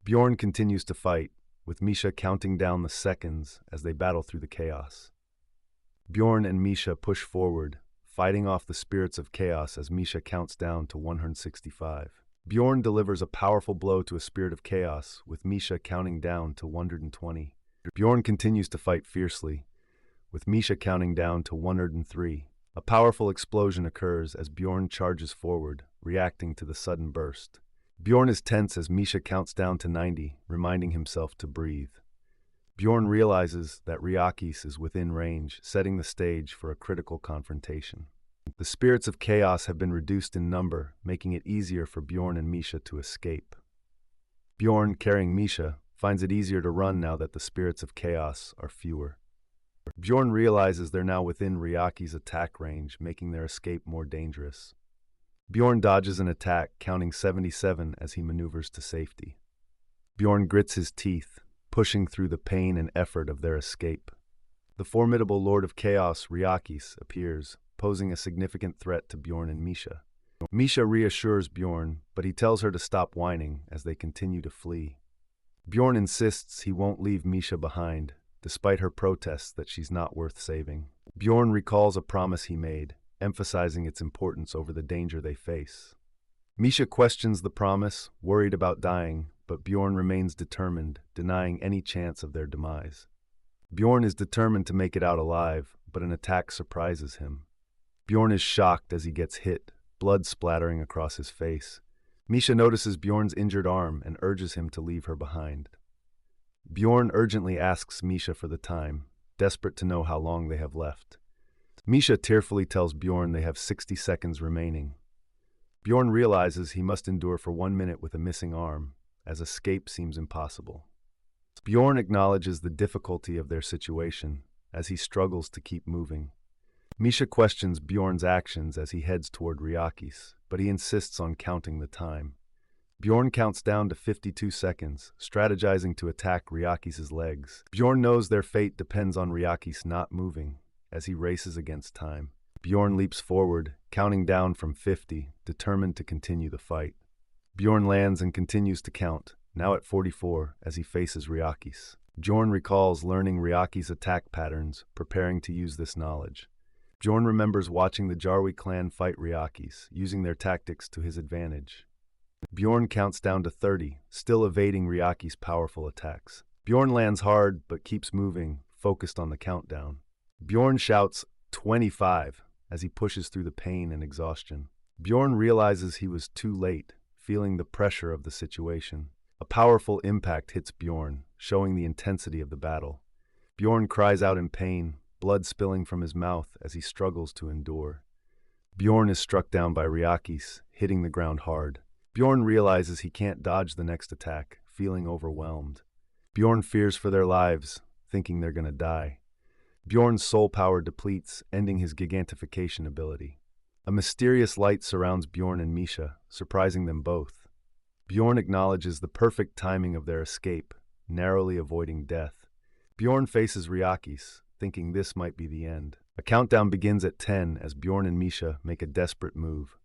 Bjorn continues to fight, with Misha counting down the seconds as they battle through the chaos. Bjorn and Misha push forward, fighting off the spirits of chaos as Misha counts down to 165. Bjorn delivers a powerful blow to a spirit of chaos, with Misha counting down to 120. Bjorn continues to fight fiercely, with Misha counting down to 103. A powerful explosion occurs as Bjorn charges forward, reacting to the sudden burst. Bjorn is tense as Misha counts down to 90, reminding himself to breathe. Bjorn realizes that Ryakis is within range, setting the stage for a critical confrontation. The spirits of chaos have been reduced in number, making it easier for Bjorn and Misha to escape. Bjorn, carrying Misha, finds it easier to run now that the spirits of chaos are fewer. Bjorn realizes they're now within Ryaki's attack range, making their escape more dangerous. Bjorn dodges an attack, counting 77 as he maneuvers to safety. Bjorn grits his teeth, pushing through the pain and effort of their escape. The formidable Lord of Chaos, Ryakis, appears, posing a significant threat to Bjorn and Misha. Misha reassures Bjorn, but he tells her to stop whining as they continue to flee. Bjorn insists he won't leave Misha behind, despite her protests that she's not worth saving. Bjorn recalls a promise he made, emphasizing its importance over the danger they face. Misha questions the promise, worried about dying, but Bjorn remains determined, denying any chance of their demise. Bjorn is determined to make it out alive, but an attack surprises him. Bjorn is shocked as he gets hit, blood splattering across his face. Misha notices Bjorn's injured arm and urges him to leave her behind. Bjorn urgently asks Misha for the time, desperate to know how long they have left. Misha tearfully tells Bjorn they have 60 seconds remaining. Bjorn realizes he must endure for 1 minute with a missing arm, as escape seems impossible. Bjorn acknowledges the difficulty of their situation, as he struggles to keep moving. Misha questions Bjorn's actions as he heads toward Ryakis, but he insists on counting the time. Bjorn counts down to 52 seconds, strategizing to attack Ryakis' legs. Bjorn knows their fate depends on Ryakis not moving, as he races against time. Bjorn leaps forward, counting down from 50, determined to continue the fight. Bjorn lands and continues to count, now at 44, as he faces Ryakis. Bjorn recalls learning Ryakis' attack patterns, preparing to use this knowledge. Bjorn remembers watching the Jarwi clan fight Ryakis, using their tactics to his advantage. Bjorn counts down to 30, still evading Ryakis' powerful attacks. Bjorn lands hard, but keeps moving, focused on the countdown. Bjorn shouts, 25, as he pushes through the pain and exhaustion. Bjorn realizes he was too late, feeling the pressure of the situation. A powerful impact hits Bjorn, showing the intensity of the battle. Bjorn cries out in pain, blood spilling from his mouth as he struggles to endure. Bjorn is struck down by Ryakis, hitting the ground hard. Bjorn realizes he can't dodge the next attack, feeling overwhelmed. Bjorn fears for their lives, thinking they're gonna die. Bjorn's soul power depletes, ending his gigantification ability. A mysterious light surrounds Bjorn and Misha, surprising them both. Bjorn acknowledges the perfect timing of their escape, narrowly avoiding death. Bjorn faces Ryakis, thinking this might be the end. A countdown begins at 10 as Bjorn and Misha make a desperate move.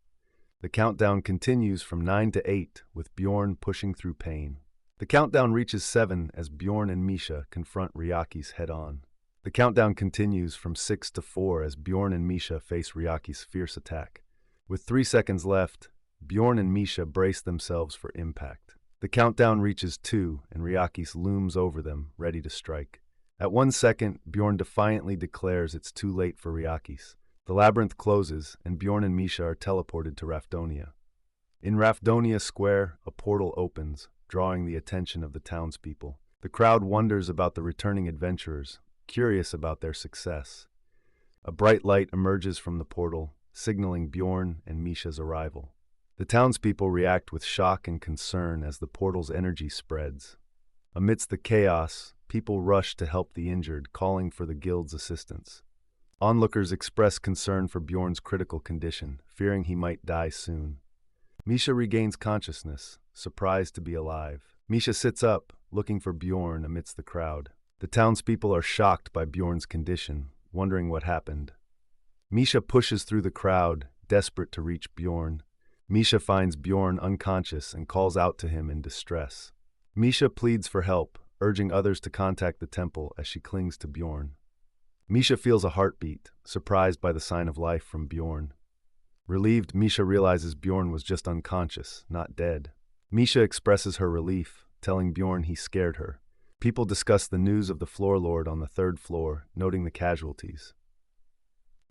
The countdown continues from 9 to 8, with Bjorn pushing through pain. The countdown reaches 7 as Bjorn and Misha confront Ryakis head-on. The countdown continues from 6 to 4 as Bjorn and Misha face Ryakis' fierce attack. With 3 seconds left, Bjorn and Misha brace themselves for impact. The countdown reaches 2 and Ryakis looms over them, ready to strike. At 1 second, Bjorn defiantly declares it's too late for Ryakis. The labyrinth closes, and Bjorn and Misha are teleported to Rafdonia. In Rafdonia Square, a portal opens, drawing the attention of the townspeople. The crowd wonders about the returning adventurers, curious about their success. A bright light emerges from the portal, signaling Bjorn and Misha's arrival. The townspeople react with shock and concern as the portal's energy spreads. Amidst the chaos, people rush to help the injured, calling for the guild's assistance. Onlookers express concern for Bjorn's critical condition, fearing he might die soon. Misha regains consciousness, surprised to be alive. Misha sits up, looking for Bjorn amidst the crowd. The townspeople are shocked by Bjorn's condition, wondering what happened. Misha pushes through the crowd, desperate to reach Bjorn. Misha finds Bjorn unconscious and calls out to him in distress. Misha pleads for help, urging others to contact the temple as she clings to Bjorn. Misha feels a heartbeat, surprised by the sign of life from Bjorn. Relieved, Misha realizes Bjorn was just unconscious, not dead. Misha expresses her relief, telling Bjorn he scared her. People discuss the news of the floor lord on the 3rd floor, noting the casualties.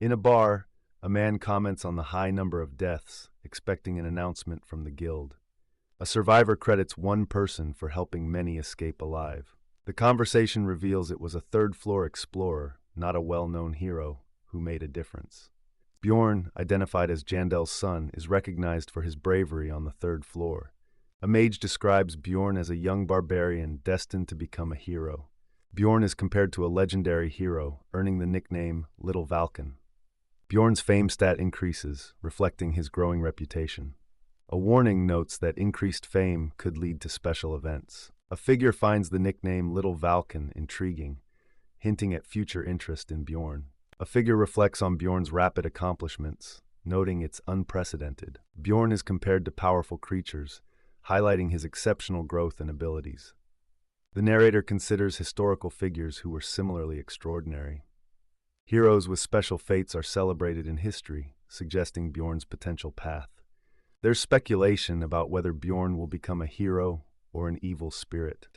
In a bar, a man comments on the high number of deaths, expecting an announcement from the guild. A survivor credits one person for helping many escape alive. The conversation reveals it was a third-floor explorer, not a well-known hero, who made a difference. Bjorn, identified as Jandel's son, is recognized for his bravery on the third floor. A mage describes Bjorn as a young barbarian destined to become a hero. Bjorn is compared to a legendary hero, earning the nickname Little Valken. Bjorn's fame stat increases, reflecting his growing reputation. A warning notes that increased fame could lead to special events. A figure finds the nickname Little Valken intriguing, hinting at future interest in Bjorn. A figure reflects on Bjorn's rapid accomplishments, noting it's unprecedented. Bjorn is compared to powerful creatures, highlighting his exceptional growth and abilities. The narrator considers historical figures who were similarly extraordinary. Heroes with special fates are celebrated in history, suggesting Bjorn's potential path. There's speculation about whether Bjorn will become a hero or an evil spirit.